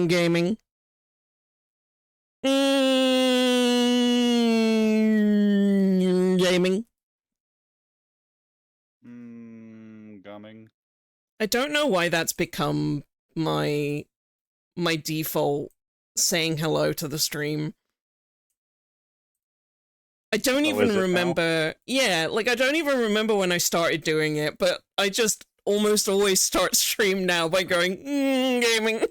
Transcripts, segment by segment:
Gaming. Gaming. Gumming. I don't know why that's become my default saying hello to the stream. I don't even remember. Yeah, like I don't even remember when I started doing it, but I just almost always start stream now by going gaming.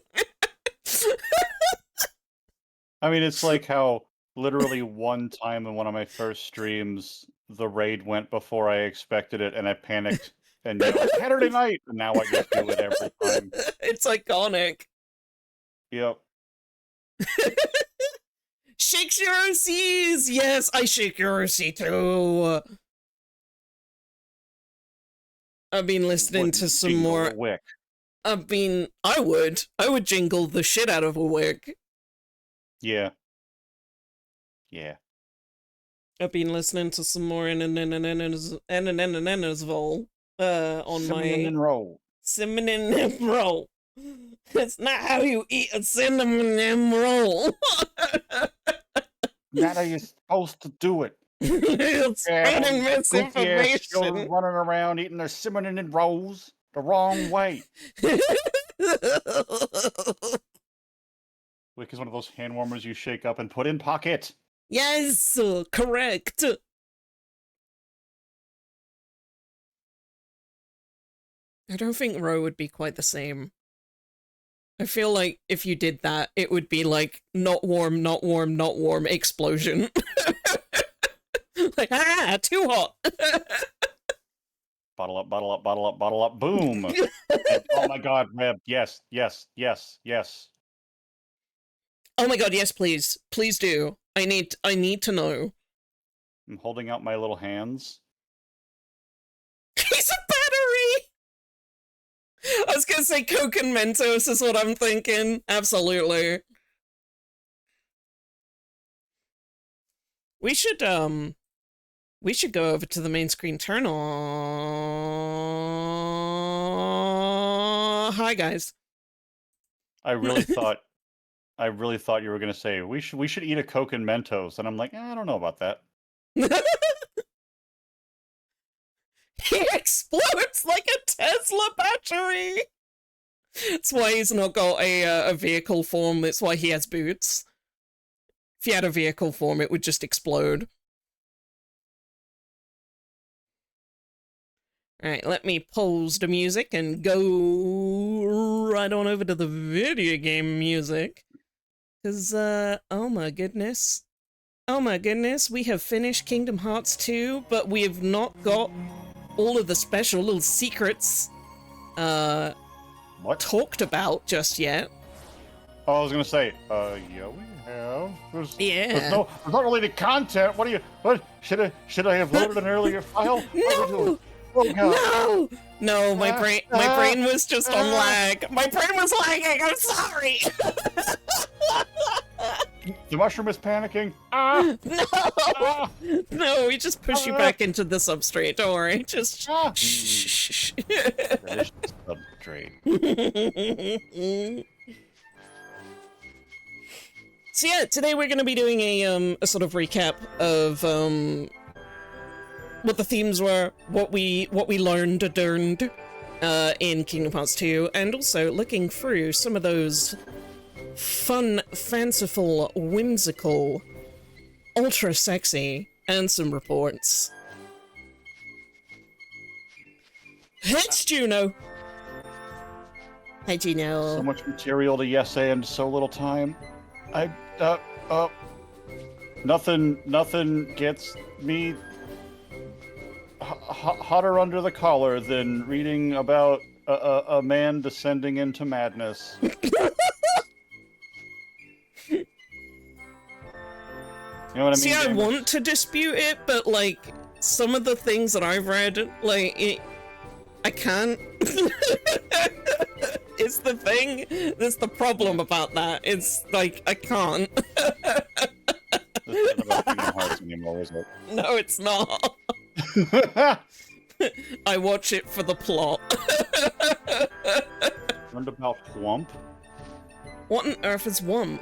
I mean, it's like how literally one time in one of my first streams, the raid went before I expected it, and I panicked and yelled, Saturday night! And now I just do it every time. It's iconic. Yep. Shake your OCs! Yes, I shake your OC too. I've been listening to some more. Wick. I would jingle the shit out of a wick. Yeah. Yeah. I've been listening to some more vol on my cinnamon roll. Cinnamon roll. That's not how you eat a cinnamon roll. Not how you're supposed to do it. It's spreading misinformation. Children running around eating their cinnamon rolls the wrong way. Wick is one of those hand warmers you shake up and put in pocket. Yes, correct. I don't think Ro would be quite the same. I feel like if you did that, it would be like, not warm, not warm, not warm, explosion. Like, too hot. Bottle up, bottle up, bottle up, bottle up, boom. Oh my god, Reb, yes, yes, yes, yes. Oh my god, yes, please. Please do. I need to know. I'm holding out my little hands. He's a battery! I was gonna say Coke and Mentos is what I'm thinking. Absolutely. We should go over to the main screen. Turn on. Hi guys. I really thought you were gonna say we should eat a Coke and Mentos, and I'm like, I don't know about that. He explodes like a Tesla battery. That's why he's not got a vehicle form. That's why he has boots. If he had a vehicle form, it would just explode. Alright, let me pause the music and go right on over to the video game music. Because, oh my goodness. Oh my goodness, we have finished Kingdom Hearts 2, but we have not got all of the special little secrets, talked about just yet. Oh, I was gonna say, yeah, we have. There's not really the content. What should I have loaded an earlier file? No! Oh, No, my brain was just on lag. My brain was lagging, I'm sorry! The mushroom is panicking. No, we just push you back into the substrate, don't worry. Just shh. Delicious substrate. So yeah, today we're going to be doing a sort of recap of what the themes were, what we learned in Kingdom Hearts 2, and also looking through some of those fun, fanciful, whimsical, ultra sexy Ansem reports. It's Juno. Hi, Juno. So much material to yes and so little time. Nothing gets me hotter under the collar than reading about a man descending into madness. You know what I mean? See, I want to dispute it, but, like, some of the things that I've read, like, I can't. It's the thing. That's the problem about that. It's, like, I can't. This isn't about Kingdom Hearts anymore, is it? No, it's not. I watch it for the plot. Learned about Whomp? What on earth is Wump?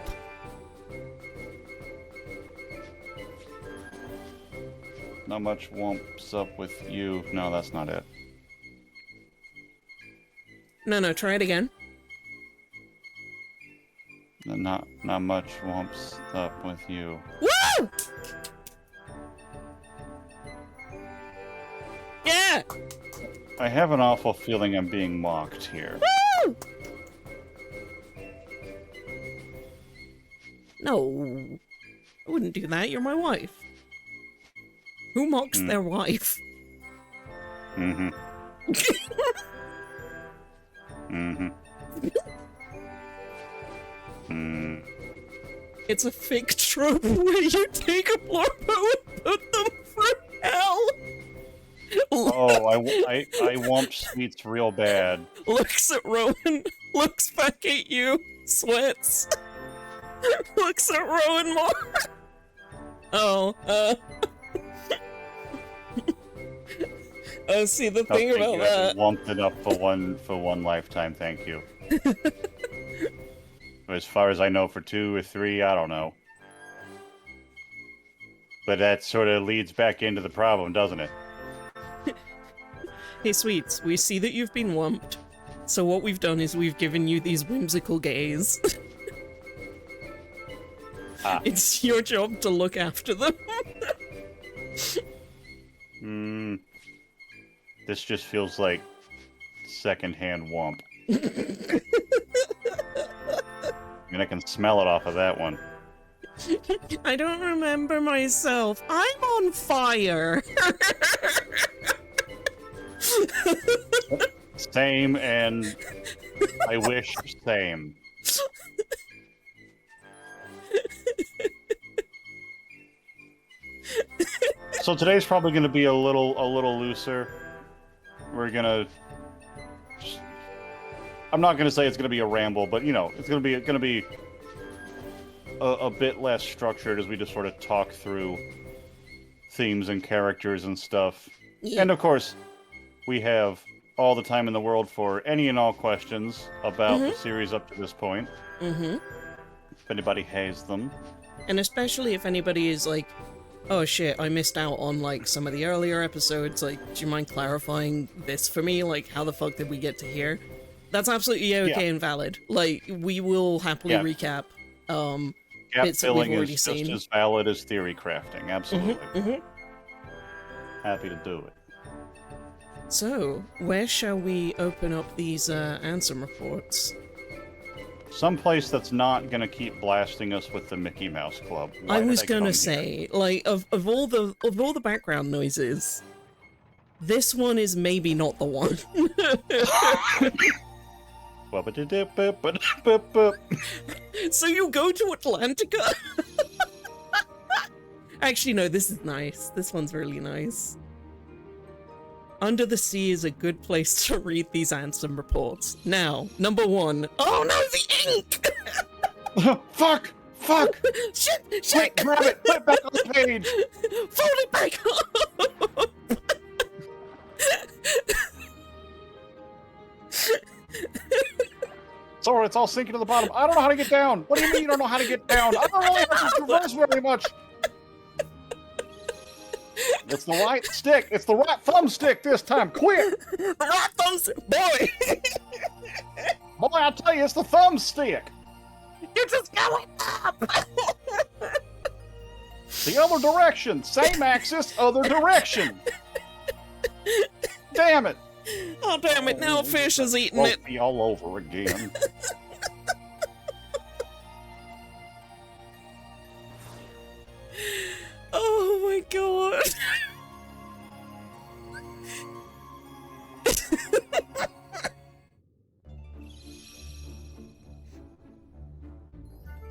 Not much wumps up with you. No, that's not it. No, try it again. Not much wumps up with you. Woo! Yeah! I have an awful feeling I'm being mocked here. Woo! No. I wouldn't do that. You're my wife. Who mocks their wife? Mm-hmm. Mm-hmm. Mm. It's a fake trope where you take a blorbo and put them through hell. Oh, I wump sweets real bad. Looks at Rowan, looks back at you, sweats. Looks at Rowan more. Oh, oh, see, the thing about that. Lumped it up for one lifetime, thank you. As far as I know, for 2 or 3, I don't know. But that sort of leads back into the problem, doesn't it? Hey, Sweets, we see that you've been wumped. So what we've done is we've given you these whimsical gays. It's your job to look after them. This just feels like secondhand wump. I mean, I can smell it off of that one. I don't remember myself. I'm on fire. Same, and I wish same. So today's probably going to be a little looser. We're gonna. I'm not gonna say it's gonna be a ramble, but you know, it's gonna be a bit less structured as we just sort of talk through themes and characters and stuff. Yeah. And of course, we have all the time in the world for any and all questions about the series up to this point. If anybody has them. And especially if anybody is like, oh shit, I missed out on like some of the earlier episodes, like, do you mind clarifying this for me? Like, how the fuck did we get to here? That's absolutely okay and valid. Like, we will happily recap Gap bits that we've filling already is seen. just as valid as theory crafting, absolutely. Happy to do it. So, where shall we open up these Ansem reports? Someplace that's not gonna keep blasting us with the Mickey Mouse Club. I was gonna say, like, of all the background noises, this one is maybe not the one. So you go to Atlantica? Actually, no, this is nice. This one's really nice. Under the Sea is a good place to read these Ansem reports. Now, number 1. Oh no, the ink! Fuck! Fuck! Shit! Quick, grab it! Put it back on the page! Fold it back up! Sorry, it's all sinking to the bottom. I don't know how to get down. What do you mean you don't know how to get down? I don't really have to traverse very much. It's the right stick. It's the right thumbstick this time. Quick! The right thumbstick, boy. Boy, I tell you, it's the thumbstick. You're just going up. The other direction. Same axis, other direction. Damn it. Oh, damn it. Now a fish is eating it. Be all over again. Oh, my God.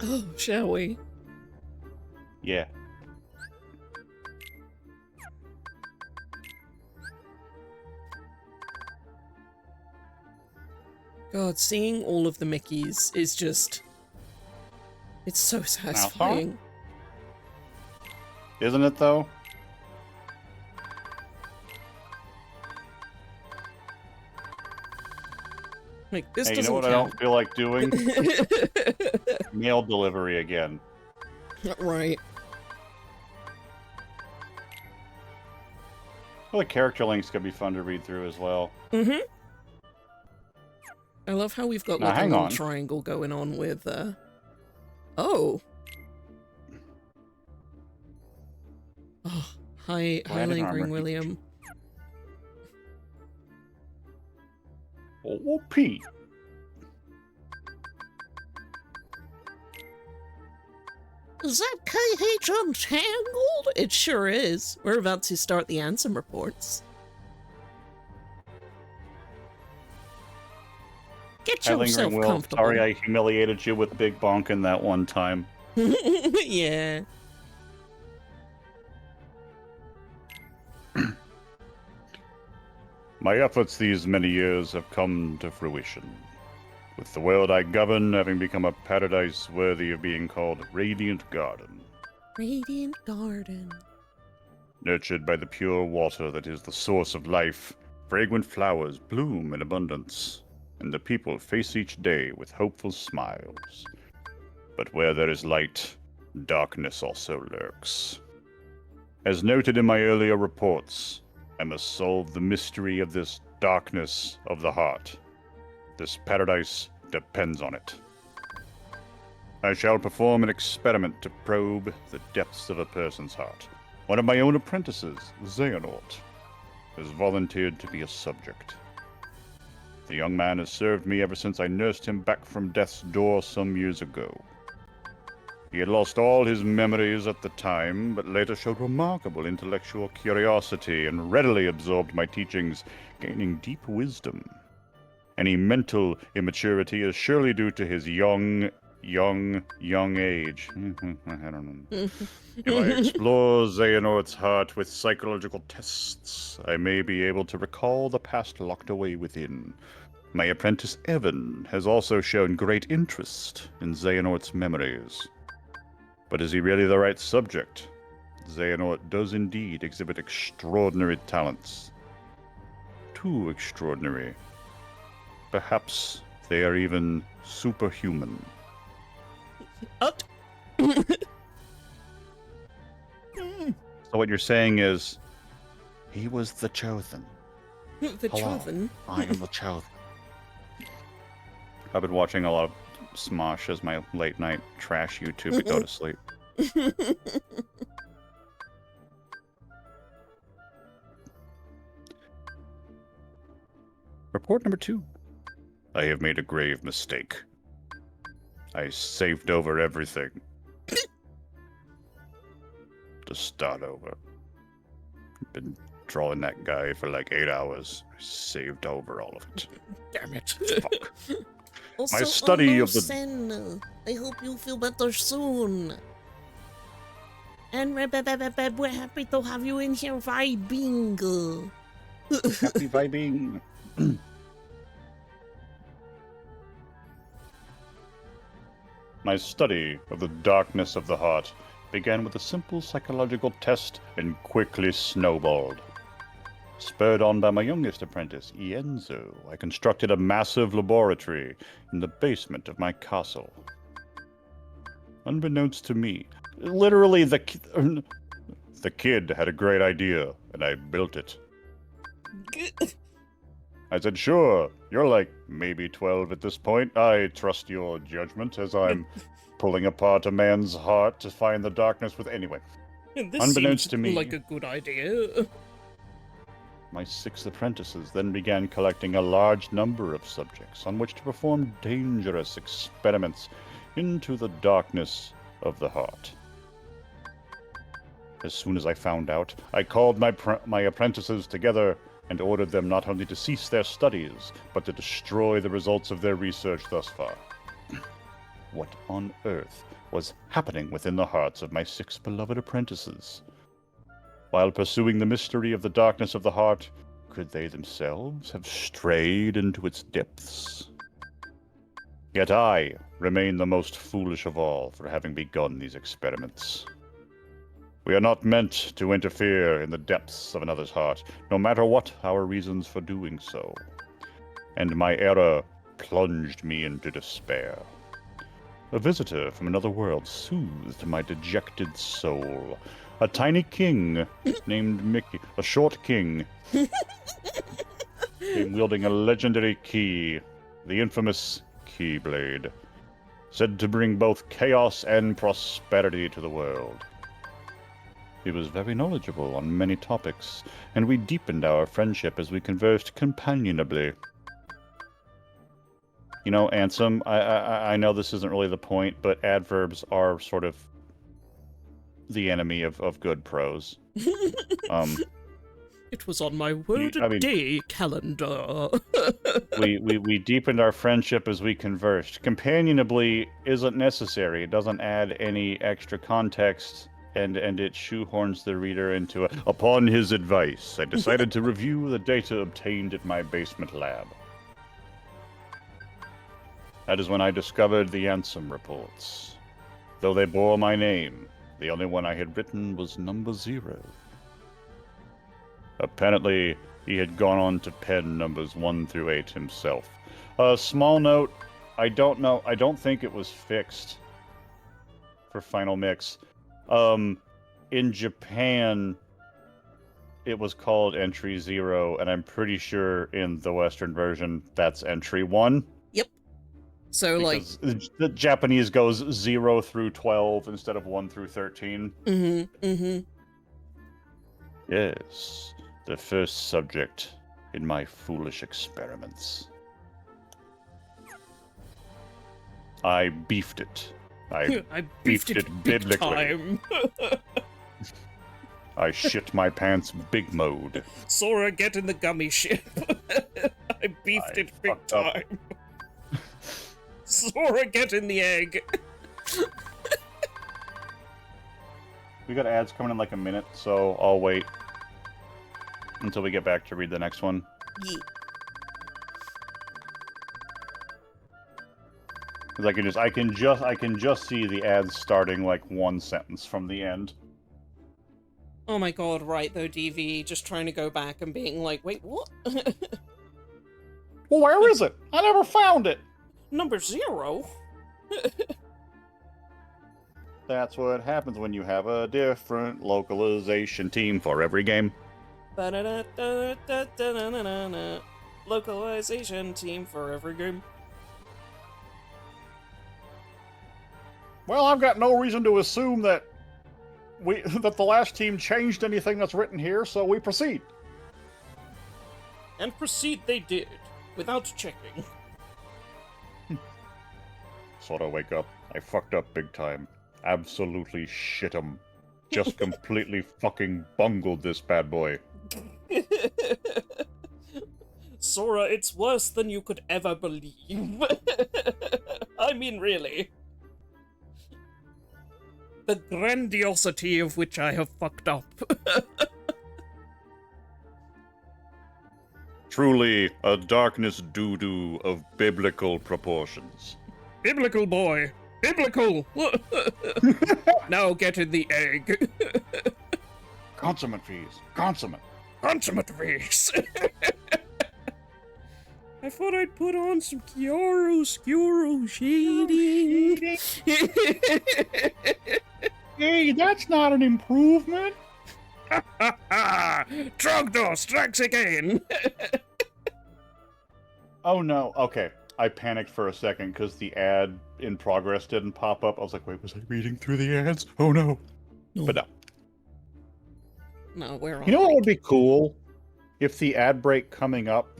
Oh, shall we? Yeah. God, seeing all of the Mickeys is just... It's so satisfying. Isn't it, though? Like, this Hey, you know doesn't what I count. don't feel like doing? Mail delivery again. Right. I feel like character links could be fun to read through as well. Mm-hmm. I love how we've got, Now, like, a hang little on. triangle going on with, Oh. Oh. Hi, Brandon armor. lingering William. Oh, Pete. Is that KH Untangled? It sure is. We're about to start the Ansem reports. Get Hi, lingering yourself Will. comfortable. Sorry I humiliated you with Big Bonkin that one time. Yeah. My efforts these many years have come to fruition, with the world I govern having become a paradise worthy of being called Radiant Garden. Radiant Garden. Nurtured by the pure water that is the source of life, fragrant flowers bloom in abundance, and the people face each day with hopeful smiles. But where there is light, darkness also lurks. As noted in my earlier reports, I must solve the mystery of this darkness of the heart. This paradise depends on it. I shall perform an experiment to probe the depths of a person's heart. One of my own apprentices, Xehanort, has volunteered to be a subject. The young man has served me ever since I nursed him back from death's door some years ago. He had lost all his memories at the time, but later showed remarkable intellectual curiosity and readily absorbed my teachings, gaining deep wisdom. Any mental immaturity is surely due to his young age. I don't know. If I explore Xehanort's heart with psychological tests, I may be able to recall the past locked away within. My apprentice Evan has also shown great interest in Xehanort's memories. But is he really the right subject? Xehanort does indeed exhibit extraordinary talents. Too extraordinary. Perhaps they are even superhuman. So what you're saying is, he was the chosen. The Hello, Chosen. I am the chosen. I've been watching a lot of Smosh as my late night trash YouTube to go to sleep. Report number 2. I have made a grave mistake. I saved over everything. To start over. Been drawing that guy for like 8 hours. I saved over all of it. Damn it. Fuck. Also, My study of the... Sen, I hope you feel better soon. And we're happy to have you in here vibing. Happy vibing. My study of the darkness of the heart began with a simple psychological test and quickly snowballed. Spurred on by my youngest apprentice, Ienzo, I constructed a massive laboratory in the basement of my castle. Unbeknownst to me, literally the kid had a great idea, and I built it. I said, sure, you're like maybe 12 at this point. I trust your judgment as I'm pulling apart a man's heart to find the darkness with... Anyway, This unbeknownst seems to me, like a good idea. my 6 apprentices then began collecting a large number of subjects on which to perform dangerous experiments into the darkness of the heart. As soon as I found out, I called my apprentices together and ordered them not only to cease their studies, but to destroy the results of their research thus far. What on earth was happening within the hearts of my 6 beloved apprentices? While pursuing the mystery of the darkness of the heart, could they themselves have strayed into its depths? Yet I remain the most foolish of all for having begun these experiments. We are not meant to interfere in the depths of another's heart, no matter what our reasons for doing so. And my error plunged me into despair. A visitor from another world soothed my dejected soul. A tiny king named Mickey, a short king, came wielding a legendary key, the infamous Keyblade, said to bring both chaos and prosperity to the world. He was very knowledgeable on many topics, and we deepened our friendship as we conversed companionably. You know, Ansem, I know this isn't really the point, but adverbs are sort of the enemy of good prose. It was on my word a day calendar. we deepened our friendship as we conversed. Companionably isn't necessary. It doesn't add any extra context, and it shoehorns the reader into it. Upon his advice, I decided to review the data obtained at my basement lab. That is when I discovered the Ansem reports. Though they bore my name, the only one I had written was number 0. Apparently, he had gone on to pen numbers 1 through 8 himself. A small note, I don't think it was fixed for Final Mix. In Japan, it was called Entry 0, and I'm pretty sure in the Western version, that's Entry 1. Yep. So, because the Japanese goes 0 through 12 instead of 1 through 13. Yes, the first subject in my foolish experiments. I beefed it. I beefed it biblically. Time. I shit my pants big mode. Sora, get in the gummy ship. I beefed it big time. Sora, get in the egg. We got ads coming in like a minute, so I'll wait until we get back to read the next one. Yeah. Because I can just see the ads starting like one sentence from the end. Oh my god, right though, DV, just trying to go back and being like, wait, what? Well, where is it? I never found it! Number 0? That's what happens when you have a different localization team for every game. Localization team for every game. Well, I've got no reason to assume that the last team changed anything that's written here, so we proceed. And proceed they did, without checking. Sort of wake up. I fucked up big time. Absolutely shit 'em. Just completely fucking bungled this bad boy. Sora, it's worse than you could ever believe. I mean, really. The grandiosity of which I have fucked up. Truly a darkness doo-doo of biblical proportions. Biblical boy. Biblical. Now get in the egg. Consummate fees. Consummate. Consummate fees. I thought I'd put on some chiaroscuro shading. Hey, that's not an improvement. Trogdor strikes again. Oh no, okay. I panicked for a second because the ad in progress didn't pop up. I was like, wait, was I reading through the ads? Oh no. But no. No, we're on. You know what would be cool? If the ad break coming up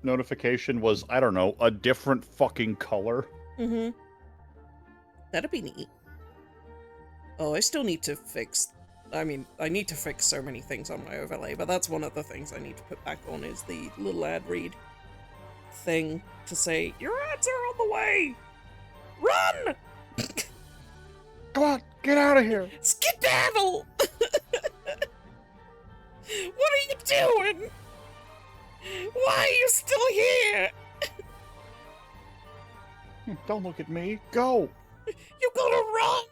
notification was, I don't know, a different fucking color. Mm-hmm. That'd be neat. Oh, I still need to fix... I mean, I need to fix so many things on my overlay, but that's one of the things I need to put back on is the little ad read thing to say, your ads are on the way! Run! Come on, get out of here! Skedaddle! What are you doing? Why are you still here? Don't look at me. Go! You gotta run!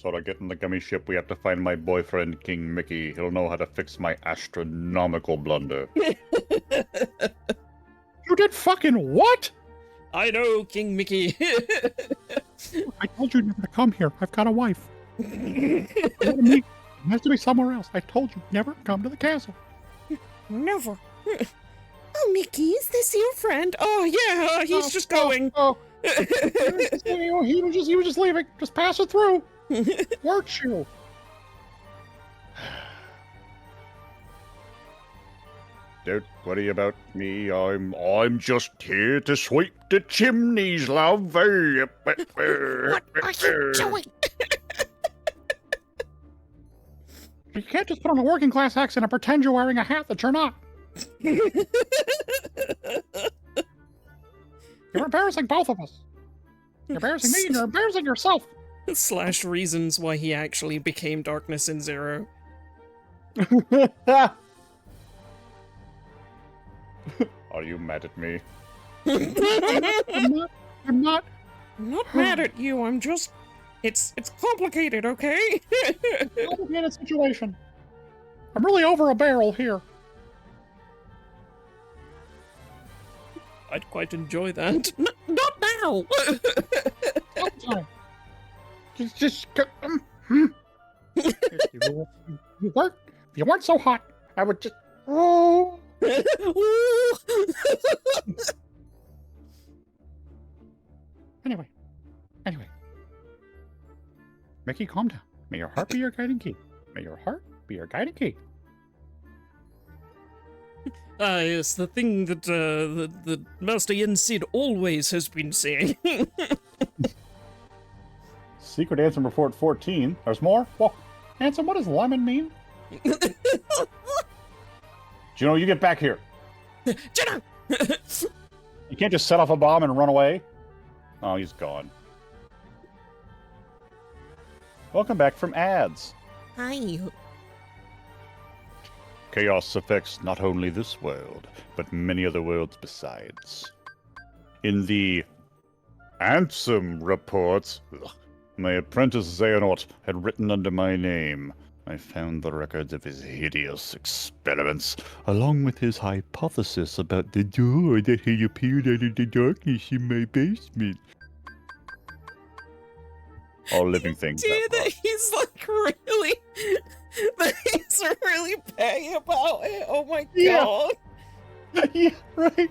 So to get in the gummy ship, we have to find my boyfriend, King Mickey. He'll know how to fix my astronomical blunder. You did fucking what? I know, King Mickey. I told you never to come here. I've got a wife. It has to be somewhere else. I told you never come to the castle. Never. Oh, Mickey, is this your friend? Oh, yeah, he's just going. He was just leaving. Just pass it through. Weren't you? Don't worry about me. I'm just here to sweep the chimneys, love. What are you doing? You can't just put on a working class accent and pretend you're wearing a hat that you're not. You're embarrassing both of us. You're embarrassing me and you're embarrassing yourself. / reasons why he actually became Darkness in Zero. Are you mad at me? I'm I'm not. not mad at you, I'm just... It's complicated, okay? Complicated situation. I'm really over a barrel here. I'd quite enjoy that. Not now! Sometime. If you weren't so hot, I would just... Oh. Anyway. Mickey, calm down. May your heart be your guiding key. May your heart be your guiding key. Yes, the thing that the Master Yen Sid always has been saying. Secret answer report 14. There's more? Well, Ansem, what does lemon mean? Juno, you get back here. Juno! You can't just set off a bomb and run away. Oh, he's gone. Welcome back from ads. Hi. Chaos affects not only this world, but many other worlds besides. In the Ansem reports, my apprentice Xehanort had written under my name. I found the records of his hideous experiments, along with his hypothesis about the door that had appeared out of the darkness in my basement. All living things. Dear, that he's like really... that he's really petty about it. Oh my god. Yeah, right.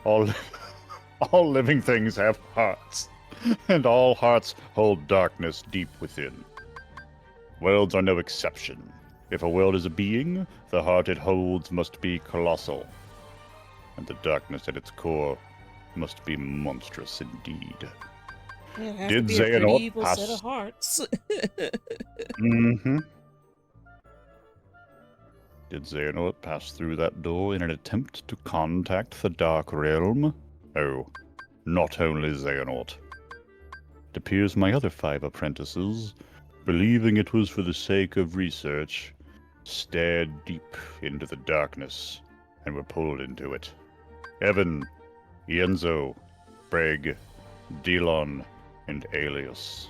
All living things have hearts, and all hearts hold darkness deep within. Worlds are no exception. If a world is a being, the heart it holds must be colossal, and the darkness at its core must be monstrous indeed. Did Xehanort evil pass... set of hearts? Mm-hmm. Did Xehanort pass through that door in an attempt to contact the Dark Realm? Oh, not only Xehanort. It appears my other 5 apprentices, believing it was for the sake of research, stared deep into the darkness and were pulled into it. Evan, Ienzo, Breg, Delon, and Alias.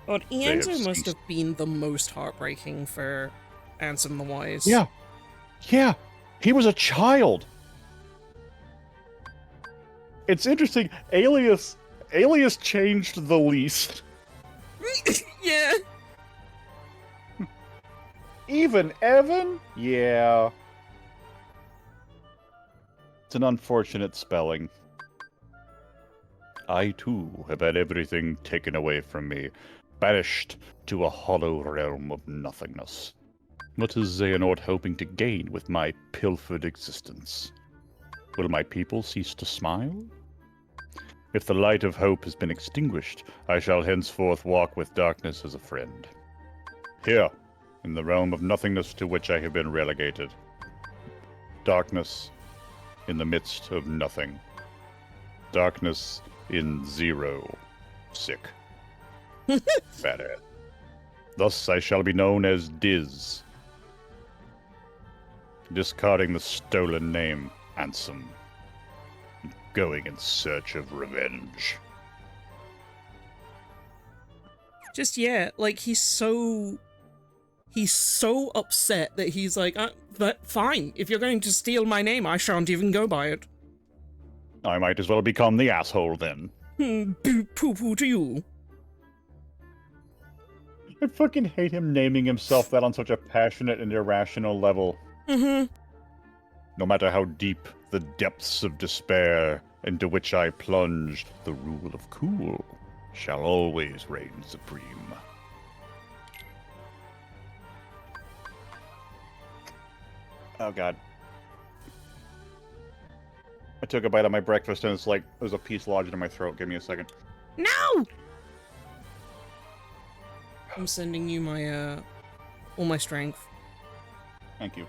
But Ienzo must have been the most heartbreaking for Ansem the Wise. Yeah, he was a child. It's interesting, Alias changed the least. Yeah. Even Evan? Yeah. It's an unfortunate spelling. I, too, have had everything taken away from me, banished to a hollow realm of nothingness. What is Xehanort hoping to gain with my pilfered existence? Will my people cease to smile? If the light of hope has been extinguished, I shall henceforth walk with darkness as a friend. Here, in the realm of nothingness to which I have been relegated. Darkness in the midst of nothing. Darkness in zero. Sick. Better. Thus I shall be known as Diz. Discarding the stolen name, Ansem. Going in search of revenge. Just, yeah, like, he's so upset that he's like, but fine, if you're going to steal my name, I shan't even go by it. I might as well become the asshole then. Poo-poo to you. I fucking hate him naming himself that on such a passionate and irrational level. Mm-hmm. No matter how deep the depths of despair into which I plunge, the rule of cool shall always reign supreme. Oh god. I took a bite of my breakfast and it's like there's a piece lodged in my throat. Give me a second. No! I'm sending you my, all my strength. Thank you.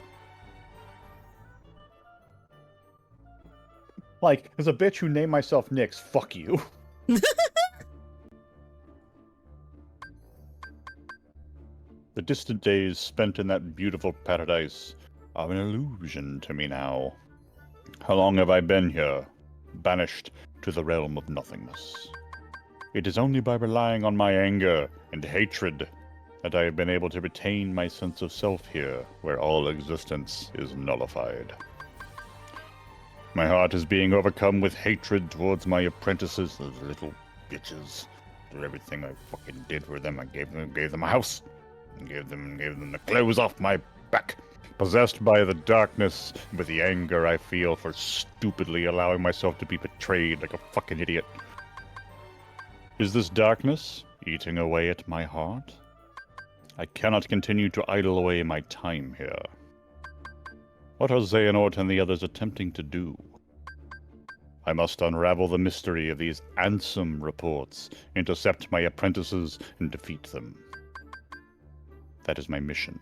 Like, as a bitch who named myself Nyx, fuck you. The distant days spent in that beautiful paradise are an illusion to me now. How long have I been here, banished to the realm of nothingness? It is only by relying on my anger and hatred that I have been able to retain my sense of self here, where all existence is nullified. My heart is being overcome with hatred towards my apprentices, those little bitches. For everything I fucking did for them, I gave them a house, and gave them the clothes off my back. Possessed by the darkness, with the anger I feel for stupidly allowing myself to be betrayed like a fucking idiot. Is this darkness eating away at my heart? I cannot continue to idle away my time here. What are Xehanort and the others attempting to do? I must unravel the mystery of these Ansem reports, intercept my apprentices, and defeat them. That is my mission.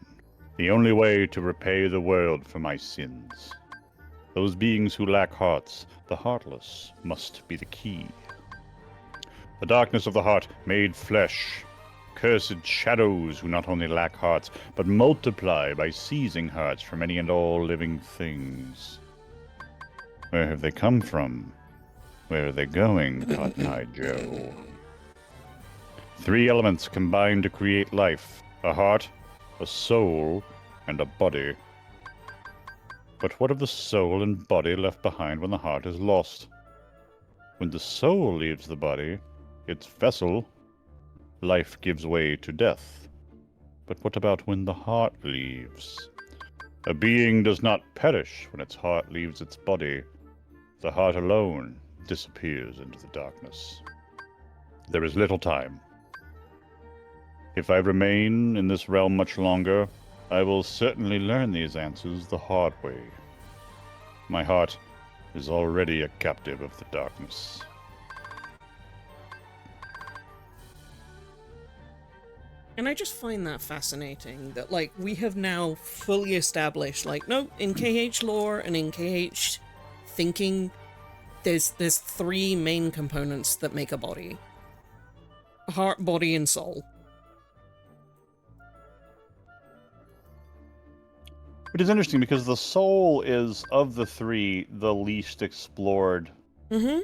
The only way to repay the world for my sins. Those beings who lack hearts, the heartless, must be the key. The darkness of the heart made flesh. Cursed shadows who not only lack hearts, but multiply by seizing hearts from any and all living things. Where have they come from? Where are they going, Cotton-Eye Joe? 3 elements combine to create life. A heart, a soul, and a body. But what of the soul and body left behind when the heart is lost? When the soul leaves the body, its vessel, life gives way to death. But what about when the heart leaves? A being does not perish when its heart leaves its body. The heart alone disappears into the darkness. There is little time. If I remain in this realm much longer, I will certainly learn these answers the hard way. My heart is already a captive of the darkness. And I just find that fascinating that, like, we have now fully established, like, no, in KH lore and in KH thinking, there's 3 main components that make a body. Heart, body, and soul. It is interesting because the soul is, of the 3, the least explored. Mm-hmm.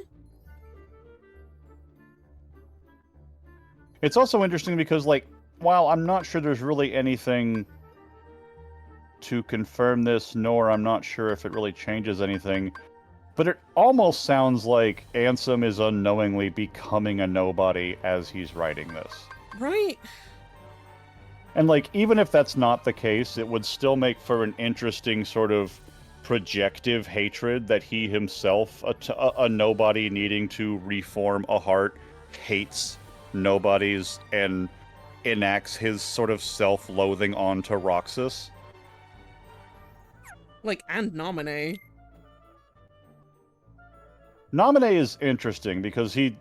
It's also interesting because, like, while I'm not sure there's really anything to confirm this, nor I'm not sure if it really changes anything, but it almost sounds like Ansem is unknowingly becoming a nobody as he's writing this. Right. And, like, even if that's not the case, it would still make for an interesting sort of projective hatred that he himself, a nobody needing to reform a heart, hates nobodies and enacts his sort of self-loathing onto Roxas. Like, and Nominee. Nominee is interesting because he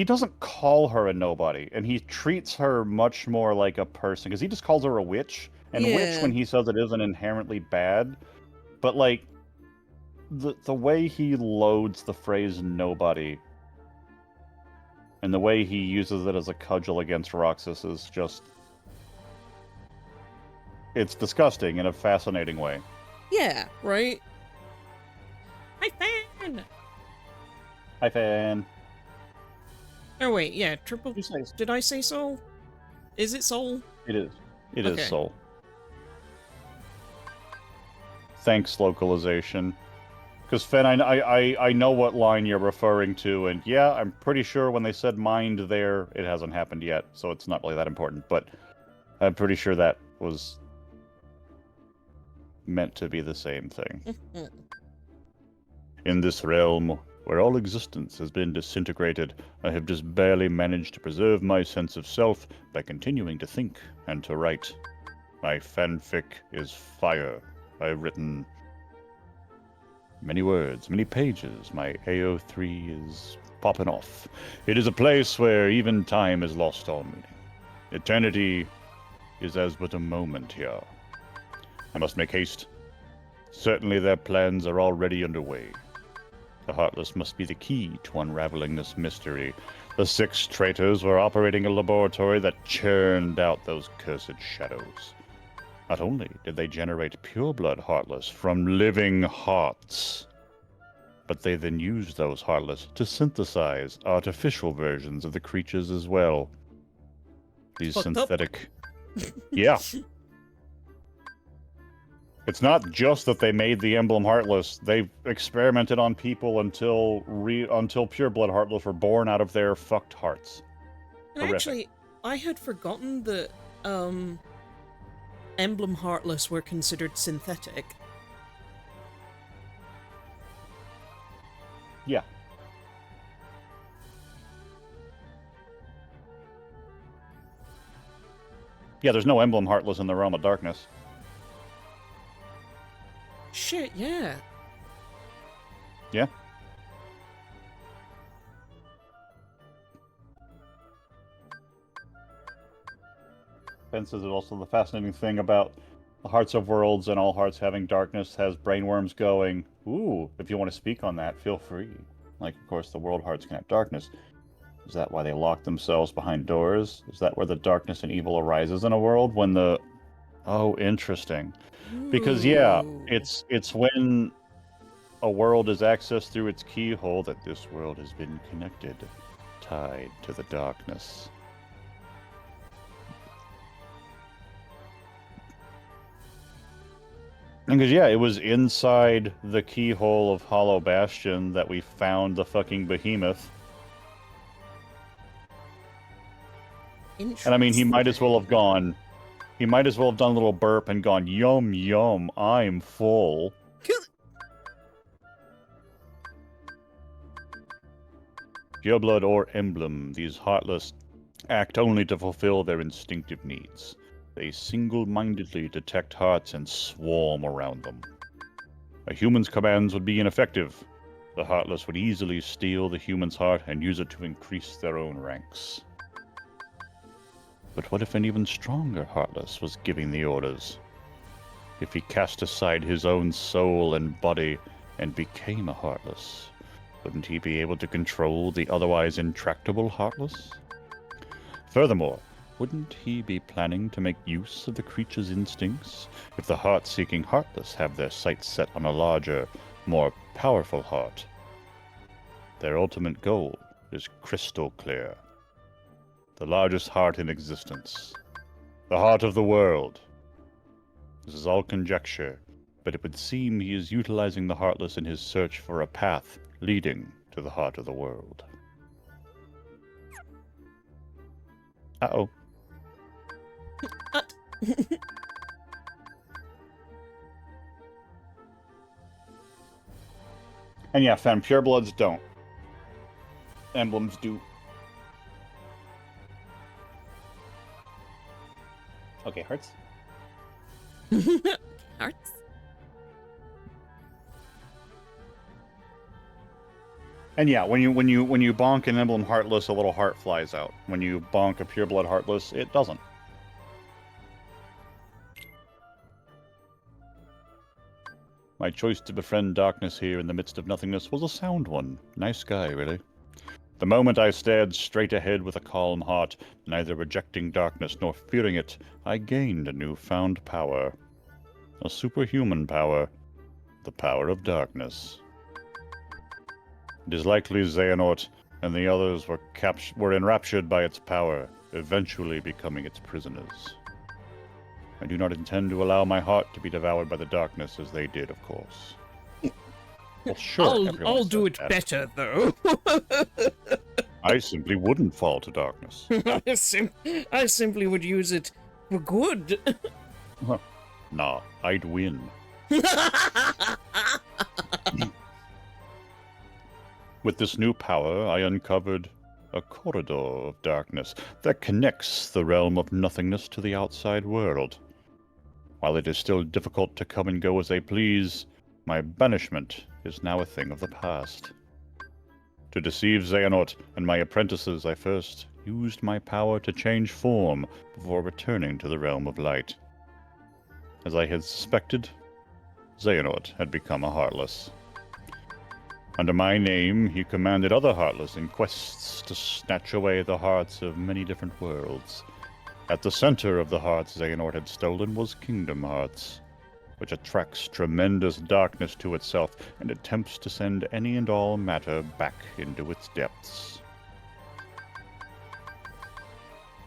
doesn't call her a nobody, and he treats her much more like a person, because he just calls her a witch, and witch, when he says it, isn't inherently bad, but, like, the way he loads the phrase nobody, and the way he uses it as a cudgel against Roxas is just... it's disgusting in a fascinating way. Yeah, right? Hi, fan! Hi, fan. Oh wait, yeah, triple. You say Did I say soul? Is it soul? it is. It is Okay. soul. Thanks, localization. Because Fen, I know what line you're referring to, and yeah, I'm pretty sure when they said mind there, it hasn't happened yet, so it's not really that important. But I'm pretty sure that was meant to be the same thing. In this realm, where all existence has been disintegrated, I have just barely managed to preserve my sense of self by continuing to think and to write. My fanfic is fire. I've written many words, many pages. My AO3 is popping off. It is a place where even time is lost all meaning. Eternity is as but a moment here. I must make haste. Certainly their plans are already underway. The Heartless must be the key to unraveling this mystery. The 6 traitors were operating a laboratory that churned out those cursed shadows. Not only did they generate pureblood Heartless from living hearts, but they then used those Heartless to synthesize artificial versions of the creatures as well. These Fucked up. synthetic... Yeah. It's not just that they made the emblem Heartless. They experimented on people until pureblood Heartless were born out of their fucked hearts. And Horrific. actually, I had forgotten that Emblem Heartless were considered synthetic. Yeah. Yeah, there's no emblem Heartless in the Realm of Darkness. Shit, yeah. Yeah. Ben says also the fascinating thing about the Hearts of Worlds and all hearts having darkness has brainworms going, ooh, if you want to speak on that, feel free. Like, of course, the world hearts can have darkness. Is that why they lock themselves behind doors? Is that where the darkness and evil arises in a world? When the... Oh, interesting. Because, yeah, Ooh. it's when a world is accessed through its keyhole that this world has been connected, tied to the darkness. Because, yeah, it was inside the keyhole of Hollow Bastion that we found the fucking behemoth. And I mean, he might as well have gone... He might as well have done a little burp and gone, yum, yum, I'm full. Pureblood or emblem, these Heartless act only to fulfill their instinctive needs. They single-mindedly detect hearts and swarm around them. A human's commands would be ineffective. The Heartless would easily steal the human's heart and use it to increase their own ranks. But what if an even stronger Heartless was giving the orders? If he cast aside his own soul and body and became a Heartless, wouldn't he be able to control the otherwise intractable Heartless? Furthermore, wouldn't he be planning to make use of the creature's instincts if the heart-seeking Heartless have their sights set on a larger, more powerful heart? Their ultimate goal is crystal clear. The largest heart in existence. The heart of the world. This is all conjecture, but it would seem he is utilizing the Heartless in his search for a path leading to the heart of the world. Uh-oh. And yeah, Fen, purebloods don't. Emblems do. Okay, hearts. Hearts? And yeah, when you bonk an emblem Heartless, a little heart flies out. When you bonk a pureblood Heartless, it doesn't. My choice to befriend darkness here in the midst of nothingness was a sound one. Nice guy, really. The moment I stared straight ahead with a calm heart, neither rejecting darkness nor fearing it, I gained a newfound power. A superhuman power. The power of darkness. It is likely, Xehanort, and the others were enraptured by its power, eventually becoming its prisoners. I do not intend to allow my heart to be devoured by the darkness as they did, of course. Well, sure, everyone I'll says do it that. better, though. I simply wouldn't fall to darkness. I simply would use it for good. Nah, I'd win. With this new power, I uncovered a corridor of darkness that connects the realm of nothingness to the outside world. While it is still difficult to come and go as I please, my banishment is now a thing of the past. To deceive Xehanort and my apprentices, I first used my power to change form before returning to the realm of light. As I had suspected, Xehanort had become a Heartless. Under my name, he commanded other Heartless in quests to snatch away the hearts of many different worlds. At the center of the hearts Xehanort had stolen was Kingdom Hearts, which attracts tremendous darkness to itself and attempts to send any and all matter back into its depths.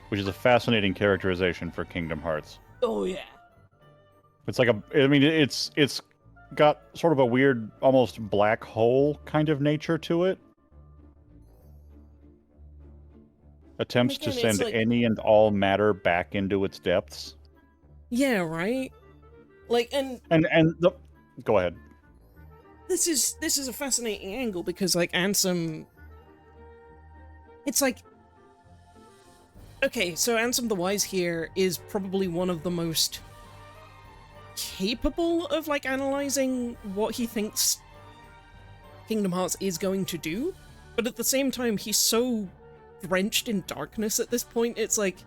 Which is a fascinating characterization for Kingdom Hearts. Oh yeah. It's like it's got sort of a weird, almost black hole kind of nature to it. Attempts to send any and all matter back into its depths. Yeah, right? Like, go ahead. This is a fascinating angle because, like, Ansem... It's like... Okay, so Ansem the Wise here is probably one of the most capable of, like, analyzing what he thinks Kingdom Hearts is going to do, but at the same time, he's so drenched in darkness at this point, it's like...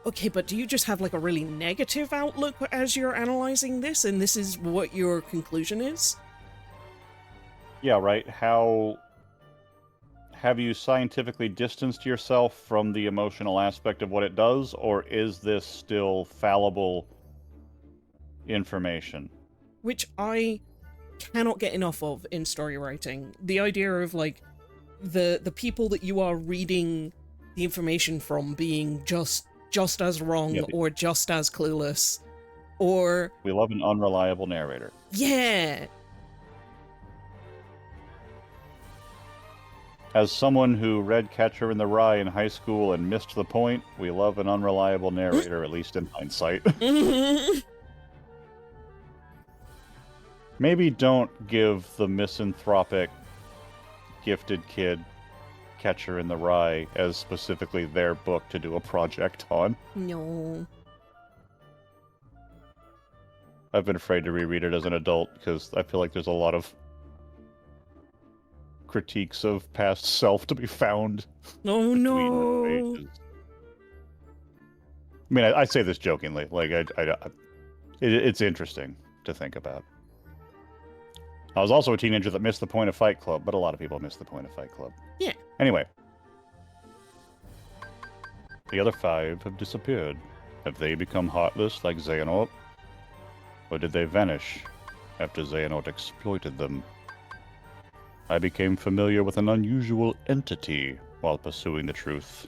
Okay, but do you just have, like, a really negative outlook as you're analyzing this, and this is what your conclusion is? Yeah, right. How have you scientifically distanced yourself from the emotional aspect of what it does, or is this still fallible information? Which I cannot get enough of in story writing. The idea of, like, the people that you are reading the information from being just as wrong, or just as clueless, or... We love an unreliable narrator. Yeah! As someone who read Catcher in the Rye in high school and missed the point, we love an unreliable narrator, at least in hindsight. Maybe don't give the misanthropic, gifted kid Catcher in the Rye as specifically their book to do a project on. No. I've been afraid to reread it as an adult because I feel like there's a lot of critiques of past self to be found. Oh no! I mean, I say this jokingly. Like, it's interesting to think about. I was also a teenager that missed the point of Fight Club, but a lot of people miss the point of Fight Club. Yeah. Anyway. The other 5 have disappeared. Have they become heartless like Xehanort? Or did they vanish after Xehanort exploited them? I became familiar with an unusual entity while pursuing the truth.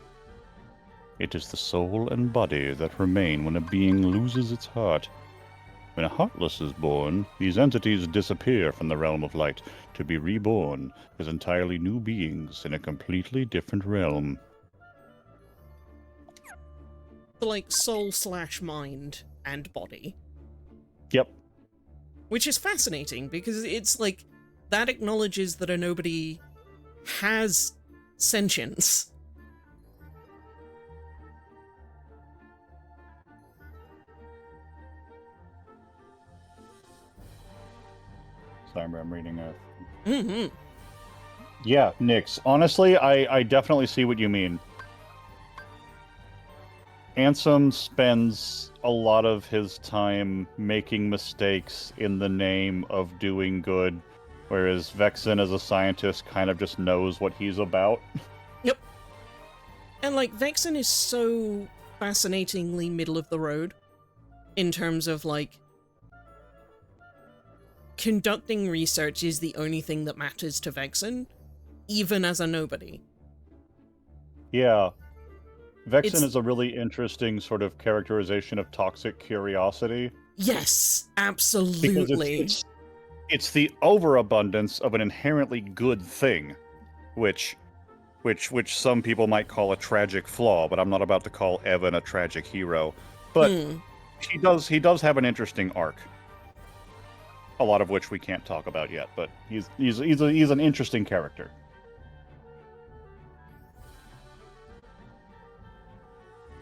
It is the soul and body that remain when a being loses its heart. When a Heartless is born, these entities disappear from the realm of light to be reborn as entirely new beings in a completely different realm. So, like, soul/mind and body. Yep. Which is fascinating, because it's like, that acknowledges that a nobody has sentience. Sorry, I'm reading a... Mm-hmm. Yeah, Nyx. Honestly, I definitely see what you mean. Ansem spends a lot of his time making mistakes in the name of doing good, whereas Vexen as a scientist kind of just knows what he's about. Yep. And, like, Vexen is so fascinatingly middle of the road in terms of, like, conducting research is the only thing that matters to Vexen, even as a nobody. Yeah. Vexen It's- is a really interesting sort of characterization of toxic curiosity. Yes, Because absolutely. it's the overabundance of an inherently good thing, which some people might call a tragic flaw, but I'm not about to call Evan a tragic hero. But he does have an interesting arc. A lot of which we can't talk about yet, but he's an interesting character.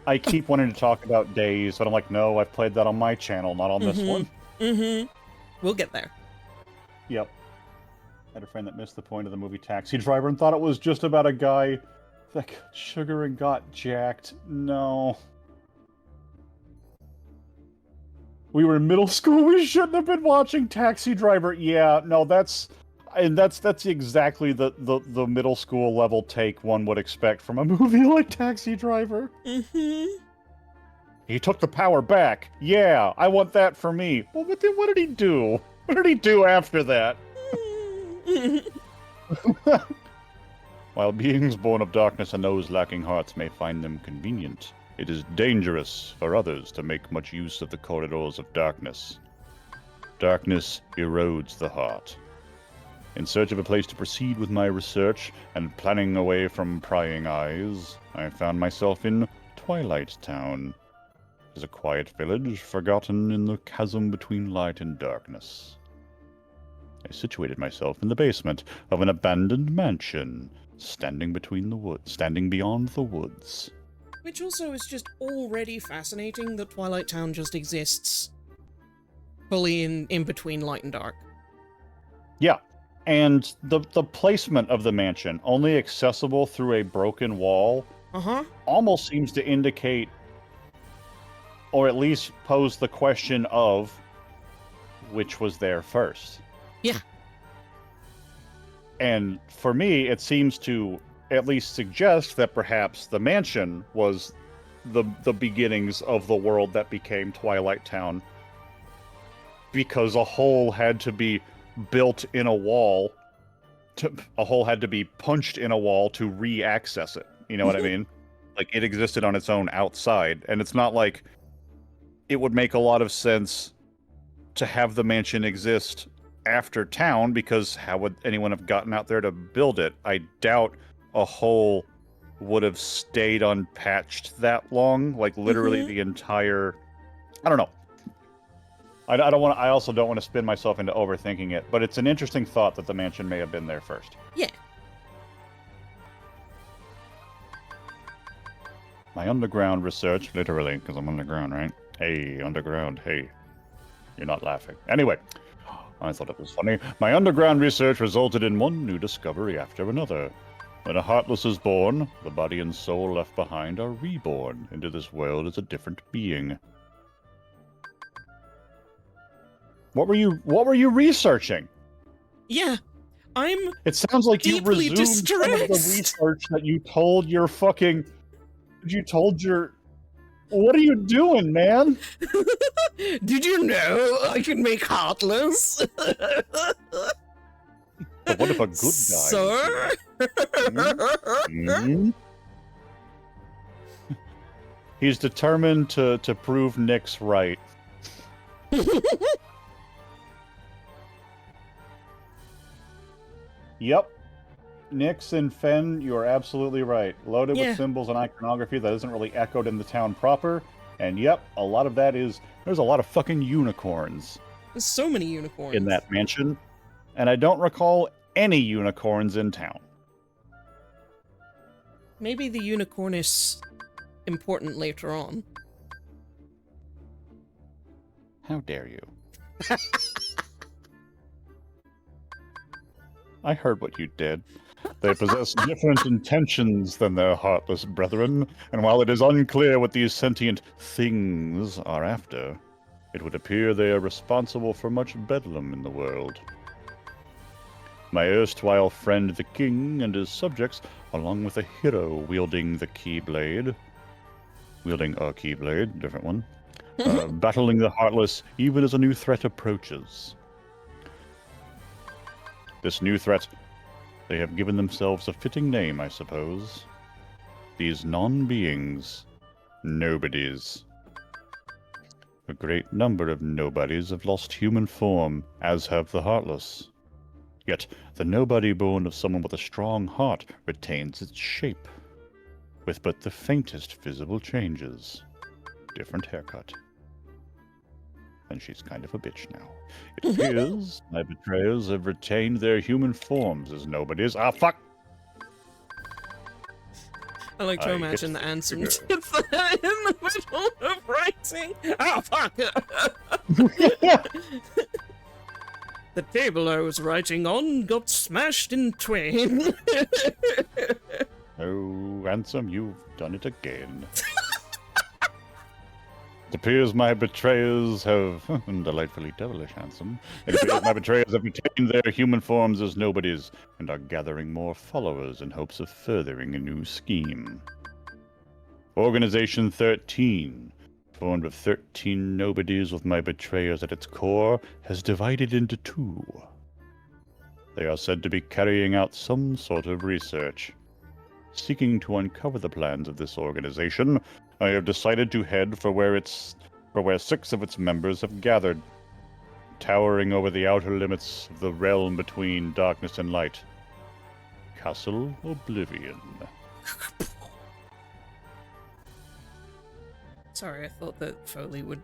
I keep wanting to talk about Days, but I'm like, no, I've played that on my channel, not on this one. We'll get there. Yep. I had a friend that missed the point of the movie Taxi Driver and thought it was just about a guy that got sugar and got jacked. No. We were in middle school, we shouldn't have been watching Taxi Driver. Yeah, no, that's exactly the middle school level take one would expect from a movie like Taxi Driver. He took the power back. Yeah, I want that for me. Well, what did he do? What did he do after that? While beings born of darkness and those lacking hearts may find them convenient, it is dangerous for others to make much use of the corridors of darkness. Darkness erodes the heart. In search of a place to proceed with my research and planning away from prying eyes, I found myself in Twilight Town. It is a quiet village, forgotten in the chasm between light and darkness. I situated myself in the basement of an abandoned mansion, standing beyond the woods. Which also is just already fascinating that Twilight Town just exists fully in between light and dark. Yeah, and the placement of the mansion, only accessible through a broken wall, almost seems to indicate, or at least pose the question of, which was there first. Yeah. And for me, it seems to at least suggest that perhaps the mansion was the beginnings of the world that became Twilight Town, because a hole had to be built in a wall, a hole had to be punched in a wall to re-access it. You know what I mean? Like, it existed on its own outside, and it's not like it would make a lot of sense to have the mansion exist after town, because how would anyone have gotten out there to build it? I doubt a hole would have stayed unpatched that long, like literally the entire... I don't know. I also don't want to spin myself into overthinking it, but it's an interesting thought that the mansion may have been there first. Yeah. My underground research, literally, because I'm underground, right? Hey, underground, hey. You're not laughing. Anyway, I thought it was funny. My underground research resulted in one new discovery after another. When a Heartless is born, the body and soul left behind are reborn into this world as a different being. What were you researching? Yeah, It sounds like you deeply resumed some of the research that you told your fucking... What are you doing, man? Did you know I can make Heartless? But what if a good guy? Sir? He's determined to prove Nick's right. Yep. Nyx and Fen, you are absolutely right. Loaded with symbols and iconography that isn't really echoed in the town proper. And yep, a lot of that is... There's a lot of fucking unicorns. There's so many unicorns. In that mansion. And I don't recall any unicorns in town. Maybe the unicorn is important later on. How dare you? I heard what you did. They possess different intentions than their heartless brethren, and while it is unclear what these sentient things are after, it would appear they are responsible for much bedlam in the world. My erstwhile friend the king and his subjects, along with a hero wielding a keyblade, different one, battling the heartless even as a new threat approaches. This new threat They have given themselves a fitting name, I suppose. These non-beings. Nobodies. A great number of nobodies have lost human form, as have the heartless. Yet, the nobody born of someone with a strong heart retains its shape, with but the faintest visible changes. Different haircut. And she's kind of a bitch now. It appears my betrayers have retained their human forms as nobodies. Ah, fuck! I like to I imagine hit that Ansem the did that in the middle of writing. Oh, fuck! The table I was writing on got smashed in twain. Oh, Ransom, you've done it again. It appears my betrayers have... delightfully devilish, Ransom. It appears my betrayers have retained their human forms as nobodies, and are gathering more followers in hopes of furthering a new scheme. Organization 13, formed of 13 nobodies with my betrayers at its core, has divided into two. They are said to be carrying out some sort of research. Seeking to uncover the plans of this organization, I have decided to head for where 6 of its members have gathered, towering over the outer limits of the realm between darkness and light. Castle Oblivion. Sorry, I thought that Foley would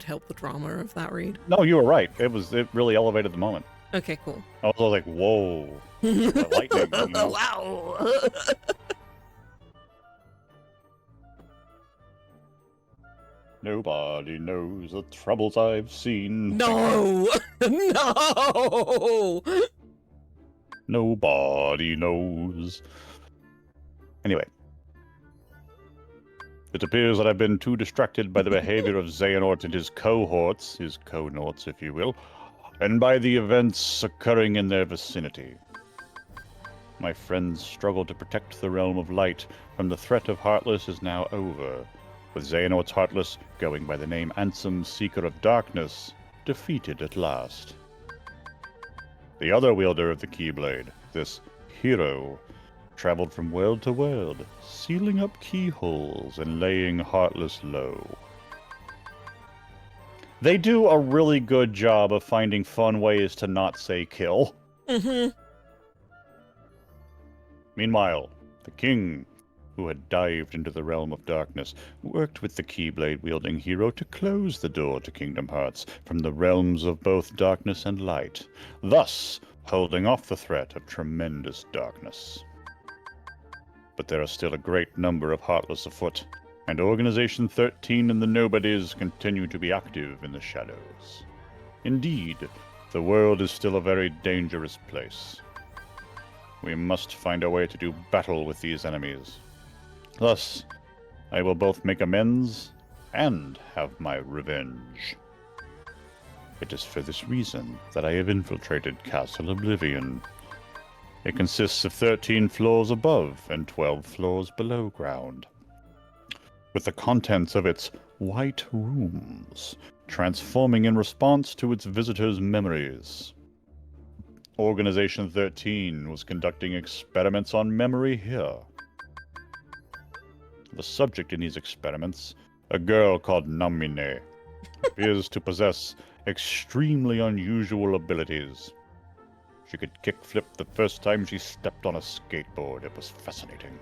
help the drama of that read. No, you were right. It really elevated the moment. Okay, cool. I was like, whoa. Lightning, you know? Wow! Nobody knows the troubles I've seen. No! No! Nobody knows. Anyway. It appears that I've been too distracted by the behavior of Xehanort and his cohorts, his co-norts, if you will, and by the events occurring in their vicinity. My friend's struggle to protect the realm of light from the threat of Heartless is now over, with Xehanort's Heartless, going by the name Ansem, Seeker of Darkness, defeated at last. The other wielder of the Keyblade, this hero, traveled from world to world, sealing up keyholes and laying Heartless low. They do a really good job of finding fun ways to not say kill. Mm-hmm. Meanwhile, the king, who had dived into the realm of darkness, worked with the Keyblade-wielding hero to close the door to Kingdom Hearts from the realms of both darkness and light, thus holding off the threat of tremendous darkness. But there are still a great number of Heartless afoot, and Organization 13 and the Nobodies continue to be active in the shadows. Indeed, the world is still a very dangerous place. We must find a way to do battle with these enemies. Thus, I will both make amends and have my revenge. It is for this reason that I have infiltrated Castle Oblivion. It consists of 13 floors above and 12 floors below ground, with the contents of its white rooms transforming in response to its visitors' memories. Organization 13 was conducting experiments on memory here. The subject in these experiments, a girl called Namine, appears to possess extremely unusual abilities. She could kickflip the first time she stepped on a skateboard. It was fascinating.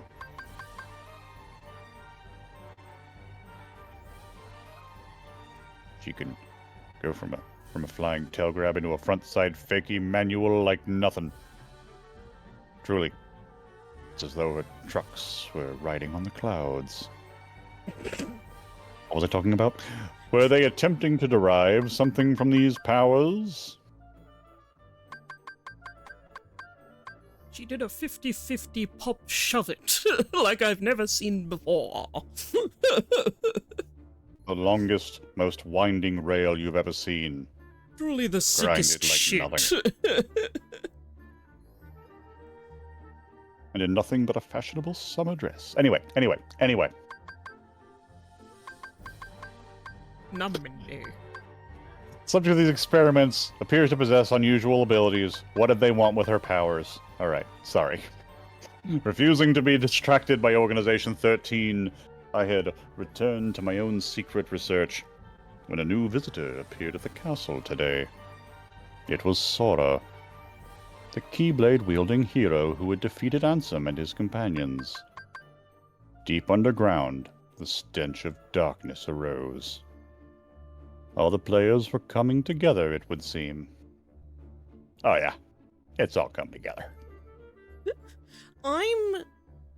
She can go from a flying tail grab into a front side fakie manual like nothing. Truly, it's as though her trucks were riding on the clouds. What was I talking about? Were they attempting to derive something from these powers? She did a 50-50 pop shove it, like I've never seen before. The longest, most winding rail you've ever seen. Truly the sickest like shit. And in nothing but a fashionable summer dress. Anyway. Nominally. Subject of these experiments appears to possess unusual abilities. What did they want with her powers? Alright, sorry. Refusing to be distracted by Organization 13, I had returned to my own secret research when a new visitor appeared at the castle today. It was Sora, the Keyblade-wielding hero who had defeated Ansem and his companions. Deep underground, the stench of darkness arose. All the players were coming together, it would seem. Oh yeah, it's all come together. I'm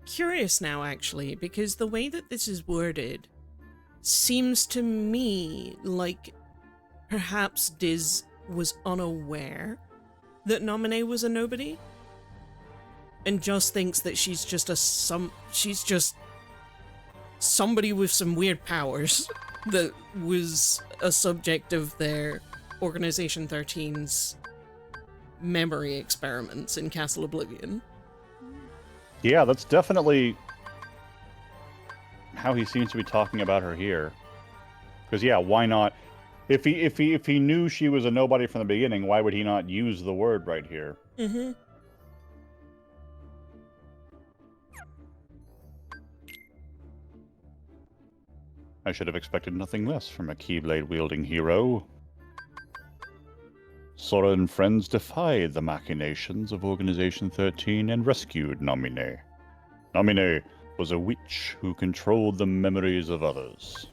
curious now, actually, because the way that this is worded seems to me like perhaps Diz was unaware that Naminé was a nobody and just thinks that she's just she's just somebody with some weird powers that was a subject of their Organization 13's memory experiments in Castle Oblivion. Yeah, that's definitely how he seems to be talking about her here. Because yeah, why not? If he knew she was a nobody from the beginning, why would he not use the word right here? Mm-hmm. I should have expected nothing less from a Keyblade-wielding hero. Sora and friends defied the machinations of Organization 13 and rescued Naminé. Naminé was a witch who controlled the memories of others.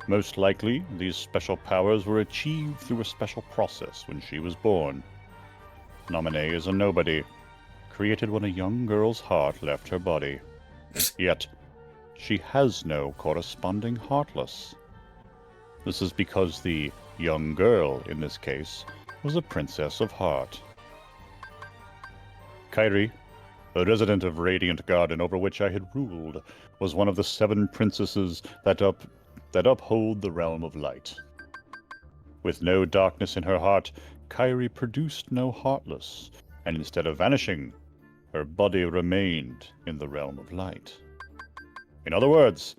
Most likely, these special powers were achieved through a special process when she was born. Naminé is a nobody, created when a young girl's heart left her body. Yet, she has no corresponding Heartless. This is because the young girl, in this case, was a princess of heart. Kairi, a resident of Radiant Garden over which I had ruled, was one of the 7 princesses that uphold the realm of light. With no darkness in her heart, Kairi produced no Heartless, and instead of vanishing, her body remained in the realm of light. In other words,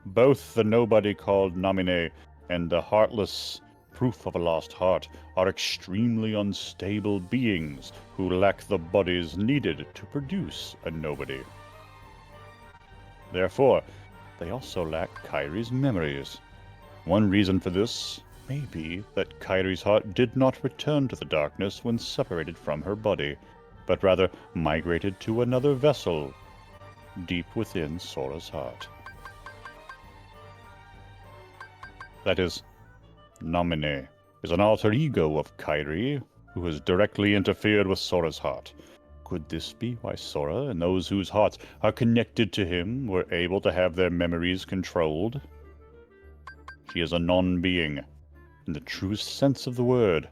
both the nobody called Naminé and the Heartless proof of a lost heart are extremely unstable beings who lack the bodies needed to produce a nobody. Therefore, they also lack Kairi's memories. One reason for this may be that Kairi's heart did not return to the darkness when separated from her body, but rather migrated to another vessel deep within Sora's heart. That is, Naminé is an alter ego of Kairi, who has directly interfered with Sora's heart. Could this be why Sora and those whose hearts are connected to him were able to have their memories controlled? She is a non-being, in the truest sense of the word,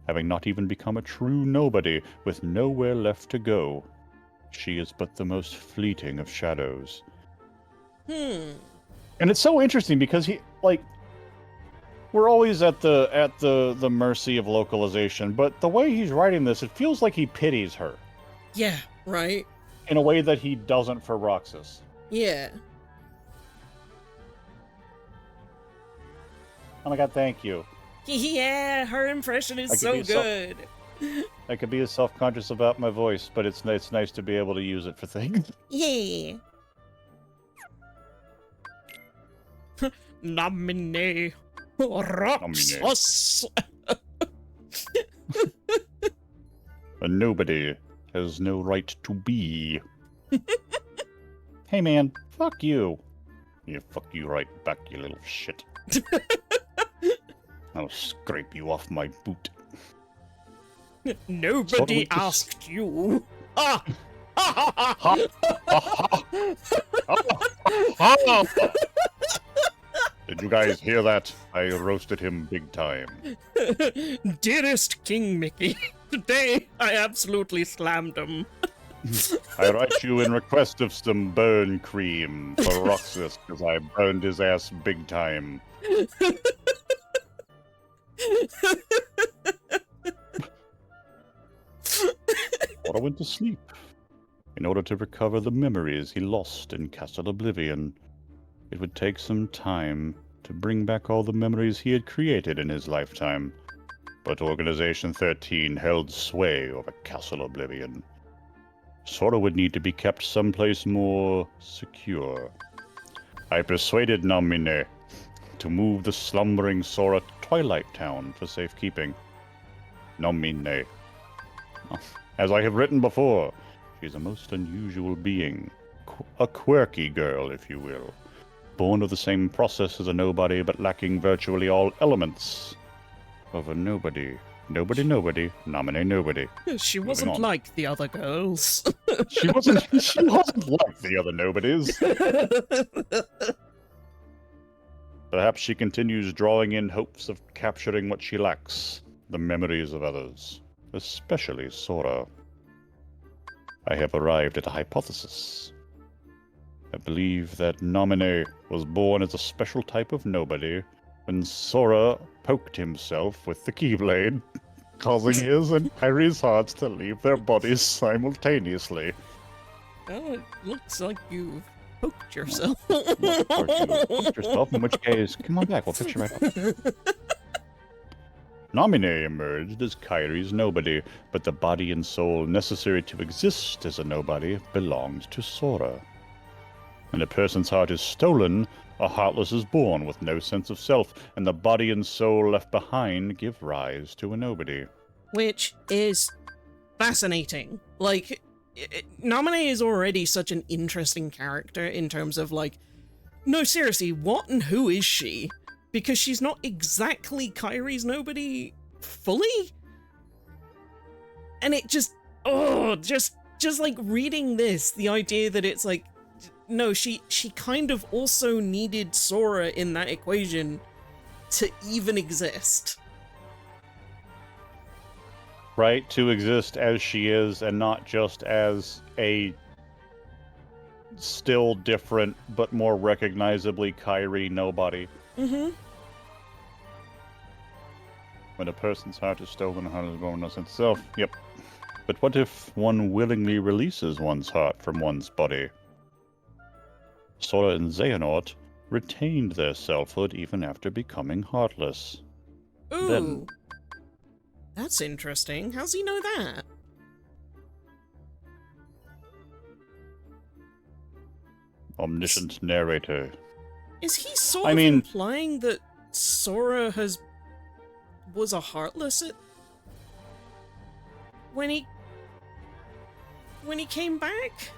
having not even become a true nobody with nowhere left to go. She is but the most fleeting of shadows. And it's so interesting because we're always at the mercy of localization, but the way he's writing this, it feels like he pities her. Yeah, right? In a way that he doesn't for Roxas. Yeah. Oh my god, thank you. Yeah, her impression is so good. I could be as self-conscious about my voice, but it's nice to be able to use it for things. Yeah. Naminé Roxas. A nobody has no right to be. Hey man, fuck you. Yeah, fuck you right back, you little shit. I'll scrape you off my boot. Nobody asked you. Ah! Did you guys hear that? I roasted him big time. Dearest King Mickey, today I absolutely slammed him. I write you in request of some burn cream for Roxas, because I burned his ass big time. Sora went to sleep in order to recover the memories he lost in Castle Oblivion. It would take some time, to bring back all the memories he had created in his lifetime. But Organization 13 held sway over Castle Oblivion. Sora would need to be kept someplace more secure. I persuaded Namine to move the slumbering Sora to Twilight Town for safekeeping. Namine. As I have written before, she's a most unusual being. A quirky girl, if you will. Born of the same process as a nobody, but lacking virtually all elements of a nobody. Nobody, Namine nobody. She wasn't like the other girls. She wasn't like the other nobodies. Perhaps she continues drawing in hopes of capturing what she lacks, the memories of others, especially Sora. I have arrived at a hypothesis. I believe that Namine was born as a special type of nobody when Sora poked himself with the Keyblade, causing his and Kyrie's hearts to leave their bodies simultaneously. Well, it looks like you've poked yourself. Well, of course you poked yourself, in which case, come on back, we'll fix you right up. Namine emerged as Kyrie's nobody, but the body and soul necessary to exist as a nobody belonged to Sora. When a person's heart is stolen, a heartless is born with no sense of self, and the body and soul left behind give rise to a nobody. Which is fascinating. Like, Namine is already such an interesting character in terms of, like, no, seriously, what and who is she? Because she's not exactly Kyrie's nobody fully? And it just, just like reading this, the idea that it's like, no, she kind of also needed Sora in that equation to even exist. Right? To exist as she is, and not just as a still different, but more recognizably Kyrie nobody. Mm-hmm. When a person's heart is stolen, the heart is born no sense of self. Yep. But what if one willingly releases one's heart from one's body? Sora and Xehanort retained their selfhood even after becoming heartless. Ooh. Then, that's interesting. How's he know that? omniscient narrator. Is he sort of implying that Sora was a heartless when he came back?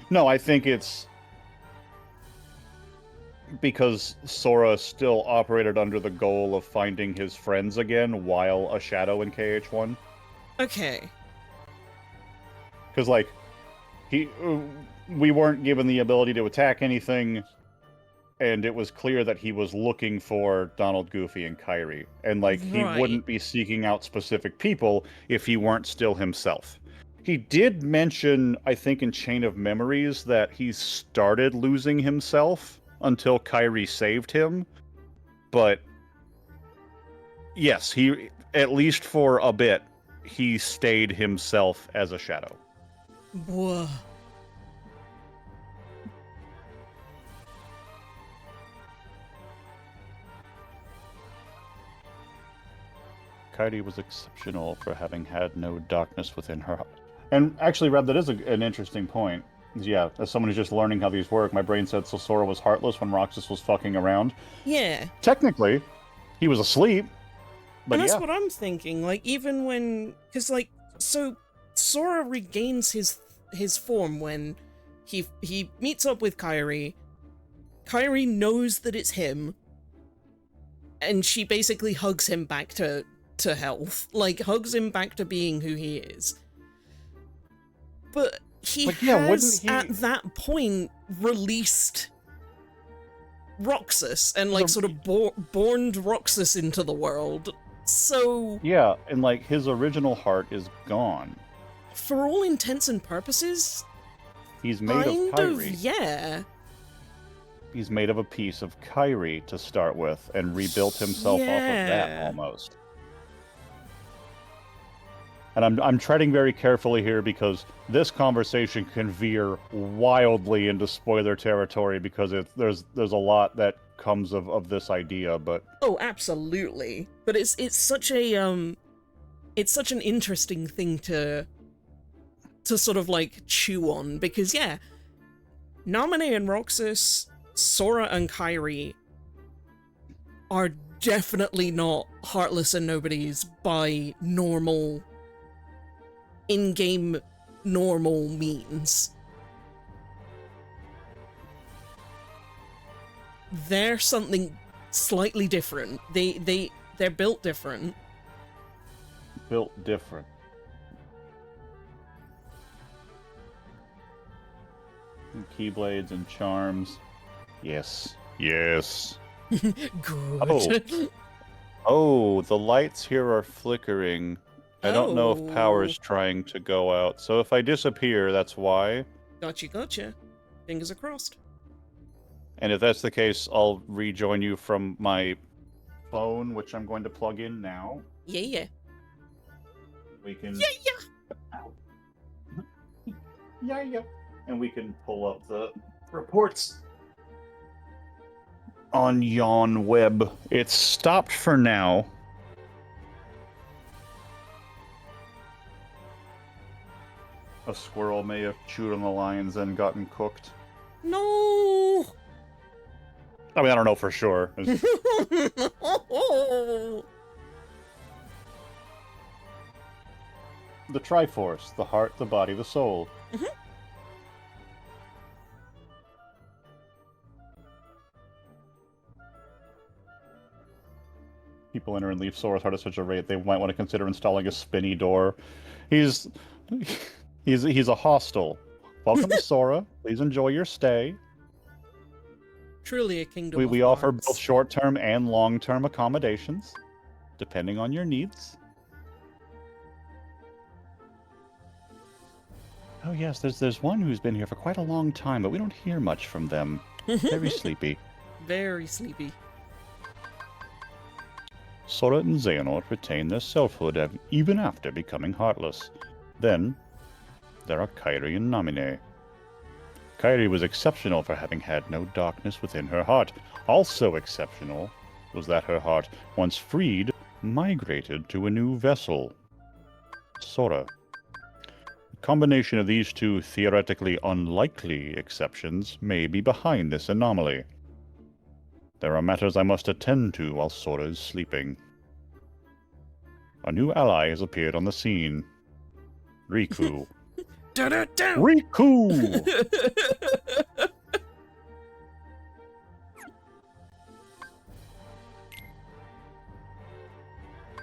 No, I think it's because Sora still operated under the goal of finding his friends again while a shadow in KH1. Okay. Because, like, we weren't given the ability to attack anything, and it was clear that he was looking for Donald, Goofy, and Kyrie. And, like, he wouldn't be seeking out specific people if he weren't still himself. He did mention, I think, in Chain of Memories, that he started losing himself until Kyrie saved him. But, yes, he, at least for a bit, he stayed himself as a shadow. Whoa. Kyrie was exceptional for having had no darkness within her. And actually, Reb, that is an interesting point. Yeah, as someone who's just learning how these work, my brain said Sora was heartless when Roxas was fucking around. Yeah. Technically, he was asleep. But and that's what I'm thinking. Like, even when... Because, like, so Sora regains his form when he meets up with Kyrie. Kyrie knows that it's him. And she basically hugs him back to health. Like, hugs him back to being who he is. But he has, at that point, released Roxas and, like, sort of borned Roxas into the world. So... Yeah, and, like, his original heart is gone. For all intents and purposes... He's made of Kyrie. Yeah. He's made of a piece of Kyrie to start with, and rebuilt himself off of that, almost. And I'm treading very carefully here because this conversation can veer wildly into spoiler territory because there's a lot that comes of this idea, but Oh, absolutely. But it's such a it's such an interesting thing to sort of like chew on because yeah, Naminé and Roxas, Sora and Kairi are definitely not Heartless and Nobodies by normal in-game normal means. They're something slightly different. They're built different. built different. And keyblades and charms. Yes. Yes. Good. Oh, the lights here are flickering. I don't know if power's Oh. trying to go out, so if I disappear, that's why. Gotcha. Fingers are crossed. And if that's the case, I'll rejoin you from my phone, which I'm going to plug in now. Yeah. We can... Yeah. Yeah. And we can pull up the reports on Yawn Web. It's stopped for now. A squirrel may have chewed on the lines and gotten cooked. No. I mean, I don't know for sure. The Triforce, the heart, the body, the soul. Mhm. People enter and leave Sora's heart at such a rate they might want to consider installing a spinny door. He's a hostel. Welcome to Sora. Please enjoy your stay. Truly a kingdom of We offer hearts. both short-term and long-term accommodations, depending on your needs. Oh yes, there's one who's been here for quite a long time, but we don't hear much from them. Very sleepy. Very sleepy. Sora and Xehanort retain their selfhood even after becoming heartless. Then, there are Kairi and Naminé. Kairi was exceptional for having had no darkness within her heart. Also exceptional was that her heart, once freed, migrated to a new vessel. Sora. The combination of these two theoretically unlikely exceptions may be behind this anomaly. There are matters I must attend to while Sora is sleeping. A new ally has appeared on the scene. Riku. Riku!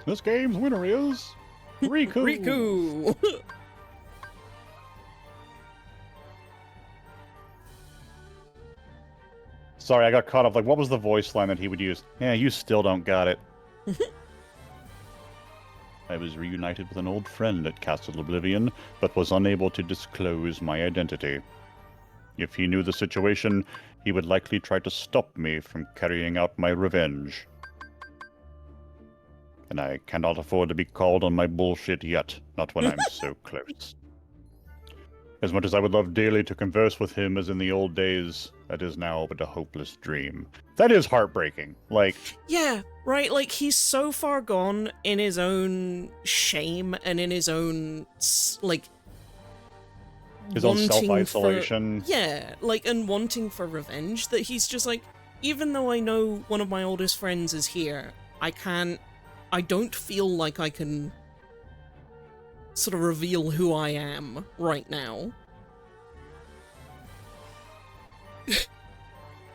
This game's winner is... Riku! Riku! Sorry, I got caught up. Like, what was the voice line that he would use? Yeah, you still don't got it. I was reunited with an old friend at Castle Oblivion, but was unable to disclose my identity. If he knew the situation, he would likely try to stop me from carrying out my revenge. And I cannot afford to be called on my bullshit yet, not when I'm so close. As much as I would love dearly to converse with him as in the old days, that is now but a hopeless dream. That is heartbreaking. Like... Yeah, right, like, he's so far gone in his own shame and in his own, like... his own self-isolation. Yeah, like, and wanting for revenge, that he's just like, even though I know one of my oldest friends is here, I don't feel like I can sort of reveal who I am right now.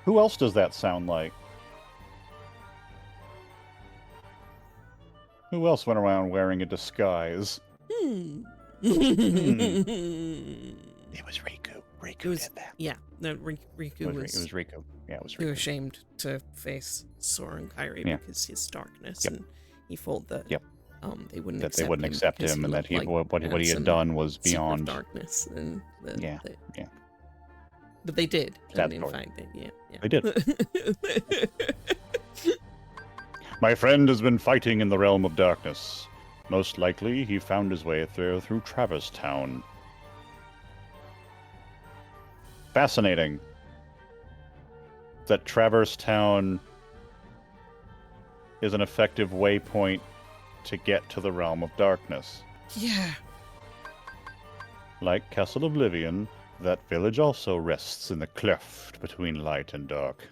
Who else does that sound like? Who else went around wearing a disguise? Hmm. It was Riku. Riku did that. Yeah, no, Riku It was Riku. Yeah, it was too Riku. ashamed to face Sora and Kairi Yeah. because his darkness, Yep. and he thought that Yep. they wouldn't That accept they wouldn't accept because him, and that looked he like what he had some done was secret beyond. darkness, and Yeah. But they did, Sad and in story. fact, yeah. They did. My friend has been fighting in the realm of darkness. Most likely, he found his way there through Traverse Town. Fascinating that Traverse Town is an effective waypoint to get to the Realm of Darkness. Yeah. Like Castle Oblivion, that village also rests in the cleft between light and dark.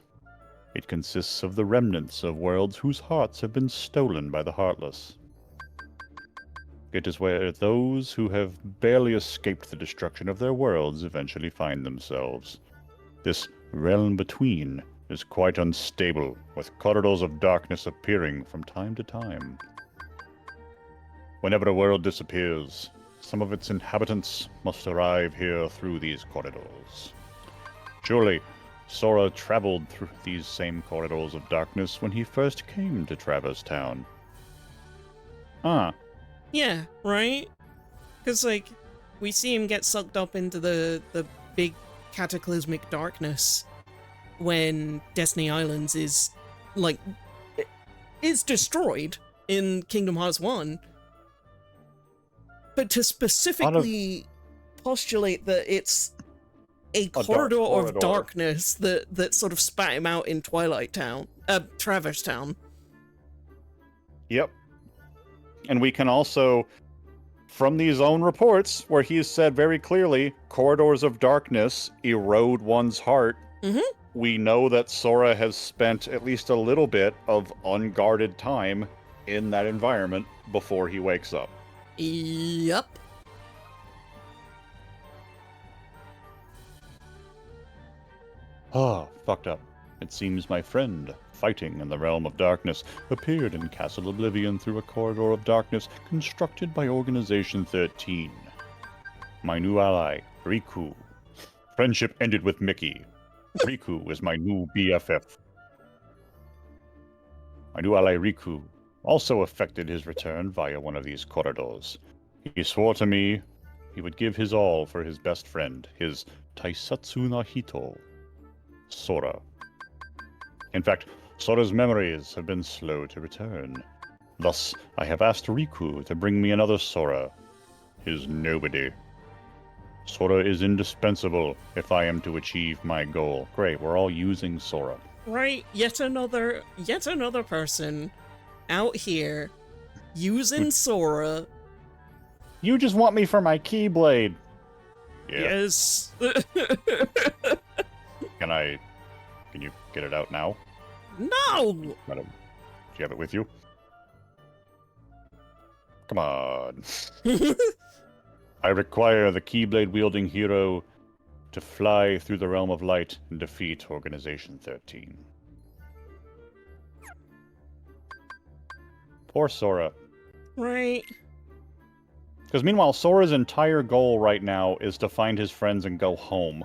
It consists of the remnants of worlds whose hearts have been stolen by the Heartless. It is where those who have barely escaped the destruction of their worlds eventually find themselves. This realm between is quite unstable, with corridors of darkness appearing from time to time. Whenever a world disappears, some of its inhabitants must arrive here through these corridors. Surely, Sora traveled through these same corridors of darkness when he first came to Traverse Town. Ah. Yeah, right? Because, like, we see him get sucked up into the big cataclysmic darkness when Destiny Islands is, like, is destroyed in Kingdom Hearts 1. But to specifically postulate that it's a corridor of darkness that sort of spat him out in Traverse Town. Yep. And we can also, from these own reports, where he's said very clearly, corridors of darkness erode one's heart, we know that Sora has spent at least a little bit of unguarded time in that environment before he wakes up. Yep. Ah, fucked up. It seems my friend, fighting in the realm of darkness, appeared in Castle Oblivion through a corridor of darkness constructed by Organization 13. My new ally, Riku. Friendship ended with Mickey. Riku is my new BFF. My new ally, Riku, also effected his return via one of these corridors. He swore to me he would give his all for his best friend, his Taisatsu no Hito, Sora. In fact, Sora's memories have been slow to return. Thus, I have asked Riku to bring me another Sora, his nobody. Sora is indispensable if I am to achieve my goal. Great, we're all using Sora. Right, yet another person out here using Sora. You just want me for my Keyblade. Yeah. Yes. Can you get it out now? No! Madam, do you have it with you? Come on. I require the Keyblade-wielding hero to fly through the realm of light and defeat Organization 13. Poor Sora. Right. Because meanwhile, Sora's entire goal right now is to find his friends and go home.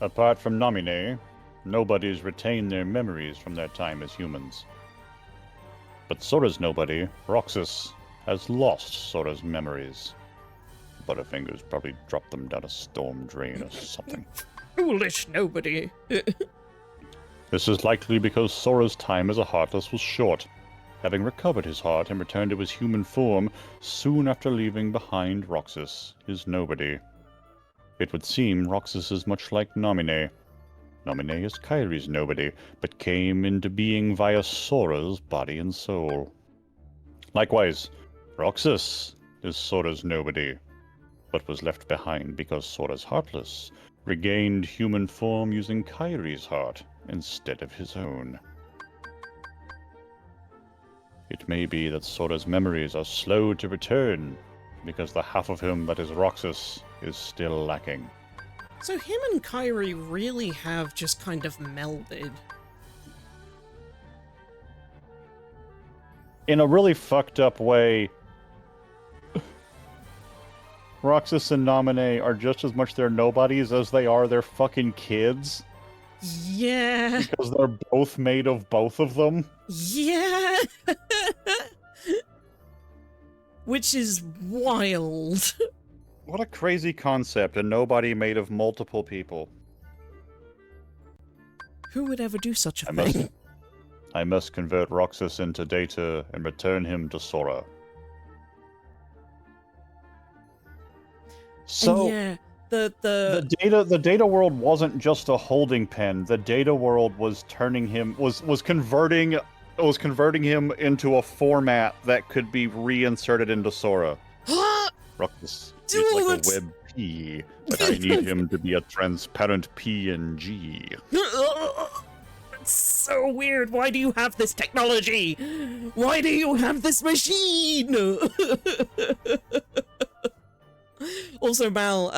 Apart from Namine, nobodies retain their memories from their time as humans. But Sora's nobody, Roxas, has lost Sora's memories. Butterfingers probably dropped them down a storm drain or something. Foolish nobody. This is likely because Sora's time as a Heartless was short, having recovered his heart and returned to his human form soon after leaving behind Roxas, his nobody. It would seem Roxas is much like Namine. Namine is Kairi's nobody, but came into being via Sora's body and soul. Likewise, Roxas is Sora's nobody, but was left behind because Sora's Heartless regained human form using Kairi's heart instead of his own. It may be that Sora's memories are slow to return, because the half of him that is Roxas is still lacking. So him and Kairi really have just kind of melded. In a really fucked up way, Roxas and Namine are just as much their nobodies as they are their fucking kids. Yeah. Because they're both made of both of them. Yeah. Which is wild. What a crazy concept, a nobody made of multiple people. Who would ever do such a thing? I must convert Roxas into data and return him to Sora. So and yeah, the data world wasn't just a holding pen. The data world was turning him was converting him into a format that could be reinserted into Sora. Roxas is like a Dude! web P, but I need him to be a transparent PNG. It's so weird. Why do you have this technology? Why do you have this machine? Also, Mal,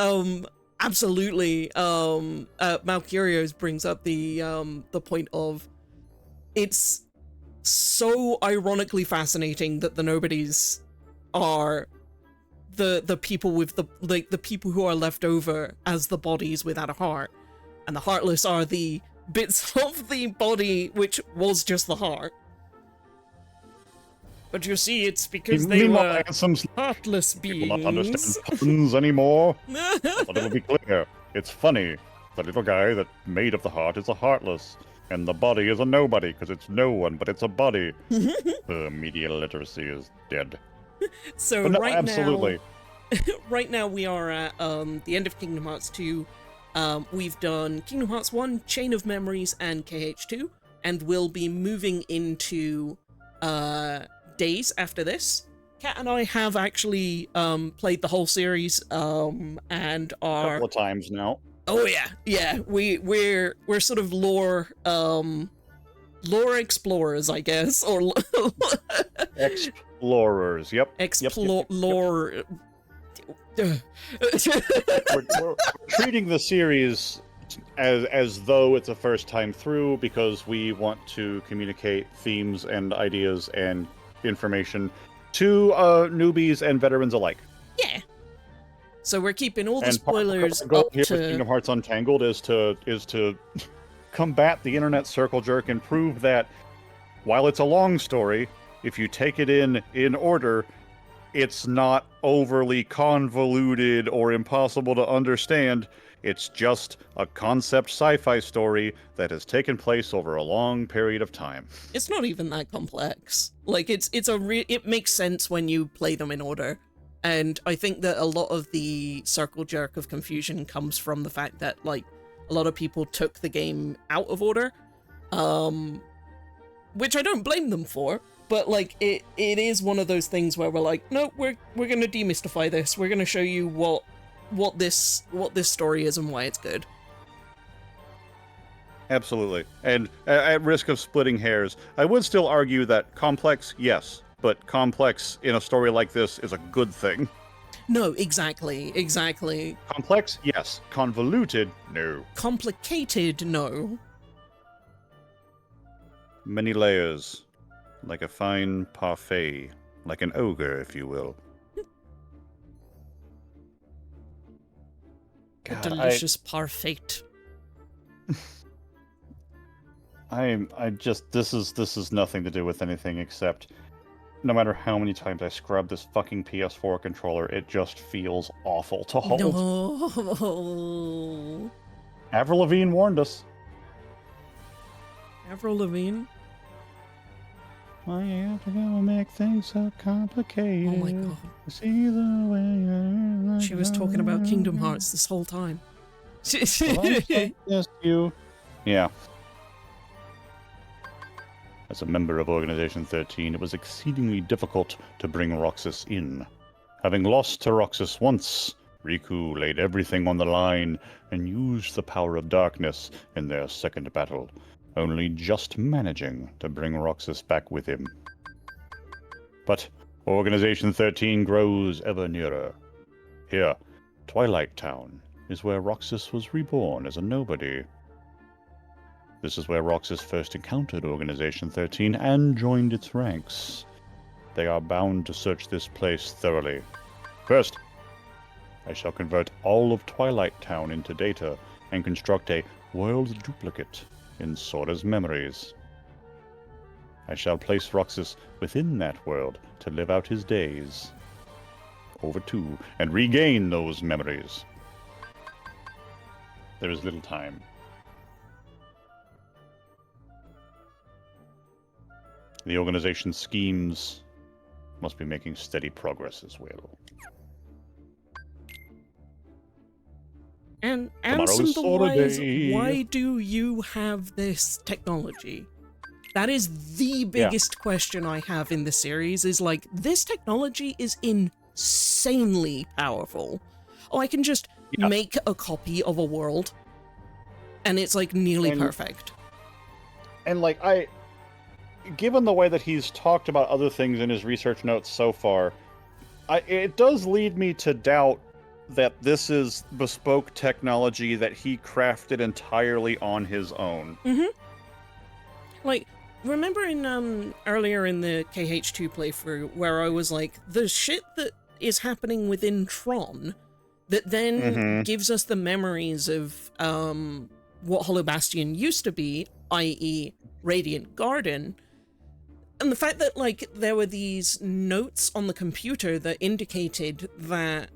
absolutely. Mal Curios brings up the point of it's so ironically fascinating that the nobodies are the people with the people who are left over as the bodies without a heart, and the heartless are the bits of the body which was just the heart. But you see, it's because they were heartless beings. Will not understand puns anymore. But it'll be clear. It's funny. The little guy that made of the heart is a heartless, and the body is a nobody because it's no one, but it's a body. Media literacy is dead. So but no, right absolutely. now, right now we are at the end of Kingdom Hearts 2. We've done Kingdom Hearts 1, Chain of Memories, and KH2, and we'll be moving into Days after this. Kat and I have actually played the whole series and are a couple of times now. Oh yeah, we're sort of lore explorers, I guess, or explorers. Yep. Lore. We're treating the series as though it's a first time through because we want to communicate themes and ideas and information to newbies and veterans alike. Yeah. So we're keeping all the and spoilers part of our goal up here to with Kingdom Hearts Untangled is to combat the internet circle jerk and prove that while it's a long story, if you take it in order, it's not overly convoluted or impossible to understand. It's just a concept sci-fi story that has taken place over a long period of time. It's not even that complex. Like it makes sense when you play them in order. And I think that a lot of the circle jerk of confusion comes from the fact that, like, a lot of people took the game out of order, which I don't blame them for, but, like, it is one of those things where we're like, no, we're gonna demystify this. We're gonna show you what this story is and why it's good. Absolutely. And at risk of splitting hairs, I would still argue that complex, yes, but complex in a story like this is a good thing. No, exactly. Complex, yes. Convoluted, no. Complicated, no. Many layers, like a fine parfait, like an ogre, if you will. A delicious parfait. This is nothing to do with anything except no matter how many times I scrub this fucking PS4 controller, it just feels awful to hold. No. Avril Lavigne warned us. Avril Lavigne? Why you have to go make things so complicated? Oh my god. See the way she was talking about Kingdom Hearts this whole time. Yes, you. Yeah. As a member of Organization 13, it was exceedingly difficult to bring Roxas in. Having lost to Roxas once, Riku laid everything on the line and used the power of darkness in their second battle, only just managing to bring Roxas back with him. But Organization 13 grows ever nearer. Here, Twilight Town is where Roxas was reborn as a nobody. This is where Roxas first encountered Organization 13 and joined its ranks. They are bound to search this place thoroughly. First, I shall convert all of Twilight Town into data and construct a world duplicate in Sora's memories. I shall place Roxas within that world to live out his days. Over to and regain those memories. There is little time. The organization's schemes must be making steady progress as well. And Tomorrow answer is the Saturday. wise, why do you have this technology? That is the biggest question I have in the series, is like, this technology is insanely powerful. Oh, I can just make a copy of a world, and it's like nearly perfect. And like, given the way that he's talked about other things in his research notes so far, it does lead me to doubt that this is bespoke technology that he crafted entirely on his own. Mm-hmm. Like, remember in earlier in the Kh2 playthrough where I was like, the shit that is happening within Tron that then gives us the memories of what Hollow Bastion used to be, i.e. Radiant Garden, and the fact that, like, there were these notes on the computer that indicated that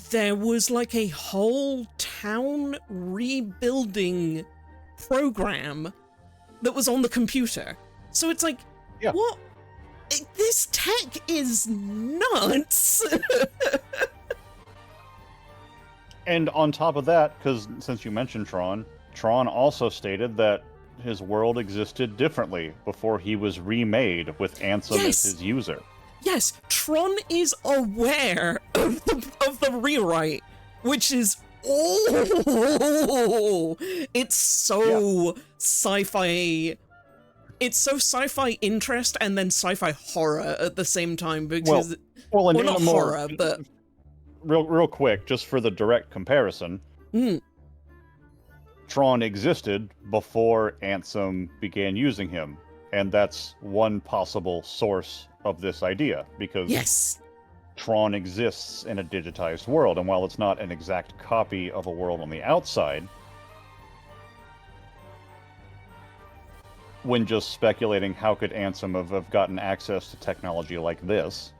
there was like a whole town rebuilding program that was on the computer. So it's like, what? This tech is nuts! And on top of that, because since you mentioned Tron also stated that his world existed differently before he was remade with Ansem as his user. Yes, Tron is aware of the rewrite, which is it's so sci-fi. It's so sci-fi interest and then sci-fi horror at the same time, because well, not horror, but real quick, just for the direct comparison. Tron existed before Ansem began using him, and that's one possible source of this idea, because Tron exists in a digitized world, and while it's not an exact copy of a world on the outside, when just speculating how could Ansem have gotten access to technology like this,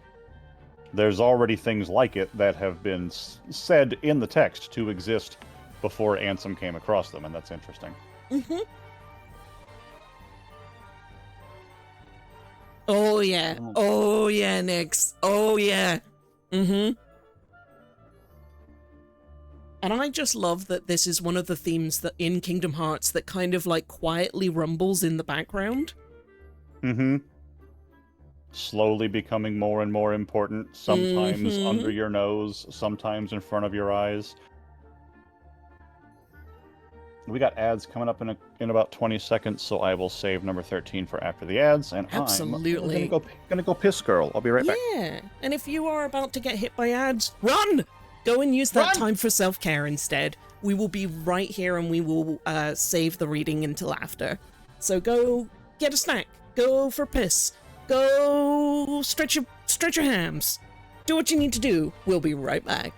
there's already things like it that have been said in the text to exist before Ansem came across them, and that's interesting. Oh yeah. Oh yeah, Nix. Oh yeah. And I just love that this is one of the themes that in Kingdom Hearts that kind of like quietly rumbles in the background. Slowly becoming more and more important, sometimes under your nose, sometimes in front of your eyes. We got ads coming up in about 20 seconds, so I will save number 13 for after the ads, and I'm gonna go piss, girl. I'll be right back. Yeah, and if you are about to get hit by ads, run! Go and use that time for self-care instead. We will be right here, and we will save the reading until after. So go get a snack, go for a piss, go stretch your hams. Do what you need to do. We'll be right back.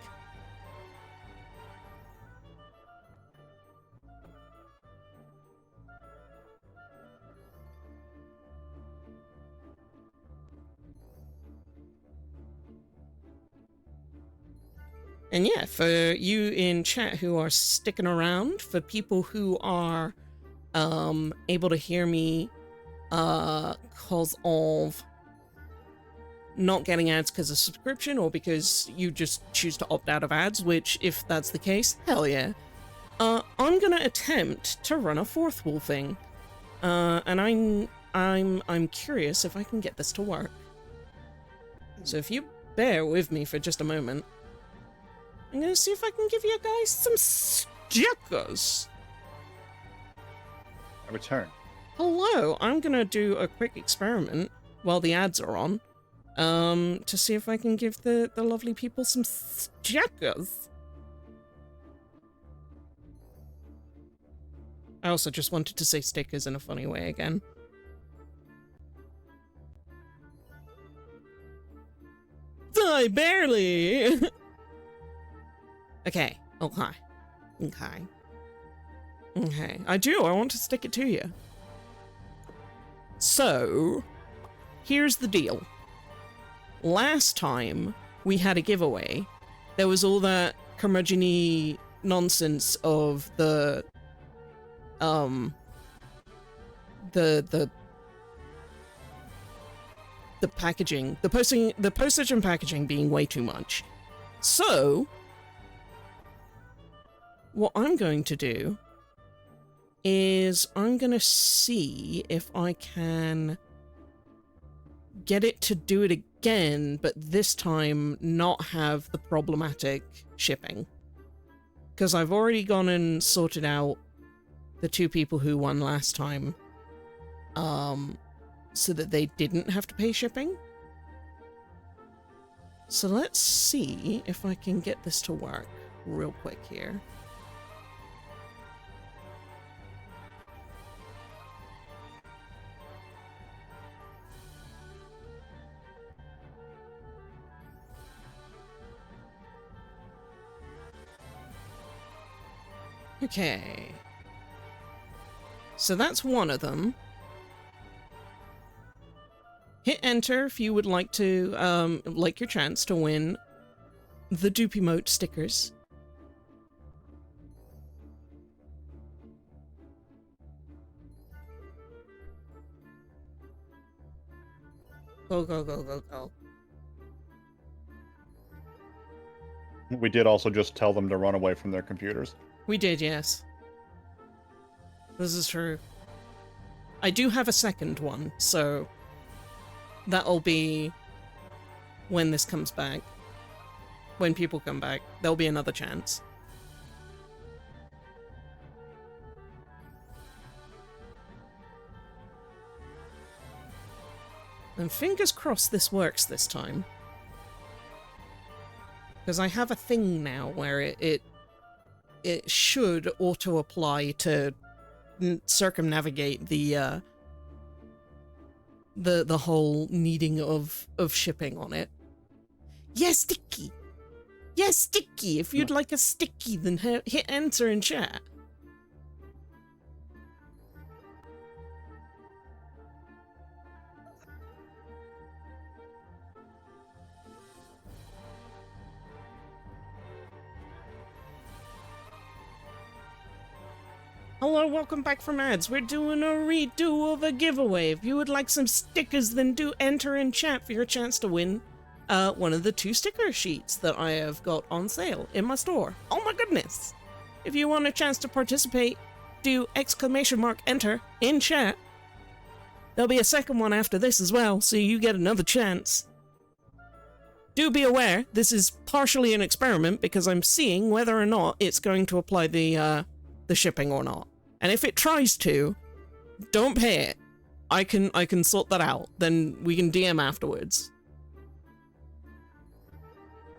And yeah, for you in chat who are sticking around, for people who are able to hear me cause of not getting ads because of subscription or because you just choose to opt out of ads, which if that's the case, hell yeah. I'm gonna attempt to run a fourth wall thing. And I'm curious if I can get this to work. So if you bear with me for just a moment, I'm gonna see if I can give you guys some stickers. I return. Hello, I'm gonna do a quick experiment while the ads are on, to see if I can give the lovely people some stickers. I also just wanted to say stickers in a funny way again. Die barely! Okay. I want to stick it to you. So, here's the deal. Last time we had a giveaway, there was all that curmudgeon-y nonsense of the the packaging, the postage and packaging being way too much. So what I'm going to do is I'm going to see if I can get it to do it again, but this time not have the problematic shipping. Because I've already gone and sorted out the 2 people who won last time, so that they didn't have to pay shipping. So let's see if I can get this to work real quick here. Okay. So that's one of them. Hit enter if you would like to, like your chance to win the Dupe Emote stickers. Go, go, go, go, go. We did also just tell them to run away from their computers. We did, yes. This is true. I do have a second one, so that'll be when this comes back. When people come back, there'll be another chance. And fingers crossed this works this time. Because I have a thing now where it should auto-apply to circumnavigate the whole needing of shipping on it. Yes, sticky! Yes, sticky! If you'd like a sticky, then hit enter in chat. Hello, welcome back from ads. We're doing a redo of a giveaway. If you would like some stickers, then do enter in chat for your chance to win one of the 2 sticker sheets that I have got on sale in my store. Oh my goodness! If you want a chance to participate, do !enter in chat. There'll be a second one after this as well, so you get another chance. Do be aware, this is partially an experiment because I'm seeing whether or not it's going to apply the shipping or not. And if it tries to, don't pay it. I can sort that out. Then we can DM afterwards.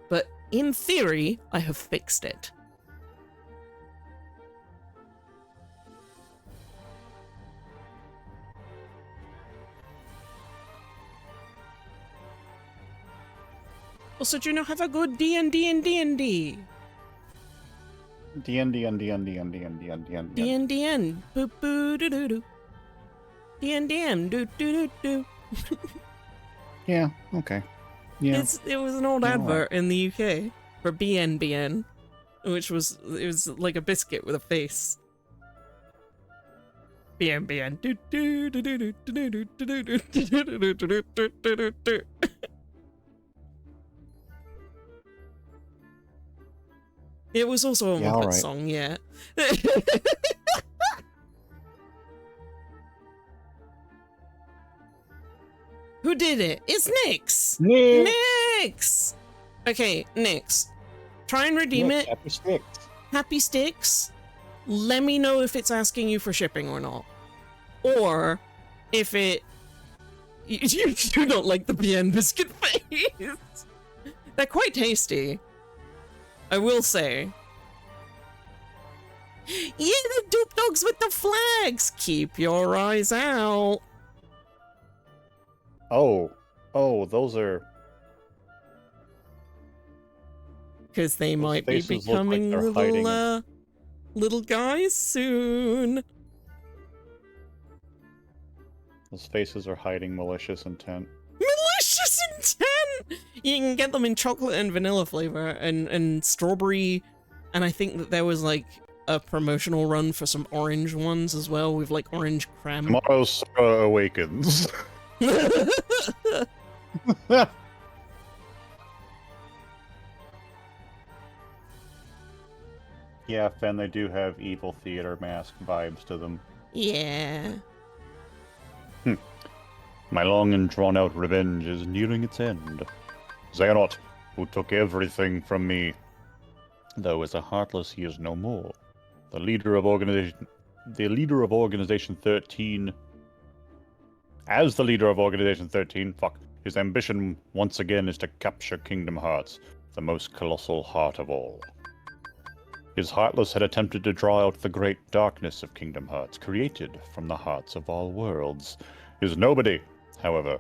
But in theory, I have fixed it. Also, do you know have a good D&D and D&D? DNDN. Boo boo doo doo doo. DNDM. Doo doo doo doo. Yeah, okay. Yeah. It was an old advert in the UK for BNBN, which was like a biscuit with a face. BNBN. Doo doo doo doo doo doo doo doo doo doo doo doo doo doo. It was also a Muppet song, yeah. Who did it? It's Nyx! Nyx! Okay, Nyx. Try and redeem it. Happy sticks. Happy sticks. Let me know if it's asking you for shipping or not. Or if it... You don't like the BN biscuit face. They're quite tasty. I will say. Yeah, the dupe dogs with the flags! Keep your eyes out. Oh, those are... Because they might be faces look like becoming they're hiding. little guys soon. Those faces are hiding malicious intent. Malicious intent! You can get them in chocolate and vanilla flavor and strawberry, and I think that there was like a promotional run for some orange ones as well, with like orange creme. Tomorrow Sora awakens. Yeah, Fen, they do have evil theater mask vibes to them. Yeah. My long and drawn-out revenge is nearing its end. Xehanort, who took everything from me, though as a Heartless he is no more. The leader of Organization 13. As the leader of Organization 13, his ambition once again is to capture Kingdom Hearts, the most colossal heart of all. His Heartless had attempted to draw out the great darkness of Kingdom Hearts, created from the hearts of all worlds. His nobody, however,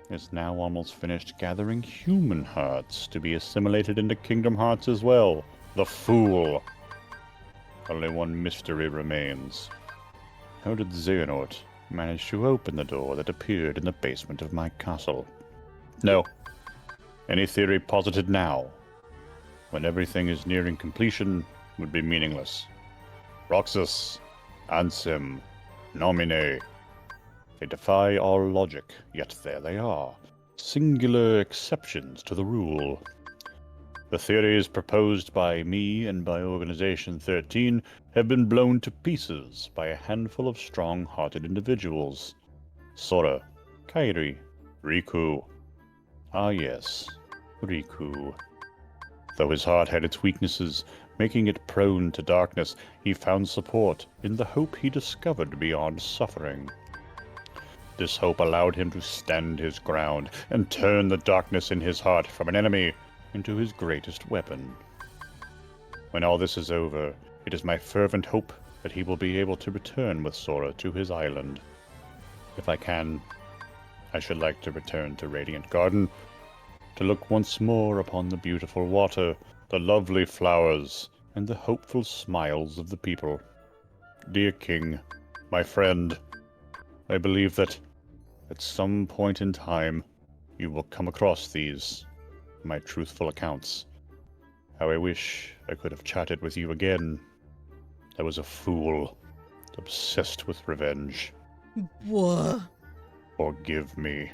is now almost finished gathering human hearts to be assimilated into Kingdom Hearts as well. The fool! Only one mystery remains. How did Xehanort manage to open the door that appeared in the basement of my castle? No. Any theory posited now, when everything is nearing completion, would be meaningless. Roxas, Ansem, Nomine. They defy all logic, yet there they are. Singular exceptions to the rule. The theories proposed by me and by Organization 13 have been blown to pieces by a handful of strong-hearted individuals. Sora, Kairi, Riku. Ah yes, Riku. Though his heart had its weaknesses, making it prone to darkness, he found support in the hope he discovered beyond suffering. This hope allowed him to stand his ground and turn the darkness in his heart from an enemy into his greatest weapon. When all this is over, it is my fervent hope that he will be able to return with Sora to his island. If I can, I should like to return to Radiant Garden, to look once more upon the beautiful water, the lovely flowers, and the hopeful smiles of the people. Dear King, my friend, I believe that at some point in time you will come across these, my truthful accounts. How I wish I could have chatted with you again. I was a fool, obsessed with revenge. What? Forgive me.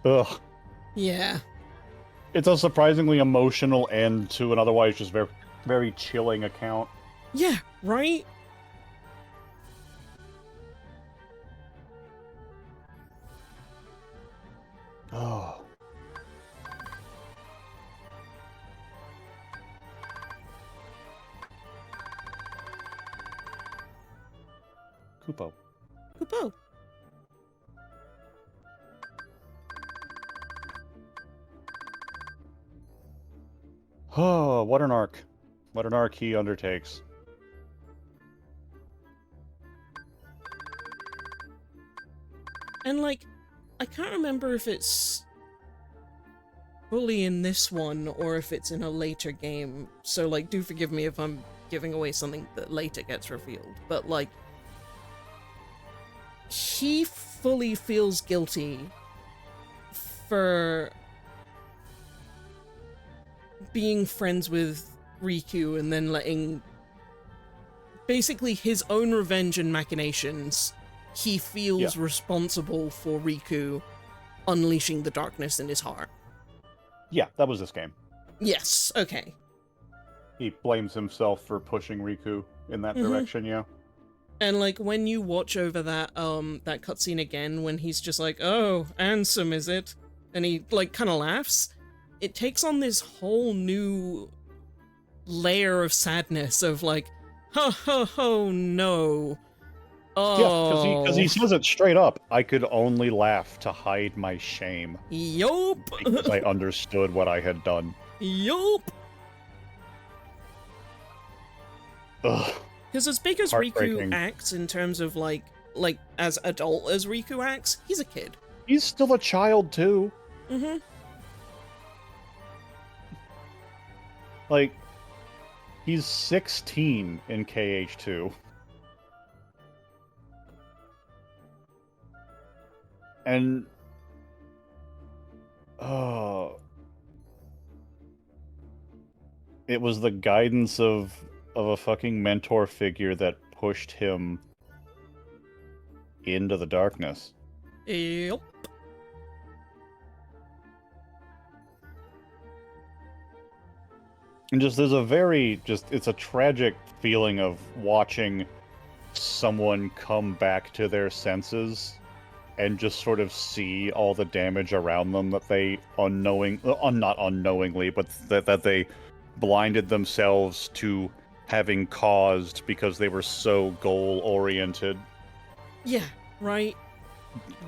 Ugh. Yeah. It's a surprisingly emotional end to an otherwise just very, very chilling account. Yeah, right? Oh. Kupo. Kupo. Oh, what an arc. What an arc he undertakes. And like, I can't remember if it's fully in this one or if it's in a later game. So like, do forgive me if I'm giving away something that later gets revealed. But like, he fully feels guilty for being friends with Riku and then letting basically his own revenge and machinations. He feels responsible for Riku unleashing the darkness in his heart. Yeah, that was this game. Yes, okay. He blames himself for pushing Riku in that direction, yeah. And like when you watch over that that cutscene again when he's just like, "Oh, Ansem, is it?" and he like kind of laughs, it takes on this whole new layer of sadness of like, "Ho ho ho, no." Oh. Yeah, because he says it straight up. I could only laugh to hide my shame. Yup. Because I understood what I had done. Yup. Ugh. Because as big as Riku acts in terms of like as adult as Riku acts, he's a kid. He's still a child too. Mm-hmm. Like, he's 16 in KH2. And it was the guidance of a fucking mentor figure that pushed him into the darkness. Yep. And just there's a very it's a tragic feeling of watching someone come back to their senses and just sort of see all the damage around them that they not unknowingly, but that they blinded themselves to having caused because they were so goal-oriented. Yeah, right.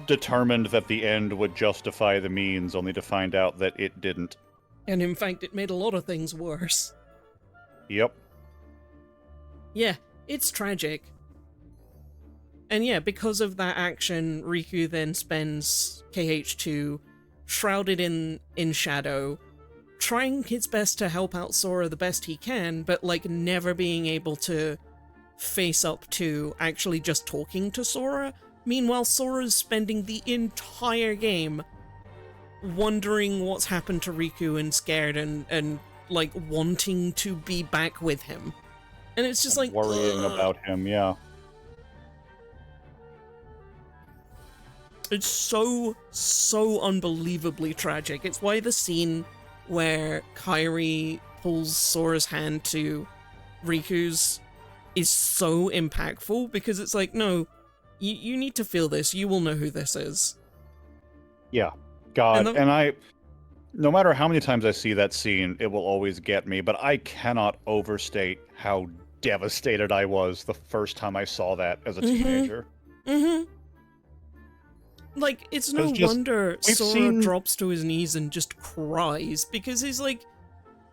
Determined that the end would justify the means, only to find out that it didn't. And in fact, it made a lot of things worse. Yep. Yeah, it's tragic. And yeah, because of that action, Riku then spends KH2 shrouded in shadow, trying his best to help out Sora the best he can, but like never being able to face up to actually just talking to Sora. Meanwhile, Sora's spending the entire game wondering what's happened to Riku and scared and like wanting to be back with him. And it's just like worrying about him, yeah. It's so unbelievably tragic. It's why the scene where Kairi pulls Sora's hand to Riku's is so impactful, because it's like, no, you need to feel this. You will know who this is. Yeah. God, and no matter how many times I see that scene, it will always get me, but I cannot overstate how devastated I was the first time I saw that as a teenager. Like, it's no wonder Sora drops to his knees and just cries, because he's like,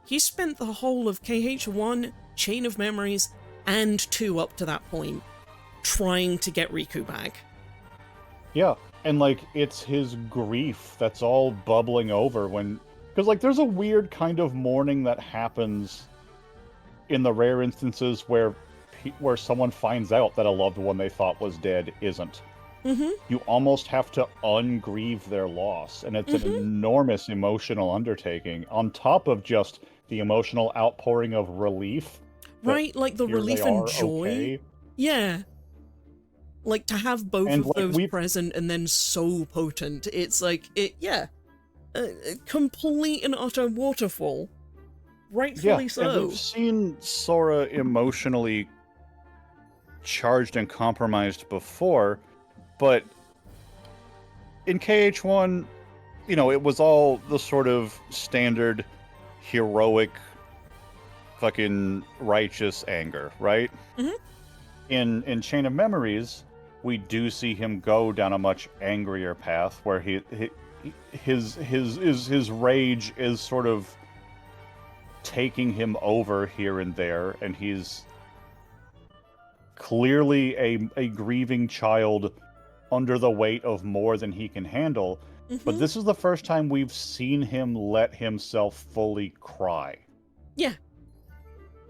he spent the whole of KH1, Chain of Memories, and 2 up to that point, trying to get Riku back. Yeah, and like, it's his grief that's all bubbling over when... Because like, there's a weird kind of mourning that happens in the rare instances where someone finds out that a loved one they thought was dead isn't. You almost have to ungrieve their loss, and it's an enormous emotional undertaking, on top of just the emotional outpouring of relief. Right, like the relief and joy. Okay. Yeah. Like, to have both of those present and then so potent, it's like, complete and utter waterfall. Rightfully so. And we've seen Sora emotionally charged and compromised before, but in KH1, you know, it was all the sort of standard heroic fucking righteous anger, right? In Chain of Memories, we do see him go down a much angrier path where his rage is sort of taking him over here and there, and he's clearly a grieving child under the weight of more than he can handle. But this is the first time we've seen him let himself fully cry. Yeah.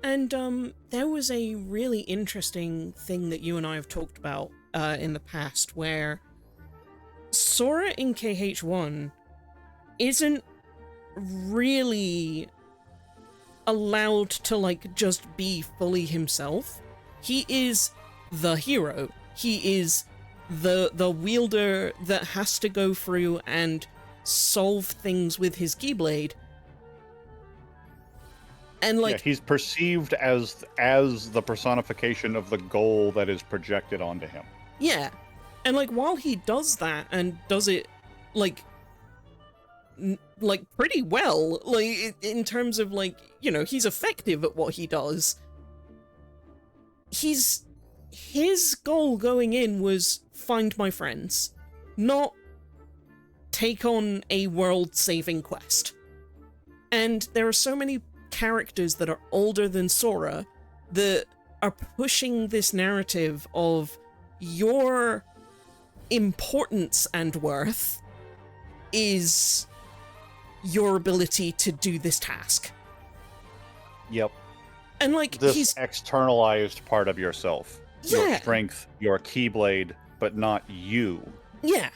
And there was a really interesting thing that you and I have talked about in the past, where Sora in KH1 isn't really allowed to, like, just be fully himself. He is the hero. He is the wielder that has to go through and solve things with his Keyblade. And like, he's perceived as the personification of the goal that is projected onto him. Yeah. And like, while he does that and does it like pretty well, like in terms of, like, you know, he's effective at what he does. His goal going in was find my friends, not take on a world-saving quest. And there are so many characters that are older than Sora that are pushing this narrative of your importance and worth is your ability to do this task. Yep. And like, this externalized part of yourself. Yeah. Your strength, your Keyblade, but not you. Yeah.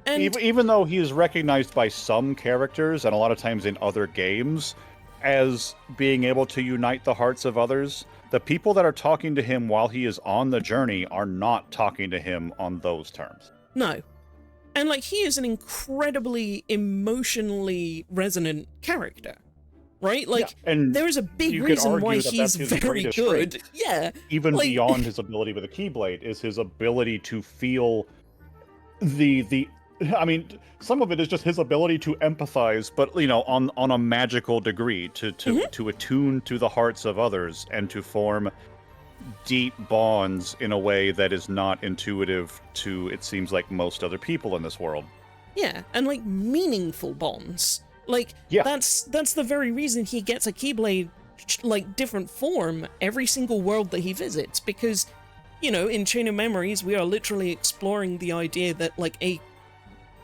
And even though he is recognized by some characters, and a lot of times in other games, as being able to unite the hearts of others, the people that are talking to him while he is on the journey are not talking to him on those terms. No. And, like, he is an incredibly emotionally resonant character, right? Like, yeah, and there is a big you could reason why argue that he's that's his very greatest good. strength. Yeah. Even like, beyond his ability with a Keyblade is his ability to feel the I mean, some of it is just his ability to empathize, but you know, on a magical degree, to attune to the hearts of others and to form deep bonds in a way that is not intuitive to, it seems like, most other people in this world. Yeah, and like meaningful bonds. Like Yeah. that's the very reason he gets a Keyblade like different form every single world that he visits, because you know, in Chain of Memories we are literally exploring the idea that like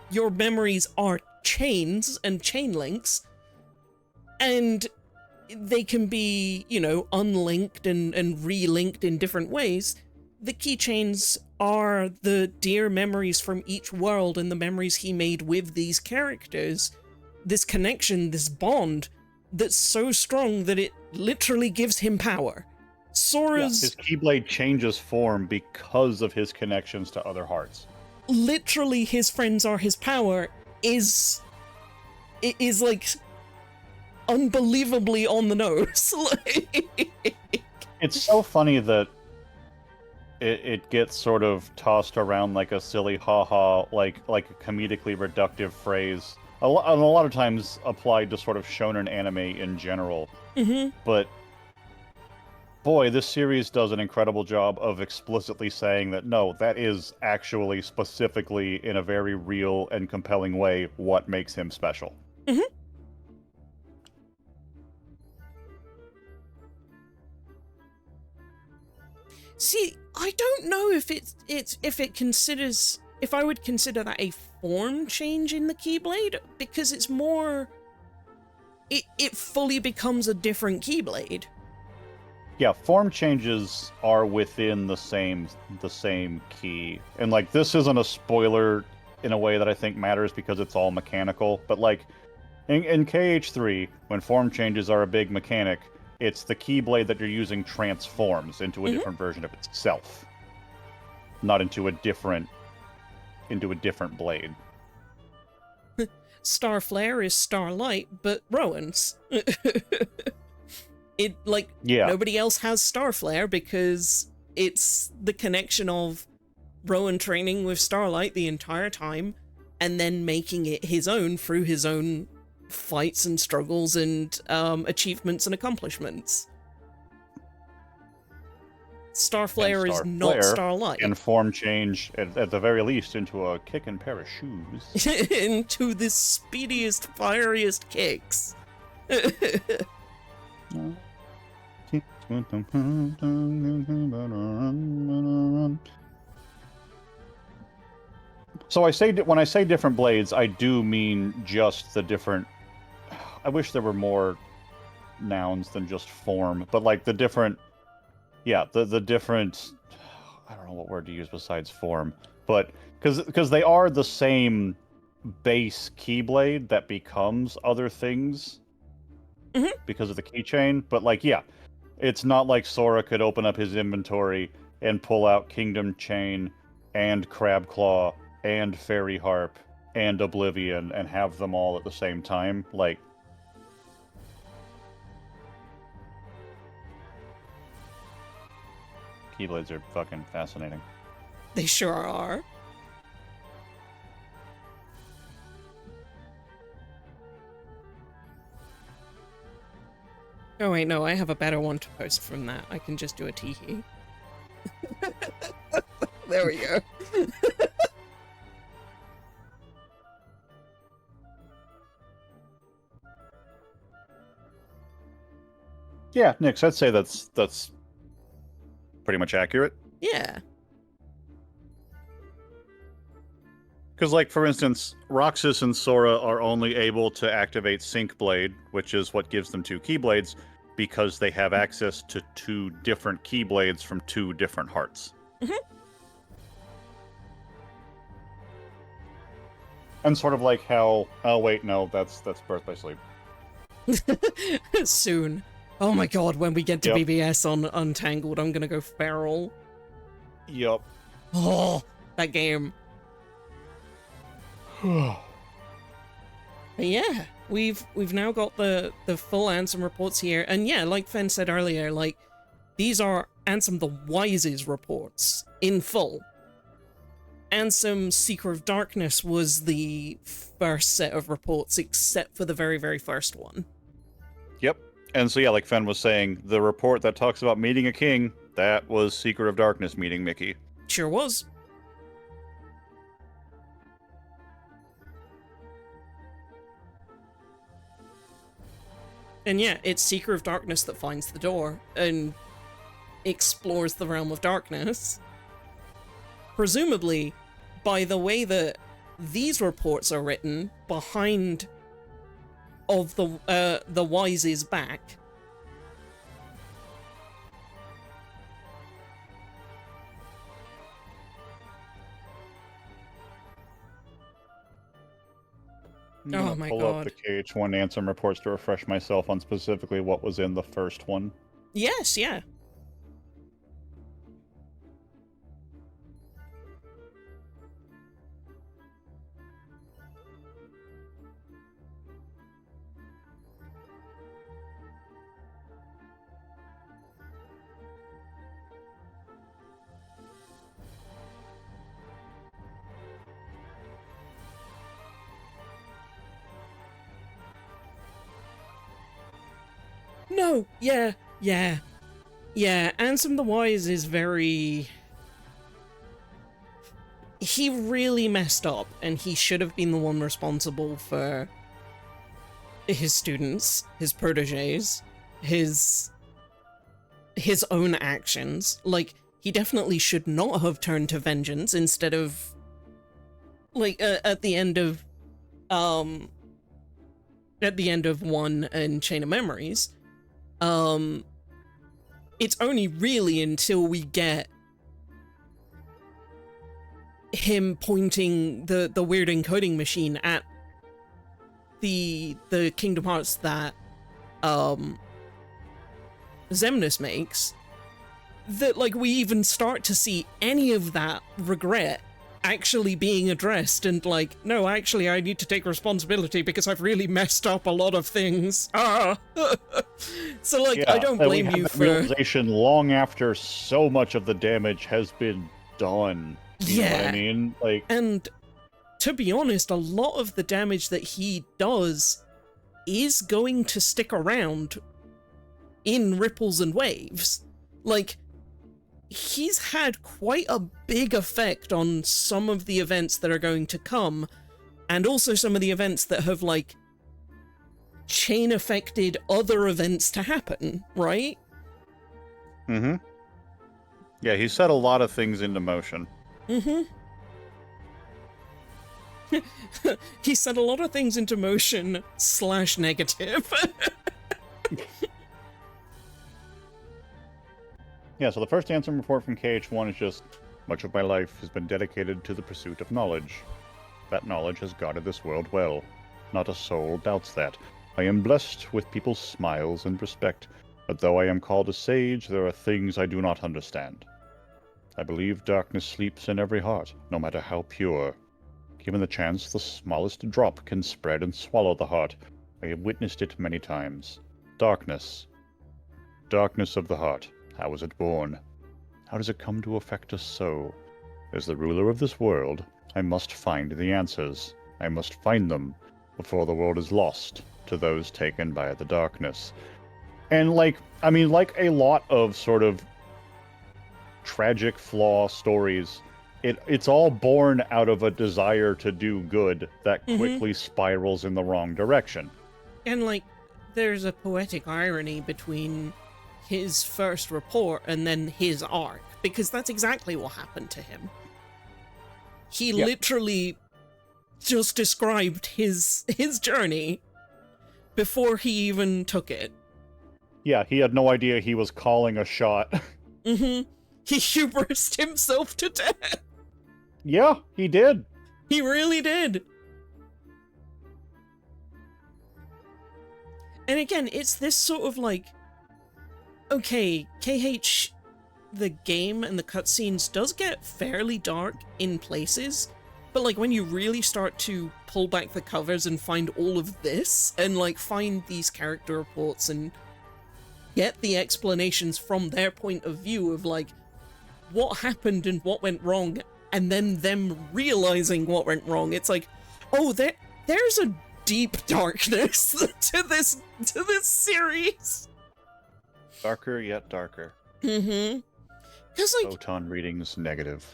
your memories are chains and chain links, and they can be, you know, unlinked and relinked in different ways. The keychains are the dear memories from each world and the memories he made with these characters. This connection, this bond that's so strong that it literally gives him power. Sora's... Yeah, his Keyblade changes form because of his connections to other hearts. Literally, his friends are his power is like unbelievably on the nose. It's so funny that it gets sort of tossed around like a silly haha, like a comedically reductive phrase. And a lot of times applied to sort of shonen anime in general. But boy, this series does an incredible job of explicitly saying that no, that is actually specifically in a very real and compelling way what makes him special. See, I don't know if if I would consider that a form change in the Keyblade, because it's more it fully becomes a different Keyblade. Yeah, form changes are within the same key. And like this isn't a spoiler in a way that I think matters because it's all mechanical, but like in KH3, when form changes are a big mechanic, it's the Keyblade that you're using transforms into a different version of itself, not into a different blade. Starflare is Starlight, but Rowan's. It like Yeah. nobody else has Starflare because it's the connection of Rowan training with Starlight the entire time and then making it his own through his own fights and struggles and achievements and accomplishments. Starflare is not Starlight. And form change, at the very least, into a kickin' pair of shoes. Into the speediest, fieriest kicks. So when I say different blades, I do mean just the different... I wish there were more nouns than just form, but like the different... Yeah, the different... I don't know what word to use besides form, but because they are the same base Keyblade that becomes other things because of the keychain, but like, yeah, it's not like Sora could open up his inventory and pull out Kingdom Chain and Crab Claw and Fairy Harp and Oblivion and have them all at the same time. Like, Keyblades are fucking fascinating. They sure are. Oh wait, no, I have a better one to post from that. I can just do a teehee. There we go. Yeah, Nix, I'd say that's pretty much accurate. Yeah. Because, like, for instance, Roxas and Sora are only able to activate Sync Blade, which is what gives them two Keyblades, because they have access to two different Keyblades from two different hearts. And sort of like how... Oh, wait, no, that's Birth by Sleep. Soon. Oh my god, when we get to Yep. BBS on Untangled, I'm gonna go feral. Yup. Oh, that game. But yeah, we've now got the full Ansem reports here, and yeah, like Fen said earlier, like these are Ansem the Wise's reports in full. Ansem Seeker of Darkness was the first set of reports, except for the very, very first one. Yep. And so yeah, like Fen was saying, the report that talks about meeting a king, that was Seeker of Darkness meeting Mickey. Sure was. And yeah, it's Seeker of Darkness that finds the door and explores the realm of darkness. Presumably, by the way that these reports are written, behind of the Wise's back. I'm Oh gonna my pull god. up the KH1 Ansem reports to refresh myself on specifically what was in the first one. Yes, yeah. No, yeah. Ansem the Wise is very... He really messed up, and he should have been the one responsible for his students, his proteges, his own actions. Like, he definitely should not have turned to vengeance instead of, like, at the end of 1 and Chain of Memories. It's only really until we get him pointing the weird encoding machine at the Kingdom Hearts that Xemnas makes, that like we even start to see any of that regret actually being addressed, and like, no, actually I need to take responsibility because I've really messed up a lot of things. So like, Yeah, I don't blame you that for realization long after so much of the damage has been done. You know what I mean? Like, and to be honest, a lot of the damage that he does is going to stick around in ripples and waves. Like, he's had quite a big effect on some of the events that are going to come, and also some of the events that have, like, chain affected other events to happen, right? mm-hmm. Yeah, he set a lot of things into motion. Mm-hmm. He set a lot of things into motion / negative. Yeah, so the first Ansem report from KH1 is just, much of my life has been dedicated to the pursuit of knowledge. That knowledge has guarded this world well. Not a soul doubts that. I am blessed with people's smiles and respect, but though I am called a sage, there are things I do not understand. I believe darkness sleeps in every heart, no matter how pure. Given the chance, the smallest drop can spread and swallow the heart. I have witnessed it many times. Darkness. Darkness of the heart. How was it born? How does it come to affect us so? As the ruler of this world, I must find the answers. I must find them before the world is lost to those taken by the darkness. And like a lot of sort of tragic flaw stories, it's all born out of a desire to do good that quickly spirals in the wrong direction. And like, there's a poetic irony between his first report and then his arc, because that's exactly what happened to him. He literally just described his journey before he even took it. Yeah, he had no idea he was calling a shot. He hubrised himself to death. Yeah, he did. He really did. And again, it's this sort of like, okay, KH, the game and the cutscenes does get fairly dark in places, but like when you really start to pull back the covers and find all of this, and like find these character reports and get the explanations from their point of view of like what happened and what went wrong, and then them realizing what went wrong, it's like, oh, there's a deep darkness to this series. Darker yet darker. Mm-hmm. Because, like, Photon readings negative.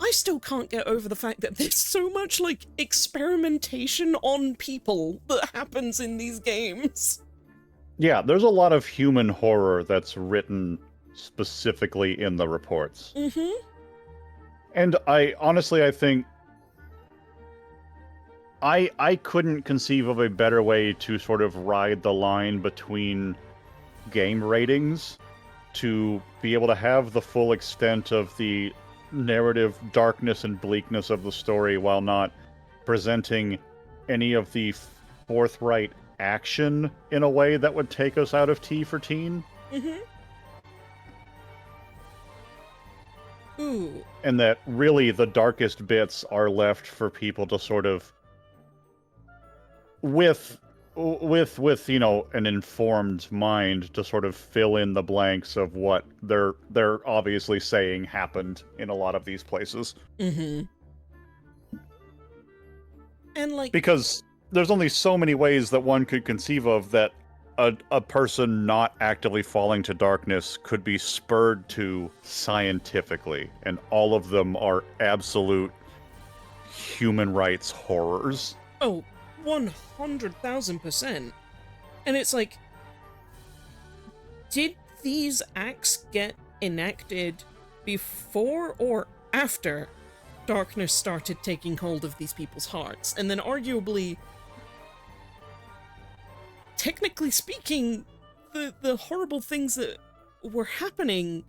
I still can't get over the fact that there's so much, like, experimentation on people that happens in these games. Yeah, there's a lot of human horror that's written specifically in the reports. Mm-hmm. And I think I couldn't conceive of a better way to sort of ride the line between game ratings to be able to have the full extent of the narrative darkness and bleakness of the story while not presenting any of the forthright action in a way that would take us out of T for teen. Mm-hmm. Ooh. And that really the darkest bits are left for people to sort of with you know, an informed mind to sort of fill in the blanks of what they're obviously saying happened in a lot of these places. Mm-hmm. And like, because there's only so many ways that one could conceive of that a person not actively falling to darkness could be spurred to scientifically, and all of them are absolute human rights horrors. oh, 100,000%. And it's like, did these acts get enacted before or after darkness started taking hold of these people's hearts? And then arguably, technically speaking, the horrible things that were happening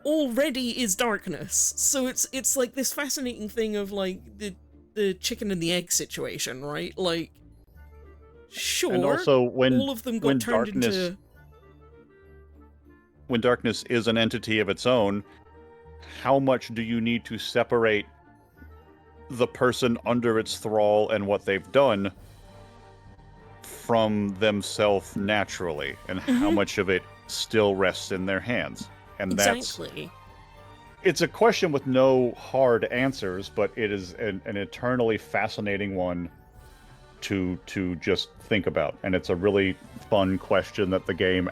already is darkness. So it's like this fascinating thing of like the chicken and the egg situation, right? Like, sure, and also all of them got turned into... When darkness is an entity of its own, how much do you need to separate the person under its thrall and what they've done from themselves naturally, and how much of it still rests in their hands? And exactly. It's a question with no hard answers, but it is an eternally fascinating one to just think about, and it's a really fun question that the game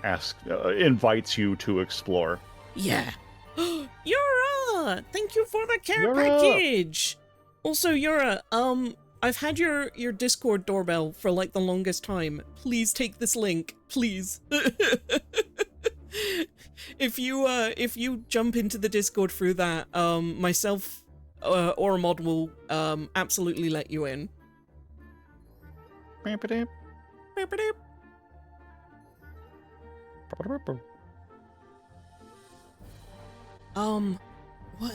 invites you to explore. Yeah. Yura! Thank you for the care Yura! package! Also, Yura, I've had your Discord doorbell for like the longest time. Please take this link, please. If you jump into the Discord through that, myself or a mod will absolutely let you in. What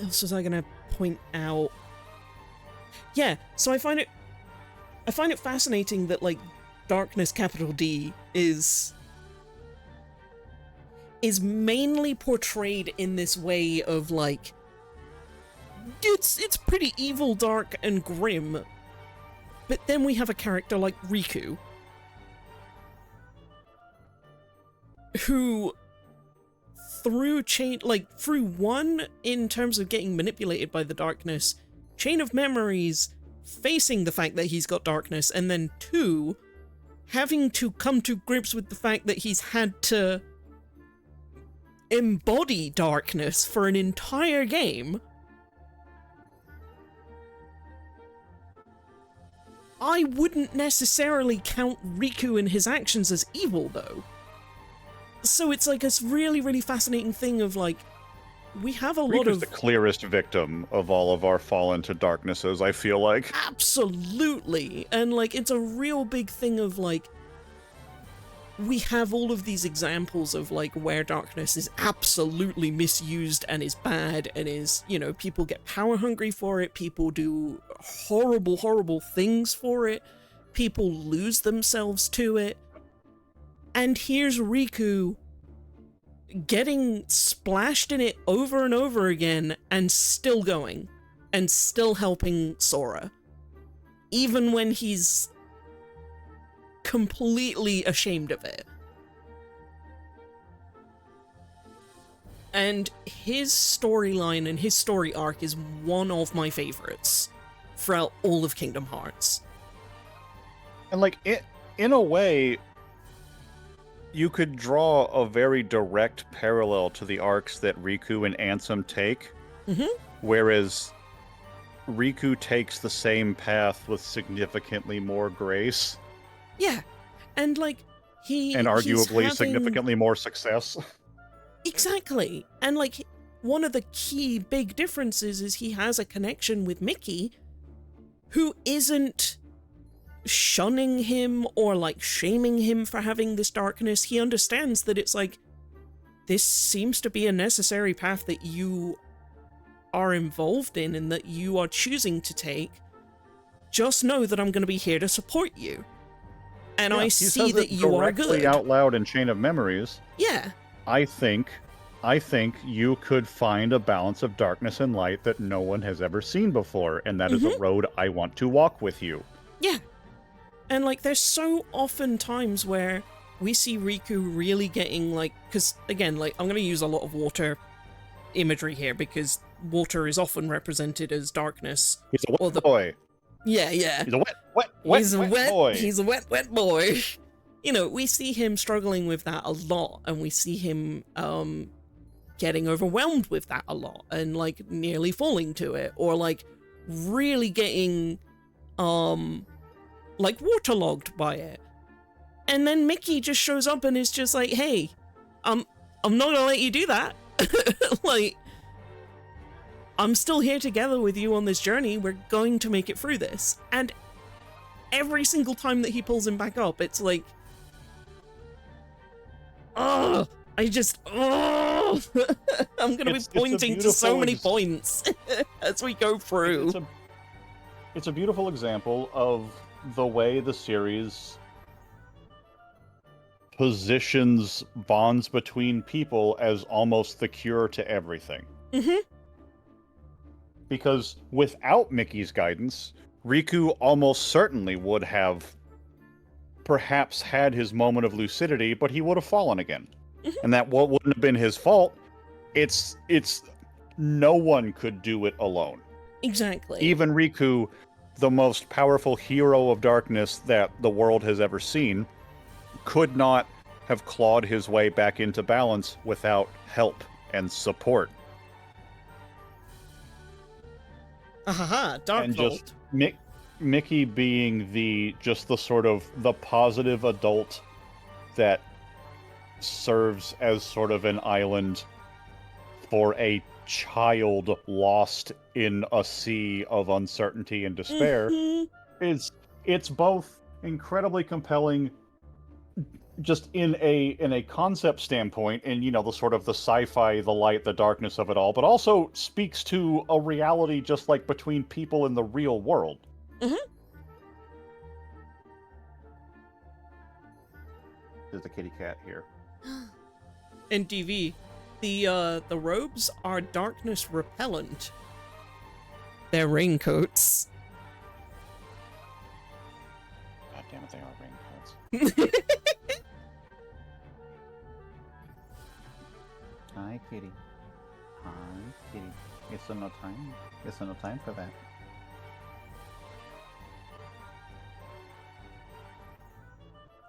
else was I gonna point out? Yeah, so I find it fascinating that like darkness, capital D, is mainly portrayed in this way of like, it's pretty evil, dark, and grim, but then we have a character like Riku, who through one, in terms of getting manipulated by the darkness, chain of memories, facing the fact that he's got darkness, and then two, having to come to grips with the fact that he's had to embody darkness for an entire game. I wouldn't necessarily count Riku and his actions as evil, though. So it's like this really, really fascinating thing of like, we have a lot of... the clearest victim of all of our fall into darknesses, I feel like. Absolutely. And like, it's a real big thing of like, we have all of these examples of like where darkness is absolutely misused and is bad and is, you know, people get power hungry for it, people do horrible, horrible things for it, people lose themselves to it. And here's Riku getting splashed in it over and over again and still going and still helping Sora, even when he's completely ashamed of it. And his storyline and his story arc is one of my favorites throughout all of Kingdom Hearts. And like in a way, you could draw a very direct parallel to the arcs that Riku and Ansem take, whereas Riku takes the same path with significantly more grace. Yeah, and like and arguably significantly more success. Exactly, and like one of the key big differences is he has a connection with Mickey, who isn't shunning him or like shaming him for having this darkness. He understands that it's like, this seems to be a necessary path that you are involved in and that you are choosing to take. Just know that I'm going to be here to support you. And I see that you are good. Out loud in Chain of Memories. Yeah. I think you could find a balance of darkness and light that no one has ever seen before, and that is a road I want to walk with you. Yeah. And like, there's so often times where we see Riku really getting like, because again, like, I'm going to use a lot of water imagery here because water is often represented as darkness. He's a wet boy. Yeah. He's a wet boy. He's a wet boy. You know, we see him struggling with that a lot, and we see him getting overwhelmed with that a lot, and like nearly falling to it, or like really getting like waterlogged by it. And then Mickey just shows up and is just like, hey, I'm not gonna let you do that. Like, I'm still here together with you on this journey. We're going to make it through this. And every single time that he pulls him back up, it's like, I'm gonna be pointing to so many points as we go through. It's a beautiful example of the way the series positions bonds between people as almost the cure to everything. Because without Mickey's guidance, Riku almost certainly would have perhaps had his moment of lucidity, but he would have fallen again. And that wouldn't have been his fault. It's no one could do it alone. Exactly. Even Riku, the most powerful hero of darkness that the world has ever seen, could not have clawed his way back into balance without help and support. Dark and Vault. Just Mickey being the sort of the positive adult that serves as sort of an island for a child lost in a sea of uncertainty and despair. It's both incredibly compelling just in a concept standpoint, and you know, the sort of the sci-fi, the light, the darkness of it all, but also speaks to a reality just like between people in the real world. There's a kitty cat here. In DV, the robes are darkness repellent. They're raincoats. God damn it, they are raincoats. Hi, kitty. Hi, kitty. It's no time. It's no time for that.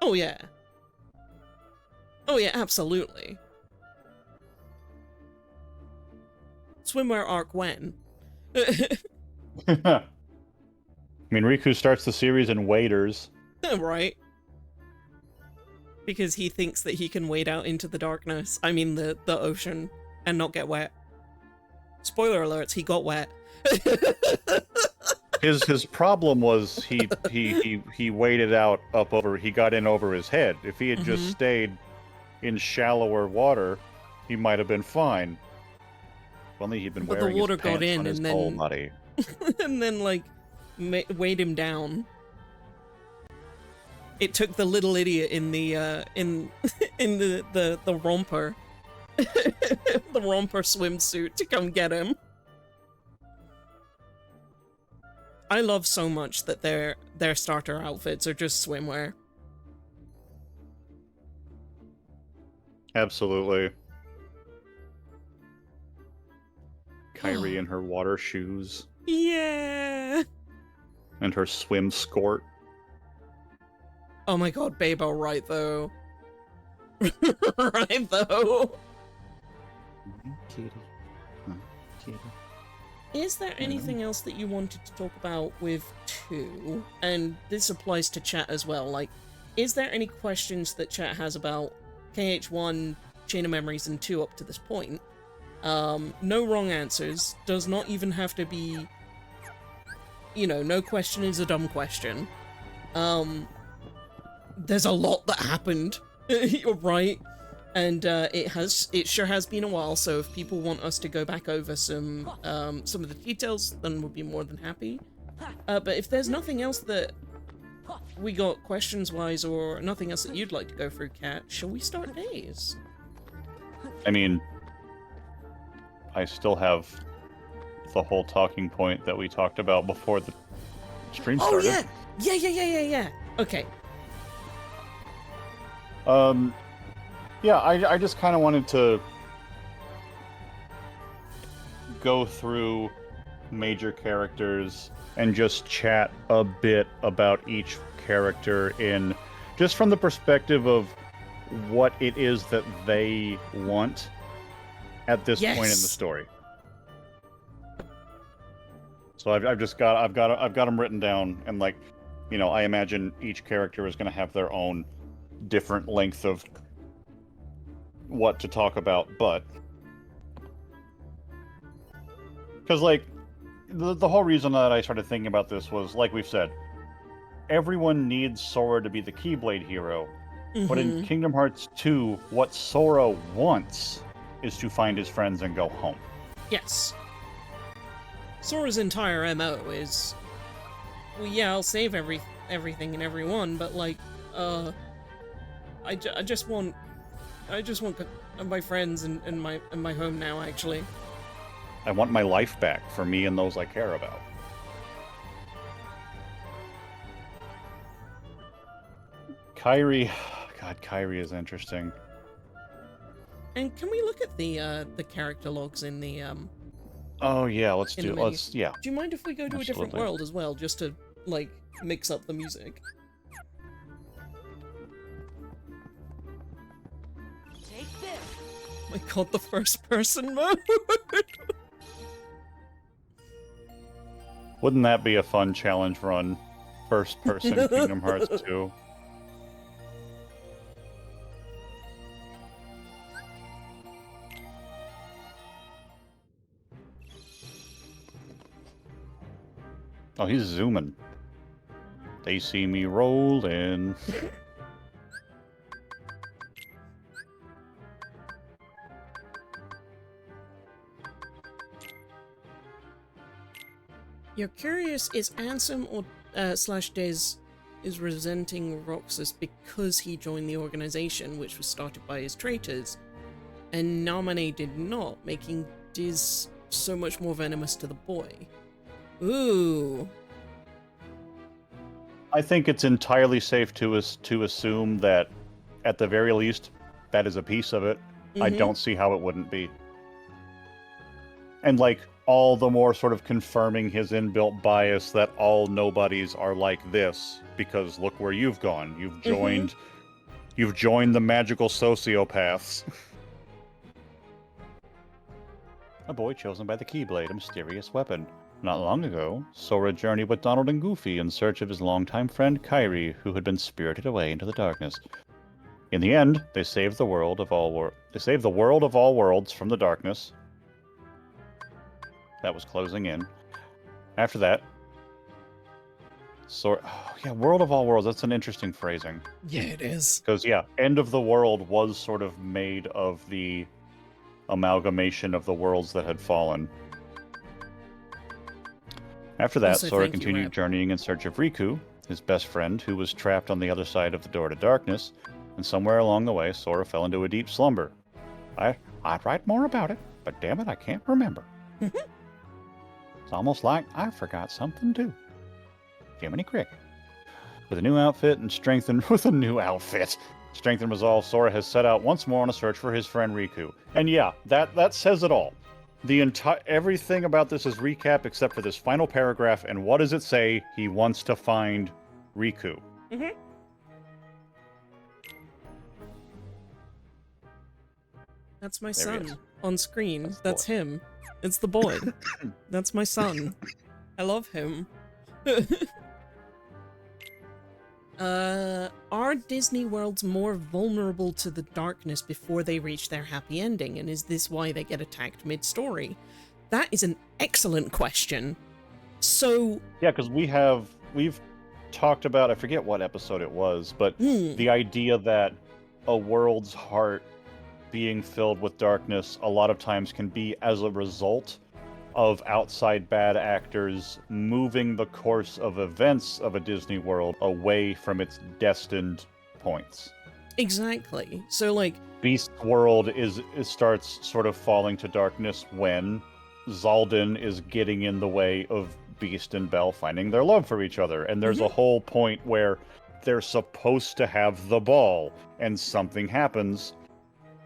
Oh yeah. Oh yeah, absolutely. Swimwear arc when? I mean, Riku starts the series in waders. Right. Because he thinks that he can wade out into the darkness. I mean, the ocean, and not get wet. Spoiler alerts, he got wet. His problem was he waded out up over, he got in over his head. If he had just stayed in shallower water, he might have been fine. If only he'd been wearing the water his pants got in on his and whole then body. and then like weighed him down. It took the little idiot in the in the romper the romper swimsuit to come get him. I love so much that their starter outfits are just swimwear. Absolutely. Kairi in her water shoes. Yeah. And her swim skirt. Oh my god, Babel, right though. Right though. Kitty. Kitty. Is there anything else that you wanted to talk about with 2? And this applies to chat as well. Like, is there any questions that chat has about KH1, Chain of Memories, and 2 up to this point? No wrong answers. Does not even have to be... You know, no question is a dumb question. There's a lot that happened. You're right. And it sure has been a while, so if people want us to go back over some of the details, then we'll be more than happy. But if there's nothing else that we got questions-wise, or nothing else that you'd like to go through, Kat, shall we start days? I mean, I still have the whole talking point that we talked about before the stream started. Oh, yeah! Okay. Yeah, I just kind of wanted to go through major characters and just chat a bit about each character just from the perspective of what it is that they want at this point in the story. So I've got them written down, and like, you know, I imagine each character is going to have their own different length of what to talk about, but because like the whole reason that I started thinking about this was, like we've said, everyone needs Sora to be the Keyblade hero, but in Kingdom Hearts 2, what Sora wants is to find his friends and go home. Yes. Sora's entire MO is, well, yeah, I'll save everything and everyone, but like, I just want my friends and my home now, actually. I want my life back for me and those I care about. Kairi, God, Kairi is interesting. And can we look at the character logs in the Oh yeah, let's yeah. Do you mind if we go to a different world as well, just to like mix up the music? Take this. Oh my god, the first person mode. Wouldn't that be a fun challenge run? First person Kingdom Hearts 2. Oh, he's zooming. They see me rolling. You're curious, is Ansem or slash Diz is resenting Roxas because he joined the organization, which was started by his traitors, and Namane did not, making Diz so much more venomous to the boy. Ooh. I think it's entirely safe to assume that, at the very least, that is a piece of it. I don't see how it wouldn't be. And like, all the more sort of confirming his inbuilt bias that all nobodies are like this, because look where you've gone. You've joined the magical sociopaths. A boy chosen by the Keyblade, a mysterious weapon. Not long ago, Sora journeyed with Donald and Goofy in search of his longtime friend Kairi, who had been spirited away into the darkness. In the end, they saved the world of all worlds from the darkness that was closing in. After that, World of All Worlds, that's an interesting phrasing. Yeah, it is. Because, yeah, End of the World was sort of made of the amalgamation of the worlds that had fallen. After that, Sora continued journeying in search of Riku, his best friend, who was trapped on the other side of the door to darkness, and somewhere along the way, Sora fell into a deep slumber. I'd write more about it, but damn it, I can't remember. It's almost like I forgot something too. Jiminy Crick. With a new outfit and strengthened resolve, Sora has set out once more on a search for his friend Riku. And yeah, that says it all. Everything about this is recap except for this final paragraph, and what does it say? He wants to find Riku. Mm-hmm. That's my son on screen. That's him. It's the boy. That's my son. I love him. Are Disney worlds more vulnerable to the darkness before they reach their happy ending, and is this why they get attacked mid-story? That is an excellent question. So... Yeah, because we've talked about, I forget what episode it was, but the idea that a world's heart being filled with darkness a lot of times can be as a result of outside bad actors moving the course of events of a Disney world away from its destined points. Exactly. So, like... Beast's world starts sort of falling to darkness when Zaldin is getting in the way of Beast and Belle finding their love for each other. And there's a whole point where they're supposed to have the ball, and something happens,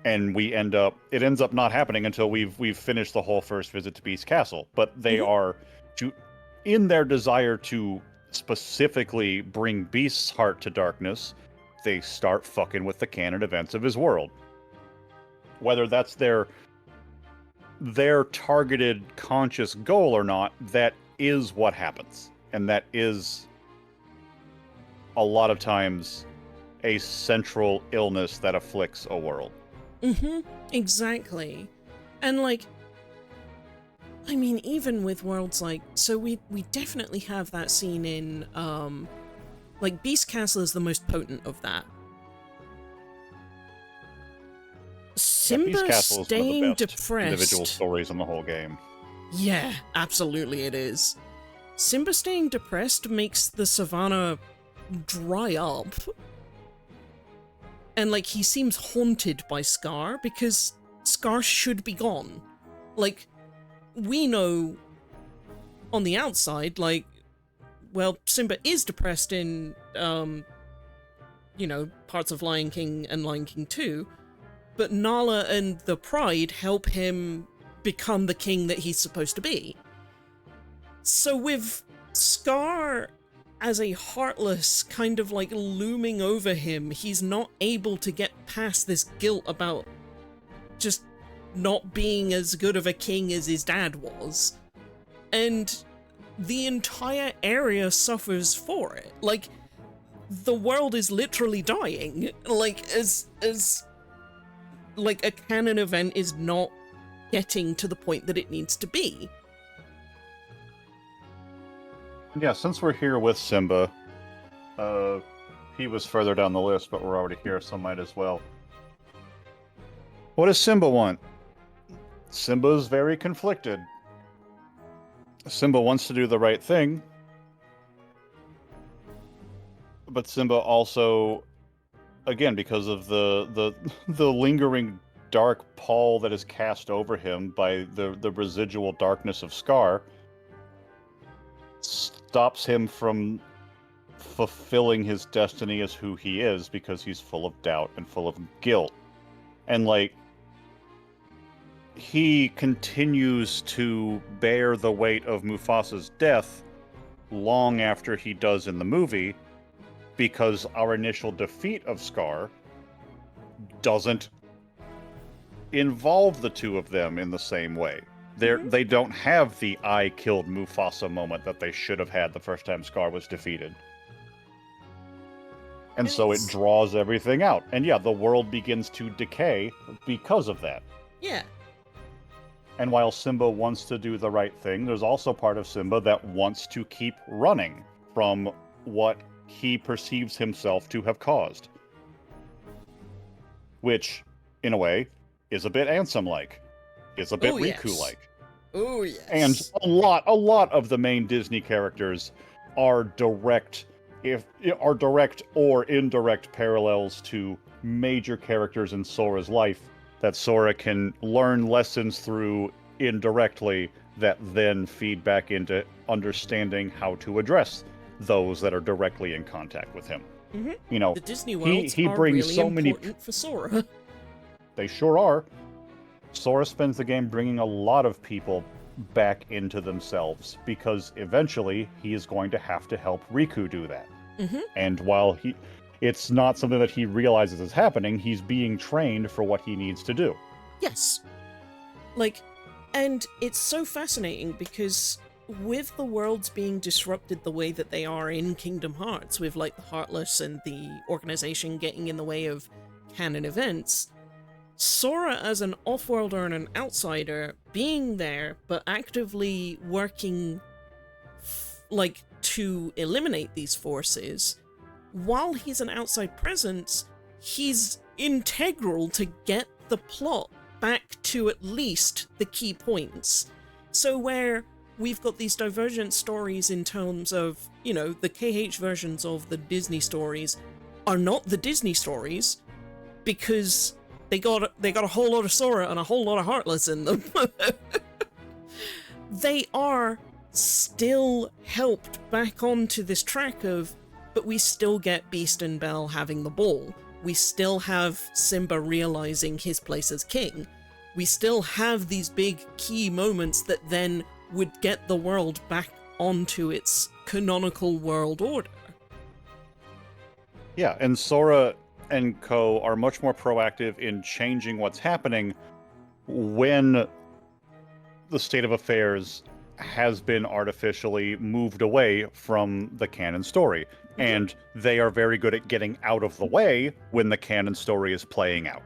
and it ends up not happening until we've finished the whole first visit to Beast Castle. But they are, in their desire to specifically bring Beast's heart to darkness, they start fucking with the canon events of his world. Whether that's their targeted conscious goal or not, that is what happens. And that is a lot of times a central illness that afflicts a world. Exactly. And like, I mean, even with worlds like, so we definitely have that scene in, like, Beast Castle is the most potent of that. Simba staying depressed. Individual stories in the whole game. Yeah, absolutely it is. Simba staying depressed makes the savannah dry up. And, like, he seems haunted by Scar, because Scar should be gone. Like, we know on the outside, like, well, Simba is depressed in, you know, parts of Lion King and Lion King 2, but Nala and the Pride help him become the king that he's supposed to be. So with Scar as a heartless kind of like looming over him, he's not able to get past this guilt about just not being as good of a king as his dad was. And the entire area suffers for it. Like, the world is literally dying. Like, as like a canon event is not getting to the point that it needs to be. Yeah, since we're here with Simba, he was further down the list, but we're already here, so might as well. What does Simba want? Simba's very conflicted. Simba wants to do the right thing, but Simba also, again, because of the lingering dark pall that is cast over him by the residual darkness of Scar, stops him from fulfilling his destiny as who he is, because he's full of doubt and full of guilt. And, like, he continues to bear the weight of Mufasa's death long after he does in the movie, because our initial defeat of Scar doesn't involve the two of them in the same way. They don't have the I killed Mufasa moment that they should have had the first time Scar was defeated. And so it draws everything out. And yeah, the world begins to decay because of that. Yeah. And while Simba wants to do the right thing, there's also part of Simba that wants to keep running from what he perceives himself to have caused. Which, in a way, is a bit Ansem-like. Is a bit Riku-like. Oh, yes. And a lot of the main Disney characters are direct if are direct or indirect parallels to major characters in Sora's life that Sora can learn lessons through indirectly that then feed back into understanding how to address those that are directly in contact with him. Mm-hmm. You know, The Disney worlds he are brings really so many. important for Sora. They sure are. Sora spends the game bringing a lot of people back into themselves because eventually he is going to have to help Riku do that. Mm-hmm. And while it's not something that he realizes is happening, he's being trained for what he needs to do. Yes. Like, and it's so fascinating because with the worlds being disrupted the way that they are in Kingdom Hearts, with like the Heartless and the organization getting in the way of canon events, Sora as an off-worlder and an outsider being there but actively working like to eliminate these forces, while he's an outside presence, he's integral to get the plot back to at least the key points. So where we've got these divergent stories in terms of, you know, the KH versions of the Disney stories are not the Disney stories because they got a whole lot of Sora and a whole lot of Heartless in them. They are still helped back onto this track of, but we still get Beast and Belle having the ball. We still have Simba realizing his place as king. We still have these big key moments that then would get the world back onto its canonical world order. Yeah, and Sora and Co. are much more proactive in changing what's happening when the state of affairs has been artificially moved away from the canon story. Mm-hmm. And they are very good at getting out of the way when the canon story is playing out.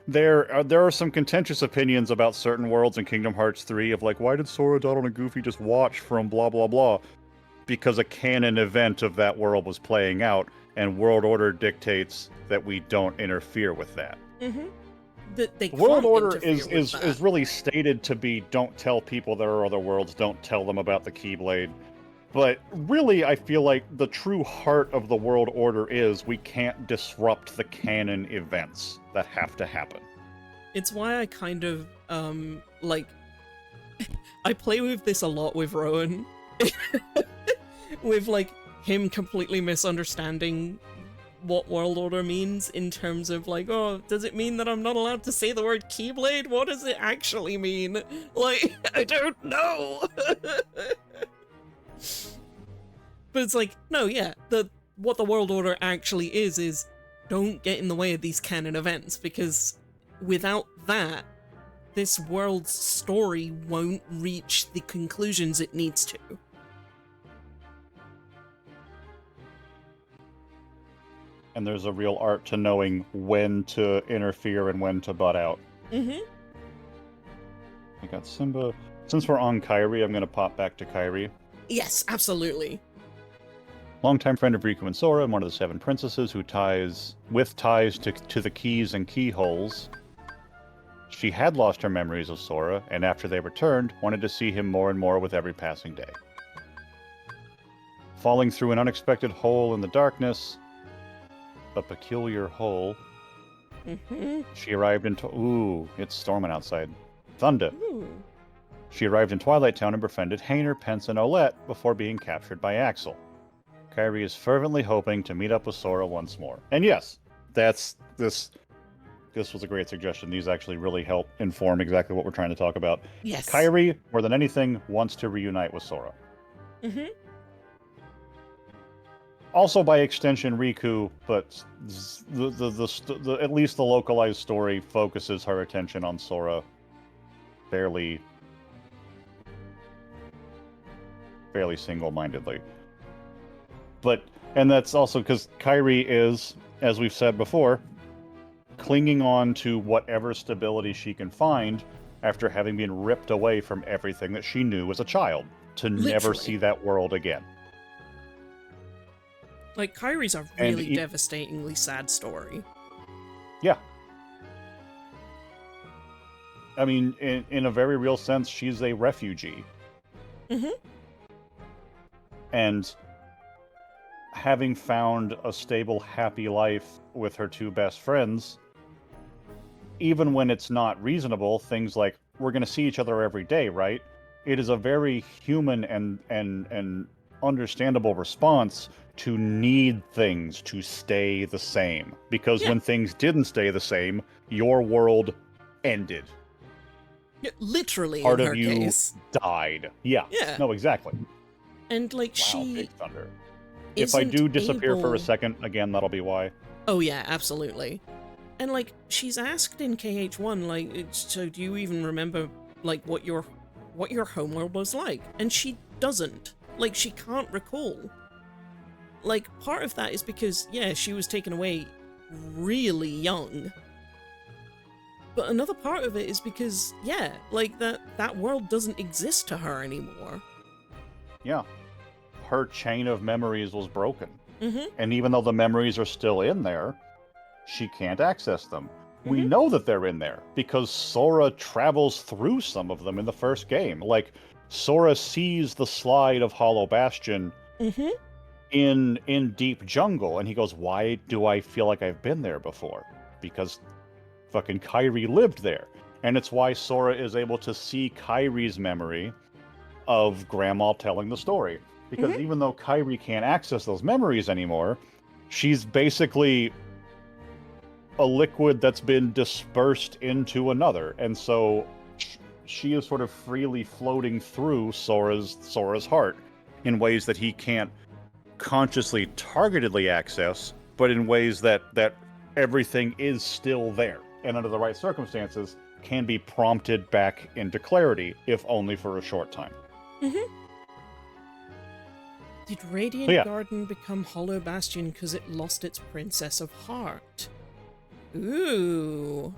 There are some contentious opinions about certain worlds in Kingdom Hearts 3 of like, why did Sora, Donald, and Goofy just watch from blah blah blah? Because a canon event of that world was playing out, and World Order dictates that we don't interfere with that. Mm-hmm. That they World can't Order interfere with that. is really stated to be don't tell people there are other worlds, don't tell them about the Keyblade. But really, I feel like the true heart of the World Order is we can't disrupt the canon events that have to happen. It's why I kind of, like, I play with this a lot with Rowan. With, like, him completely misunderstanding what World Order means in terms of, like, oh, does it mean that I'm not allowed to say the word Keyblade? What does it actually mean? Like, I don't know! But it's like, no, yeah, what the World Order actually is don't get in the way of these canon events, because without that, this world's story won't reach the conclusions it needs to. And there's a real art to knowing when to interfere and when to butt out. Mm-hmm. I got Simba. Since we're on Kairi, I'm going to pop back to Kairi. Yes, absolutely. Longtime friend of Riku and Sora, and one of the 7 princesses who ties to the keys and keyholes. She had lost her memories of Sora, and after they returned, wanted to see him more and more with every passing day. Falling through an unexpected hole in the darkness, a peculiar hole, she arrived in... Ooh, it's storming outside. Thunder. Ooh. She arrived in Twilight Town and befriended Hayner, Pence, and Olette before being captured by Axel. Kairi is fervently hoping to meet up with Sora once more. And yes, this was a great suggestion. These actually really help inform exactly what we're trying to talk about. Yes. Kairi, more than anything, wants to reunite with Sora. Mm-hmm. Also, by extension, Riku, but at least the localized story focuses her attention on Sora fairly single-mindedly. And that's also because Kairi is, as we've said before, clinging on to whatever stability she can find after having been ripped away from everything that she knew as a child, to never see that world again. Like, Kairi's a really devastatingly sad story. Yeah. I mean, in a very real sense, she's a refugee. Mm-hmm. And having found a stable, happy life with her two best friends, even when it's not reasonable, things like, we're going to see each other every day, right? It is a very human and understandable response to need things to stay the same. Because Yeah. when things didn't stay the same, your world ended. Yeah, literally, Part in of her you case. died. Yeah. Yeah. No, exactly. And, like, Wow, she Big Thunder. If I isn't do disappear for a able... second, again, that'll be why. Oh, yeah, absolutely. And, like, she's asked in KH1, like, so do you even remember, like, what your homeworld was like? And she doesn't. Like, she can't recall. Like, part of that is because, yeah, she was taken away really young. But another part of it is because, yeah, like, that world doesn't exist to her anymore. Yeah. Her chain of memories was broken. Mm-hmm. And even though the memories are still in there, she can't access them. We Mm-hmm. know that they're in there because Sora travels through some of them in the first game. Like, Sora sees the slide of Hollow Bastion Mm-hmm. in Deep Jungle, and he goes, why do I feel like I've been there before? Because fucking Kairi lived there. And it's why Sora is able to see Kairi's memory of Grandma telling the story. Because Mm-hmm. even though Kairi can't access those memories anymore, she's basically a liquid that's been dispersed into another. And so she is sort of freely floating through Sora's heart in ways that he can't consciously targetedly access, but in ways that everything is still there, and under the right circumstances can be prompted back into clarity, if only for a short time. Mm-hmm. Did So Radiant yeah, Garden become Hollow Bastion because it lost its Princess of Heart? Ooh.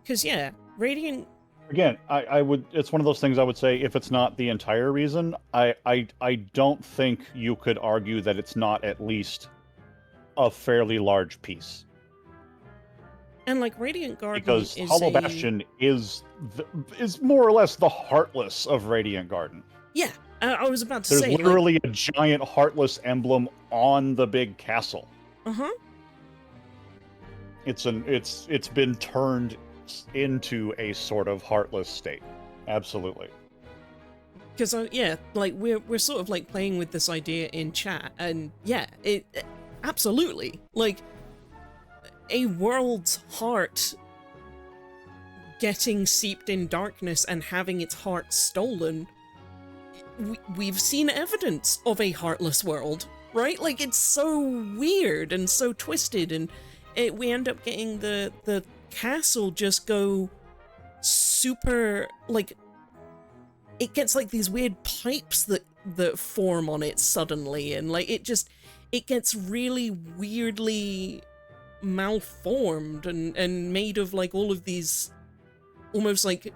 Because, yeah, Radiant... again, I would, it's one of those things I would say, if it's not the entire reason, I don't think you could argue that it's not at least a fairly large piece. And, like, Radiant Garden Because is Hollow a... Bastion is more or less the Heartless of Radiant Garden. Yeah, I was about to There's say, like... literally a giant Heartless emblem on the big castle. Uh-huh. It's been turned into a sort of Heartless state. Absolutely. Because, yeah, like, we're sort of, like, playing with this idea in chat, and, yeah, it absolutely. Like, a world's heart getting seeped in darkness and having its heart stolen, we've seen evidence of a heartless world, right? Like, it's so weird and so twisted, and we end up getting the castle just go super, like, it gets like these weird pipes that form on it suddenly, and like it gets really weirdly malformed and made of like all of these almost like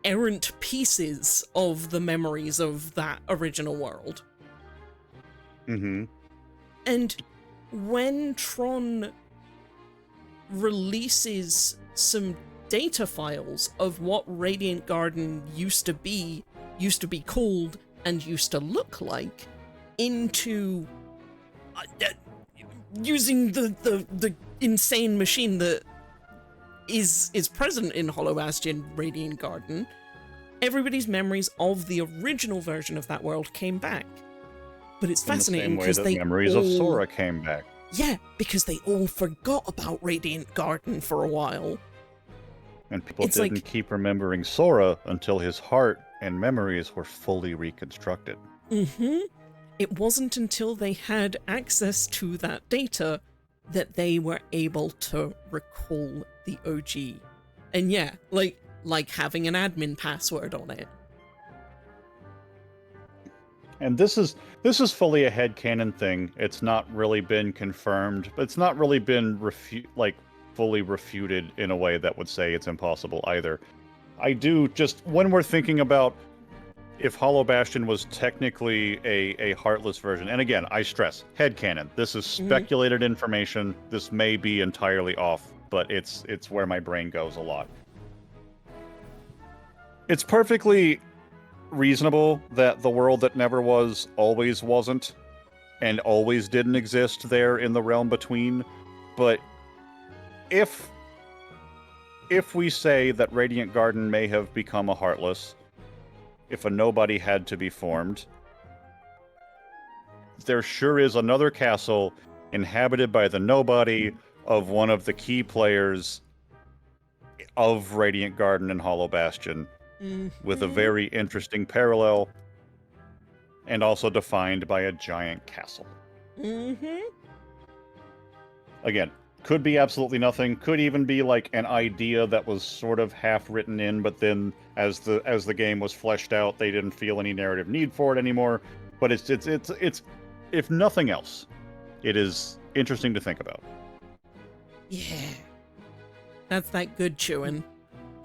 errant pieces of the memories of that original world. Mm-hmm. And when Tron releases some data files of what Radiant Garden used to be called, and used to look like, into using the insane machine that is present in Hollow Bastion Radiant Garden, everybody's memories of the original version of that world came back. But it's fascinating because the same way that memories of Sora came back. Yeah, because they all forgot about Radiant Garden for a while. And people didn't keep remembering Sora until his heart and memories were fully reconstructed. Mm-hmm. It wasn't until they had access to that data that they were able to recall the OG. And yeah, like having an admin password on it. And this is fully a headcanon thing. It's not really been confirmed. It's not really been fully refuted in a way that would say it's impossible either. I do, just when we're thinking about if Hollow Bastion was technically a Heartless version, and again, I stress, headcanon. This is speculated information. This may be entirely off, but it's where my brain goes a lot. It's perfectly reasonable that the world that never was always wasn't, and always didn't exist there in the realm between. But if we say that Radiant Garden may have become a Heartless, if a nobody had to be formed, there sure is another castle inhabited by the nobody of one of the key players of Radiant Garden and Hollow Bastion, with a very interesting parallel, and also defined by a giant castle. Again, could be absolutely nothing, could even be like an idea that was sort of half written in, but then as the game was fleshed out, they didn't feel any narrative need for it anymore. But it's if nothing else, it is interesting to think about. Yeah. That's that good chewing.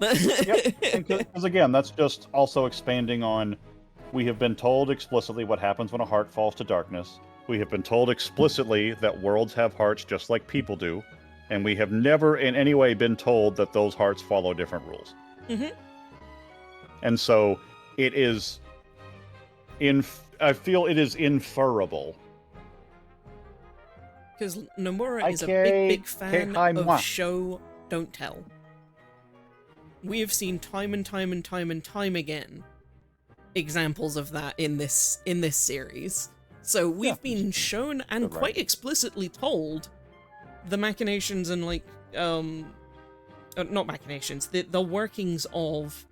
Yep, because again, that's just also expanding on, we have been told explicitly what happens when a heart falls to darkness. We have been told explicitly that worlds have hearts just like people do, and we have never in any way been told that those hearts follow different rules. And so it is I feel it is inferable. Because Nomura is a big fan of show, don't tell. We have seen time and time again examples of that in this series. So we've been shown and quite explicitly told the machinations and like not machinations, the workings of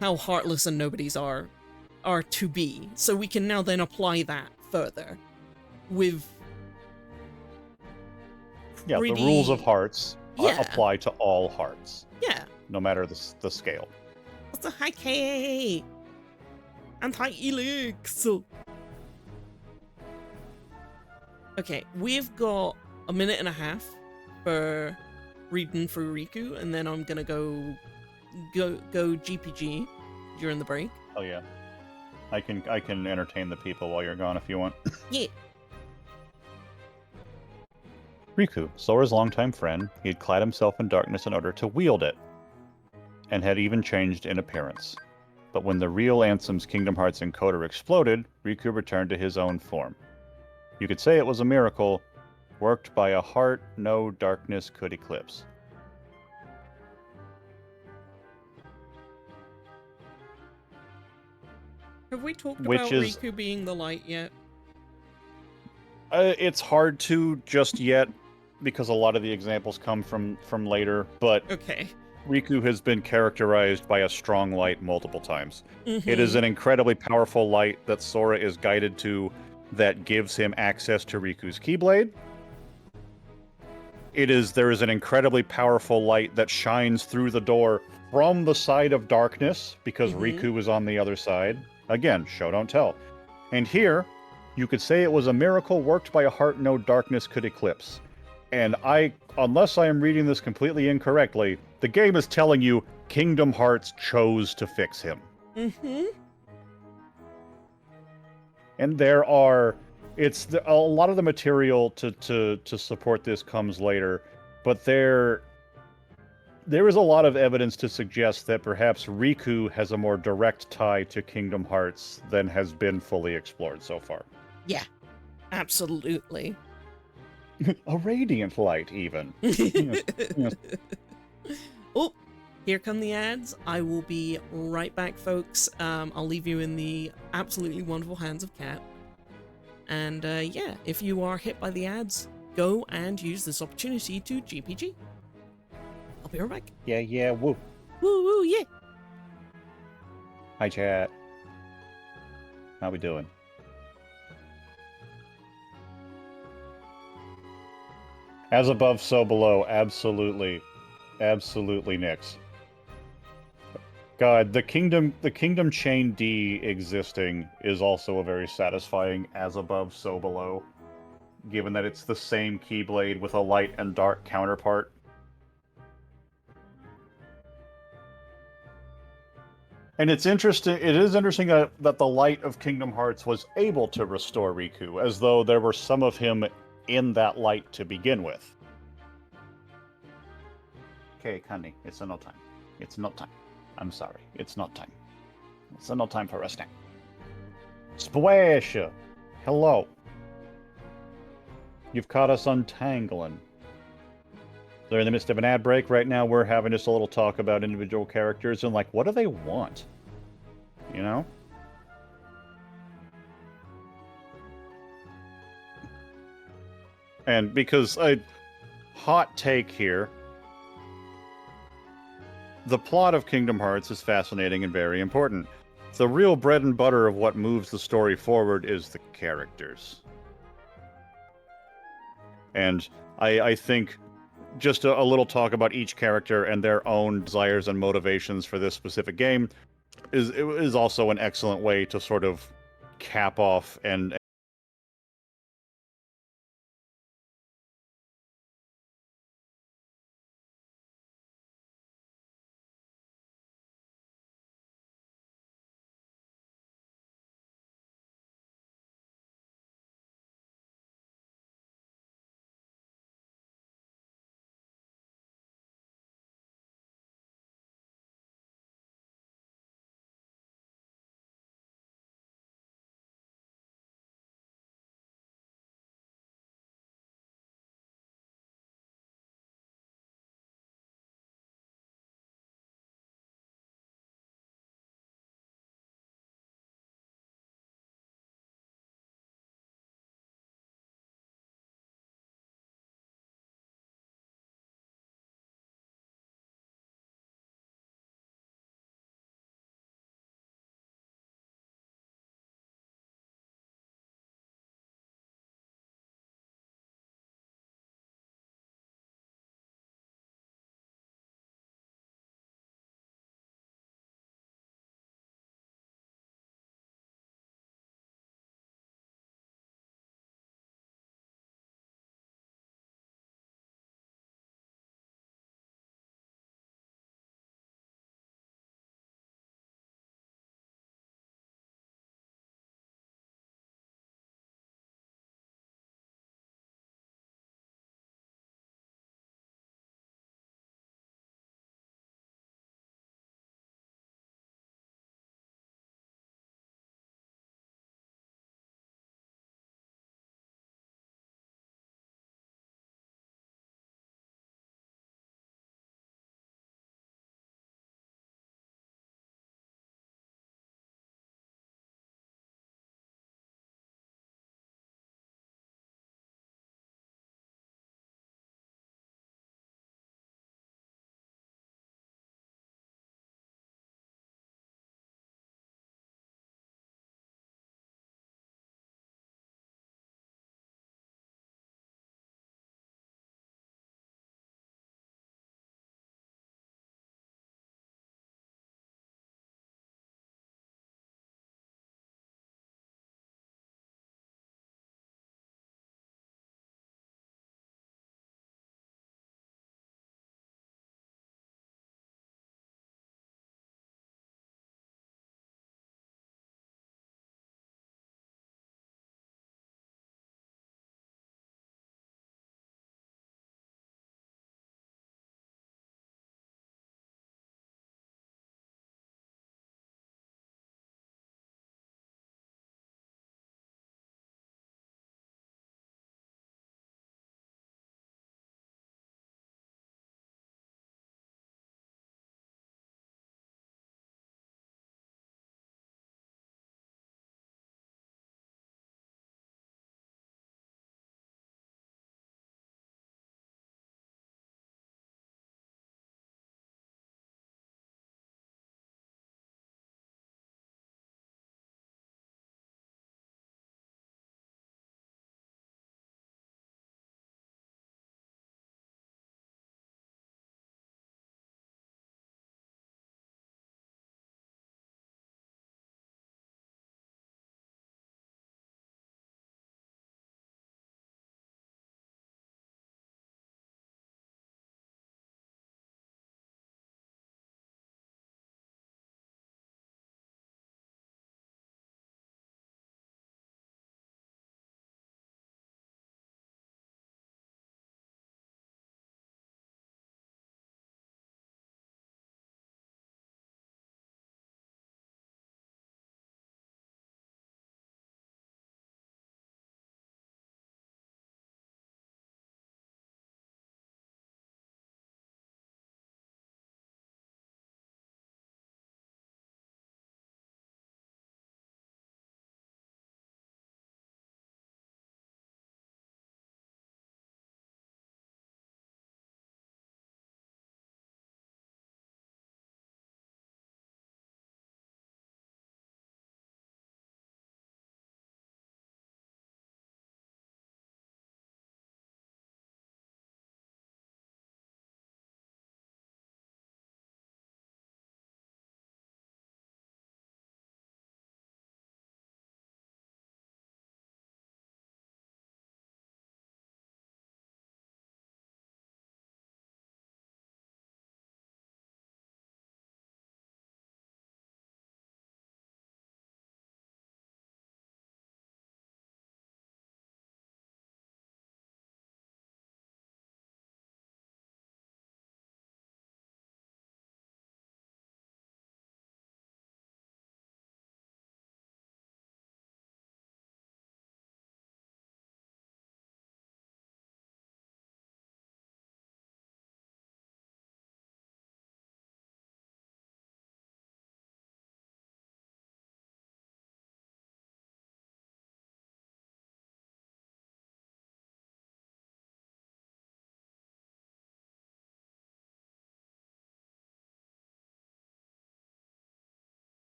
how heartless and nobodies are to be. So we can now then apply that further with the rules of hearts apply to all hearts. Yeah. No matter the scale. What's a high K? Anti-Elix. Okay, we've got a minute and a half for reading through Riku, and then I'm gonna go GPG during the break. Oh yeah, I can entertain the people while you're gone if you want. Yeah. Riku, Sora's longtime friend, he had clad himself in darkness in order to wield it, and had even changed in appearance. But when the real Ansem's Kingdom Hearts encoder exploded, Riku returned to his own form. You could say it was a miracle, worked by a heart no darkness could eclipse. Have we talked about Riku being the light yet? It's hard to just yet, because a lot of the examples come from later, but okay. Riku has been characterized by a strong light multiple times. It is an incredibly powerful light that Sora is guided to that gives him access to Riku's Keyblade. There is an incredibly powerful light that shines through the door from the side of darkness, because Riku is on the other side. Again, show don't tell. And here, you could say it was a miracle worked by a heart no darkness could eclipse. And unless I am reading this completely incorrectly, the game is telling you Kingdom Hearts chose to fix him. And a lot of the material to support this comes later, but there is a lot of evidence to suggest that perhaps Riku has a more direct tie to Kingdom Hearts than has been fully explored so far. Yeah, absolutely. A radiant light, even. Yes. Oh, here come the ads. I will be right back, folks. I'll leave you in the absolutely wonderful hands of Kat. And yeah, if you are hit by the ads, go and use this opportunity to GPG. I'll be right back. Yeah, woo. Woo, woo, yeah. Hi, chat. How we doing? As above, so below. Absolutely. Absolutely, Nyx. God, the Kingdom Chain D existing is also a very satisfying as above, so below, given that it's the same Keyblade with a light and dark counterpart. And it is interesting that the light of Kingdom Hearts was able to restore Riku, as though there were some of him in that light to begin with. Okay, Candy, it's no time. It's no time. I'm sorry. It's not time. It's not time for us now. Splash! Hello. You've caught us untangling. They're in the midst of an ad break right now. We're having just a little talk about individual characters and, like, what do they want? You know? And because hot take here, the plot of Kingdom Hearts is fascinating and very important. The real bread and butter of what moves the story forward is the characters. And I think just a little talk about each character and their own desires and motivations for this specific game is also an excellent way to sort of cap off and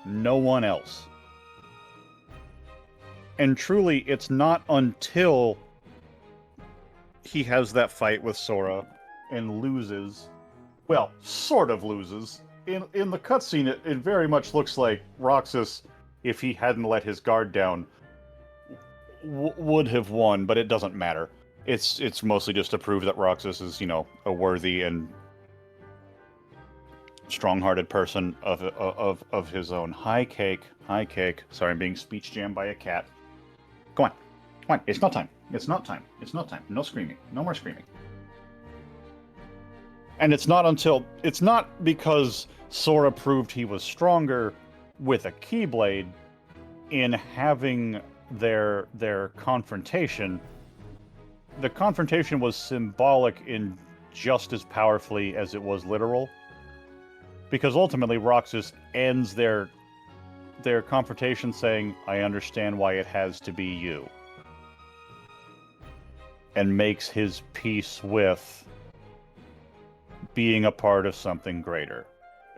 No one else. And truly, it's not until he has that fight with Sora and loses, well, sort of loses. In the cutscene, it very much looks like Roxas, if he hadn't let his guard down, would have won, but it doesn't matter. It's mostly just to prove that Roxas is, you know, a worthy and strong-hearted person of his own. Hi, Cake. Hi, Cake. Sorry, I'm being speech jammed by a cat. Come on. Come on. It's not time. It's not time. It's not time. No screaming. No more screaming. And it's not because Sora proved he was stronger with a Keyblade in having their confrontation. The confrontation was symbolic in just as powerfully as it was literal. Because ultimately Roxas ends their confrontation saying, I understand why it has to be you. And makes his peace with being a part of something greater.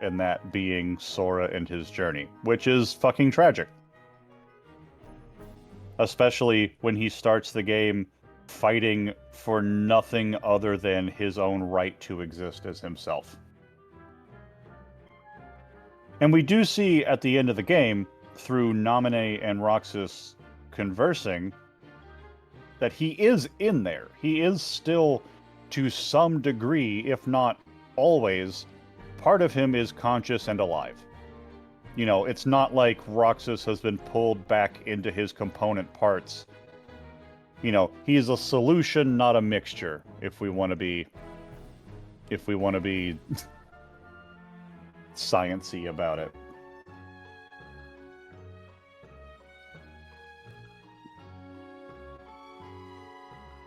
And that being Sora and his journey. Which is fucking tragic. Especially when he starts the game fighting for nothing other than his own right to exist as himself. And we do see at the end of the game, through Naminé and Roxas conversing, that he is in there. He is still, to some degree, if not always, part of him is conscious and alive. You know, it's not like Roxas has been pulled back into his component parts. You know, he's a solution, not a mixture, if we want to be science-y about it.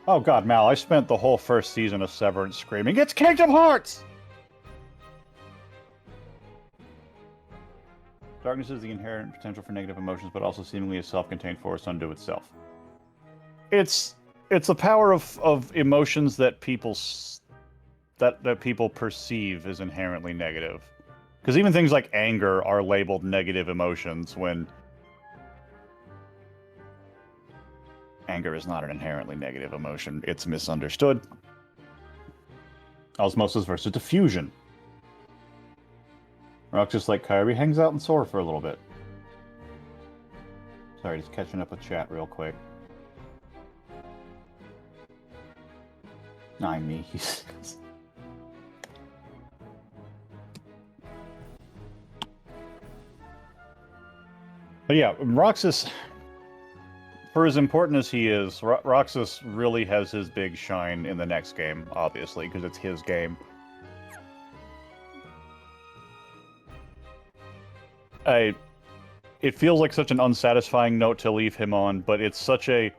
Oh god, Mal, I spent the whole first season of Severance screaming, "It's Kingdom Hearts!" Darkness is the inherent potential for negative emotions, but also seemingly a self-contained force unto itself. It's the power of emotions that people perceive as inherently negative. Because even things like anger are labeled negative emotions when anger is not an inherently negative emotion. It's misunderstood. Osmosis versus diffusion. Roxas, like Kyrie, hangs out in Sora for a little bit. Sorry, just catching up with chat real quick. I me. But yeah, Roxas, for as important as he is, Roxas really has his big shine in the next game, obviously, because it's his game. It feels like such an unsatisfying note to leave him on, but it's such a...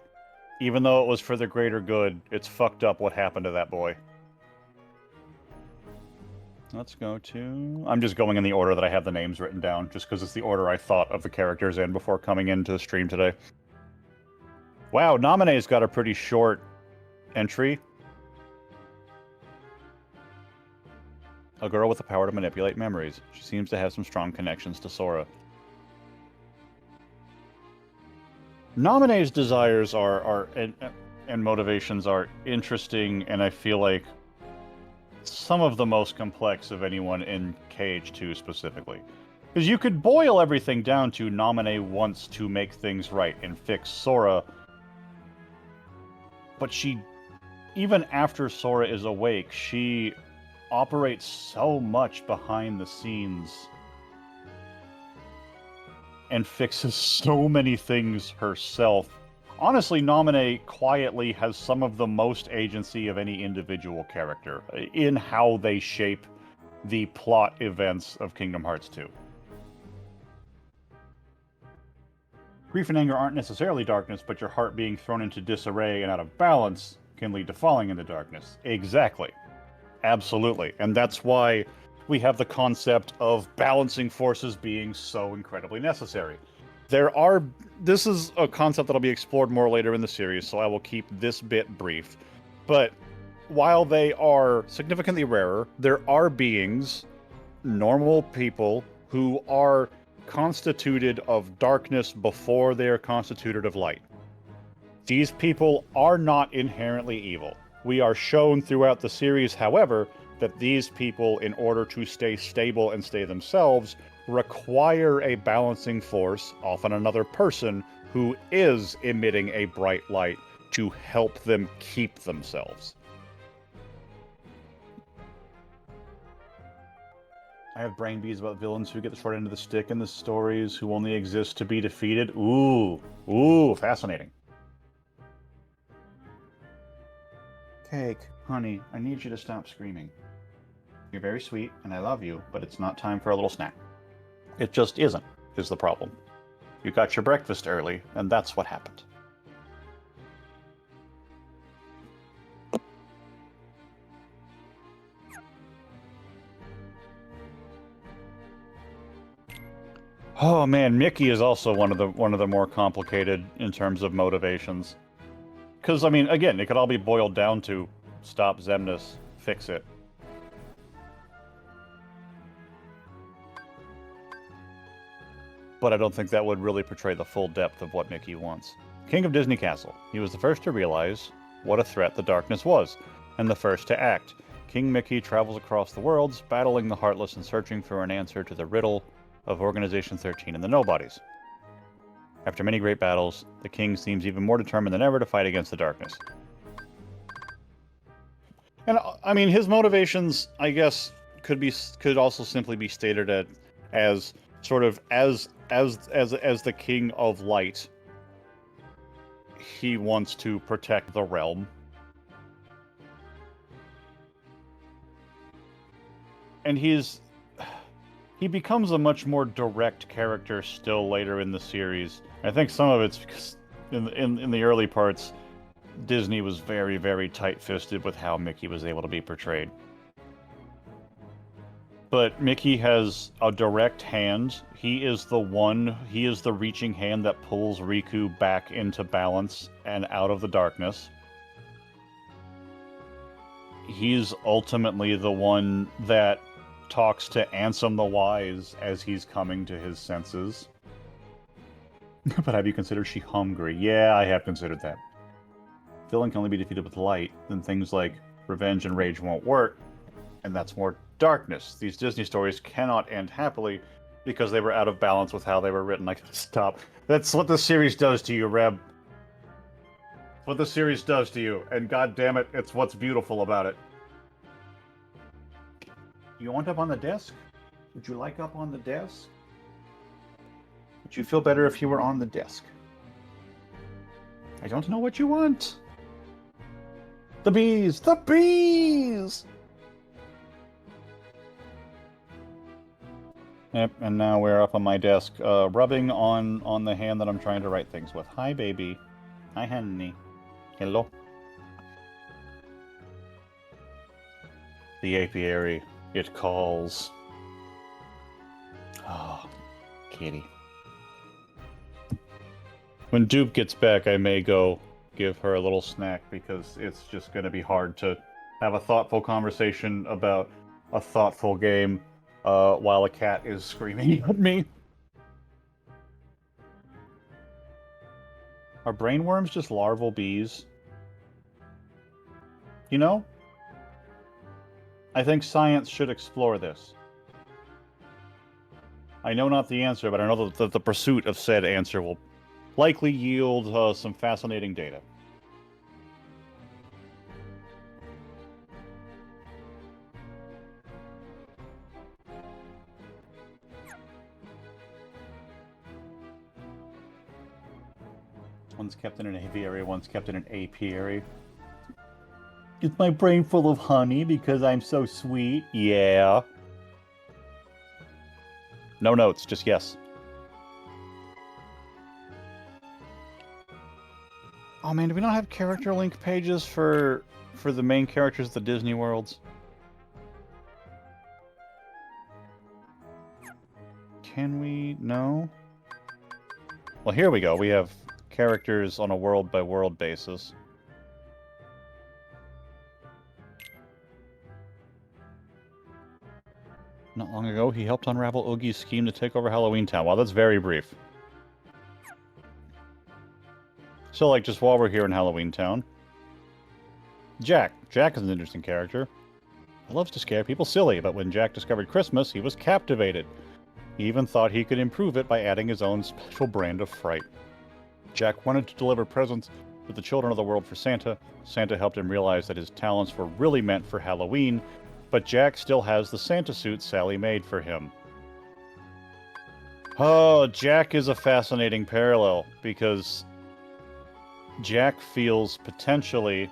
Even though it was for the greater good, it's fucked up what happened to that boy. Let's go to... I'm just going in the order that I have the names written down, just because it's the order I thought of the characters in before coming into the stream today. Wow, Naminé's got a pretty short entry. A girl with the power to manipulate memories. She seems to have some strong connections to Sora. Naminé's desires and motivations are interesting, and I feel like some of the most complex of anyone in Kh2 specifically. Because you could boil everything down to Naminé wants to make things right and fix Sora, but she, even after Sora is awake, she operates so much behind the scenes and fixes so many things herself. Honestly, Naminé quietly has some of the most agency of any individual character in how they shape the plot events of Kingdom Hearts 2. Grief and anger aren't necessarily darkness, but your heart being thrown into disarray and out of balance can lead to falling into darkness. Exactly. Absolutely. And that's why we have the concept of balancing forces being so incredibly necessary. This is a concept that'll be explored more later in the series, so I will keep this bit brief. But while they are significantly rarer, there are beings, normal people, who are constituted of darkness before they are constituted of light. These people are not inherently evil. We are shown throughout the series, however, that these people, in order to stay stable and stay themselves, require a balancing force, often another person, who is emitting a bright light to help them keep themselves. I have brain bees about villains who get the short end of the stick in the stories, who only exist to be defeated. Ooh, fascinating. Cake, honey, I need you to stop screaming. You're very sweet, and I love you, but it's not time for a little snack. It just isn't, is the problem. You got your breakfast early, and that's what happened. Oh man, Mickey is also one of the more complicated in terms of motivations. Because, I mean, again, it could all be boiled down to stop Xemnas, fix it. But I don't think that would really portray the full depth of what Mickey wants. King of Disney Castle. He was the first to realize what a threat the darkness was, and the first to act. King Mickey travels across the worlds, battling the Heartless and searching for an answer to the riddle of Organization 13 and the Nobodies. After many great battles, the king seems even more determined than ever to fight against the darkness. And I mean, his motivations, I guess, could also simply be stated as sort of as the king of light. He wants to protect the realm. And he becomes a much more direct character still later in the series. I think some of it's because in the early parts, Disney was very, very tight-fisted with how Mickey was able to be portrayed. But Mickey has a direct hand. He is the reaching hand that pulls Riku back into balance and out of the darkness. He's ultimately the one that talks to Ansem the Wise as he's coming to his senses. But have you considered she hungry? Yeah, I have considered that. Villain can only be defeated with light, then things like revenge and rage won't work, and that's more darkness. These Disney stories cannot end happily because they were out of balance with how they were written. I gotta stop. That's what the series does to you, Reb. It's what the series does to you, and god damn it, it's what's beautiful about it. You want up on the desk? Would you like up on the desk? Would you feel better if you were on the desk? I don't know what you want. The bees! The bees! Yep, and now we're up on my desk, rubbing on the hand that I'm trying to write things with. Hi, baby. Hi, honey. Hello. The apiary. It calls. Oh, kitty. When Dupe gets back, I may go give her a little snack because it's just going to be hard to have a thoughtful conversation about a thoughtful game while a cat is screaming at me. Are brainworms just larval bees? You know? I think science should explore this. I know not the answer, but I know that the pursuit of said answer will likely yield some fascinating data. One's kept in an aviary, one's kept in an apiary. Is my brain full of honey because I'm so sweet? Yeah. No notes, just yes. Oh man, do we not have character link pages for the main characters of the Disney worlds? Can we? No? Well, here we go. We have characters on a world-by-world basis. Not long ago, he helped unravel Oogie's scheme to take over Halloween Town. Well, that's very brief. So, like, just while we're here in Halloween Town, Jack. Jack is an interesting character. He loves to scare people silly, but when Jack discovered Christmas, he was captivated. He even thought he could improve it by adding his own special brand of fright. Jack wanted to deliver presents to the children of the world for Santa. Santa helped him realize that his talents were really meant for Halloween, but Jack still has the Santa suit Sally made for him. Oh, Jack is a fascinating parallel, because Jack feels potentially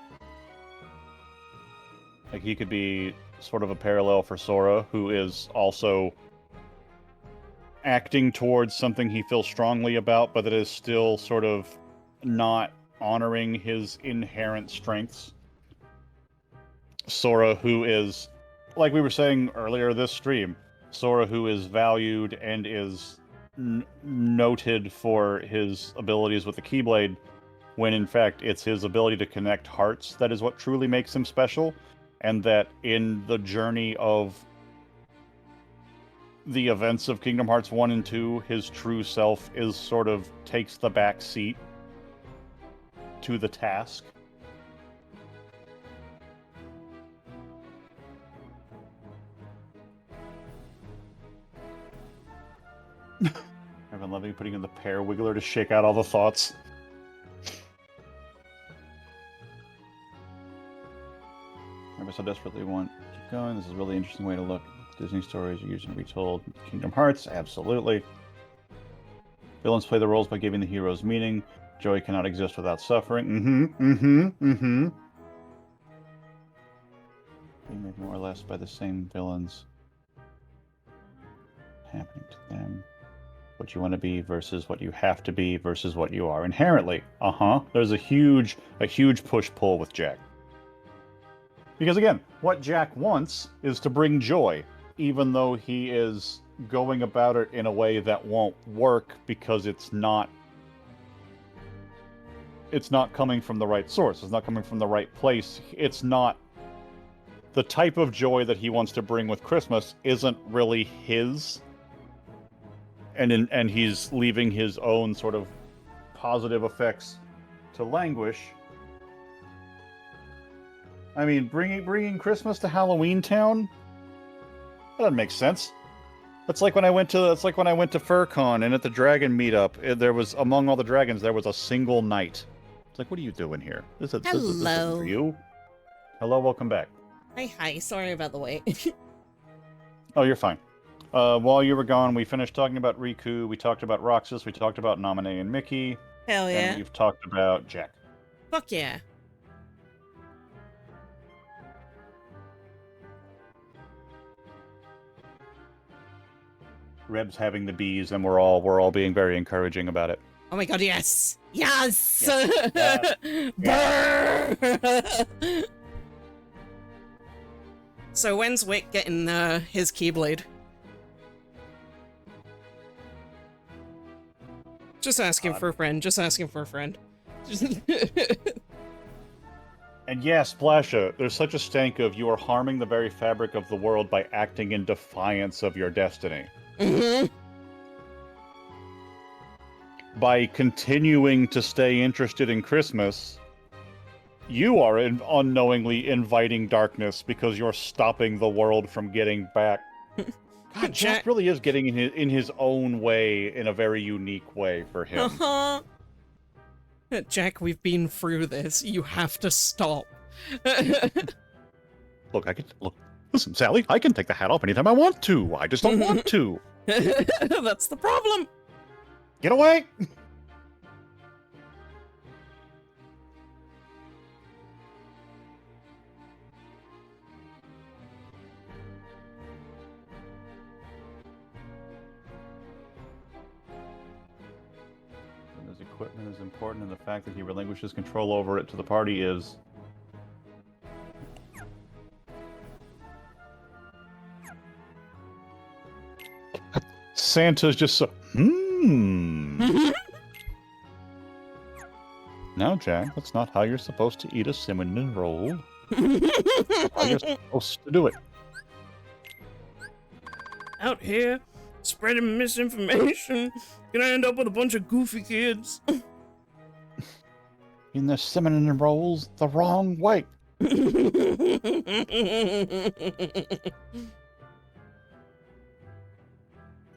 like he could be sort of a parallel for Sora, who is also acting towards something he feels strongly about, but that is still sort of not honoring his inherent strengths. Sora, who is, like we were saying earlier this stream, Sora, who is valued and is noted for his abilities with the Keyblade, when in fact it's his ability to connect hearts that is what truly makes him special, and that in the journey of the events of Kingdom Hearts 1 and 2, his true self is sort of takes the back seat to the task. I've been loving putting in the pear wiggler to shake out all the thoughts. I so desperately want to keep going. This is a really interesting way to look at Disney stories are usually retold. Kingdom Hearts, absolutely. Villains play the roles by giving the heroes meaning. Joy cannot exist without suffering. Being made more or less by the same villains happening to them. What you want to be versus what you have to be versus what you are inherently. There's a huge push-pull with Jack. Because again, what Jack wants is to bring joy, even though he is going about it in a way that won't work because it's not coming from the right source. It's not coming from the right place. It's not the type of joy that he wants to bring with Christmas isn't really his. And he's leaving his own sort of positive effects to languish. I mean, bringing Christmas to Halloween Town? That doesn't make sense. That's like when I went to FurCon, and at the dragon meetup, there was, among all the dragons, there was a single knight. It's like, what are you doing here? This isn't for you. Hello, welcome back. Hi, sorry about the wait. Oh, you're fine. While you were gone, we finished talking about Riku, we talked about Roxas, we talked about Naminé and Mickey. Hell yeah. And we've talked about Jack. Fuck yeah. Reb's having the bees, and we're all being very encouraging about it. Oh my god, yes! Yes! Yes. So when's Wick getting his Keyblade? Just asking for a friend, just asking for a friend. And yeah, Splasha, there's such a stank of you are harming the very fabric of the world by acting in defiance of your destiny. By continuing to stay interested in Christmas, you are unknowingly inviting darkness because you're stopping the world from getting back. God, Jack really is getting in his own way, in a very unique way for him. Jack, we've been through this. You have to stop. Look, listen, Sally, I can take the hat off anytime I want to. I just don't want to. That's the problem. Get away! His equipment is important, and the fact that he relinquishes control over it to the party is... Santa's just so... Now, Jack, that's not how you're supposed to eat a cinnamon roll. How you're supposed to do it. out here spreading misinformation. Gonna end up with a bunch of goofy kids. In the cinnamon rolls the wrong way.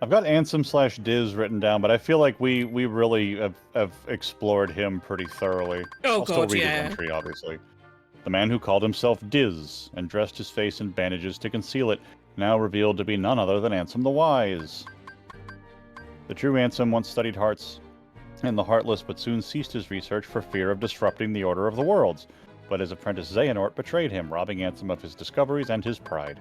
I've got Ansem/Diz written down, but I feel like we really have explored him pretty thoroughly. Oh I'll still god, read yeah. his entry, obviously. The man who called himself Diz and dressed his face in bandages to conceal it, now revealed to be none other than Ansem the Wise. The true Ansem once studied hearts and the heartless, but soon ceased his research for fear of disrupting the order of the worlds. But his apprentice Xehanort betrayed him, robbing Ansem of his discoveries and his pride.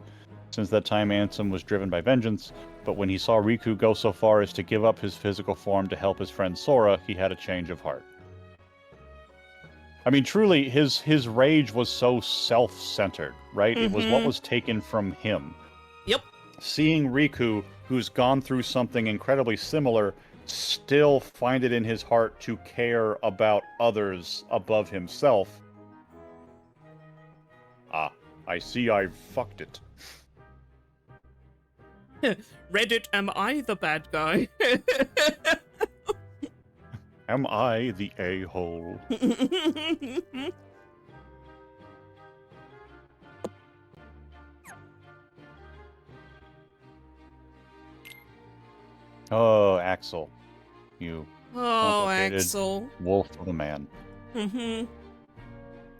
Since that time, Ansem was driven by vengeance, but when he saw Riku go so far as to give up his physical form to help his friend Sora, he had a change of heart. I mean, truly, his rage was so self-centered, right? It was what was taken from him. Yep. Seeing Riku, who's gone through something incredibly similar, still find it in his heart to care about others above himself. Ah, I see I've fucked it. Reddit, am I the bad guy? Am I the a-hole? Oh, Axel. You Oh, complicated Axel. wolf of a man. Mm-hmm.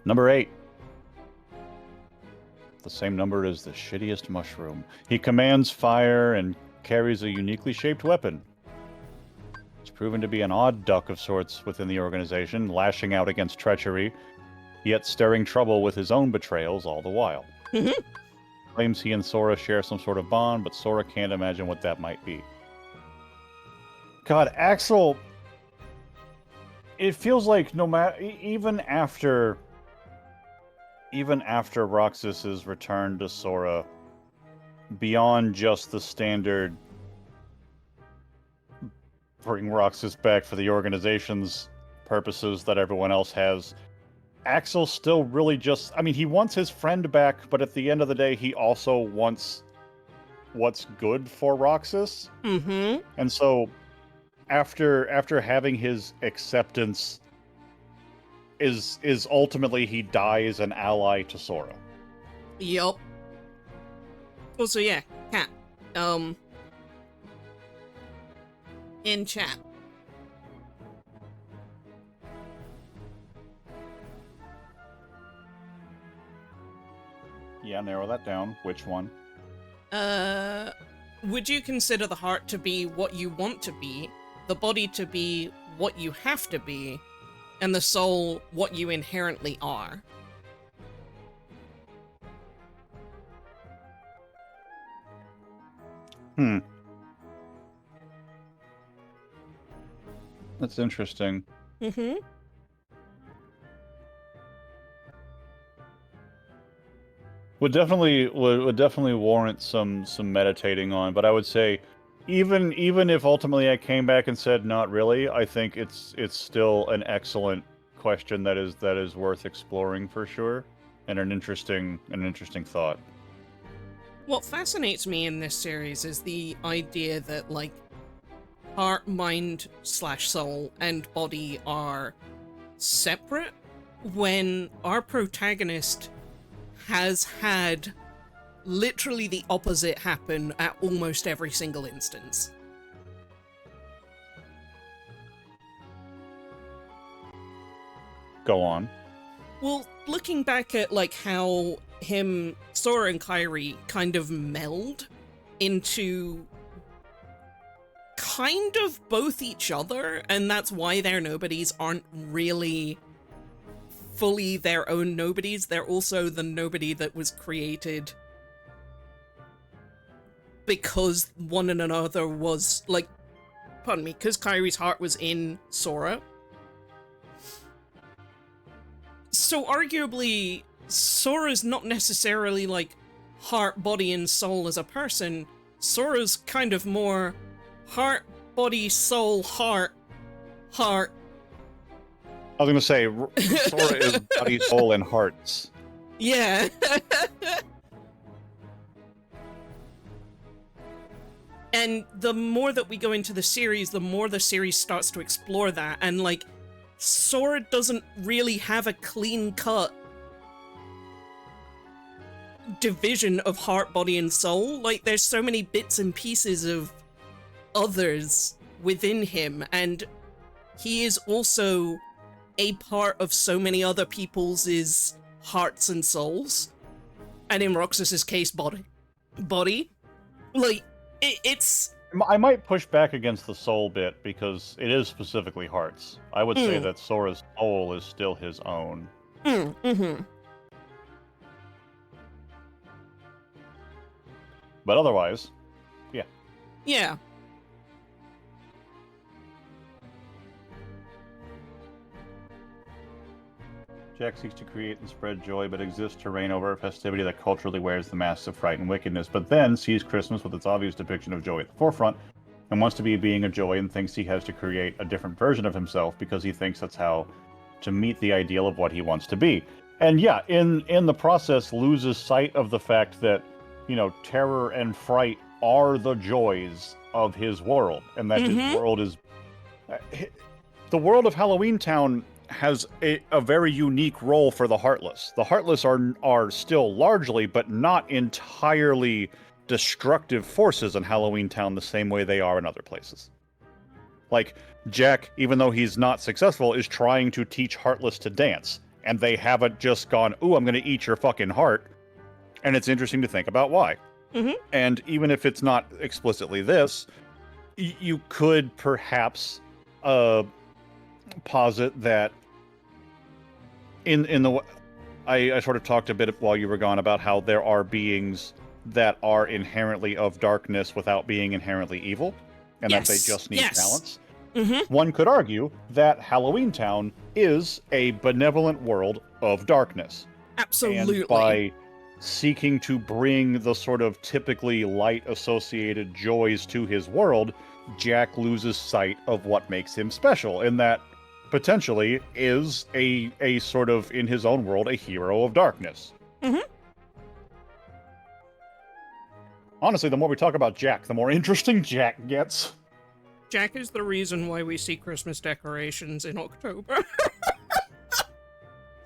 Number 8. The same number as the shittiest mushroom. He commands fire and carries a uniquely shaped weapon. He's proven to be an odd duck of sorts within the organization, lashing out against treachery, yet stirring trouble with his own betrayals all the while. Claims he and Sora share some sort of bond, but Sora can't imagine what that might be. God, Axel... It feels like no matter... Even after Roxas's return to Sora, beyond just the standard bring Roxas back for the organization's purposes that everyone else has, Axel still really just... I mean, he wants his friend back, but at the end of the day, he also wants what's good for Roxas. Mm-hmm. And so, after having his acceptance... is ultimately he dies an ally to Sora. Yup. Also, yeah, Cat. In chat. Yeah, narrow that down. Which one? Would you consider the heart to be what you want to be, the body to be what you have to be, and the soul what you inherently are? That's interesting. Mm-hmm. Would definitely warrant some meditating on, but I would say even if ultimately I came back and said not really, I think it's still an excellent question that is worth exploring for sure, and an interesting thought. What fascinates me in this series is the idea that, like, heart, mind / soul and body are separate, when our protagonist has had literally the opposite happen at almost every single instance. Go on. Well, looking back at, like, how Sora and Kairi kind of meld into kind of both each other, and that's why their nobodies aren't really fully their own nobodies. They're also the nobody that was created because one and another was, like, pardon me, because Kairi's heart was in Sora. So arguably, Sora's not necessarily, like, heart, body, and soul as a person. Sora's kind of more heart, body, soul, heart. I was gonna say, Sora is body, soul, and hearts. Yeah. And the more that we go into the series, the more the series starts to explore that. And, like, Sora doesn't really have a clean-cut division of heart, body, and soul. Like, there's so many bits and pieces of others within him, and he is also a part of so many other people's hearts and souls. And in Roxas's case, body. Like, it's... I might push back against the soul bit, because it is specifically hearts. I would say that Sora's soul is still his own. But otherwise, yeah. Yeah. Jack seeks to create and spread joy, but exists to reign over a festivity that culturally wears the masks of fright and wickedness, but then sees Christmas with its obvious depiction of joy at the forefront, and wants to be a being of joy and thinks he has to create a different version of himself because he thinks that's how to meet the ideal of what he wants to be. And yeah, in the process, loses sight of the fact that, you know, terror and fright are the joys of his world, and that his world is... The world of Halloween Town has a very unique role for the Heartless. The Heartless are still largely, but not entirely, destructive forces in Halloween Town the same way they are in other places. Like, Jack, even though he's not successful, is trying to teach Heartless to dance, and they haven't just gone, ooh, I'm gonna eat your fucking heart. And it's interesting to think about why. And even if it's not explicitly this, you could perhaps posit that in the... I sort of talked a bit while you were gone about how there are beings that are inherently of darkness without being inherently evil, and that they just need balance. One could argue that Halloween Town is a benevolent world of darkness. Absolutely. And by seeking to bring the sort of typically light-associated joys to his world, Jack loses sight of what makes him special, in that potentially is a sort of, in his own world, a hero of darkness. Honestly, the more we talk about Jack, the more interesting Jack gets. Jack is the reason why we see Christmas decorations in October.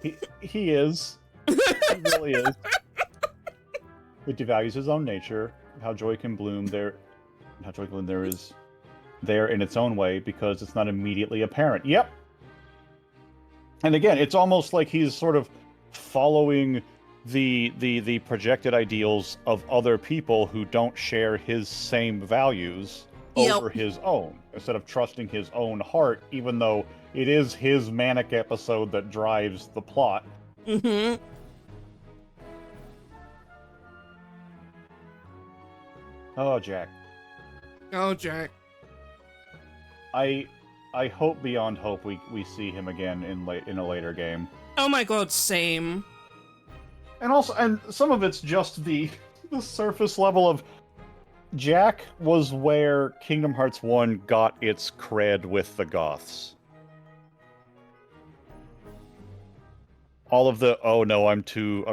He is. He really is. It devalues his own nature, how joy can bloom there. How joy can bloom there is there in its own way, because it's not immediately apparent. Yep. And again, it's almost like he's sort of following the projected ideals of other people who don't share his same values over his own, instead of trusting his own heart, even though it is his manic episode that drives the plot. Oh, Jack. Oh, Jack. I hope beyond hope we see him again in a later game. Oh my god, same. And some of it's just the surface level of... Jack was where Kingdom Hearts 1 got its cred with the goths. All of the, oh no, I'm too,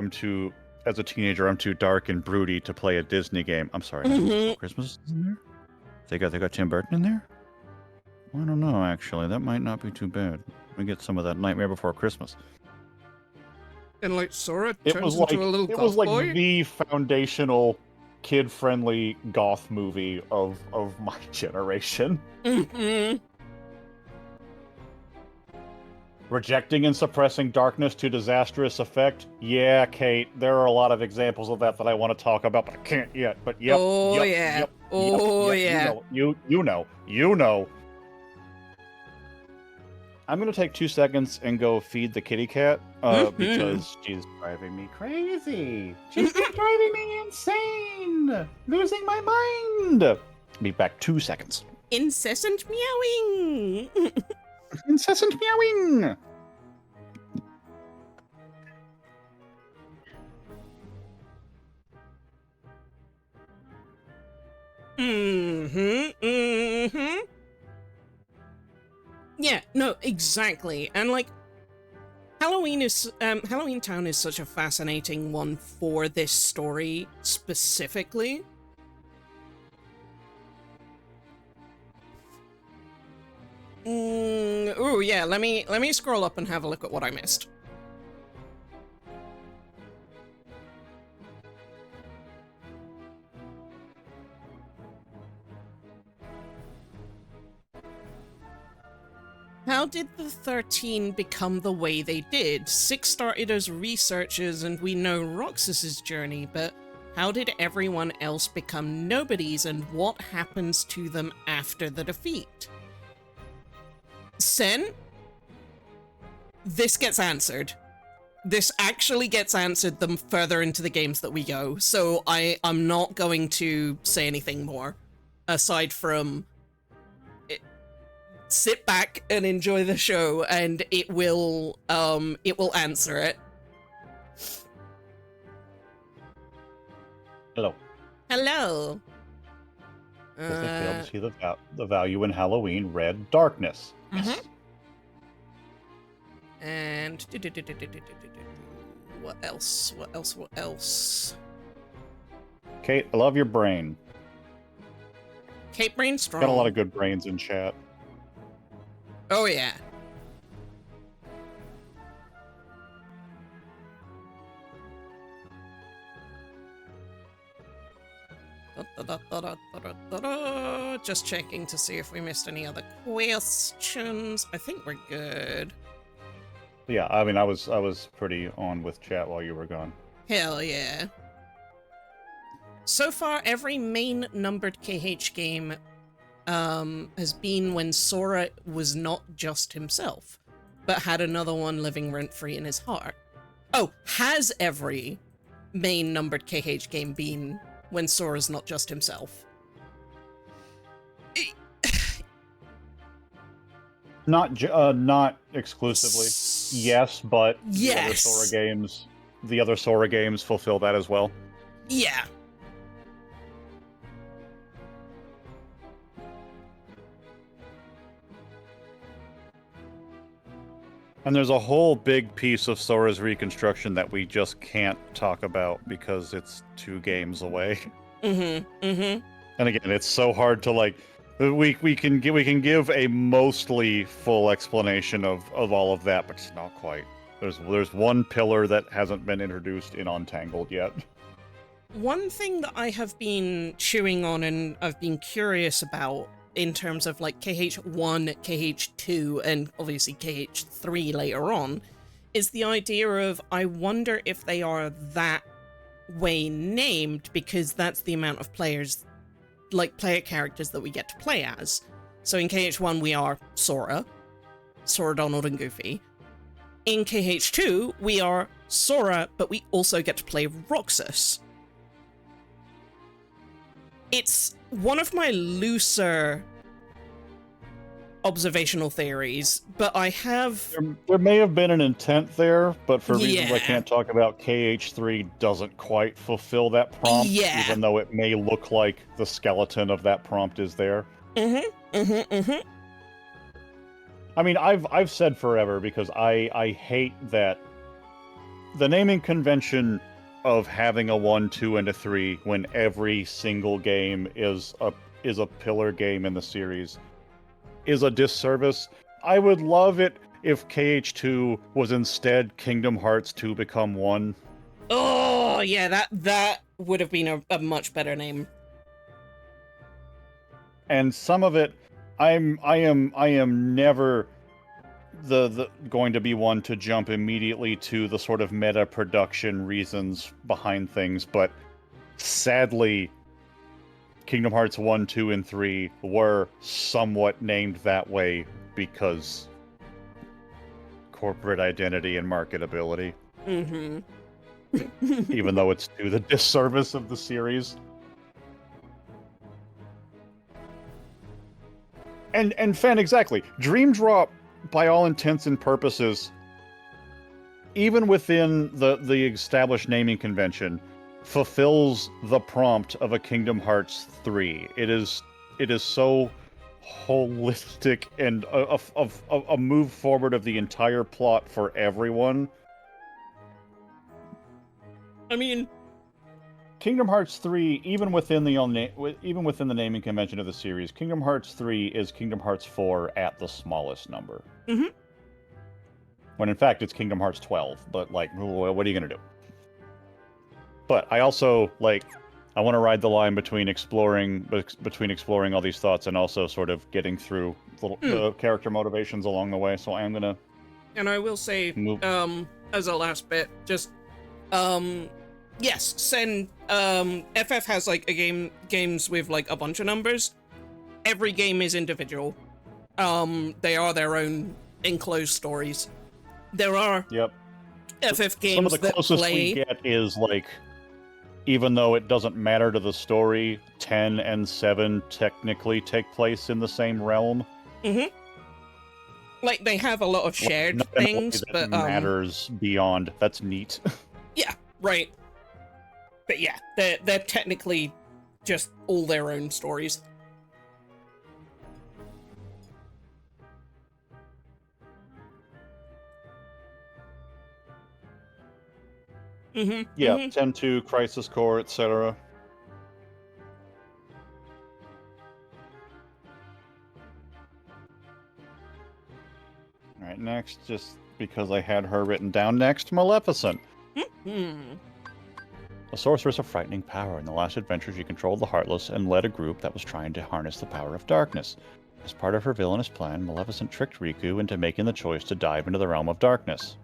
as a teenager, I'm too dark and broody to play a Disney game. I'm sorry, Christmas is in there? They got Tim Burton in there? I don't know, actually. That might not be too bad. We get some of that Nightmare Before Christmas. And like Sora turns into a little goth boy? It was like the foundational, kid-friendly goth movie of my generation. Rejecting and suppressing darkness to disastrous effect? Yeah, Kate, there are a lot of examples of that I want to talk about, but I can't yet. But yep. Oh, yep, yeah. Yep, oh, yep, yeah. You know. I'm going to take 2 seconds and go feed the kitty cat, because she's driving me crazy. She's driving me insane. Losing my mind. Be back 2 seconds. Incessant meowing. Incessant meowing. Yeah, no, exactly. And like, Halloween Town is such a fascinating one for this story specifically. ooh, yeah, let me scroll up and have a look at what I missed. How did the 13 become the way they did? 6 started as researchers, and we know Roxas's journey, but how did everyone else become nobodies, and what happens to them after the defeat? Sen, this gets answered. This actually gets answered the further into the games that we go, so I'm not going to say anything more, aside from sit back and enjoy the show, and it will answer it. Hello. Hello. Because they failed to see the value in Halloween, red darkness. Mm-hmm. And what else? What else? What else? Kate, I love your brain. Kate Brainstrong. Got a lot of good brains in chat. Oh yeah. Just checking to see if we missed any other questions. I think we're good. Yeah, I mean, I was pretty on with chat while you were gone. Hell yeah. So far, every main numbered KH game has been when Sora was not just himself, but had another one living rent-free in his heart. Oh, has every main numbered KH game been when Sora's not just himself? Not exclusively. Yes, but yes. the other Sora games fulfill that as well. Yeah. And there's a whole big piece of Sora's reconstruction that we just can't talk about because it's 2 games away. Mm-hmm. Mm-hmm. And again, it's so hard to like. We can give a mostly full explanation of all of that, but it's not quite. There's one pillar that hasn't been introduced in Untangled yet. One thing that I have been chewing on and I've been curious about in terms of like KH1, KH2, and obviously KH3 later on, is the idea of I wonder if they are that way named because that's the amount of players, like player characters that we get to play as. So in KH1 we are Sora, Donald, and Goofy. In KH2 we are Sora, but we also get to play Roxas. It's one of my looser observational theories, but I have... There may have been an intent there, but for reasons I can't talk about, KH3 doesn't quite fulfill that prompt, even though it may look like the skeleton of that prompt is there. I mean, I've said forever, because I hate that the naming convention of having a 1, 2, and a 3 when every single game is a pillar game in the series is a disservice. I would love it if KH2 was instead Kingdom Hearts 2 Become 1. Oh, yeah, that would have been a much better name. And some of it, I am never the going to be one to jump immediately to the sort of meta production reasons behind things, but sadly Kingdom Hearts 1, 2, and 3 were somewhat named that way because corporate identity and marketability. Even though it's to the disservice of the series. And Fan, exactly. Dream Drop, by all intents and purposes, even within the established naming convention, fulfills the prompt of a Kingdom Hearts 3. It is so holistic and a move forward of the entire plot for everyone. I mean, Kingdom Hearts 3, even within the naming convention of the series, Kingdom Hearts 3 is Kingdom Hearts 4 at the smallest number. Mm-hmm. When in fact it's Kingdom Hearts 12, but like, what are you gonna do? But I also I want to ride the line between exploring all these thoughts and also sort of getting through the character motivations along the way. So I am gonna. And I will say, move. As a last bit, just yes, send FF has like games with like a bunch of numbers. Every game is individual. They are their own enclosed stories. There are FF games some of the closest we get is like, even though it doesn't matter to the story, 10 and 7 technically take place in the same realm. Mm-hmm. Like, they have a lot of shared things, but matters beyond. That's neat. Yeah, right. But yeah, they're technically just all their own stories. Mm-hmm. Yeah, mm-hmm. 10-2, Crisis Core, etc. Alright, next, just because I had her written down next, Maleficent. Mm-hmm. A sorceress of frightening power. In the last adventure, she controlled the Heartless and led a group that was trying to harness the power of darkness. As part of her villainous plan, Maleficent tricked Riku into making the choice to dive into the realm of darkness.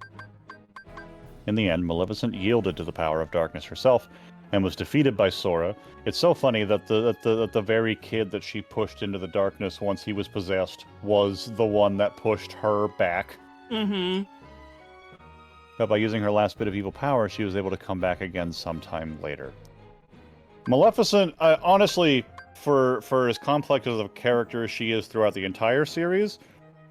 In the end, Maleficent yielded to the power of darkness herself and was defeated by Sora. It's so funny that the very kid that she pushed into the darkness once he was possessed was the one that pushed her back. Mm-hmm. But by using her last bit of evil power, she was able to come back again sometime later. Maleficent, honestly, for as complex as a character as she is throughout the entire series,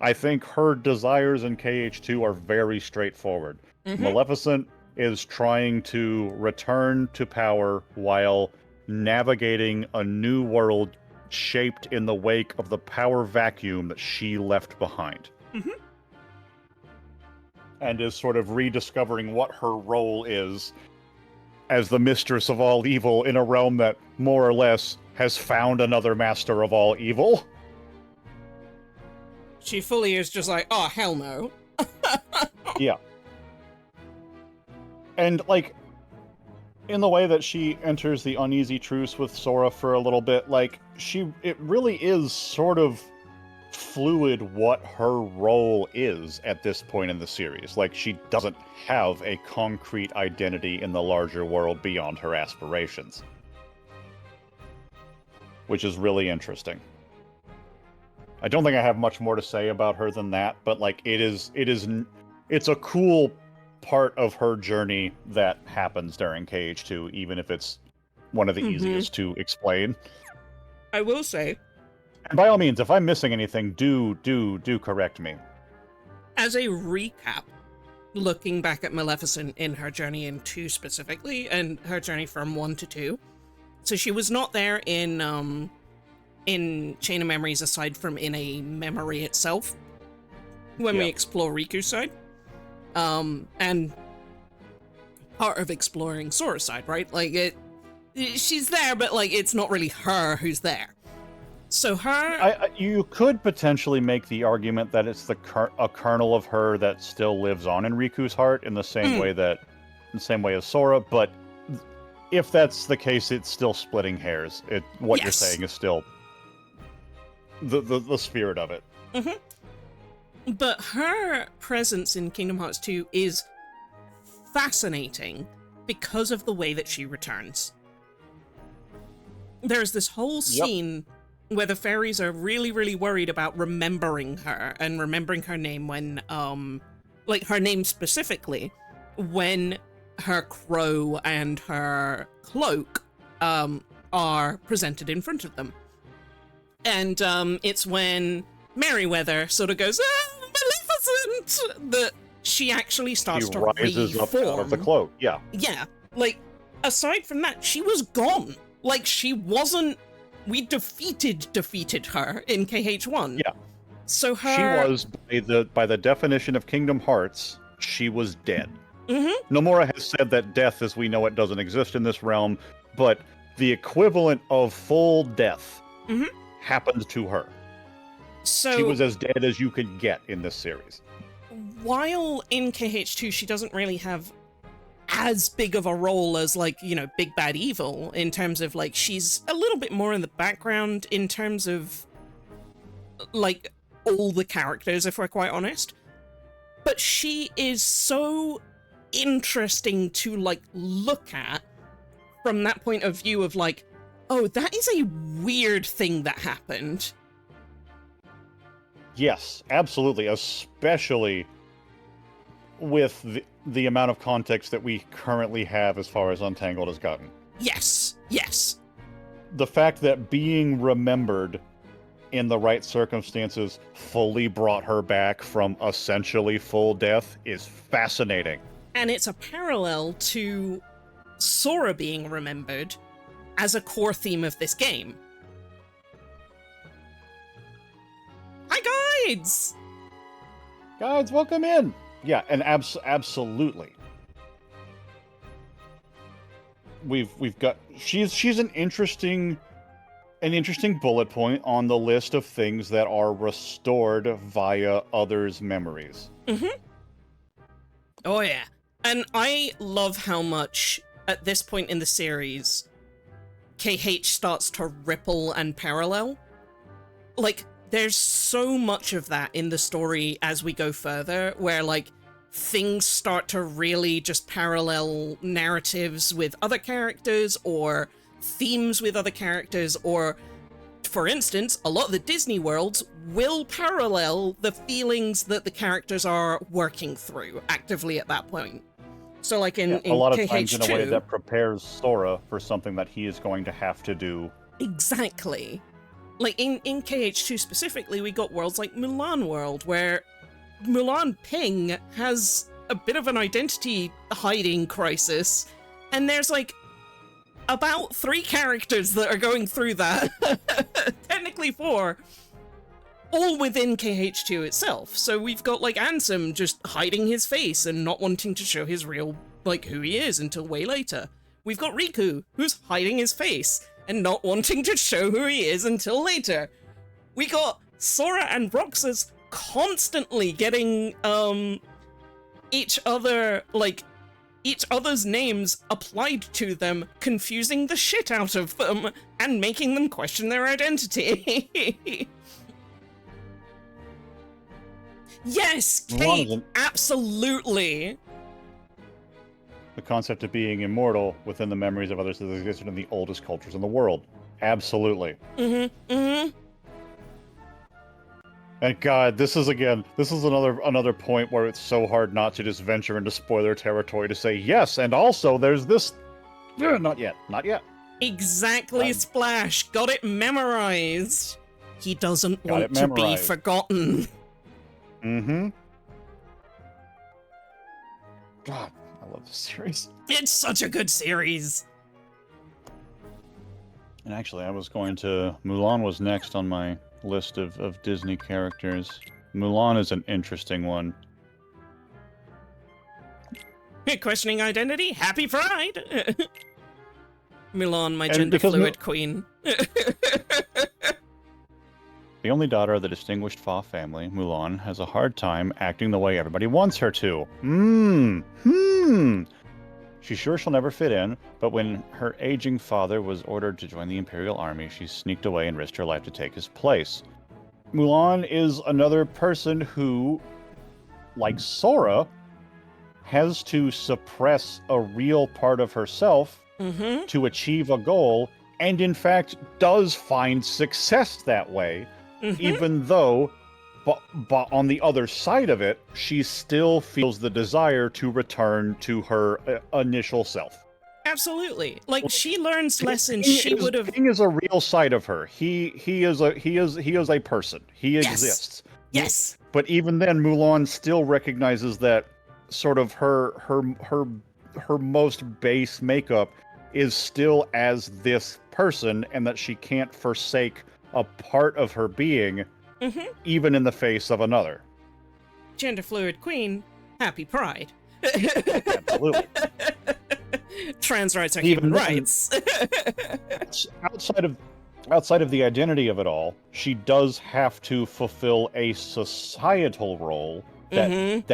I think her desires in KH2 are very straightforward. Mm-hmm. Maleficent is trying to return to power while navigating a new world shaped in the wake of the power vacuum that she left behind. Mm-hmm. And is sort of rediscovering what her role is as the mistress of all evil in a realm that, more or less, has found another master of all evil. She fully is just like, oh, hell no. Yeah. And, like, in the way that she enters the uneasy truce with Sora for a little bit, like, it really is sort of fluid what her role is at this point in the series. Like, she doesn't have a concrete identity in the larger world beyond her aspirations. Which is really interesting. I don't think I have much more to say about her than that, but, like, it's a cool part of her journey that happens during KH2, even if it's one of the easiest to explain. I will say, and by all means, if I'm missing anything, do correct me. As a recap, looking back at Maleficent in her journey in 2 specifically, and her journey from 1 to 2, so she was not there in Chain of Memories aside from in a memory itself, when we explore Riku's side. And part of exploring Sora's side, right? Like, she's there, but, like, it's not really her who's there. So you could potentially make the argument that it's a kernel of her that still lives on in Riku's heart in the same way as Sora, but if that's the case, it's still splitting hairs. What you're saying is still the spirit of it. Mm-hmm. But her presence in Kingdom Hearts 2 is fascinating because of the way that she returns. There's this whole scene where the fairies are really, really worried about remembering her and remembering her name when, like, her name specifically, when her crow and her cloak, are presented in front of them. And, it's when Merryweather sort of goes, Maleficent! That she actually starts to rises reform. up out of the cloak, yeah. Yeah, like, aside from that, she was gone. Like, she wasn't... We defeated her in KH1. Yeah. So her... She was, by the definition of Kingdom Hearts, she was dead. Mm-hmm. Nomura has said that death as we know it doesn't exist in this realm, but the equivalent of full death Mhm. happened to her. So She was as dead as you could get in this series. while in KH2 she doesn't really have as big of a role as, like, you know, Big Bad Evil, in terms of, like, she's a little bit more in the background in terms of, like, all the characters, if we're quite honest. But she is so interesting to, like, look at from that point of view of, like, oh, that is a weird thing that happened. Yes, absolutely, especially with the amount of context that we currently have as far as Untangled has gotten. Yes, yes. The fact that being remembered in the right circumstances fully brought her back from essentially full death is fascinating. And it's a parallel to Sora being remembered as a core theme of this game. Hi, guides! Guys, welcome in! Yeah, and absolutely. We've got she's an interesting bullet point on the list of things that are restored via others' memories. Mm-hmm. Oh yeah. And I love how much, at this point in the series, KH starts to ripple and parallel. Like, there's so much of that in the story as we go further, where, like, things start to really just parallel narratives with other characters, or themes with other characters, or, for instance, a lot of the Disney worlds will parallel the feelings that the characters are working through actively at that point. So, like, in a lot of KH2, times in a way that prepares Sora for something that he is going to have to do. Exactly. Like, in KH2 specifically, we got worlds like Mulan World, where Mulan Ping has a bit of an identity hiding crisis, and there's, like, about 3 characters that are going through that. Technically 4. All within KH2 itself. So we've got, like, Ansem just hiding his face and not wanting to show his real, like, who he is until way later. We've got Riku, who's hiding his face and not wanting to show who he is until later. We got Sora and Roxas constantly getting, each other's names applied to them, confusing the shit out of them, and making them question their identity. Yes, Kate, absolutely. The concept of being immortal within the memories of others that existed in the oldest cultures in the world. Absolutely. Mm-hmm, mm-hmm. And God, this is another point where it's so hard not to just venture into spoiler territory to say, yes, and also there's this... Not yet. Exactly, Splash. Got it memorized. He doesn't want to be forgotten. Mm-hmm. God, I love this series. It's such a good series. And actually, Mulan was next on my list of Disney characters. Mulan is an interesting one. Questioning identity? Happy Pride! Mulan, my gender-fluid queen. The only daughter of the distinguished Fa family, Mulan, has a hard time acting the way everybody wants her to. She's sure she'll never fit in, but when her aging father was ordered to join the Imperial Army, she sneaked away and risked her life to take his place. Mulan is another person who, like Sora, has to suppress a real part of herself to achieve a goal, and in fact does find success that way, even though, but on the other side of it, she still feels the desire to return to her initial self. Absolutely. Like, she learns lessons she would have... King is a real side of her. He is a person. He exists. Yes. But even then, Mulan still recognizes that sort of her most base makeup is still as this person, and that she can't forsake a part of her being, even in the face of another. Gender fluid queen, happy Pride. Absolutely. Trans rights are Even human then, rights. outside of the identity of it all, she does have to fulfill a societal role that Mm-hmm.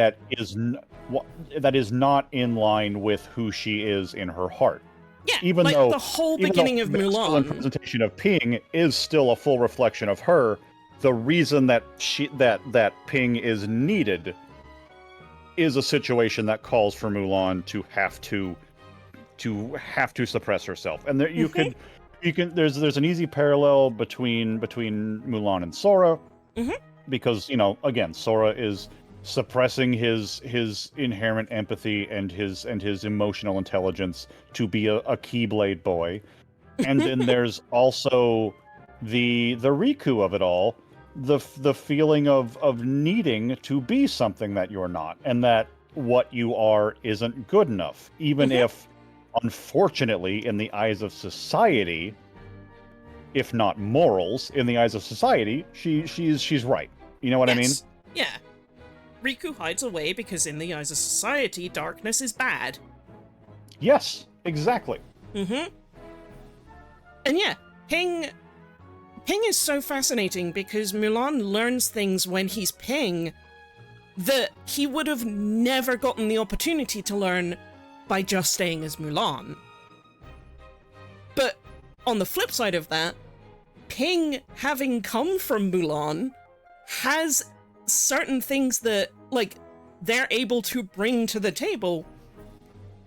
that is not in line with who she is in her heart. Yeah, Even like though the whole even though beginning of the masculine Mulan. presentation of Ping is still a full reflection of her, the reason that that Ping is needed is a situation that calls for Mulan to have to suppress herself. And there you Mm-hmm. can there's an easy parallel between Mulan and Sora, Mm-hmm. because, you know, again, Sora is suppressing his inherent empathy and his emotional intelligence to be a Keyblade boy. And then there's also the Riku of it all, the feeling of needing to be something that you're not, and that what you are isn't good enough, even Mm-hmm. if, unfortunately, in the eyes of society, if not morals, in the eyes of society, she's right. You know what I mean? Yes. Yeah. Riku hides away because in the eyes of society, darkness is bad. Yes, exactly. Mm-hmm. And yeah, Ping is so fascinating because Mulan learns things when he's Ping that he would have never gotten the opportunity to learn by just staying as Mulan. But on the flip side of that, Ping, having come from Mulan, has certain things that, like, they're able to bring to the table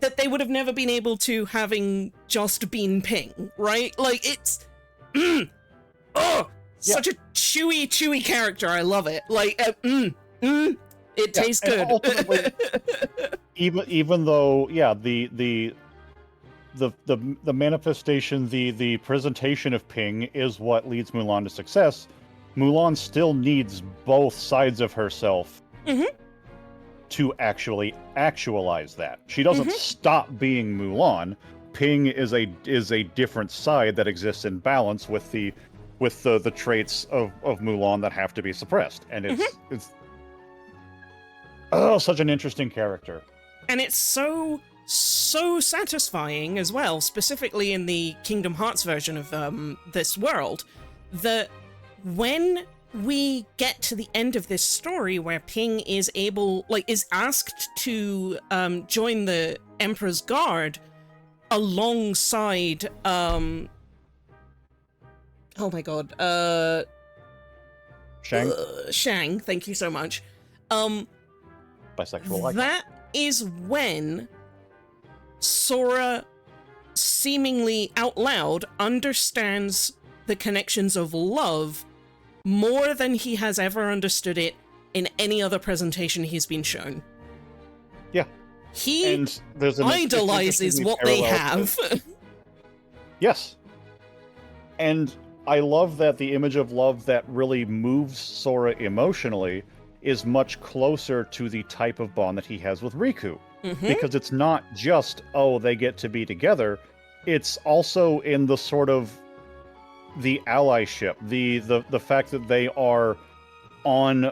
that they would have never been able to having just been Ping, right? Like, it's... such a chewy character. I love it. Like, it tastes good. Ultimately, even though, yeah, the manifestation, the presentation of Ping is what leads Mulan to success. Mulan still needs both sides of herself to actually actualize that. She doesn't stop being Mulan. Ping is a different side that exists in balance with the traits of Mulan that have to be suppressed. And it's such an interesting character. And it's so satisfying as well, specifically in the Kingdom Hearts version of this world, that when we get to the end of this story where Ping is asked to join the Emperor's Guard alongside oh my god, Shang, Shang, thank you so much. Bisexual icon. That is when Sora seemingly out loud understands the connections of love more than he has ever understood it in any other presentation he's been shown. Yeah. He And there's idolizes what they have. Yes. And I love that the image of love that really moves Sora emotionally is much closer to the type of bond that he has with Riku. Because it's not just, oh, they get to be together. It's also in the sort of the allyship, the fact that they are on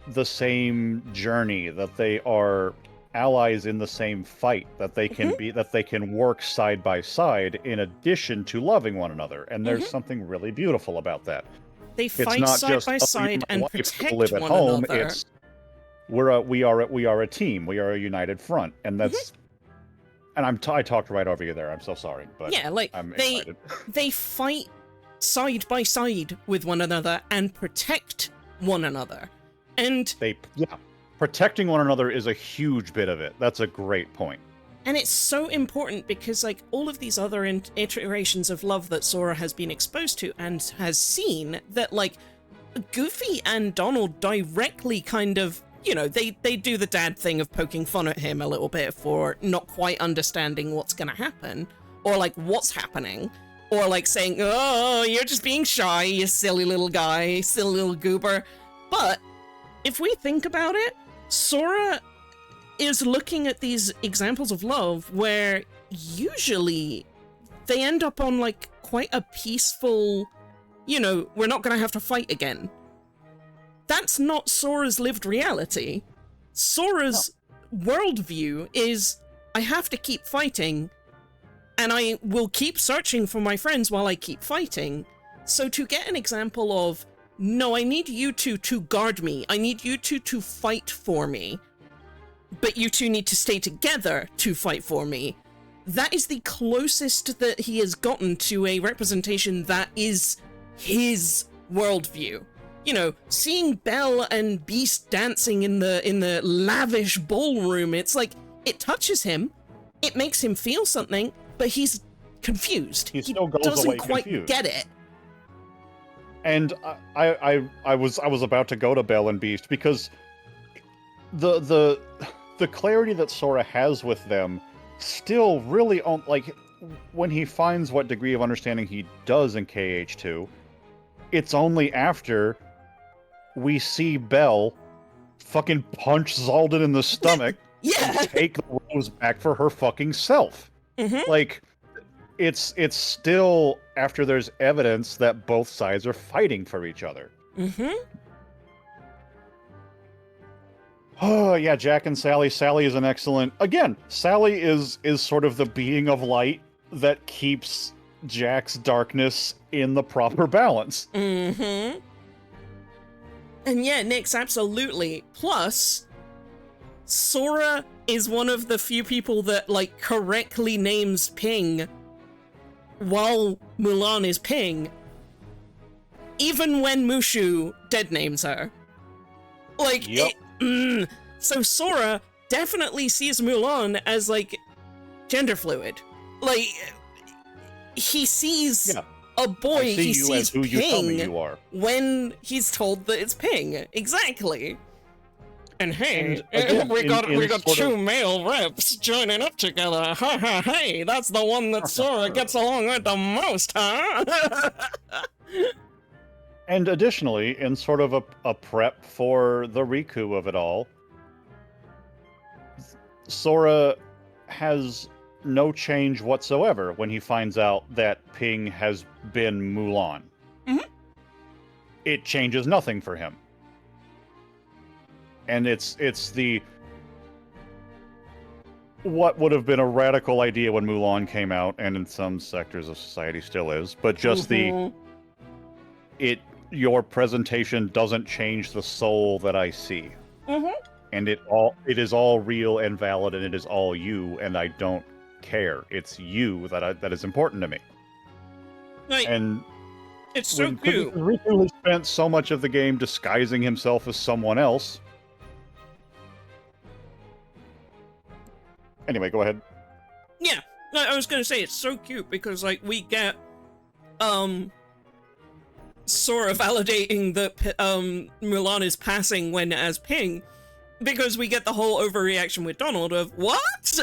the same journey, that they are allies in the same fight, that they can be, that they can work side by side in addition to loving one another. And there's something really beautiful about that. They It's fight not side just, by oh, side and wife, protect live at one home. another. It's we are a team. We are a united front, and that's. And I talked right over you there. I'm so sorry, but yeah, like I'm excited. they fight side by side with one another and protect one another. And Protecting one another is a huge bit of it. That's a great point. And it's so important because, like, all of these other iterations of love that Sora has been exposed to and has seen, that, like, Goofy and Donald directly kind of, you know, they do the dad thing of poking fun at him a little bit for not quite understanding what's gonna happen, or, like, what's happening, or, like, saying, oh, you're just being shy, you silly little guy, silly little goober. But if we think about it, Sora is looking at these examples of love where usually they end up on, like, quite a peaceful, you know, we're not gonna have to fight again. That's not Sora's lived reality. Sora's worldview is, I have to keep fighting And I will keep searching for my friends while I keep fighting. So to get an example of, no, I need you two to guard me. I need you two to fight for me. But you two need to stay together to fight for me. That is the closest that he has gotten to a representation that is his worldview. You know, seeing Belle and Beast dancing in the lavish ballroom, it's like, it touches him, it makes him feel something, but he's confused. He still goes doesn't away quite confused. get it. And I was about to go to Belle and Beast because the clarity that Sora has with them still really like when he finds what degree of understanding he does in KH2, it's only after we see Belle fucking punch Zaldin in the stomach Yeah. and take the rose back for her fucking self. Mm-hmm. Like, it's still after there's evidence that both sides are fighting for each other. Mm-hmm. Oh yeah, Jack and Sally. Sally is an excellent. Again, Sally is sort of the being of light that keeps Jack's darkness in the proper balance. Mm-hmm. And yeah, Nyx, absolutely. Plus, Sora is one of the few people that, like, correctly names Ping while Mulan is Ping, even when Mushu dead names her. Like, Yep. So Sora definitely sees Mulan as, like, gender fluid. Like, he sees a boy, I see he you sees as who Ping you tell me you are. when he's told that it's Ping. Exactly. And hey, And again, we got sort two of... male reps joining up together. Ha ha, hey, that's the one that Sora gets along with the most, huh? And additionally, in sort of a prep for the Riku of it all, Sora has no change whatsoever when he finds out that Ping has been Mulan. Mm-hmm. It changes nothing for him. And it's the... what would have been a radical idea when Mulan came out, and in some sectors of society still is, but just your presentation doesn't change the soul that I see. Mm-hmm. And it is all real and valid, and it is all you, and I don't care. It's you that is important to me. Like, and it's so cute. Riku has spent so much of the game disguising himself as someone else. Anyway, go ahead. Yeah, I was gonna say, it's so cute because, like, we get, Sora validating that, Mulan is passing when as Ping, because we get the whole overreaction with Donald of, what?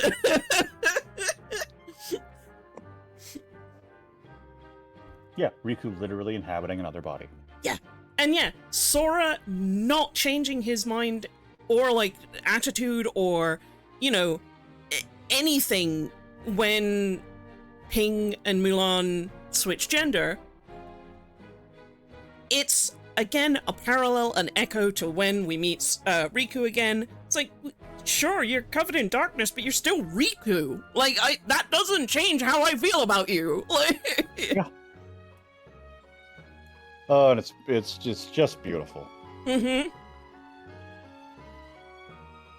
Yeah, Riku literally inhabiting another body. Yeah, and yeah, Sora not changing his mind or, like, attitude or, you know, anything when Ping and Mulan switch gender. It's, again, a parallel, an echo to when we meet Riku again. It's like, sure, you're covered in darkness, but you're still Riku. Like, that doesn't change how I feel about you. Like, yeah. Oh, and it's just beautiful. Mm-hmm.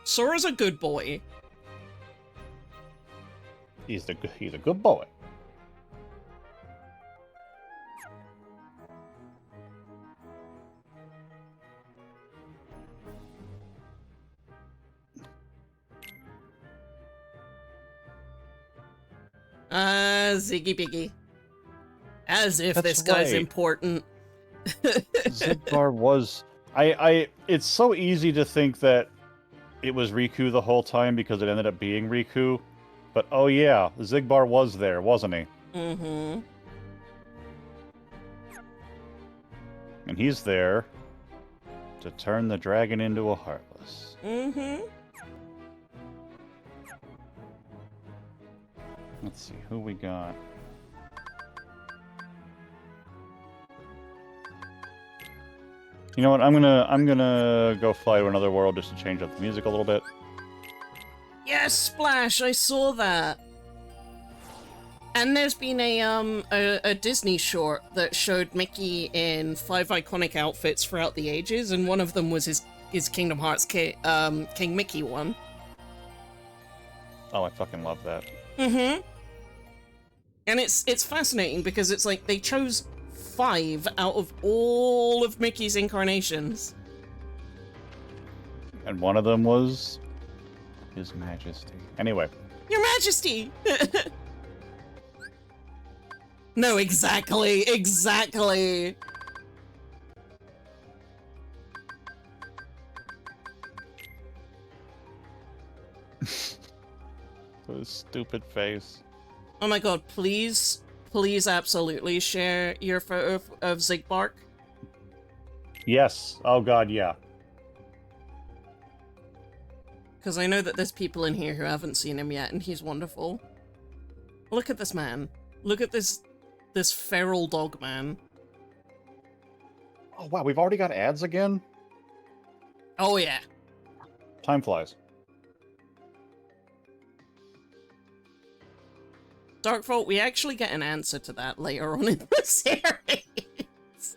Sora's a good boy. He's a good boy. Ziggy Biggy. As if That's this guy's right. important. Zigbar was... It's so easy to think that it was Riku the whole time because it ended up being Riku. But oh yeah, Zigbar was there, wasn't he? Mm-hmm. And he's there to turn the dragon into a Heartless. Mm-hmm. Let's see, who we got? You know what, I'm gonna go fly to another world just to change up the music a little bit. Yes, Splash, I saw that. And there's been a Disney short that showed Mickey in 5 iconic outfits throughout the ages, and one of them was his Kingdom Hearts King Mickey one. Oh, I fucking love that. Mm-hmm. And it's fascinating because it's like they chose 5 out of all of Mickey's incarnations. And one of them was His Majesty. Anyway. Your Majesty! No, exactly. His stupid face. Oh my god, please absolutely share your photo of Zigbark. Yes. Oh god, yeah. Because I know that there's people in here who haven't seen him yet, and he's wonderful. Look at this man. Look at this feral dog man. Oh wow, we've already got ads again? Oh yeah. Time flies. Darkvolt, we actually get an answer to that later on in the series.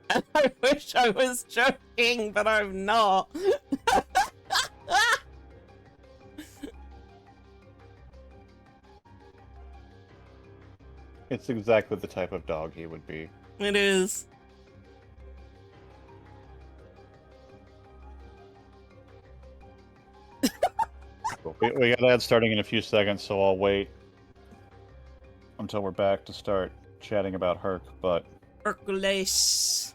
And I wish I was joking, but I'm not. It's exactly the type of dog he would be. It is. Cool. We got ads starting in a few seconds, so I'll wait until we're back to start chatting about Herc, but... Hercules.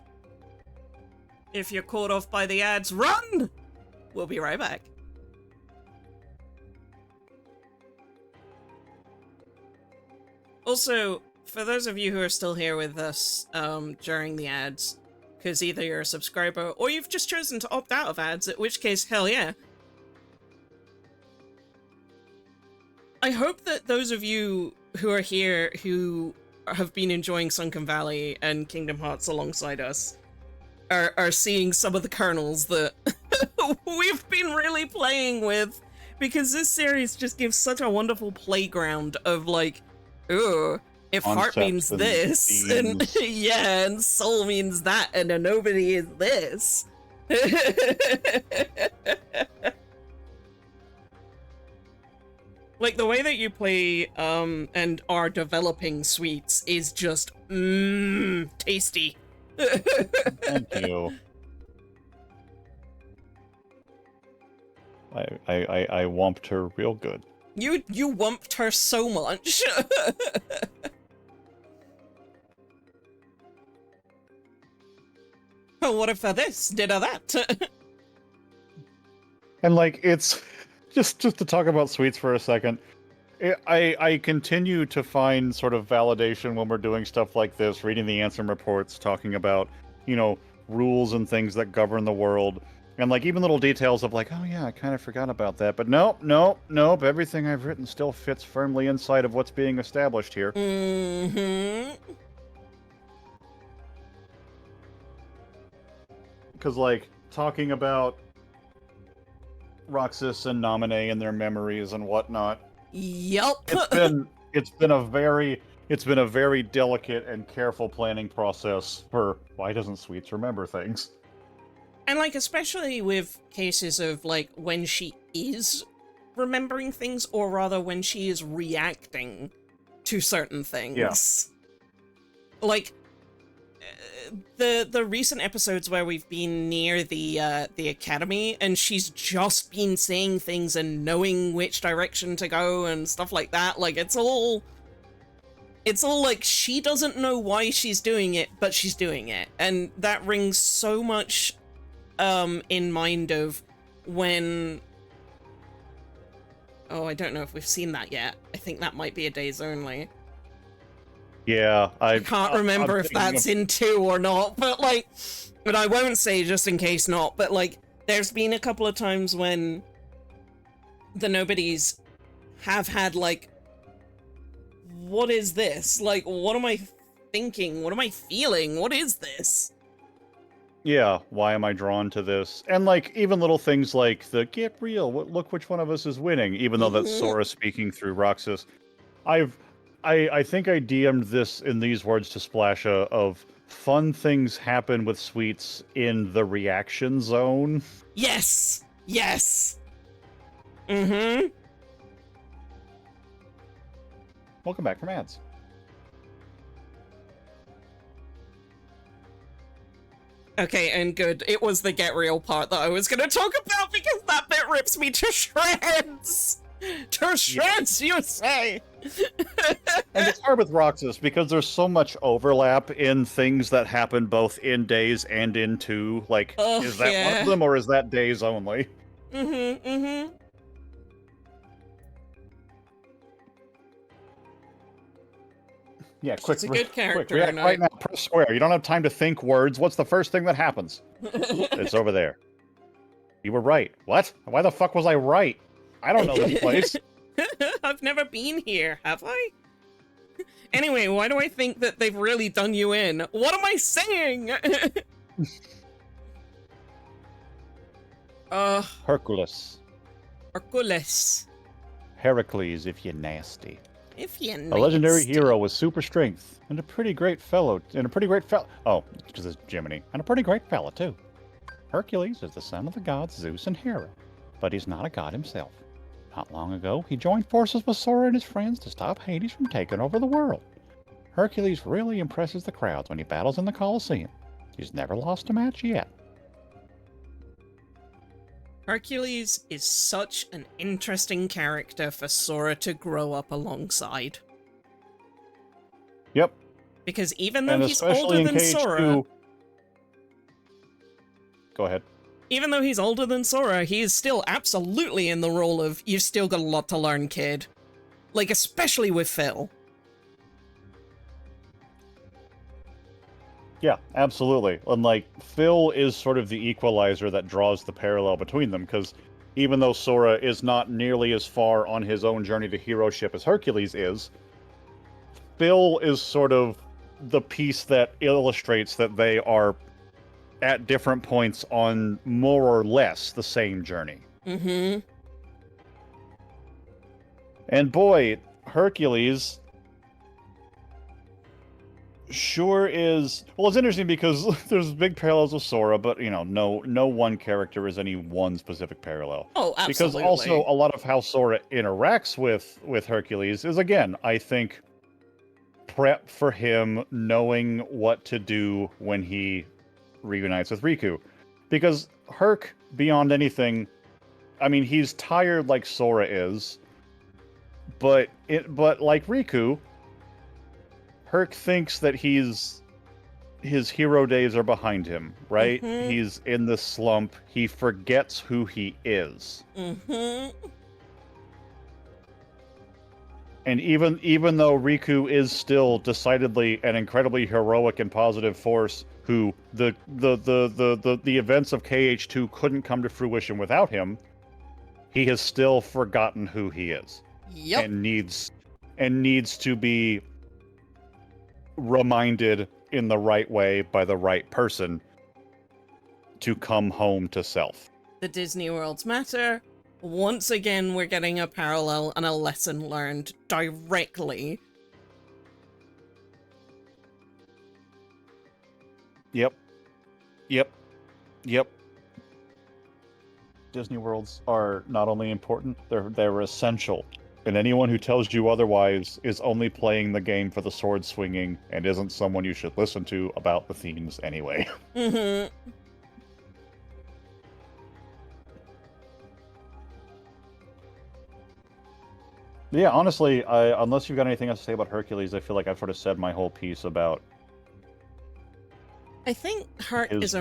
If you're caught off by the ads, run! We'll be right back. Also, for those of you who are still here with us during the ads, because either you're a subscriber or you've just chosen to opt out of ads, at which case, hell yeah. I hope that those of you who are here who have been enjoying Sunken Valley and Kingdom Hearts alongside us are seeing some of the kernels that we've been really playing with, because this series just gives such a wonderful playground of like, ooh, if heart means this, and yeah, and soul means that, and a nobody is this. Like, the way that you play, and are developing sweets is just, tasty. Thank you. I wumped her real good. You wumped her so much. Oh, what if this did that? And like, it's just to talk about sweets for a second. I continue to find sort of validation when we're doing stuff like this, reading the Ansem reports, talking about, you know, rules and things that govern the world, and like even little details of like, oh yeah, I kind of forgot about that, but nope, everything I've written still fits firmly inside of what's being established here. Mm-hmm. Because like talking about Roxas and Naminé and their memories and whatnot. Yup. It's been a very delicate and careful planning process for why doesn't Sweets remember things? And like, especially with cases of like when she is remembering things, or rather when she is reacting to certain things. Yeah. Like the recent episodes where we've been near the academy, and she's just been saying things and knowing which direction to go and stuff like that. Like, it's all like she doesn't know why she's doing it, but she's doing it, and that rings so much in mind of when... Oh, I don't know if we've seen that yet. I think that might be a Days Only. Yeah, I can't remember if that's in 2 or not, but like, but I won't say just in case not, but like, there's been a couple of times when the nobodies have had like, what is this? Like, what am I thinking? What am I feeling? What is this? Yeah, why am I drawn to this? And like, even little things like the get real, look which one of us is winning, even though that's Sora speaking through Roxas. I think I DM'd this in these words to Splasha of fun things happen with sweets in the reaction zone. Yes! Yes! Mm-hmm. Welcome back from ads. Okay, and good. It was the get real part that I was going to talk about because that bit rips me to shreds! To shreds, you say! And it's hard with Roxas because there's so much overlap in things that happen both in Days and in 2. Like, is that one of them or is that Days only? Mm-hmm, mm-hmm. Yeah, quick. She's a good character. Quick, react right now. Press square. You don't have time to think words. What's the first thing that happens? It's over there. You were right. What? Why the fuck was I right? I don't know this place. I've never been here, have I? Anyway, why do I think that they've really done you in? What am I saying? Hercules. Hercules. Heracles, if you're nasty. If you're nasty. A legendary hero with super strength and a pretty great fellow. Oh, because it's Jiminy. And a pretty great fella, too. Hercules is the son of the gods Zeus and Hera, but he's not a god himself. Not long ago, he joined forces with Sora and his friends to stop Hades from taking over the world. Hercules really impresses the crowds when he battles in the Colosseum. He's never lost a match yet. Hercules is such an interesting character for Sora to grow up alongside. Yep. Because even though he's older than Sora... Go ahead. Even though he's older than Sora, he is still absolutely in the role of, you've still got a lot to learn, kid. Like, especially with Phil. Yeah, absolutely. And, like, Phil is sort of the equalizer that draws the parallel between them, because even though Sora is not nearly as far on his own journey to heroship as Hercules is, Phil is sort of the piece that illustrates that they are at different points on more or less the same journey. Mm-hmm. And boy, Hercules sure is... Well, it's interesting because there's big parallels with Sora, but, you know, no one character is any one specific parallel. Oh, absolutely. Because also a lot of how Sora interacts with Hercules is, again, I think, prep for him knowing what to do when he reunites with Riku. Because Herc, beyond anything, I mean, he's tired like Sora is, but like Riku, Herc thinks that his hero days are behind him, right? Mm-hmm. He's in the slump. He forgets who he is. Mm-hmm. And even though Riku is still decidedly an incredibly heroic and positive force, who the events of KH2 couldn't come to fruition without him, he has still forgotten who he is. Yep. And needs to be reminded in the right way by the right person to come home to self. The Disney worlds matter. Once again, we're getting a parallel and a lesson learned directly. Yep. Disney worlds are not only important, they're essential. And anyone who tells you otherwise is only playing the game for the sword swinging and isn't someone you should listen to about the themes anyway. Mm-hmm. Yeah, honestly, unless you've got anything else to say about Hercules, I feel like I've sort of said my whole piece about... I think Herc is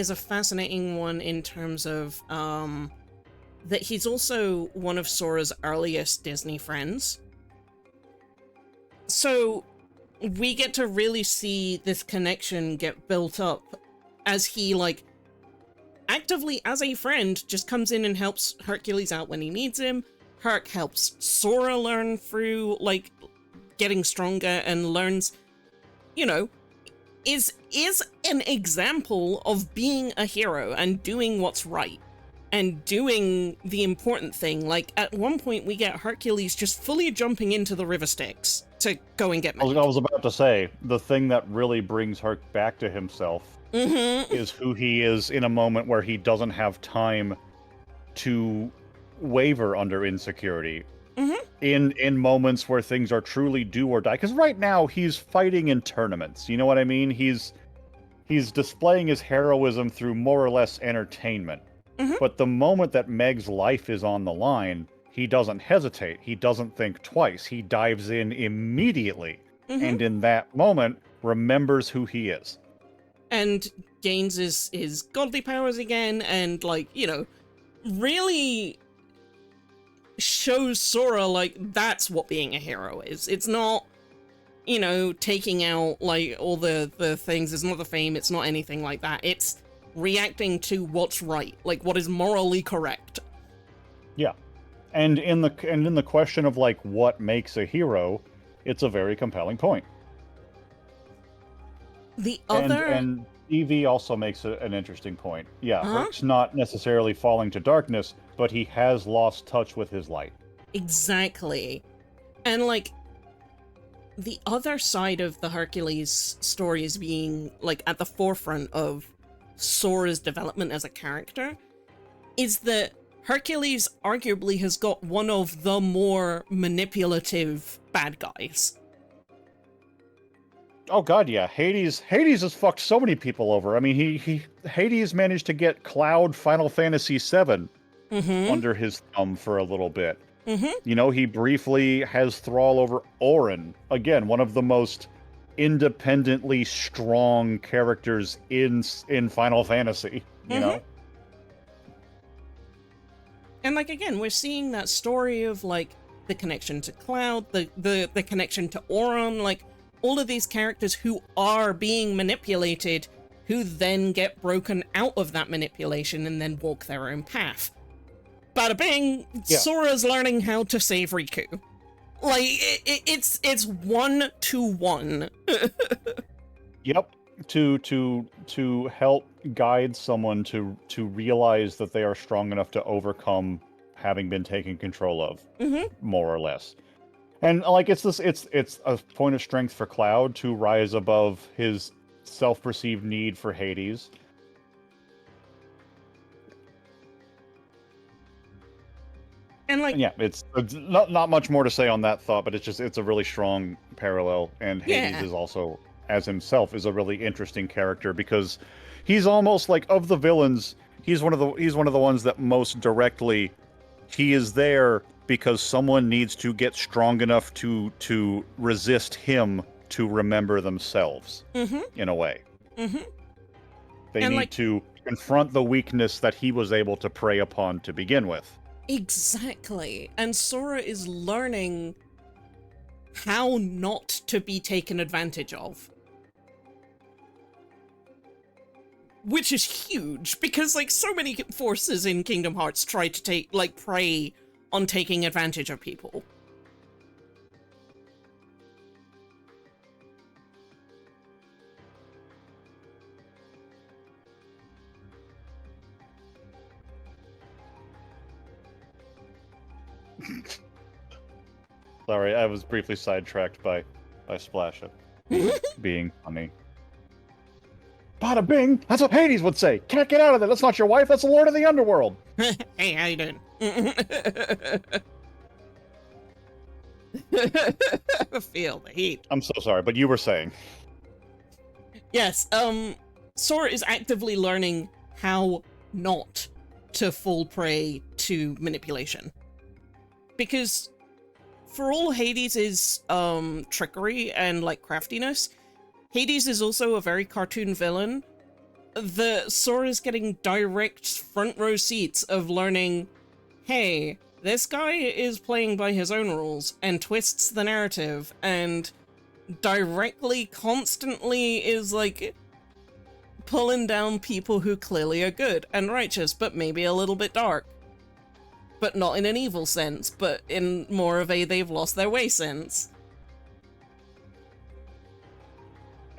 a fascinating one in terms of that he's also one of Sora's earliest Disney friends. So we get to really see this connection get built up as he, like, actively as a friend just comes in and helps Hercules out when he needs him. Herc helps Sora learn through, like, getting stronger and learns, you know, is an example of being a hero and doing what's right. and doing the important thing. Like, at one point, we get Hercules just fully jumping into the river Styx to go and get I Meg. was about to say, the thing that really brings Herc back to himself is who he is in a moment where he doesn't have time to waver under insecurity. In moments where things are truly do or die. Because right now, he's fighting in tournaments. You know what I mean? He's displaying his heroism through more or less entertainment. But the moment that Meg's life is on the line, he doesn't hesitate. He doesn't think twice. He dives in immediately. And in that moment, remembers who he is. And gains his godly powers again, and, like, you know, really shows Sora, like, that's what being a hero is. It's not, you know, taking out, like, all the things. It's not the fame. It's not anything like that. It's reacting to what's right, like, what is morally correct. Yeah. And in the question of, like, what makes a hero, it's a very compelling point. The other... And EV also makes an interesting point. Yeah, Herc's not necessarily falling to darkness, but he has lost touch with his light. Exactly. And, like, the other side of the Hercules story is being, like, at the forefront of Sora's development as a character, is that Hercules arguably has got one of the more manipulative bad guys. Oh god, yeah. Hades has fucked so many people over. I mean, Hades managed to get Cloud Final Fantasy VII under his thumb for a little bit. You know, he briefly has thrall over Auron. Again, one of the most independently strong characters in Final Fantasy, you know? And, like, again, we're seeing that story of, like, the connection to Cloud, the connection to Auron, like, all of these characters who are being manipulated, who then get broken out of that manipulation and then walk their own path. Bada bing, yeah. Sora's learning how to save Riku. Like, it's 1-to-1. Yep. To help guide someone to realize that they are strong enough to overcome having been taken control of, more or less. And, like, it's a point of strength for Cloud to rise above his self-perceived need for Hades. And, like, and yeah, it's not much more to say on that thought, but it's a really strong parallel, and Hades is also, as himself, is a really interesting character because he's almost like, of the villains, he's one of the ones that most directly, he is there because someone needs to get strong enough to resist him to remember themselves, in a way. They need to confront the weakness that he was able to prey upon to begin with. Exactly. And Sora is learning how not to be taken advantage of. Which is huge, because, like, so many forces in Kingdom Hearts try to prey on taking advantage of people. Sorry, I was briefly sidetracked by Splash being funny. Bada bing! That's what Hades would say! Can't get out of there! That's not your wife, that's the Lord of the Underworld! Hey, how you doing? Feel the heat. I'm so sorry, but you were saying. Yes, Sora is actively learning how not to fall prey to manipulation. Because for all Hades' trickery and, like, craftiness, Hades is also a very cartoon villain. Sora's getting direct front row seats of learning, hey, this guy is playing by his own rules and twists the narrative and directly, constantly is, like, pulling down people who clearly are good and righteous, but maybe a little bit dark. But not in an evil sense, but in more of a they've lost their way sense.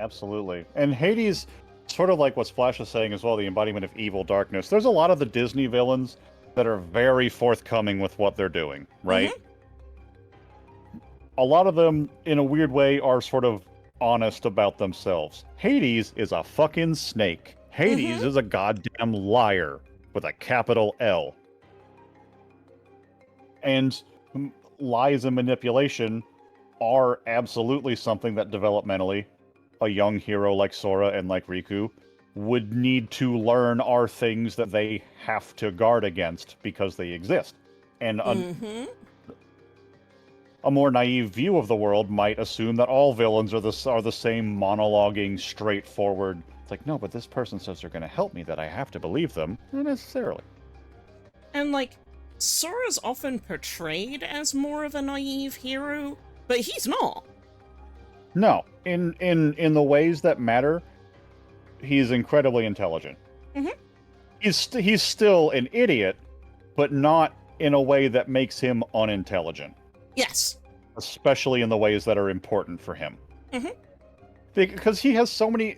Absolutely. And Hades, sort of like what Splash is saying as well, the embodiment of evil darkness. There's a lot of the Disney villains that are very forthcoming with what they're doing, right? Mm-hmm. A lot of them, in a weird way, are sort of honest about themselves. Hades is a fucking snake. Hades is a goddamn liar with a capital L. And lies and manipulation are absolutely something that developmentally a young hero like Sora and like Riku would need to learn are things that they have to guard against because they exist. And a more naive view of the world might assume that all villains are the same monologuing, straightforward. It's like, no, but this person says they're going to help me, that I have to believe them. Not necessarily. And, like, Sora's often portrayed as more of a naive hero, but he's not. No, in the ways that matter, he's incredibly intelligent. He's still an idiot, but not in a way that makes him unintelligent. Yes. Especially in the ways that are important for him. Because he has so many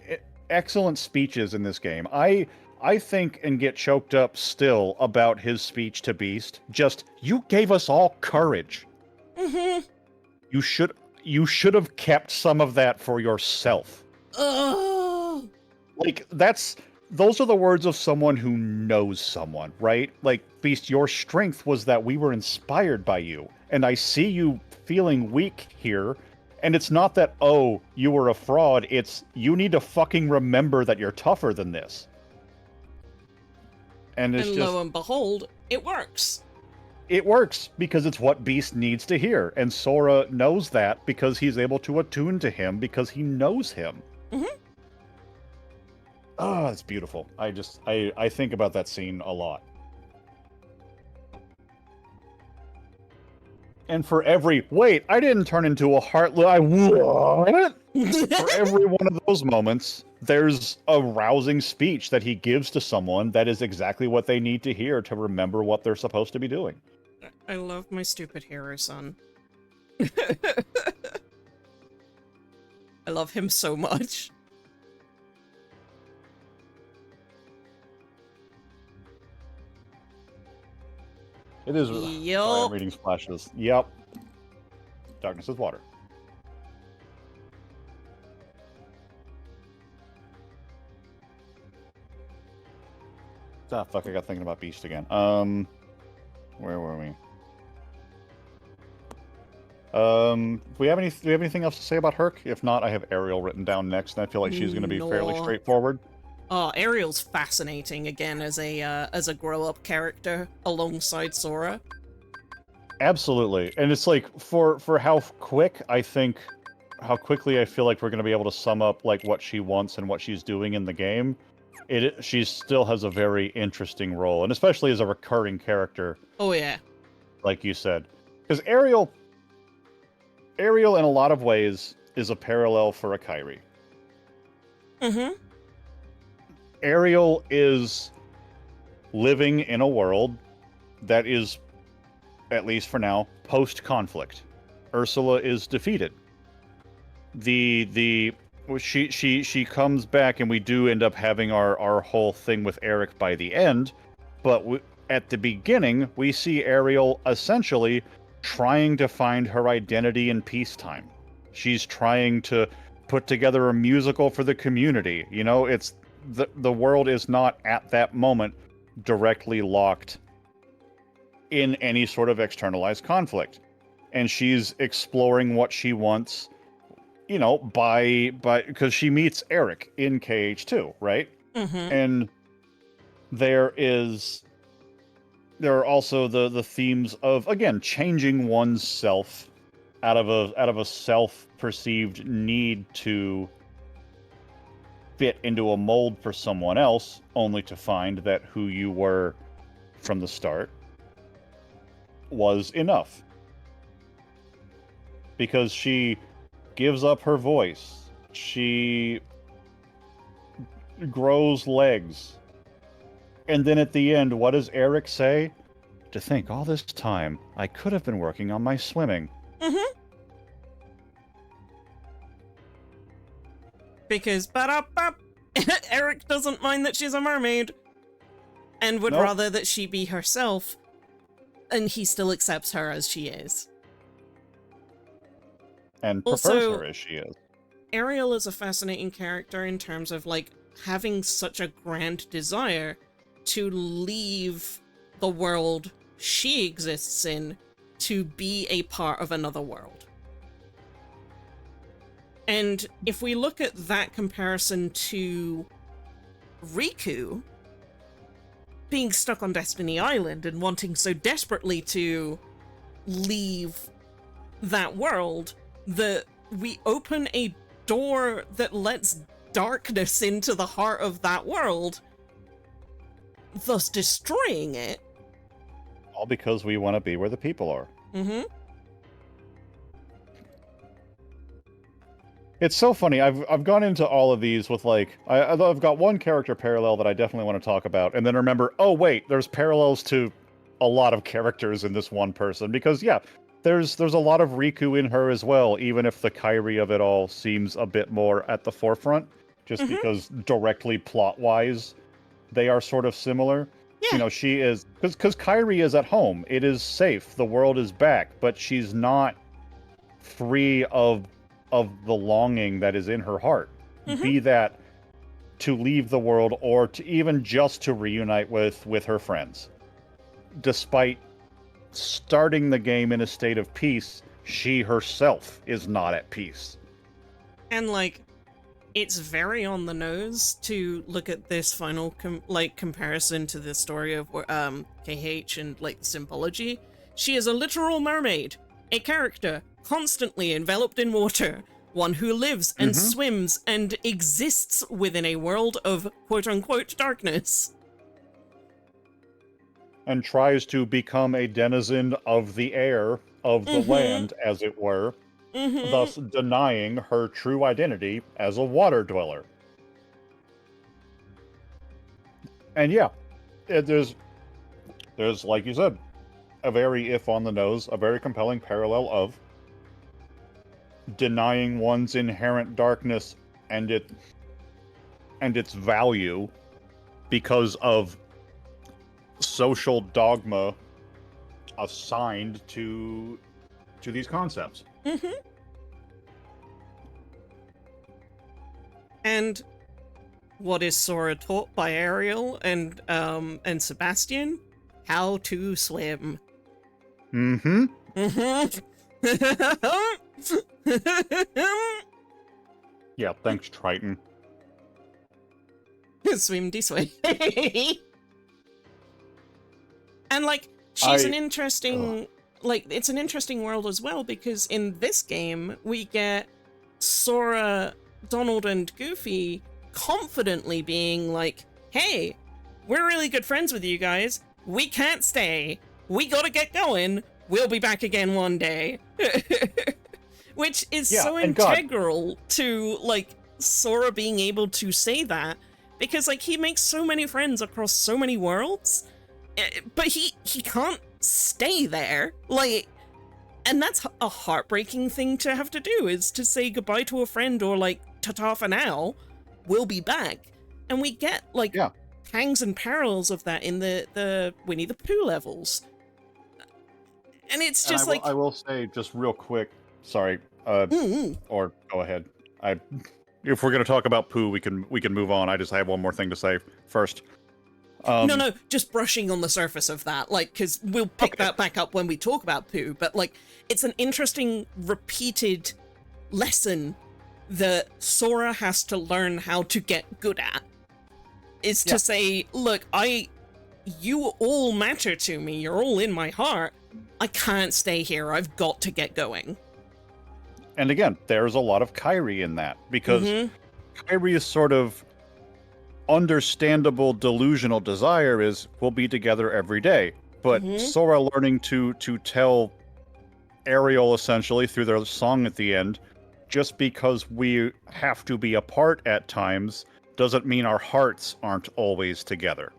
excellent speeches in this game. I think and get choked up still about his speech to Beast. Just, you gave us all courage. You should have kept some of that for yourself. Like, those are the words of someone who knows someone, right? Like, Beast, your strength was that we were inspired by you. And I see you feeling weak here. And it's not that, oh, you were a fraud. It's, you need to fucking remember that you're tougher than this. And it's just, lo and behold, it works. It works because it's what Beast needs to hear. And Sora knows that because he's able to attune to him because he knows him. Oh, it's beautiful. I think about that scene a lot. And for every, wait, I didn't turn into a heartless, what? For every one of those moments, there's a rousing speech that he gives to someone that is exactly what they need to hear to remember what they're supposed to be doing. I love my stupid hero son. I love him so much. It is. Yep. Sorry, I'm reading splashes. Yep. Darkness is water. Ah, fuck, I got thinking about Beast again. Where were we? Do we have anything else to say about Herc? If not, I have Ariel written down next, and I feel like she's going to be fairly straightforward. Oh, Ariel's fascinating again as a grow-up character alongside Sora. Absolutely, and it's like for how quickly I feel like we're going to be able to sum up like what she wants and what she's doing in the game. She still has a very interesting role, and especially as a recurring character. Oh yeah, like you said, because Ariel in a lot of ways is a parallel for Akairi. Ariel is living in a world that is, at least for now, post-conflict. Ursula is defeated. She comes back, and we do end up having our whole thing with Eric by the end, but at the beginning, we see Ariel essentially trying to find her identity in peacetime. She's trying to put together a musical for the community. You know, it's the world is not at that moment directly locked in any sort of externalized conflict. And she's exploring what she wants, you know, because she meets Eric in KH2, right? And there are also the themes of, again, changing one's self out of a self-perceived need to fit into a mold for someone else, only to find that who you were from the start was enough. Because she gives up her voice. She grows legs. And then at the end, what does Eric say? To think all this time, I could have been working on my swimming. Because ba-da-ba, Eric doesn't mind that she's a mermaid and would Nope. rather that she be herself, and he still accepts her as she is. And prefers her as she is. Ariel is a fascinating character in terms of, like, having such a grand desire to leave the world she exists in to be a part of another world. And if we look at that comparison to Riku being stuck on Destiny Island and wanting so desperately to leave that world, that we open a door that lets darkness into the heart of that world, thus destroying it. All because we want to be where the people are. Mm-hmm. It's so funny. I've gone into all of these with, like, I've got one character parallel that I definitely want to talk about, and then remember, oh wait, there's parallels to a lot of characters in this one person, because yeah, there's a lot of Riku in her as well, even if the Kairi of it all seems a bit more at the forefront, just because directly plot-wise, they are sort of similar. Yeah. You know, she is, because Kairi is at home. It is safe. The world is back, but she's not free of the longing that is in her heart. Be that to leave the world or to even just to reunite with her friends. Despite starting the game in a state of peace, she herself is not at peace. And, like, it's very on the nose to look at this final comparison to the story of KH and, like, the symbology. She is a literal mermaid, a character constantly enveloped in water, one who lives and swims and exists within a world of quote-unquote darkness. And tries to become a denizen of the air, of the land, as it were, thus denying her true identity as a water dweller. And yeah, there's, like you said, a very, if on the nose, a very compelling parallel of denying one's inherent darkness and its value because of social dogma assigned to these concepts. And what is Sora taught by Ariel and Sebastian? How to swim. Yeah, thanks, Triton. Swim this way. And, like, she's an interesting... Like, it's an interesting world as well, because in this game, we get Sora, Donald, and Goofy confidently being like, hey, we're really good friends with you guys. We can't stay. We gotta get going. We'll be back again one day. Which is so integral to, like, Sora being able to say that, because, like, he makes so many friends across so many worlds, but he can't stay there. Like, and that's a heartbreaking thing to have to do, is to say goodbye to a friend, or, like, ta-ta for now, we'll be back. And we get, like, pangs and parallels of that in the Winnie the Pooh levels. And it's just I will say, just real quick, sorry, or go ahead. If we're gonna talk about Pooh, we can move on. I just have one more thing to say first. No, just brushing on the surface of that, like, because we'll pick that back up when we talk about Pooh, but, like, it's an interesting repeated lesson that Sora has to learn how to get good at. Is to say, look, you all matter to me, you're all in my heart, I can't stay here, I've got to get going. And again, there's a lot of Kairi in that, because Kairi's sort of understandable delusional desire is, we'll be together every day. But Sora learning to tell Ariel, essentially, through their song at the end, just because we have to be apart at times doesn't mean our hearts aren't always together.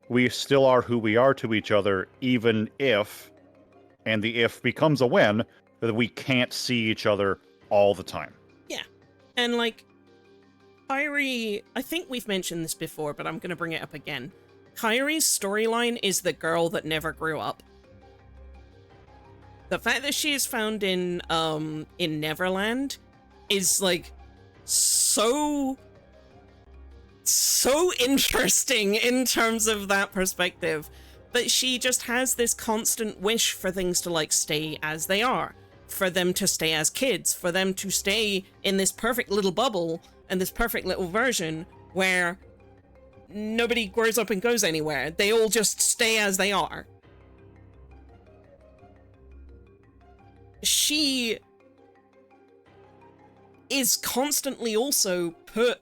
We still are who we are to each other, even if, and the if becomes a when, that we can't see each other all the time. Yeah. And, like, Kairi, I think we've mentioned this before, but I'm going to bring it up again. Kairi's storyline is the girl that never grew up. The fact that she is found in Neverland is like so interesting in terms of that perspective. But she just has this constant wish for things to like stay as they are, for them to stay as kids, for them to stay in this perfect little bubble and this perfect little version where nobody grows up and goes anywhere. They all just stay as they are. She is constantly also put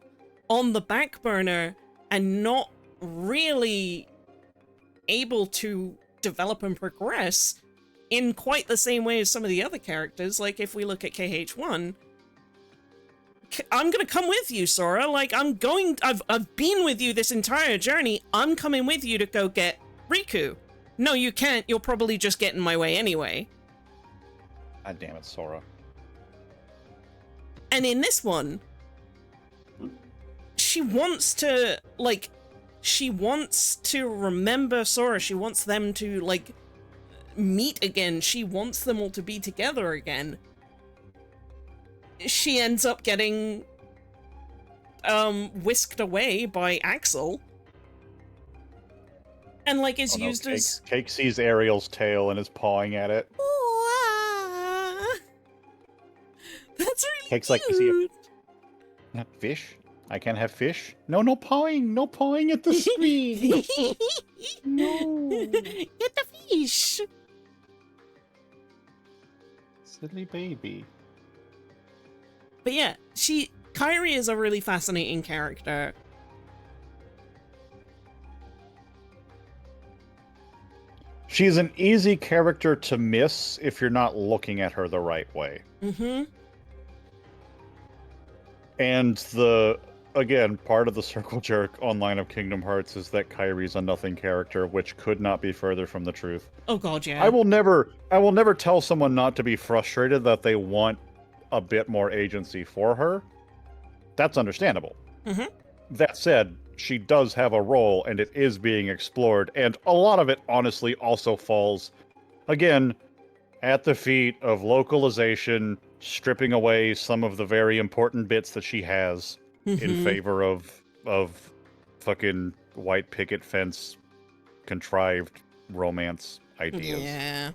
on the back burner and not really able to develop and progress in quite the same way as some of the other characters. Like, if we look at KH1, I'm gonna come with you, Sora. Like, I've been with you this entire journey. I'm coming with you to go get Riku. No, you can't. You'll probably just get in my way anyway. God damn it, Sora. And in this one, she wants to, like, she wants to remember Sora. She wants them to, like, meet again. She wants them all to be together again. She ends up getting whisked away by Axel. And, like, is used as... Cake sees Ariel's tail and is pawing at it. That's really Cake's cute. like, you see not fish? I can't have fish? No pawing! No pawing at the screen! No! Get the fish! Silly baby. But yeah, Kairi is a really fascinating character. She's an easy character to miss if you're not looking at her the right way. Mm-hmm. And again, part of the circle jerk online of Kingdom Hearts is that Kairi's a nothing character, which could not be further from the truth. Oh god, yeah. I will never tell someone not to be frustrated that they want a bit more agency for her. That's understandable. Mm-hmm. That said, she does have a role, and it is being explored, and a lot of it, honestly, also falls, again, at the feet of localization, stripping away some of the very important bits that she has in favor of fucking white picket fence contrived romance ideas. Yeah.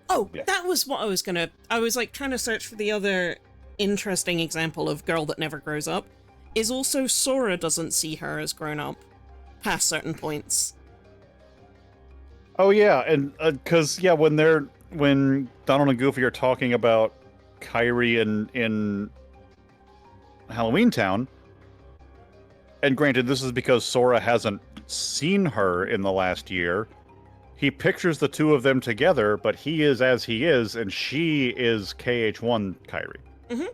Oh, yeah. That was what I was like trying to search for the other interesting example of girl that never grows up. Is also Sora doesn't see her as grown up past certain points. Oh yeah, and because when Donald and Goofy are talking about Kairi in Halloween Town, and granted, this is because Sora hasn't seen her in the last year. He pictures the two of them together, but he is as he is, and she is KH1 Kairi. Mm-hmm.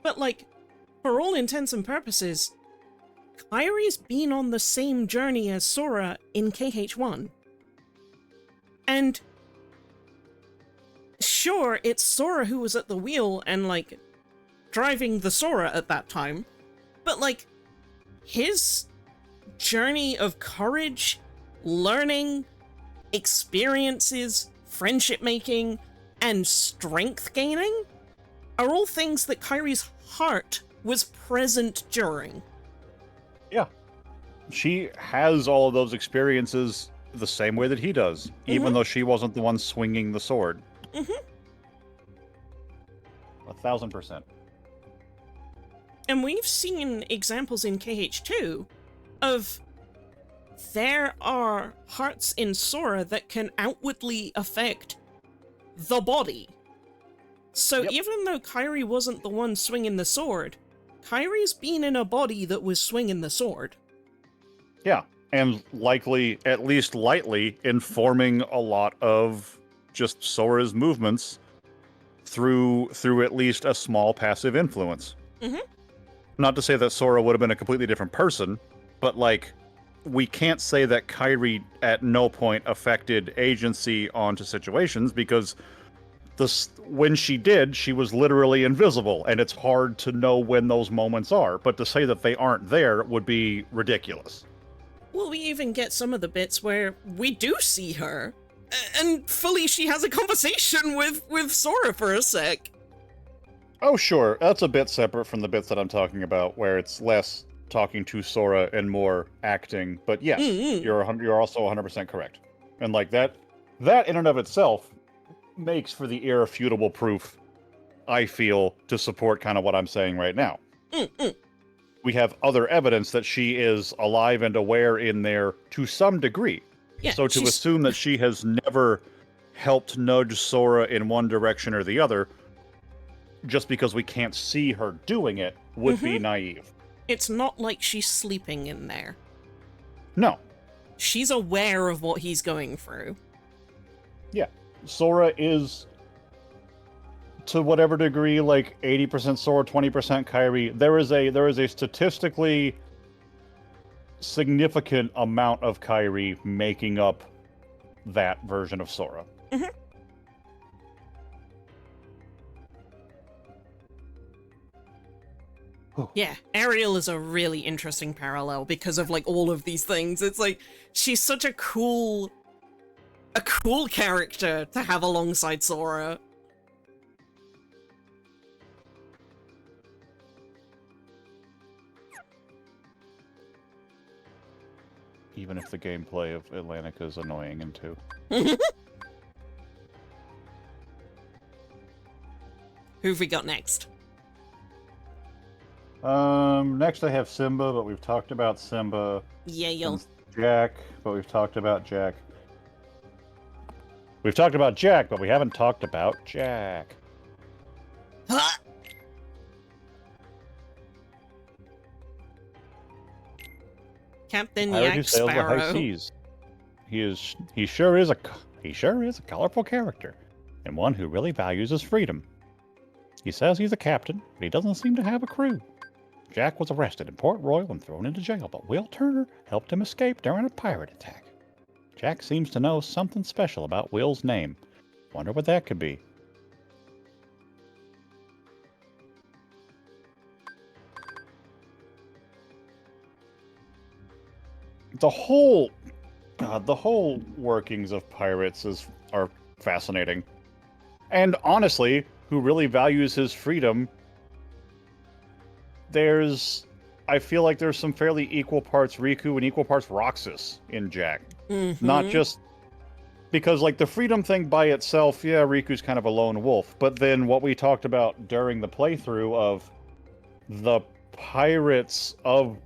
But, like, for all intents and purposes, Kairi's been on the same journey as Sora in KH1. And sure, it's Sora who was at the wheel and, like, driving the Sora at that time, but, like, his journey of courage, learning, experiences, friendship making, and strength gaining are all things that Kairi's heart was present during. Yeah. She has all of those experiences the same way that he does, even though she wasn't the one swinging the sword. 1000%. And we've seen examples in KH2 of there are hearts in Sora that can outwardly affect the body. So even though Kairi wasn't the one swinging the sword, Kairi's been in a body that was swinging the sword. Yeah, and likely, at least lightly, informing a lot of just Sora's movements through at least a small passive influence. Not to say that Sora would have been a completely different person, but, like, we can't say that Kairi at no point affected agency onto situations, because when she did, she was literally invisible, and it's hard to know when those moments are. But to say that they aren't there would be ridiculous. Well, we even get some of the bits where we do see her, and fully she has a conversation with Sora for a sec. Oh, sure, that's a bit separate from the bits that I'm talking about, where it's less talking to Sora and more acting. But yes, you're also 100% correct, and like that in and of itself makes for the irrefutable proof, I feel, to support kind of what I'm saying right now. We have other evidence that she is alive and aware in there to some degree. Yeah, so to assume that she has never helped nudge Sora in one direction or the other, just because we can't see her doing it, would be naive. It's not like she's sleeping in there. No. She's aware of what he's going through. Yeah. Sora is, to whatever degree, like 80% Sora, 20% Kairi. There is a statistically significant amount of Kairi making up that version of Sora. Yeah, Ariel is a really interesting parallel because of like all of these things. It's like she's such a cool character to have alongside Sora. Even if the gameplay of Atlantica is annoying and too. Who've we got next? Next I have Simba, but we've talked about Simba. Yeah. Jack, but we've talked about Jack. We've talked about Jack, but we haven't talked about Jack. Huh? Captain Pirate who Yak sails the high Sparrow. seas. He sure is a colorful character, and one who really values his freedom. He says he's a captain, but he doesn't seem to have a crew. Jack was arrested in Port Royal and thrown into jail, but Will Turner helped him escape during a pirate attack. Jack seems to know something special about Will's name. Wonder what that could be. The whole workings of pirates are fascinating. And honestly, who really values his freedom, I feel like there's some fairly equal parts Riku and equal parts Roxas in Jack. Not just because, like, the freedom thing by itself, yeah, Riku's kind of a lone wolf. But then what we talked about during the playthrough of the pirates of,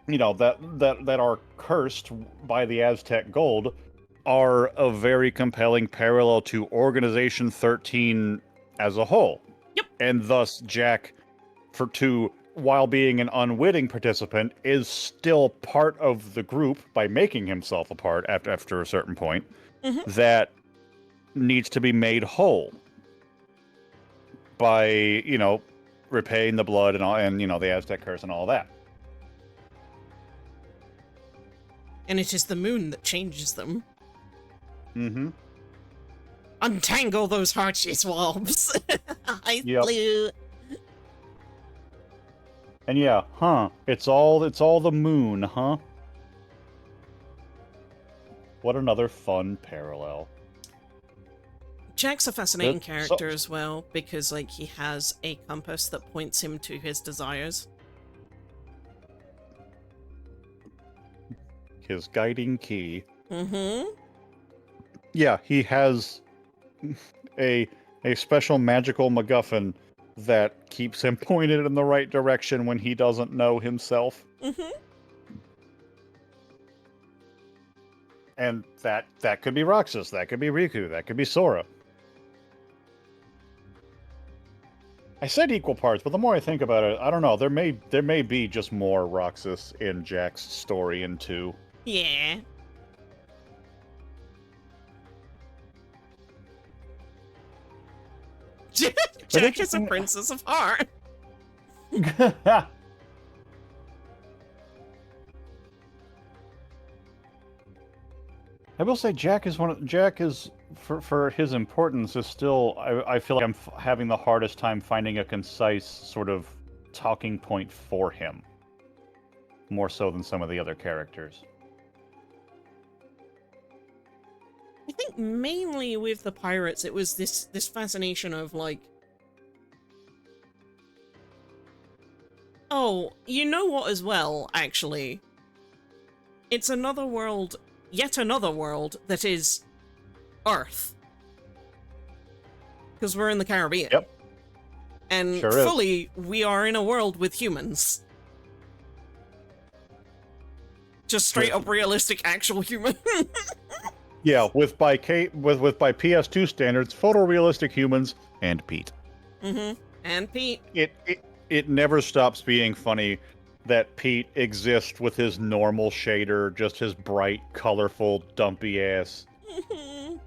that are cursed by the Aztec gold are a very compelling parallel to Organization 13 as a whole. Yep. And thus Jack, while being an unwitting participant, is still part of the group by making himself a part after a certain point that needs to be made whole by, repaying the blood and all, and the Aztec curse and all that. And it is the moon that changes them. Untangle those Hachi swabs. I flew. And yeah, it's all the moon, huh? What another fun parallel. Jack's a fascinating character as well, because like he has a compass that points him to his desires. His guiding key. Yeah, he has a special magical MacGuffin that keeps him pointed in the right direction when he doesn't know himself. And that could be Roxas, that could be Riku, that could be Sora. I said equal parts, but the more I think about it, I don't know. There may be just more Roxas in Jack's story in 2. Yeah. Jack is a princess of heart. I will say Jack is for his importance is still I feel like I'm having the hardest time finding a concise sort of talking point for him, more so than some of the other characters. I think mainly with the pirates, it was this fascination of like, oh, you know what as well, actually? It's another world, yet another world that is Earth. Because we're in the Caribbean. Yep. And Sure fully, we are in a world with humans. Just straight up realistic actual human. Yeah, with by PS2 standards, photorealistic humans and Pete. Mm-hmm. And Pete. It never stops being funny that Pete exists with his normal shader, just his bright, colorful, dumpy ass. Mm-hmm.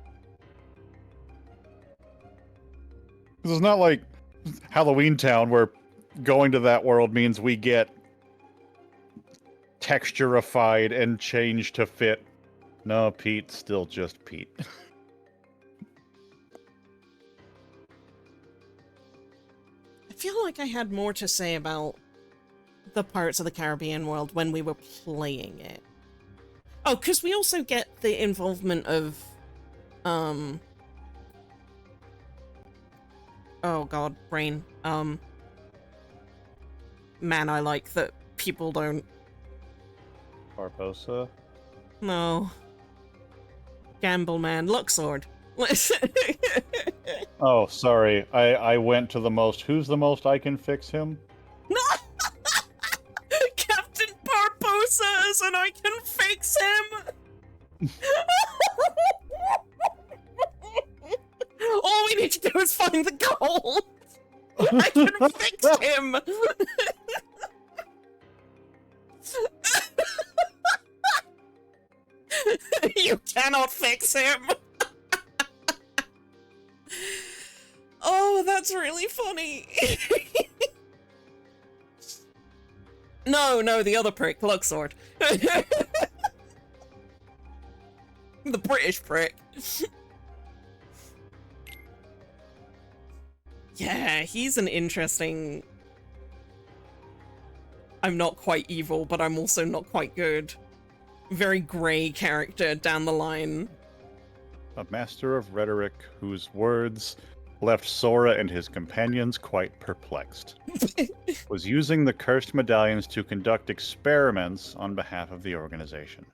This is not like Halloween Town, where going to that world means we get texturified and changed to fit. No, Pete's still just Pete. I feel like I had more to say about the Pirates of the Caribbean world when we were playing it. Oh, because we also get the involvement of, oh god, brain, man I like that people don't... Barbosa? No. Gamble man, Luxord. Oh, sorry. I went to the most. Who's the most I can fix him? Captain Barbosa, and I can fix him! All we need to do is find the gold! I can fix him! You cannot fix him! Oh, that's really funny. No, the other prick, Luxord. The British prick. Yeah, he's an interesting... I'm not quite evil, but I'm also not quite good. Very grey character down the line. A master of rhetoric whose words left Sora and his companions quite perplexed. Was using the cursed medallions to conduct experiments on behalf of the organization.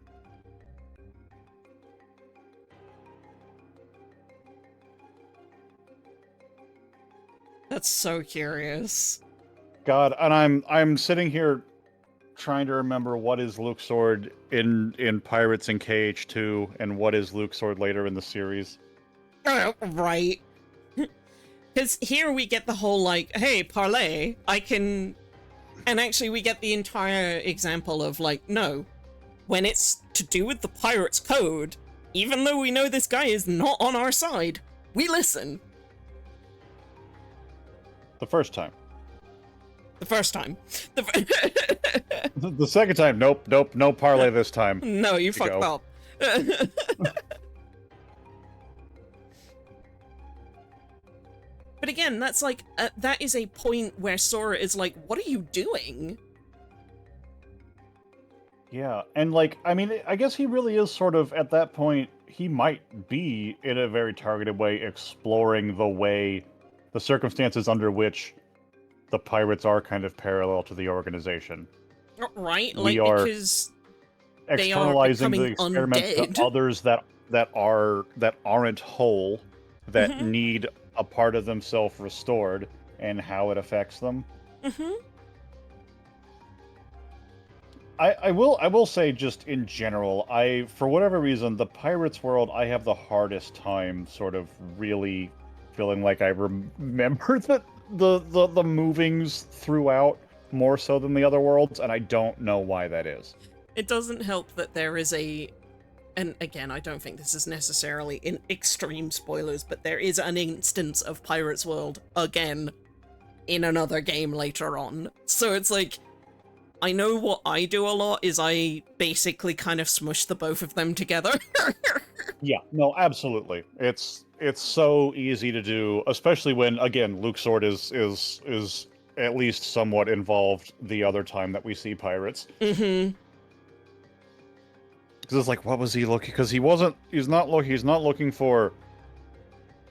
That's so curious. God, and I'm sitting here trying to remember what is Luxord in Pirates and KH2 and what is Luxord later in the series. Right. Because here we get the whole, like, hey, parlay, I can... And actually we get the entire example of, like, no, when it's to do with the pirate's code, even though we know this guy is not on our side, we listen. The first time. The first time. The second time, nope, no parlay this time. No, you fucked up. But again, that's like, that is a point where Sora is like, what are you doing? Yeah, and like, I mean, I guess he really is sort of, at that point, he might be, in a very targeted way, exploring the circumstances under which the pirates are kind of parallel to the organization. Right? We Like, are because externalizing the experiments undead. to others that aren't whole, that need a part of themselves restored, and how it affects them. I will say, just in general, for whatever reason, the Pirates world, I have the hardest time sort of really feeling like I remember the movings throughout more so than the other worlds, and I don't know why that is. It doesn't help that there is and again, I don't think this is necessarily in extreme spoilers, but there is an instance of Pirates World again in another game later on. So it's like, I know what I do a lot is I basically kind of smush the both of them together. Yeah, no, absolutely. It's so easy to do, especially when again Luke Sword is at least somewhat involved the other time that we see pirates. Mm-hmm. Because it's like, what was he looking? Because he's not looking for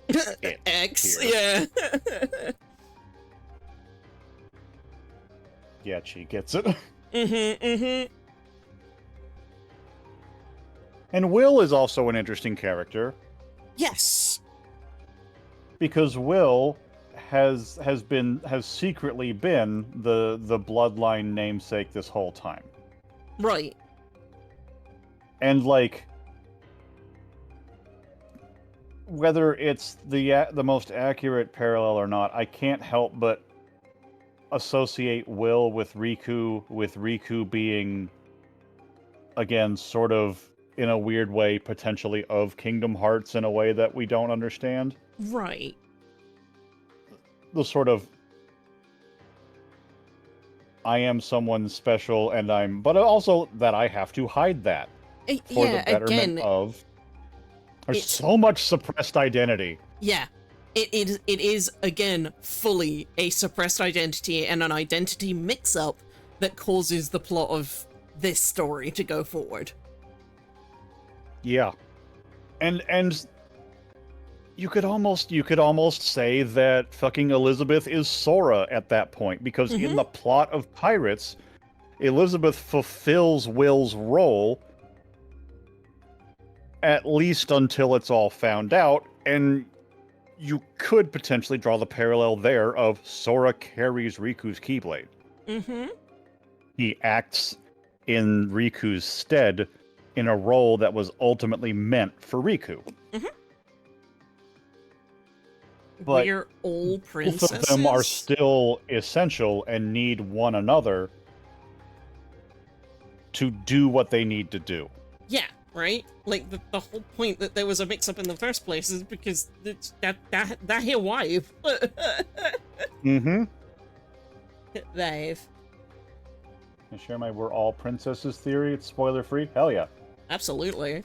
it X, here. yeah. Yeah, she gets it. Mm-hmm, mm-hmm. And Will is also an interesting character Yes. because Will has secretly been the bloodline namesake this whole time. Right. And like whether it's the most accurate parallel or not, I can't help but associate Will with Riku being again sort of in a weird way potentially of Kingdom Hearts in a way that we don't understand. Right. The sort of I am someone special but also that I have to hide that for the Yeah, betterment again, of there's it's so much suppressed identity. yeah. It is again fully a suppressed identity and an identity mix-up that causes the plot of this story to go forward. Yeah. And you could almost say that fucking Elizabeth is Sora at that point, because in Mm-hmm. the plot of Pirates, Elizabeth fulfills Will's role at least until it's all found out, and you could potentially draw the parallel there of Sora carries Riku's Keyblade. Mm-hmm. He acts in Riku's stead in a role that was ultimately meant for Riku. Mm-hmm. But We're all both of them are princesses. still essential and need one another to do what they need to do. Yeah, right? Like, the whole point that there was a mix-up in the first place is because it's that here wife. Mm-hmm. They've. I share my we're all princesses theory. It's spoiler free. Hell yeah. Absolutely.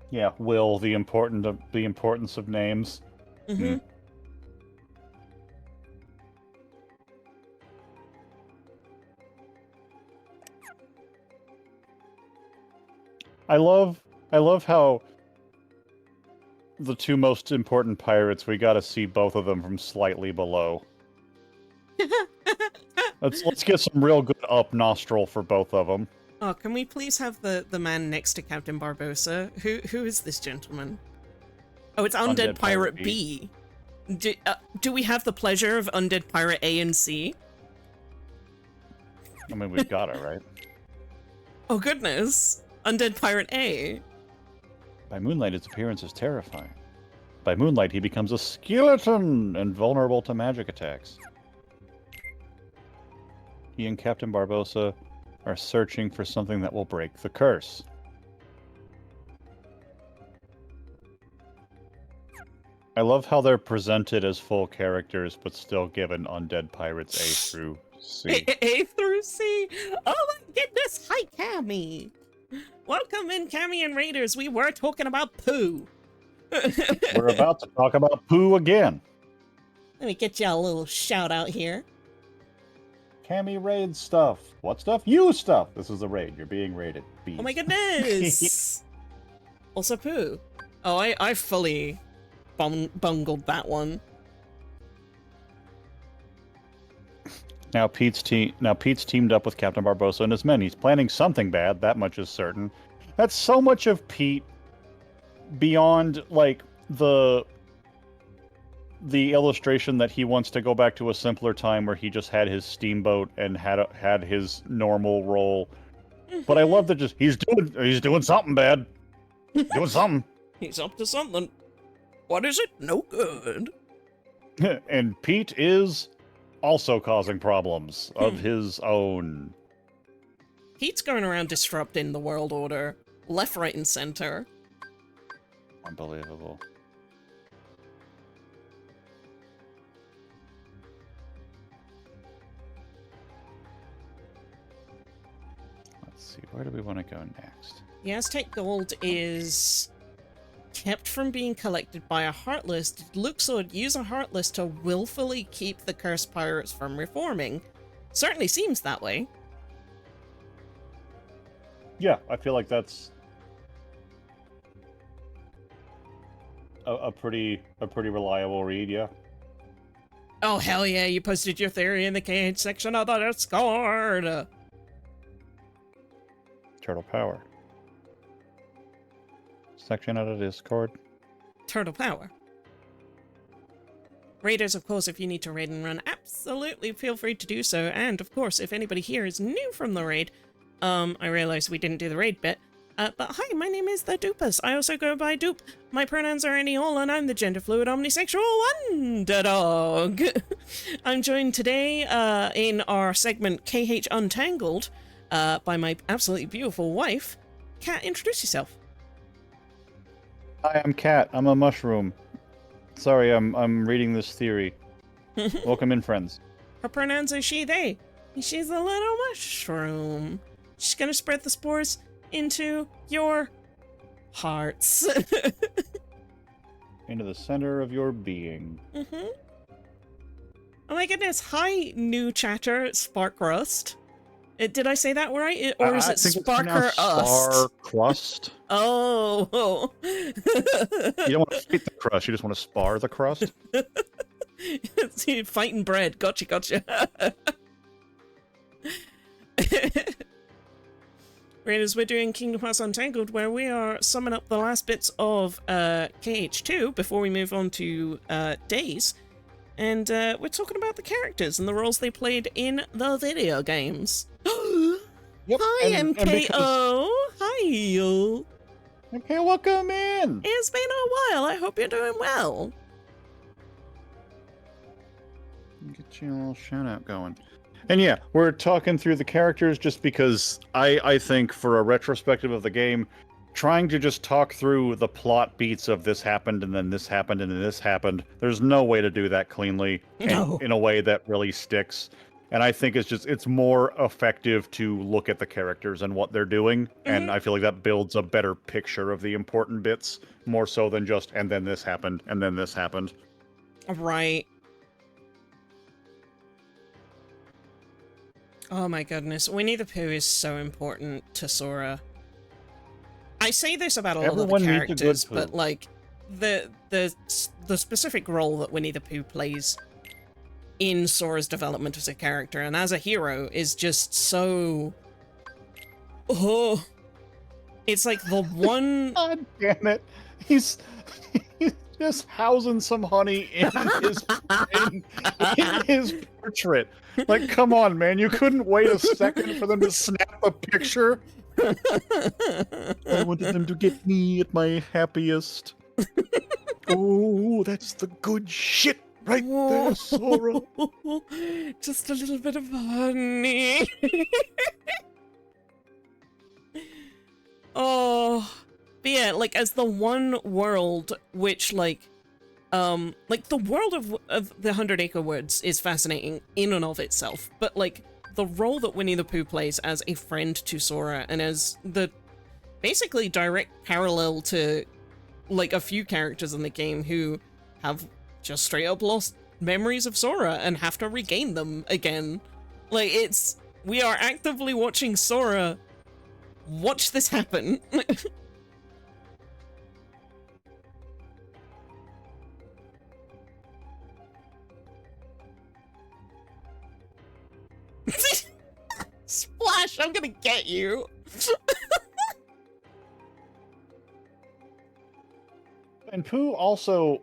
Yeah, Will, the importance of names. Mm-hmm. I love how the two most important pirates, we gotta see both of them from slightly below. Let's get some real good up nostril for both of them. Oh, can we please have the man next to Captain Barbosa? Who is this gentleman? Oh, it's Undead Undead Pirate Pirate B. Do we have the pleasure of Undead Pirate A and C? I mean, we've got it, right? Oh goodness, Undead Pirate A. By moonlight, his appearance is terrifying. By moonlight, he becomes a skeleton and vulnerable to magic attacks. He and Captain Barbosa are searching for something that will break the curse. I love how they're presented as full characters, but still given Undead Pirates A through C. A through C. Oh my goodness! Hi, Cammy. Welcome in, Cammy and Raiders. We were talking about poo. We're about to talk about poo again. Let me get you a little shout out here. Cammy raid stuff. What stuff? You stuff. This is a raid. You're being raided. Bees. Oh my goodness! Also poo. Oh, I fully bungled that one. Now Pete's teamed up with Captain Barbosa and his men. He's planning something bad, that much is certain. That's so much of Pete beyond like the illustration that he wants to go back to a simpler time where he just had his steamboat and had his normal role. But I love that just he's doing something bad. Doing something. He's up to something. What is it? No good. And Pete is also causing problems of his own. Pete's going around disrupting the world order, left, right, and center. Unbelievable. see, where do we want to go next? The Aztec gold is kept from being collected by a Heartless. It looks so it'd use a Heartless to willfully keep the cursed pirates from reforming. Certainly seems that way. Yeah, I feel like that's a pretty reliable read, yeah. Oh, hell yeah, you posted your theory in the Kh section of the Discord! Turtle Power. Section of the Discord. Turtle Power. Raiders, of course, if you need to raid and run, absolutely feel free to do so. And, of course, if anybody here is new from the raid, I realize we didn't do the raid bit, but hi, my name is the Dupus. I also go by Dupe. My pronouns are any, all, and I'm the gender-fluid omnisexual wonder dog. I'm joined today in our segment KH Untangled by my absolutely beautiful wife. Kat, introduce yourself. Hi, I'm Kat. I'm a mushroom. Sorry, I'm reading this theory. Welcome in, friends. Her pronouns are she, they. She's a little mushroom. She's gonna spread the spores into your hearts. Into the center of your being. Mm-hmm. Oh my goodness. Hi, new chatter, Sparkrust. Did I say that right? Or is it Sparker Spar crust. Oh. You don't want to fight the crust, you just want to spar the crust? Fighting bread. Gotcha. Raiders, we're doing Kingdom Hearts Untangled, where we are summing up the last bits of KH2 before we move on to Days. And we're talking about the characters and the roles they played in the video games. Yep. Hi, MKO. Hi. Okay, welcome in. It's been a while. I hope you're doing well. Get you a little shout out going. And yeah, we're talking through the characters just because I think for a retrospective of the game, trying to just talk through the plot beats of this happened and then this happened and then this happened, there's no way to do that cleanly and in a way that really sticks. And I think it's more effective to look at the characters and what they're doing. And I feel like that builds a better picture of the important bits, more so than just, and then this happened, and then this happened. Right. Oh my goodness, Winnie the Pooh is so important to Sora. I say this about a lot of the characters, but like the specific role that Winnie the Pooh plays in Sora's development as a character and as a hero is just so... Oh, it's like the one... God damn it. He's just housing some honey in his portrait. Like, come on, man. You couldn't wait a second for them to snap a picture? I wanted them to get me at my happiest. Oh, that's the good shit right there, Sora. Just a little bit of honey. Oh, but yeah, like as the one world which like the world of the 100 Acre Woods is fascinating in and of itself, but like the role that Winnie the Pooh plays as a friend to Sora and as the basically direct parallel to like a few characters in the game who have just straight up lost memories of Sora and have to regain them again. Like we are actively watching Sora watch this happen. Splash, I'm gonna get you. And Pooh also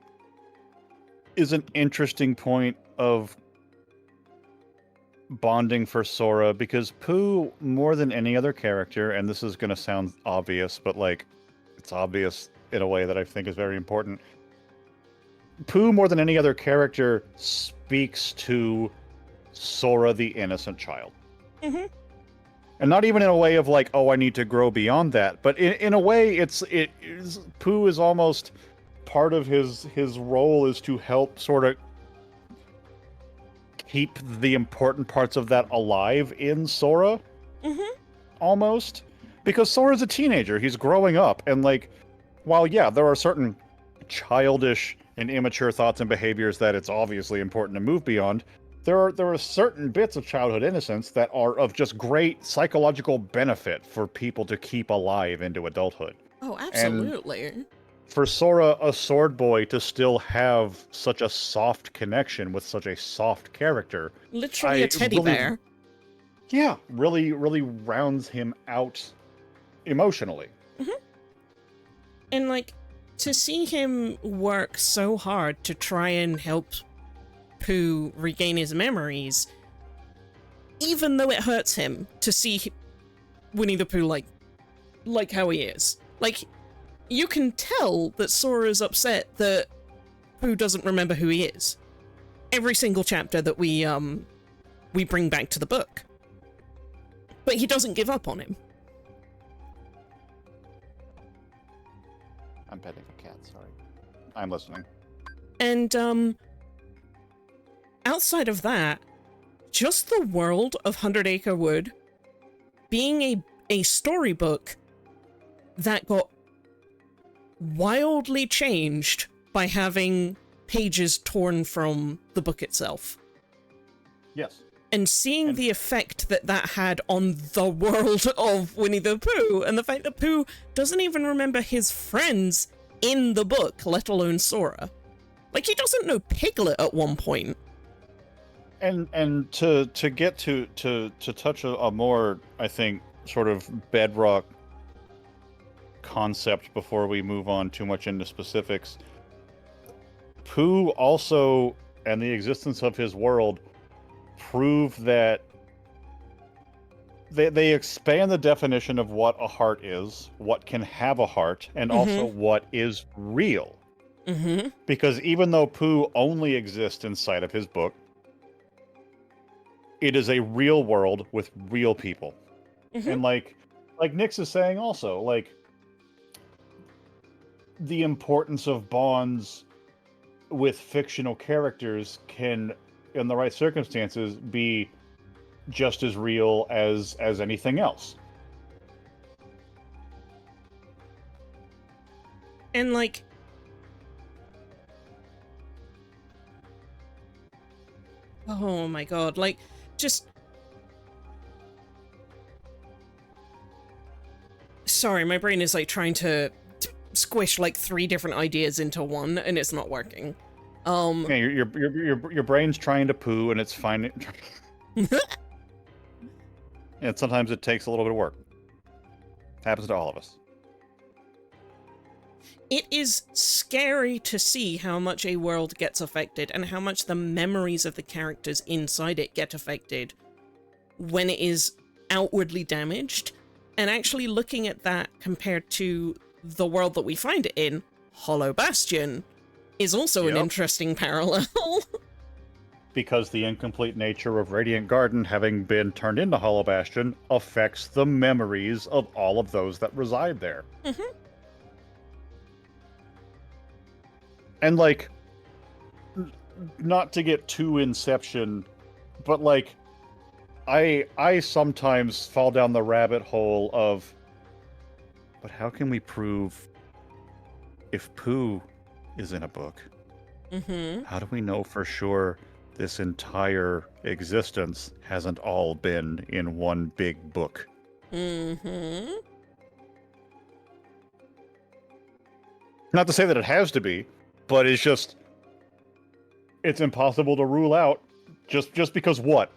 is an interesting point of bonding for Sora, because Pooh, more than any other character, and this is going to sound obvious, but like it's obvious in a way that I think is very important. Pooh, more than any other character, speaks to Sora the innocent child. Mm-hmm. And not even in a way of like, oh, I need to grow beyond that, but in a way, Pooh is almost part of his role is to help sort of keep the important parts of that alive in Sora. Mm-hmm. almost, because Sora's a teenager. He's growing up, and like, while yeah, there are certain childish and immature thoughts and behaviors that it's obviously important to move beyond, there are certain bits of childhood innocence that are of just great psychological benefit for people to keep alive into adulthood. Oh, And absolutely. for Sora, a sword boy, to still have such a soft connection with such a soft character, Literally a teddy bear. yeah, really rounds him out emotionally. And, like, to see him work so hard to try and help Pooh regain his memories, even though it hurts him to see Winnie the Pooh like how he is. Like, you can tell that Sora's upset that Pooh doesn't remember who he is. Every single chapter that we bring back to the book. But he doesn't give up on him. I'm petting a cat, sorry. I'm listening. And, outside of that, just the world of 100 Acre Wood being a storybook that got wildly changed by having pages torn from the book itself. Yes. And seeing the effect that that had on the world of Winnie the Pooh, and the fact that Pooh doesn't even remember his friends in the book, let alone Sora. Like, he doesn't know Piglet at one point. And to get to touch a more, I think, sort of bedrock concept before we move on too much into specifics, Pooh also, and the existence of his world, prove that they expand the definition of what a heart is, what can have a heart, and also what is real. Because even though Pooh only exists inside of his book, it is a real world with real people. And like Nyx is saying also, like, the importance of bonds with fictional characters can, in the right circumstances, be just as real as anything else. And, like, oh my god, like, just... Sorry, my brain is, like, trying to squish, like, 3 different ideas into one, and it's not working. Yeah, your brain's trying to poo, and it's finding... And sometimes it takes a little bit of work. Happens to all of us. It is scary to see how much a world gets affected and how much the memories of the characters inside it get affected when it is outwardly damaged. And actually looking at that compared to the world that we find it in, Hollow Bastion, is also an interesting parallel. Because the incomplete nature of Radiant Garden having been turned into Hollow Bastion affects the memories of all of those that reside there. And, like, not to get too Inception, but, like, I sometimes fall down the rabbit hole of, but how can we prove if Pooh is in a book? How do we know for sure this entire existence hasn't all been in one big book? Mm-hmm. Not to say that it has to be, but it's just, it's impossible to rule out just because what?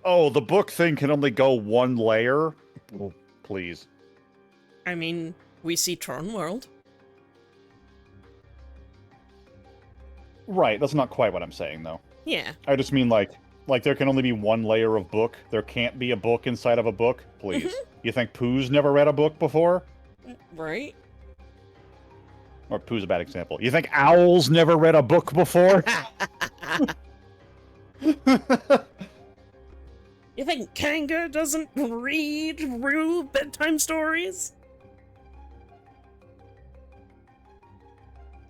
Oh, the book thing can only go one layer? Oh, please. I mean, we see Tron World. Right, that's not quite what I'm saying, though. Yeah. I just mean, like there can only be one layer of book. There can't be a book inside of a book. Please. You think Pooh's never read a book before? Right? Or Pooh's a bad example. You think Owl's never read a book before? You think Kanga doesn't read real bedtime stories?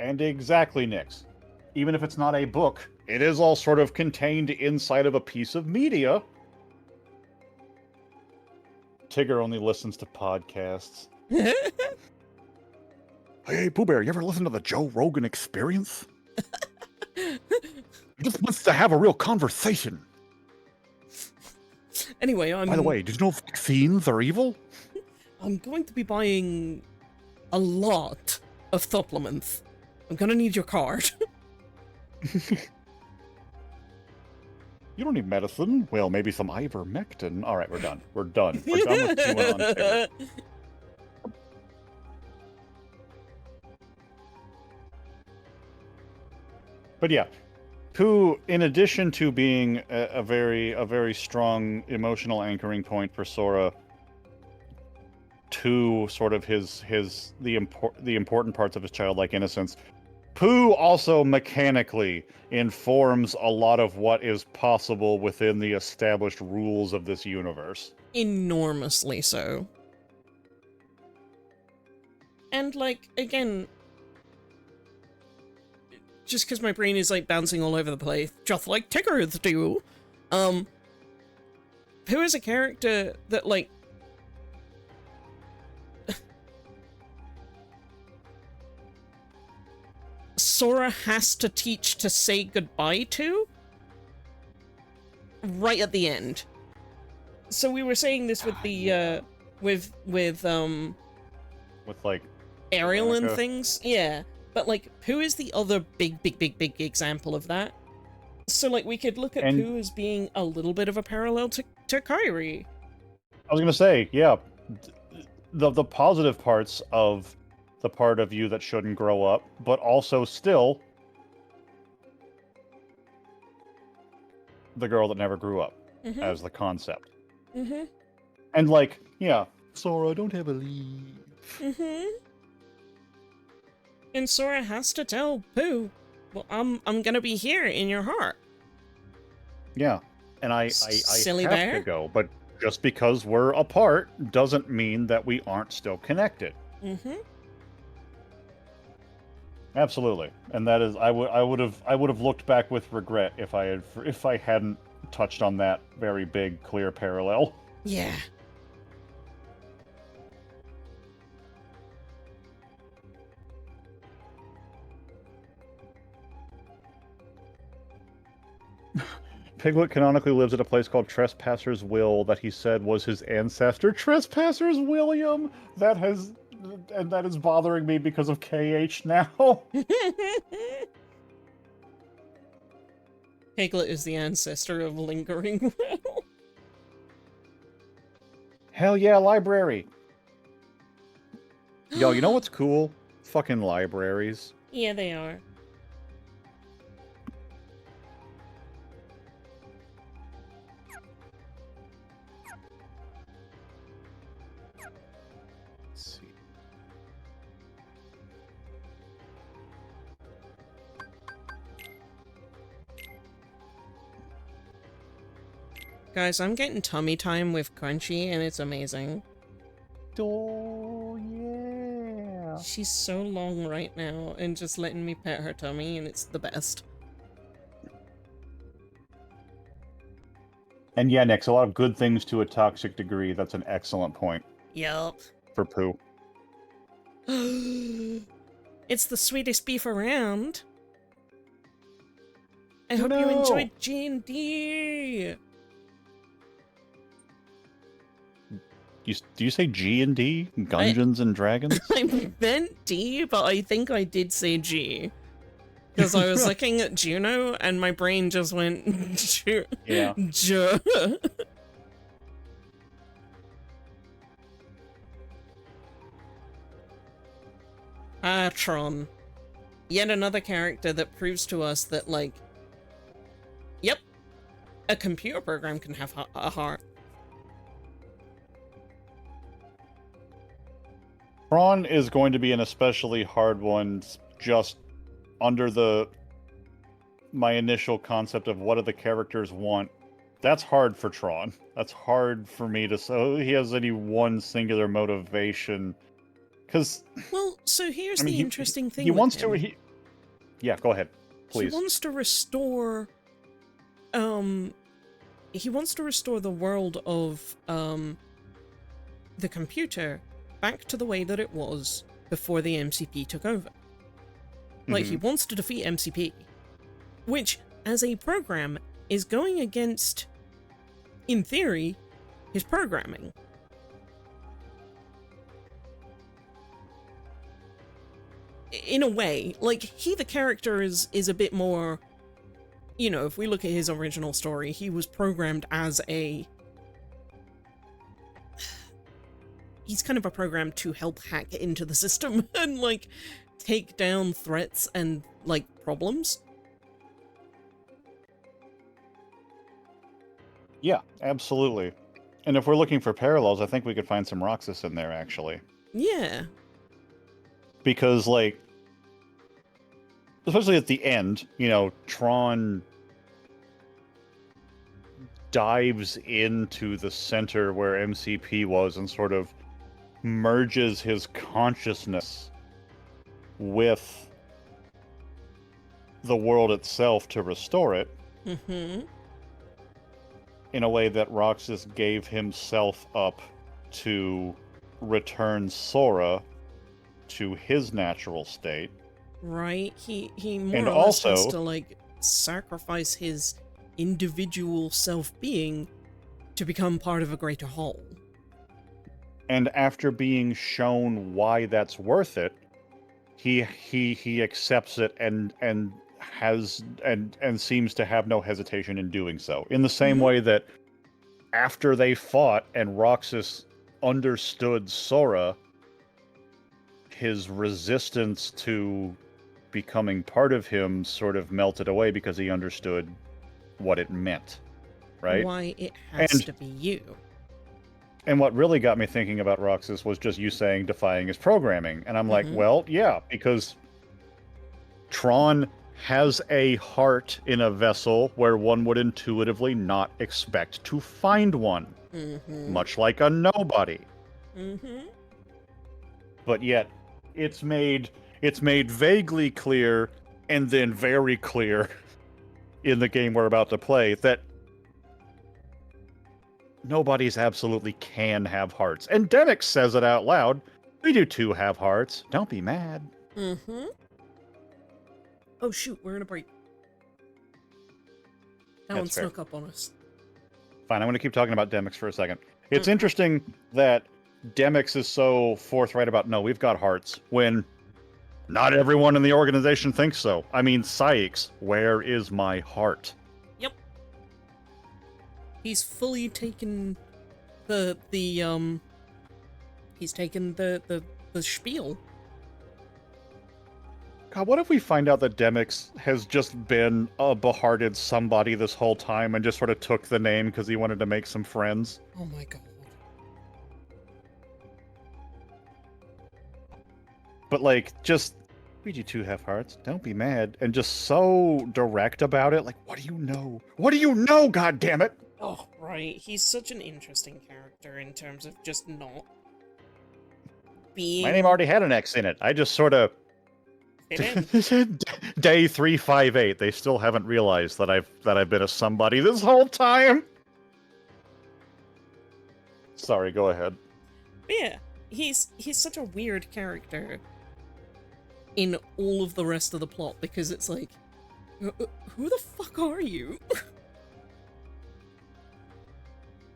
And exactly, Nyx. Even if it's not a book, it is all sort of contained inside of a piece of media Tigger only listens to podcasts. Hey, Pooh Bear, you ever listen to the Joe Rogan Experience? He just wants to have a real conversation. Anyway, By the way, did you know vaccines are evil? I'm going to be buying a lot of supplements. I'm gonna need your card. You don't need medicine. Well, maybe some ivermectin. All right, we're done. We're done. We're done with chewing on Tigger. But yeah, Pooh, in addition to being a very strong emotional anchoring point for Sora, to sort of the important parts of his childlike innocence, Pooh also mechanically informs a lot of what is possible within the established rules of this universe. Enormously so. And, like, again, just because my brain is, like, bouncing all over the place, just like Tigger's do, Pooh is a character that, like, Sora has to teach to say goodbye to right at the end. So we were saying this with the with like Ariel and Veronica. things, yeah. But like Pooh is the other big example of that. So like we could look at Pooh as being a little bit of a parallel to Kairi. I was gonna say, yeah, the positive parts of the part of you that shouldn't grow up, but also still the girl that never grew up as the concept. And like, yeah, Sora, don't ever leave. And Sora has to tell Pooh, well, I'm gonna be here in your heart. Yeah, and I Silly have bear? to go, but just because we're apart doesn't mean that we aren't still connected. Absolutely, and that is I would have looked back with regret if I hadn't touched on that very big clear parallel. Yeah. Piglet canonically lives at a place called Trespasser's Will that he said was his ancestor. Trespasser's William! That is bothering me because of KH now. Piglet is the ancestor of Lingering Will. Hell yeah, library! Yo, you know what's cool? Fucking libraries. Yeah, they are. Let's see. Guys, I'm getting tummy time with Crunchy, and it's amazing. Oh, yeah. She's so long right now, and just letting me pet her tummy, and it's the best. And yeah, Nick, a lot of good things to a toxic degree. That's an excellent point. Yup. For Pooh. It's the sweetest beef around. I hope you enjoyed G&D. Do you say G and D? Gungeons and Dragons? I meant D, but I think I did say G. Because I was looking at Juno, and my brain just went... Yeah. J. Tron. Yet another character that proves to us that, like... Yep. A computer program can have a heart. Tron is going to be an especially hard one, just under my initial concept of what do the characters want. That's hard for Tron. That's hard for me to so he has any one singular motivation. Because well, so here's the interesting thing. He with wants him. to. Yeah, go ahead, please. He wants to restore. He wants to restore the world of the computer back to the way that it was before the MCP took over. Like, he wants to defeat MCP, which, as a program, is going against, in theory, his programming. In a way, like, he, the character, is a bit more, you know, if we look at his original story, he was programmed as a... He's kind of a program to help hack into the system and, like, take down threats and, like, problems. Yeah, absolutely. And if we're looking for parallels, I think we could find some Roxas in there, actually. Yeah. Because, like, especially at the end, you know, Tron dives into the center where MCP was and sort of merges his consciousness with the world itself to restore it. In a way that Roxas gave himself up to return Sora to his natural state. Right. He more And or less also, has to, like, sacrifice his individual self-being to become part of a greater whole. And after being shown why that's worth it, he accepts it and seems to have no hesitation in doing so. In the same way that after they fought and Roxas understood Sora, his resistance to becoming part of him sort of melted away because he understood what it meant, right? Why it has to be you. And what really got me thinking about Roxas was just you saying defying his programming. And I'm like, well, yeah, because Tron has a heart in a vessel where one would intuitively not expect to find one. Much like a nobody. But yet, it's made vaguely clear and then very clear in the game we're about to play that nobodies absolutely can have hearts. And Demix says it out loud. We do too have hearts. Don't be mad. Oh shoot, we're in a break. That one snuck up on us. Fine, I'm going to keep talking about Demix for a second. It's interesting that Demix is so forthright about, no, we've got hearts, when not everyone in the organization thinks so. I mean, Sykes, where is my heart? Yep. He's fully taken the spiel. God, what if we find out that Demix has just been a behearted somebody this whole time and just sort of took the name because he wanted to make some friends? Oh my god. But, like, just, we do too have hearts, don't be mad, and just so direct about it, like, what do you know? What do you know, goddammit? Oh, right, he's such an interesting character in terms of just not being... My name already had an X in it, I just sort of... Day 358, they still haven't realized that I've been a somebody this whole time! Sorry, go ahead. But yeah, he's such a weird character in all of the rest of the plot, because it's like, who the fuck are you?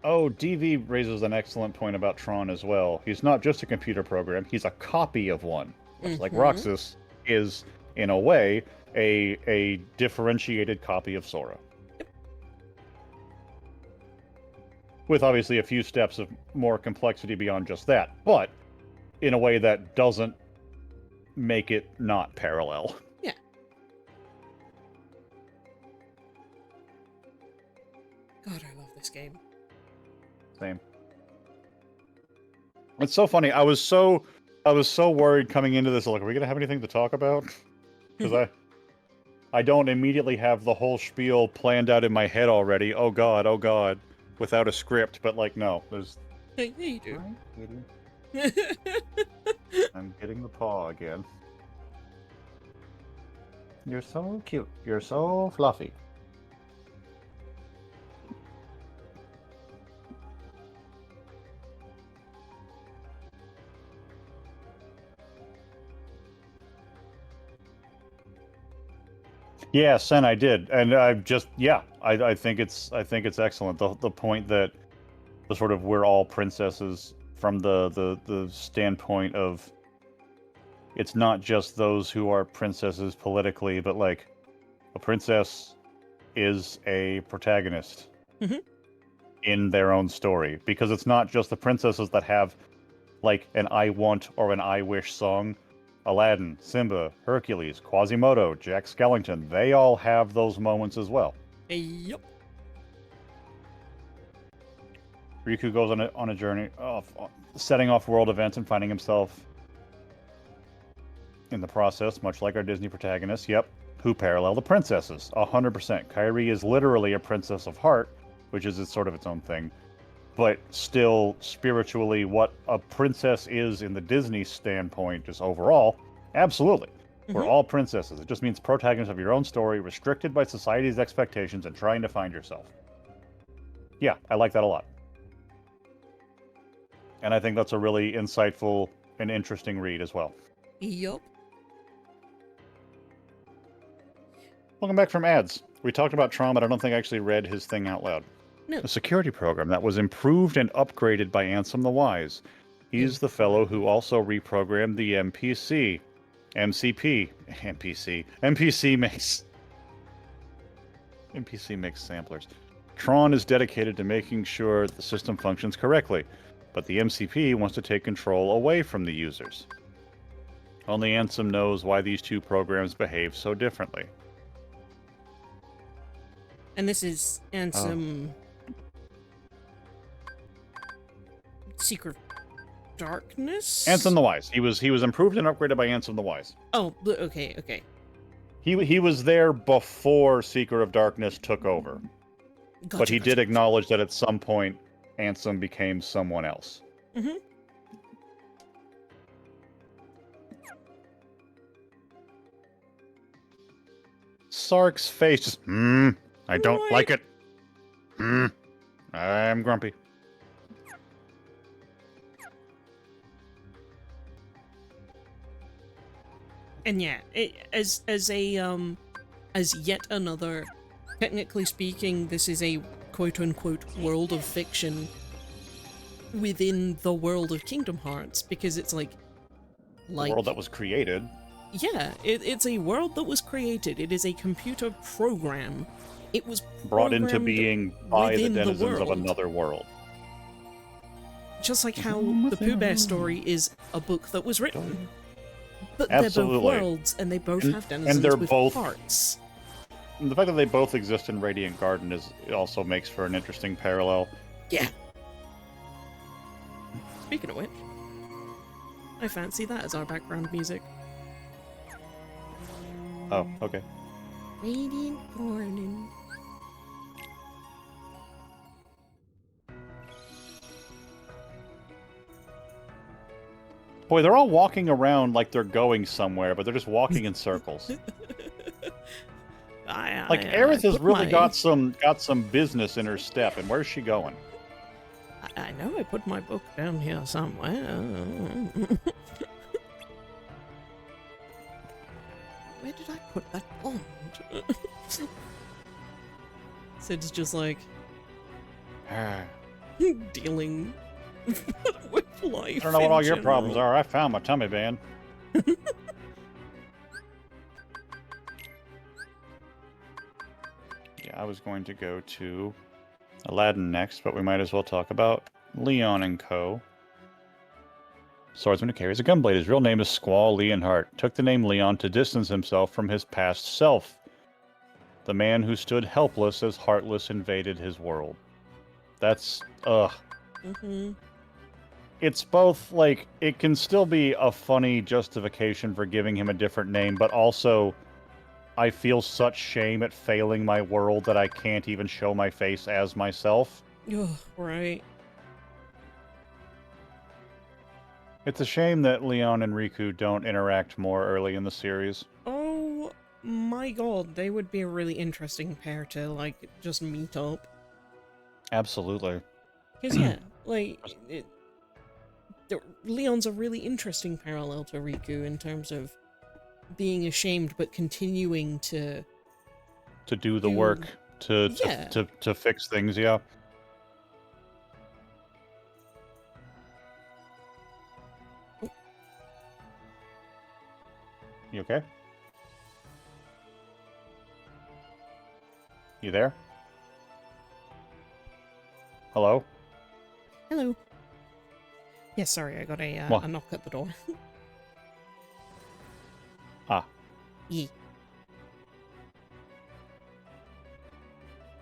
Oh, DV raises an excellent point about Tron as well. He's not just a computer program, he's a copy of one. Much like Roxas is, in a way, a differentiated copy of Sora. Yep. With obviously a few steps of more complexity beyond just that, but in a way that doesn't make it not parallel. Yeah. God, I love this game. Same. It's so funny. I was so worried coming into this. Like, are we gonna have anything to talk about? Because I don't immediately have the whole spiel planned out in my head already. Oh god, without a script. But like, no, there's. Yeah, you do. I'm getting the paw again. You're so cute. You're so fluffy. Yeah, Sen, I did, and I think it's excellent. The point that the sort of we're all princesses from the standpoint of it's not just those who are princesses politically, but like a princess is a protagonist Mhm. in their own story because it's not just the princesses that have like an I want or an I wish song. Aladdin, Simba, Hercules, Quasimodo, Jack Skellington, they all have those moments as well. Yup. Riku goes on a journey of setting off world events and finding himself in the process, much like our Disney protagonists, who parallel the princesses. 100%. Kairi is literally a princess of heart, which is sort of its own thing, but still spiritually what a princess is in the Disney standpoint, just overall, absolutely. We're all princesses. It just means protagonists of your own story, restricted by society's expectations and trying to find yourself. Yeah, I like that a lot. And I think that's a really insightful and interesting read as well. Yup. Welcome back from ads. We talked about Tron, but I don't think I actually read his thing out loud. No. A security program that was improved and upgraded by Ansem the Wise. He's the fellow who also reprogrammed the MPC. MCP. MPC. MPC makes samplers. Tron is dedicated to making sure the system functions correctly, but the MCP wants to take control away from the users. Only Ansem knows why these two programs behave so differently. And this is Ansem... Secret Darkness? Ansem the Wise. He was improved and upgraded by Ansem the Wise. Oh, okay. He was there before Seeker of Darkness took over. Gotcha, But he did acknowledge that at some point Ansem became someone else. Mm-hmm. Sark's face just, I don't like it. I'm grumpy. And yeah, as yet another, technically speaking, this is a quote-unquote world of fiction within the world of Kingdom Hearts, because it's like The world that was created. Yeah, it's a world that was created. It is a computer program. It was brought into being by the denizens of another world. Just like how the Pooh Bear story is a book that was written. But Absolutely. they're both worlds, and they both have denizens and they're with both hearts. The fact that they both exist in Radiant Garden it also makes for an interesting parallel. Yeah. Speaking of which, I fancy that as our background music. Oh, okay. Radiant Garden. Boy, they're all walking around like they're going somewhere, but they're just walking in circles. Like Aerith has really got some business in her step, and where's she going? I know I put my book down here somewhere. Where did I put that bond? Sid's just like dealing with life. I don't know what all your problems are. I found my tummy band. Yeah, I was going to go to Aladdin next, but we might as well talk about Leon and Co. Swordsman who carries a gunblade. His real name is Squall Leonhart. Took the name Leon to distance himself from his past self. The man who stood helpless as Heartless invaded his world. That's, It's both, like, it can still be a funny justification for giving him a different name, but also, I feel such shame at failing my world that I can't even show my face as myself. Ugh, right. It's a shame that Leon and Riku don't interact more early in the series. Oh my god, they would be a really interesting pair to, like, just meet up. Absolutely. Because, yeah, like, Leon's a really interesting parallel to Riku in terms of being ashamed but continuing to to do the You- work to yeah. to fix things. Yeah. You okay? You there? Hello? Hello. Yeah, sorry, I got What? a knock at the door. Ah. Yeah.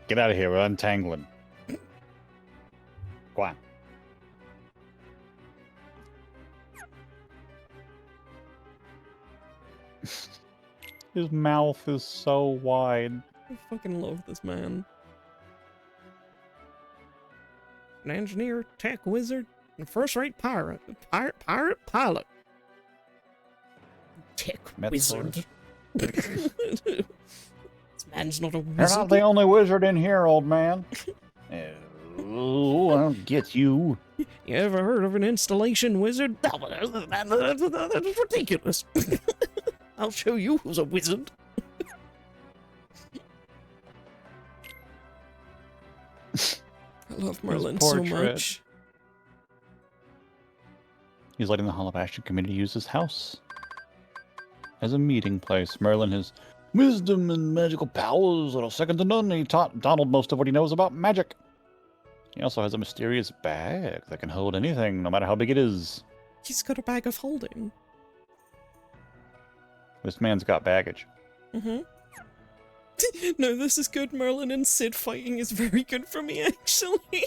Get out of here, we're untangling. Go on. His mouth is so wide. I fucking love this man. An engineer, tech wizard, and first-rate pirate. Pirate pilot. Tech wizard. This man's not a You're wizard. not the only wizard in here, old man. Oh, I'll get you. You ever heard of an installation wizard? That's ridiculous. I'll show you who's a wizard. I love Merlin so much. He's letting the Hall of Ashen community use his house as a meeting place. Merlin has wisdom and magical powers that are second to none. He taught Donald most of what he knows about magic. He also has a mysterious bag that can hold anything, no matter how big it is. He's got a bag of holding. This man's got baggage. Mm-hmm. No, this is good. Merlin and Sid fighting is very good for me, actually.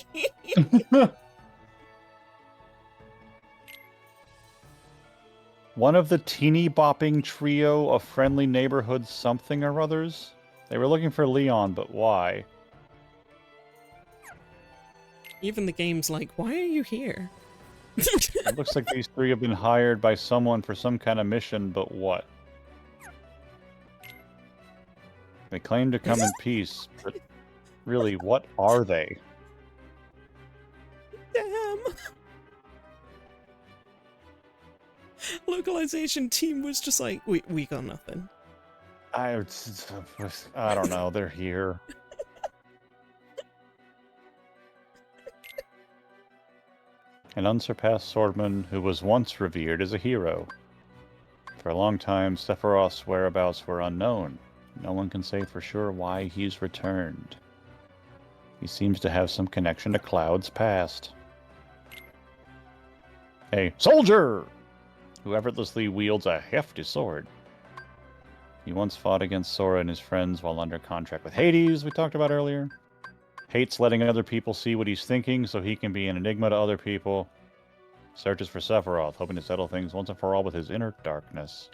One of the teeny bopping trio of friendly neighborhood something or others. They were looking for Leon, but why? Even the game's like, why are you here? It looks like these three have been hired by someone for some kind of mission, but what? They claim to come in peace, but really, what are they? Damn. Localization team was just like, we got nothing. I don't know. They're here. An unsurpassed swordman who was once revered as a hero. For a long time, Sephiroth's whereabouts were unknown. No one can say for sure why he's returned. He seems to have some connection to Cloud's past. A soldier! Who effortlessly wields a hefty sword. He once fought against Sora and his friends while under contract with Hades, we talked about earlier. Hates letting other people see what he's thinking so he can be an enigma to other people. Searches for Sephiroth, hoping to settle things once and for all with his inner darkness.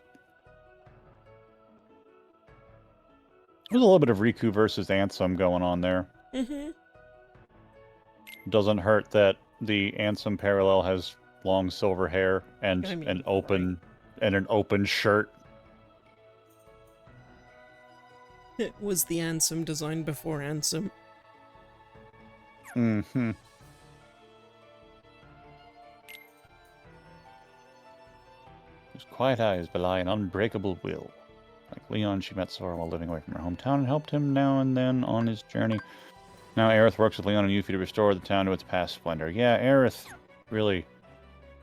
There's a little bit of Riku versus Ansem going on there. Mm-hmm. Doesn't hurt that the Ansem parallel has long silver hair and an open shirt. It was the Ansem design before Ansem. Mm-hmm. His quiet eyes belie an unbreakable will. Like Leon, she met Sora while living away from her hometown and helped him now and then on his journey. Now Aerith works with Leon and Yuffie to restore the town to its past splendor. Yeah, Aerith really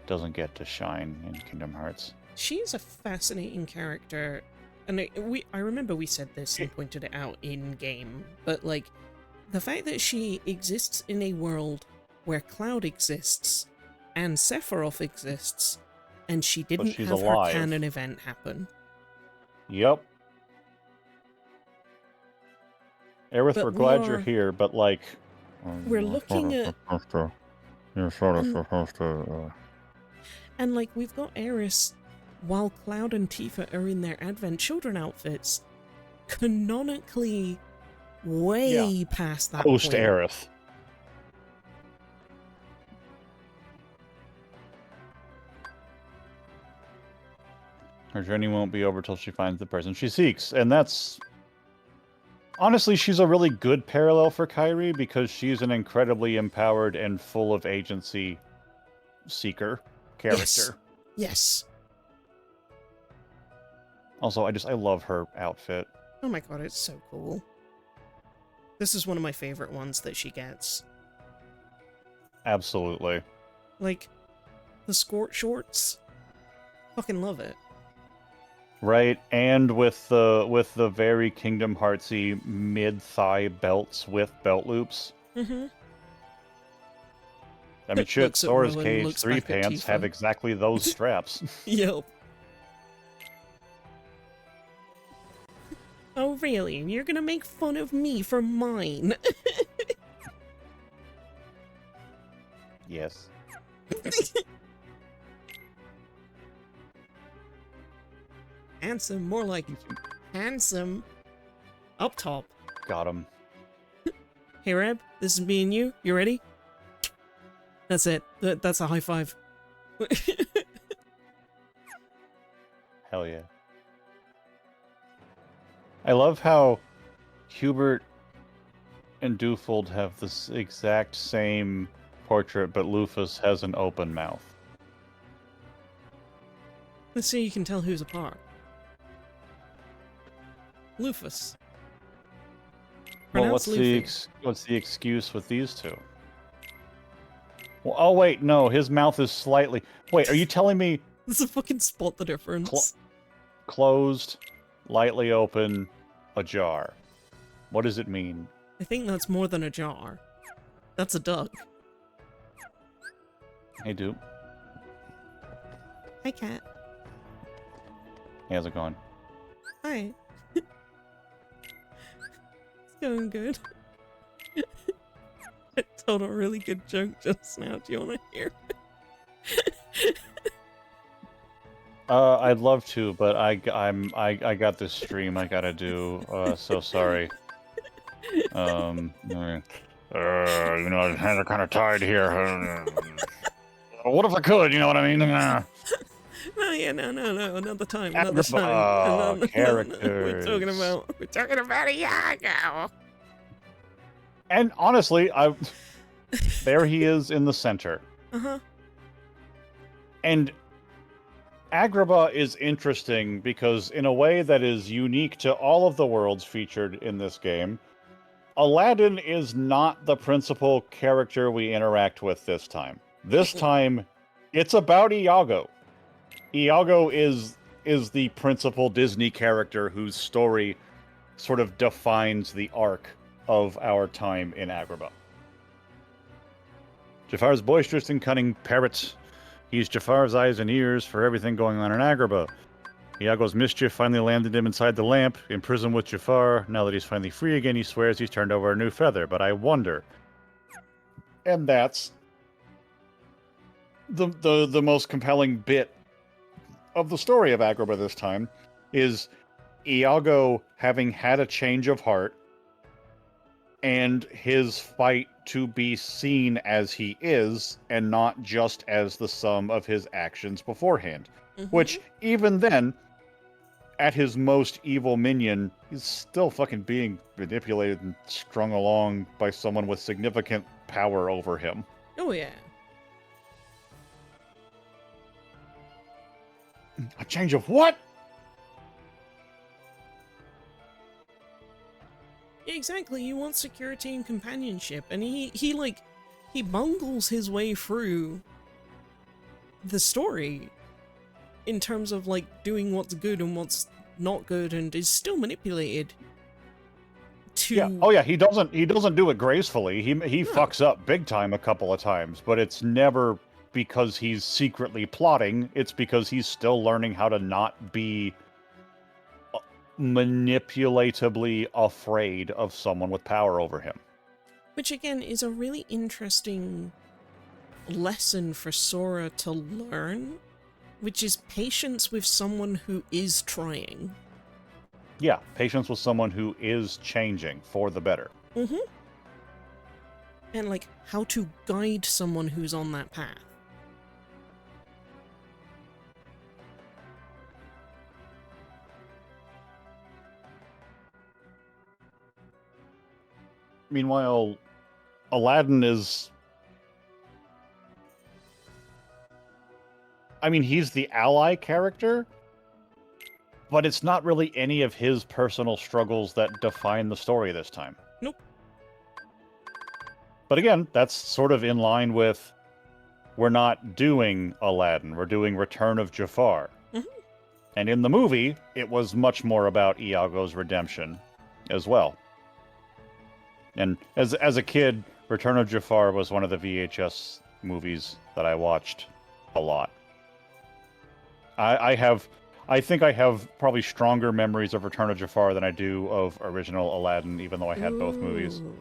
doesn't get to shine in Kingdom Hearts. She's a fascinating character, and I remember we said this and pointed it out in game, but like the fact that she exists in a world where Cloud exists and Sephiroth exists, and she didn't have alive. her canon event happen. Yep. Aerith, we're glad you're here, but like... We're looking at... You're sort of supposed to... And like, we've got Aerith, while Cloud and Tifa are in their Advent Children outfits, canonically way past that Post point. Aerith. Her journey won't be over till she finds the person she seeks, and that's... Honestly, she's a really good parallel for Kairi because she's an incredibly empowered and full of agency seeker character. Yes. Also, I love her outfit. Oh my god, it's so cool. This is one of my favorite ones that she gets. Absolutely. Like, the skirt shorts. Fucking love it. Right, and with the very Kingdom Heartsy mid-thigh belts with belt loops. Mm-hmm. I mean, shit, Looks at Sora's Ro and looks KH3 back at pants have Tifa. exactly those straps. Yep. Oh, really? You're gonna make fun of me for mine? Yes. Handsome, more like handsome. Up top. Got him. Hey, Reb, this is me and you. You ready? That's it. That's a high five. Hell yeah. I love how Hubert and Dewfold have this exact same portrait, but Lufus has an open mouth. Let's see, you can tell who's apart. Lufus. Well, Pronounced Luffy. what's the excuse with these two? Well, oh wait, no, his mouth is slightly. Wait, are you telling me There's a fucking spot the difference. closed, lightly open, ajar? What does it mean? I think that's more than a jar. That's a duck. Hey, dude. Hi, cat. Hey, how's it going? Hi. It's going good. I told a really good joke just now. Do you want to hear it? I'd love to, but I got this stream I gotta do. So sorry. You know, my hands are kind of tied here. What if I could? You know what I mean? No, yeah, no, another time, another time. No, Characters. We're talking about Iago. And honestly, there he is in the center. Uh-huh. And Agrabah is interesting because in a way that is unique to all of the worlds featured in this game, Aladdin is not the principal character we interact with this time. This time, it's about Iago. Iago is the principal Disney character whose story sort of defines the arc of our time in Agrabah. Jafar's boisterous and cunning parrot. He's Jafar's eyes and ears for everything going on in Agrabah. Iago's mischief finally landed him inside the lamp, imprisoned with Jafar. Now that he's finally free again, he swears he's turned over a new feather. But I wonder. And that's the most compelling bit of the story of Agrabah this time, is Iago having had a change of heart, and his fight to be seen as he is, and not just as the sum of his actions beforehand. Mm-hmm. Which, even then, at his most evil minion, he's still fucking being manipulated and strung along by someone with significant power over him. Oh, yeah. A change of what? Yeah, exactly. You want security and companionship, and he bungles his way through the story in terms of, like, doing what's good and what's not good, and is still manipulated to... Yeah. Oh yeah, he doesn't do it gracefully. He fucks up big time a couple of times, but it's never because he's secretly plotting. It's because he's still learning how to not be manipulatively afraid of someone with power over him. Which, again, is a really interesting lesson for Sora to learn, which is patience with someone who is trying. Yeah, patience with someone who is changing for the better. Mm-hmm. And, like, how to guide someone who's on that path. Meanwhile, Aladdin is... I mean, he's the ally character, but it's not really any of his personal struggles that define the story this time. Nope. But again, that's sort of in line with, we're not doing Aladdin, we're doing Return of Jafar. Mhm. And in the movie, it was much more about Iago's redemption as well. And as a kid, Return of Jafar was one of the VHS movies that I watched a lot. I think I have probably stronger memories of Return of Jafar than I do of original Aladdin, even though I had both movies. Ooh.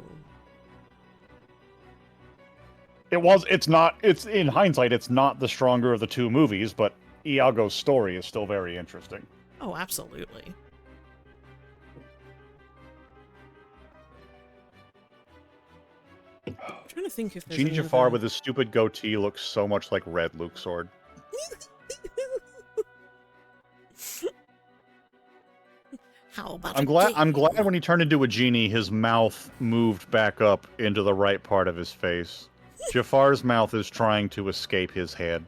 It's in hindsight, it's not the stronger of the two movies, but Iago's story is still very interesting. Oh, absolutely. I'm trying to think if there's Genie any Jafar other... with his stupid goatee looks so much like Red Luke's sword. How about I'm glad when he turned into a genie, his mouth moved back up into the right part of his face. Jafar's mouth is trying to escape his head.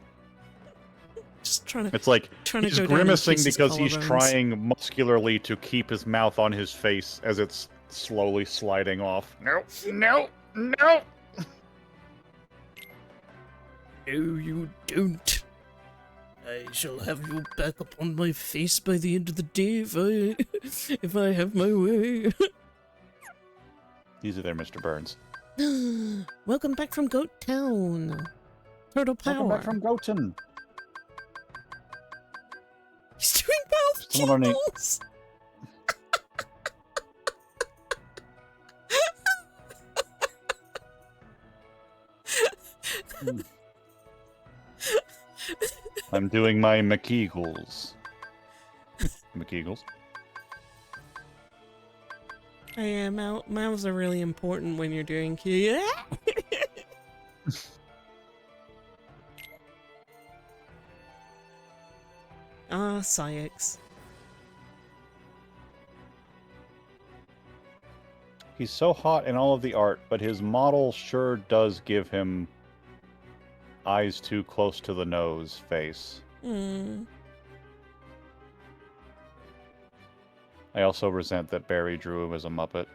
Just trying to... It's like he's go grimacing down because he's collarbones. trying muscularly to keep his mouth on his face as it's slowly sliding off. No, no, no! No, you don't. I shall have you back upon my face by the end of the day if I have my way. Easy there, Mr. Burns. Welcome back from Goat Town. Turtle Power. Welcome back from Goten. He's doing mouth Someone on jingles. I'm doing my McEagles. McEagles. Yeah, mouths are really important when you're doing Ah, Syx. He's so hot in all of the art, but his model sure does give him eyes too close to the nose face. Hmm. I also resent that Barry drew him as a Muppet.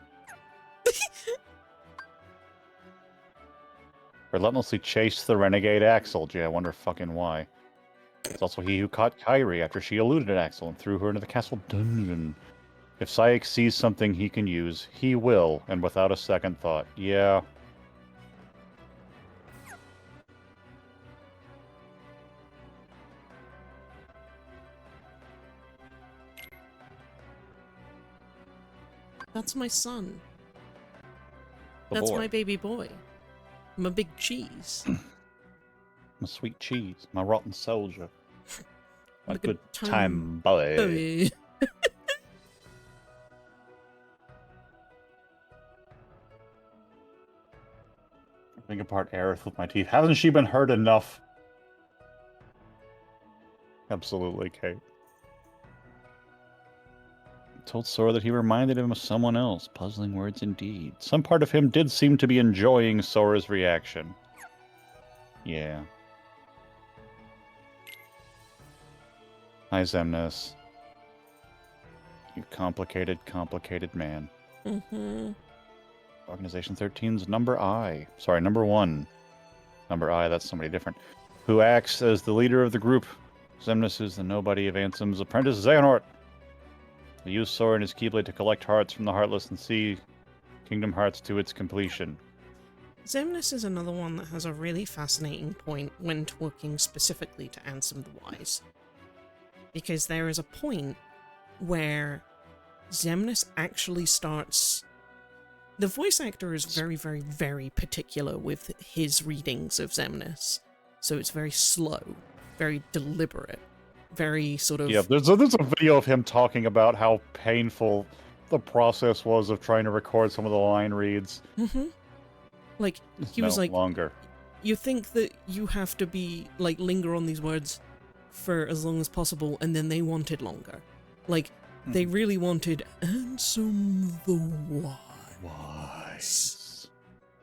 Relentlessly chased the renegade Axel. Gee, I wonder fucking why. It's also he who caught Kyrie after she eluded Axel and threw her into the castle dungeon. If Syx sees something he can use, he will, and without a second thought. Yeah. That's my son. The That's boy. my baby boy. I'm a big cheese. My sweet cheese. My rotten soldier. My Like a good time boy. boy. Ripping apart Aerith with my teeth. Hasn't she been hurt enough? Absolutely, Kate. Told Sora that he reminded him of someone else. Puzzling words indeed. Some part of him did seem to be enjoying Sora's reaction. Yeah. Hi, Xemnas. You complicated, complicated man. Mm-hmm. Organization 13's number I. Sorry, number 1. Number I, that's somebody different. Who acts as the leader of the group. Xemnas is the nobody of Ansem's apprentice, Xehanort. He used Sora and his Keyblade to collect hearts from the Heartless and see Kingdom Hearts to its completion. Xemnas is another one that has a really fascinating point when talking specifically to Ansem the Wise. Because there is a point where Xemnas actually starts... The voice actor is very, very, very particular with his readings of Xemnas. So it's very slow, very deliberate, very sort of... Yeah, there's a video of him talking about how painful the process was of trying to record some of the line reads. Mm-hmm. Like, he no was like... longer. You think that you have to be, like, linger on these words for as long as possible, and then they wanted longer. Like, they really wanted Ansem the Wise.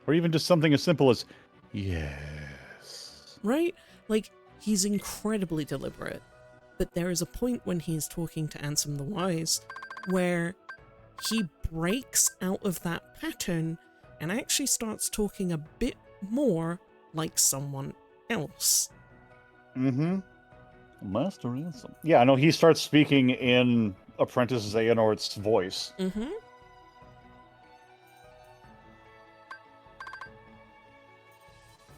Or even just something as simple as, yes. Right? Like, he's incredibly deliberate. But there is a point when he's talking to Ansem the Wise where he breaks out of that pattern and actually starts talking a bit more like someone else. Mm-hmm. Master Ransom. Yeah, I know he starts speaking in Apprentice Xehanort's voice. Mm-hmm.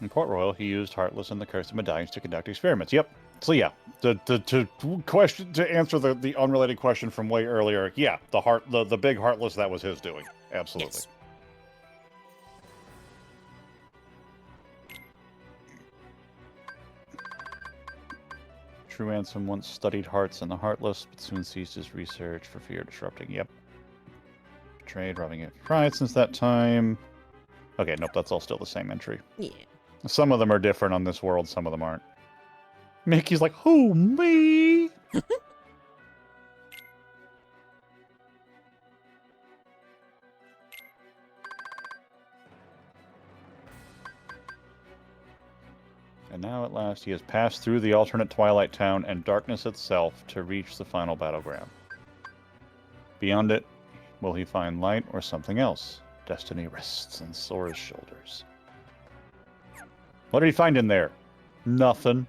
In Port Royal, he used Heartless and the Cursed Medallions to conduct experiments. Yep. So yeah, to answer the unrelated question from way earlier, yeah, the big Heartless, that was his doing. Absolutely. Yes. True Ransom once studied hearts and the heartless, but soon ceased his research for fear of disrupting. Yep. Betrayed, robbing it. Tried since that time. Okay, nope, that's all still the same entry. Yeah. Some of them are different on this world, some of them aren't. Mickey's like, who, me? And now at last he has passed through the alternate Twilight Town and darkness itself to reach the final battleground. Beyond it, will he find light or something else? Destiny rests on Sora's shoulders. What did he find in there? Nothing.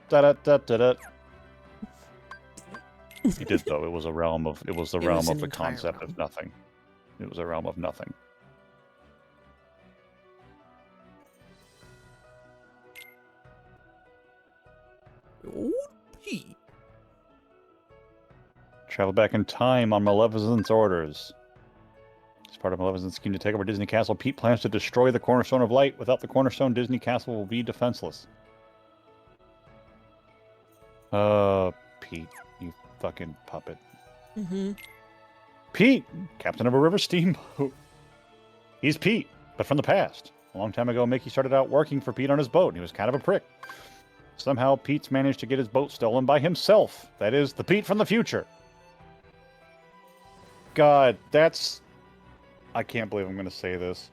Da-da-da-da-da. He did, though. It was the realm of the concept of nothing. It was a realm of nothing. Oh, Pete. Travel back in time on Maleficent's orders. As part of Maleficent's scheme to take over Disney Castle, Pete plans to destroy the Cornerstone of Light. Without the Cornerstone, Disney Castle will be defenseless. Pete, you fucking puppet. Mm-hmm. Pete, captain of a river steamboat. He's Pete, but from the past. A long time ago, Mickey started out working for Pete on his boat, and he was kind of a prick. Somehow, Pete's managed to get his boat stolen by himself. That is, the Pete from the future. God, that's... I can't believe I'm going to say this.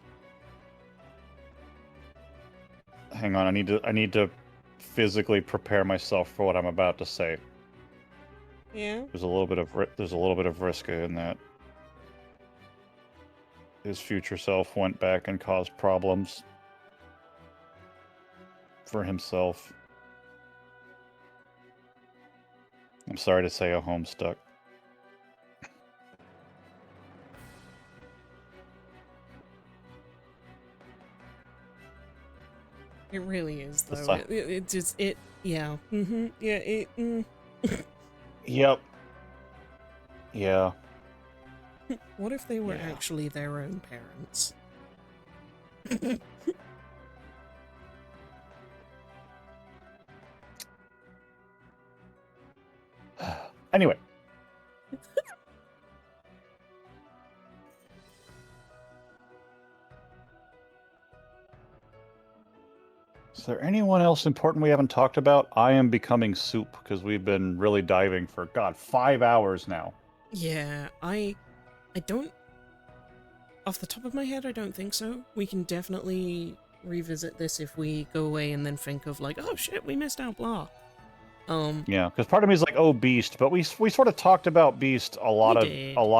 Hang on, I need to physically prepare myself for what I'm about to say. Yeah. There's a little bit of risk in that. His future self went back and caused problems for himself. I'm sorry to say, a Homestuck. It really is, though. It just, yeah. Mm-hmm. Yeah, Yep. Yeah. What if they were Yeah. actually their own parents? Anyway. Is there anyone else important we haven't talked about? I am becoming soup because we've been really diving for, God, 5 hours now. Yeah, I don't... Off the top of my head, I don't think so. We can definitely revisit this if we go away and then think of, like, oh shit, we missed out, blah. Yeah, because part of me is like, oh, Beast, but we sort of talked about Beast a lot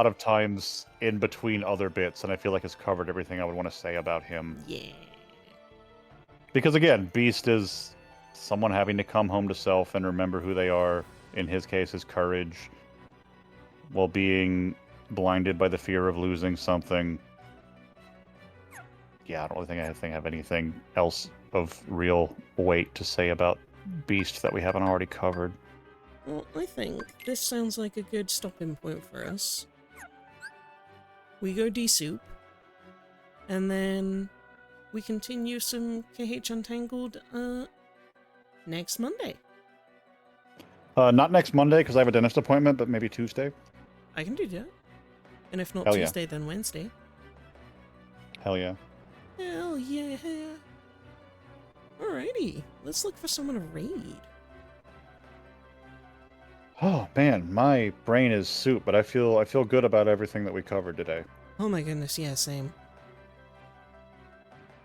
of times in between other bits, and I feel like it's covered everything I would want to say about him. Yeah. Because again, Beast is someone having to come home to self and remember who they are. In his case, his courage, while being blinded by the fear of losing something. Yeah, I don't really think I have anything else of real weight to say about Beast that we haven't already covered. Well, I think this sounds like a good stopping point for us. We go D-Soup, and then we continue some KH Untangled, next Monday. Not next Monday, because I have a dentist appointment, but maybe Tuesday. I can do that. And if not Hell yeah. Tuesday, then Wednesday. Hell yeah. Hell yeah. Alrighty, let's look for someone to raid. Oh man, my brain is soup, but I feel good about everything that we covered today. Oh my goodness, yeah, same.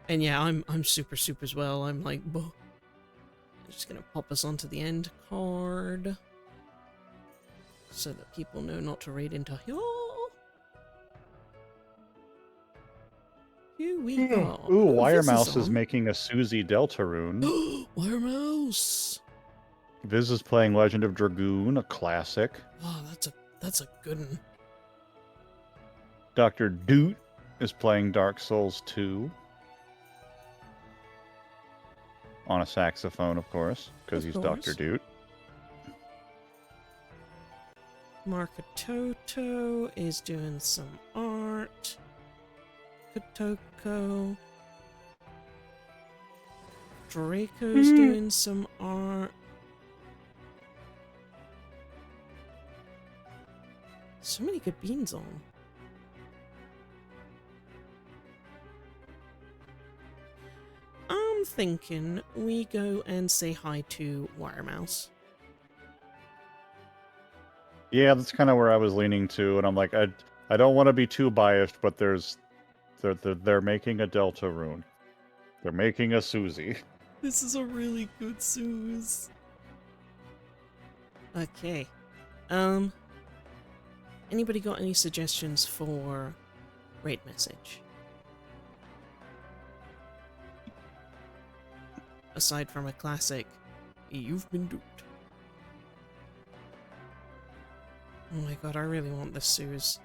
And yeah, I'm super soup as well. I'm like, I'm just gonna pop us onto the end card so that people know not to raid into y'all. do we got? Ooh, Wire Viz Mouse is on. making a Susie Deltarune. Wire Mouse. Viz is playing Legend of Dragoon, a classic. Oh, that's a good one. Dr. Doot is playing Dark Souls 2. On a saxophone, of course, because he's Dr. Doot. Markatoto is doing some art. Kotoko. Draco's doing some art. So many good beans on. I'm thinking we go and say hi to Wire Mouse. Yeah, that's kind of where I was leaning to, and I'm like, I don't want to be too biased, but they're making a Deltarune. They're making a Susie. This is a really good Suze. Okay. Anybody got any suggestions for raid message? Aside from a classic, you've been duped. Oh my god, I really want this Suze.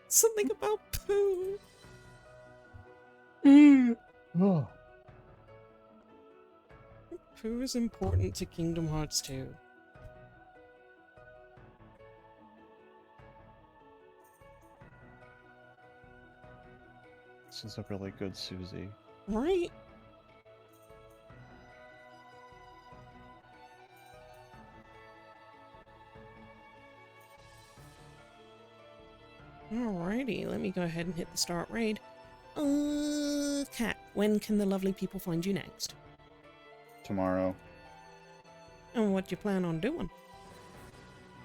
Something about poo. Oh. Poo is important to Kingdom Hearts 2. This is a really good Susie. Right? Alrighty, let me go ahead and hit the start raid. Cat, when can the lovely people find you next? Tomorrow. And what do you plan on doing?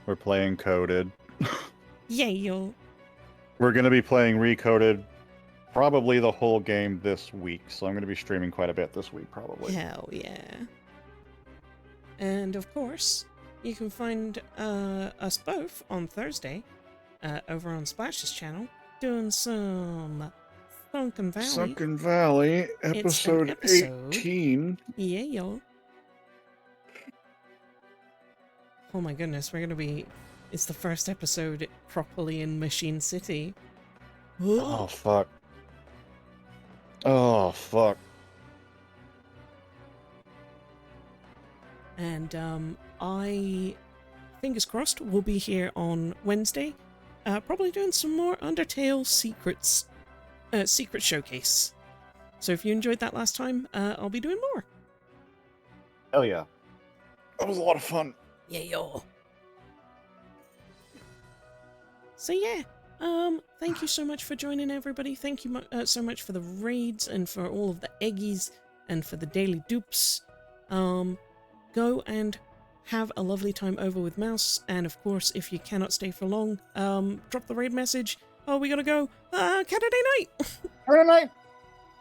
We're playing Coded. Yeah. We're going to be playing Recoded probably the whole game this week, so I'm going to be streaming quite a bit this week, probably. Hell yeah. And of course, you can find us both on Thursday over on Splash's channel doing some Sunken Valley. Sunken Valley, episode 18. Yeah, yo. Oh my goodness, we're gonna be... It's the first episode properly in Machine City. Oh, fuck. Oh, fuck. And, I... Fingers crossed, we'll be here on Wednesday. Probably doing some more Undertale secrets. Secret showcase. So if you enjoyed that last time, I'll be doing more. Hell yeah. That was a lot of fun. Yeah, yo. So yeah, thank you so much for joining, everybody. Thank you so much for the raids and for all of the eggies and for the daily dupes. Go and have a lovely time over with Mouse, and of course, if you cannot stay for long, drop the raid message. Oh, we gotta go. Saturday night. Saturday night.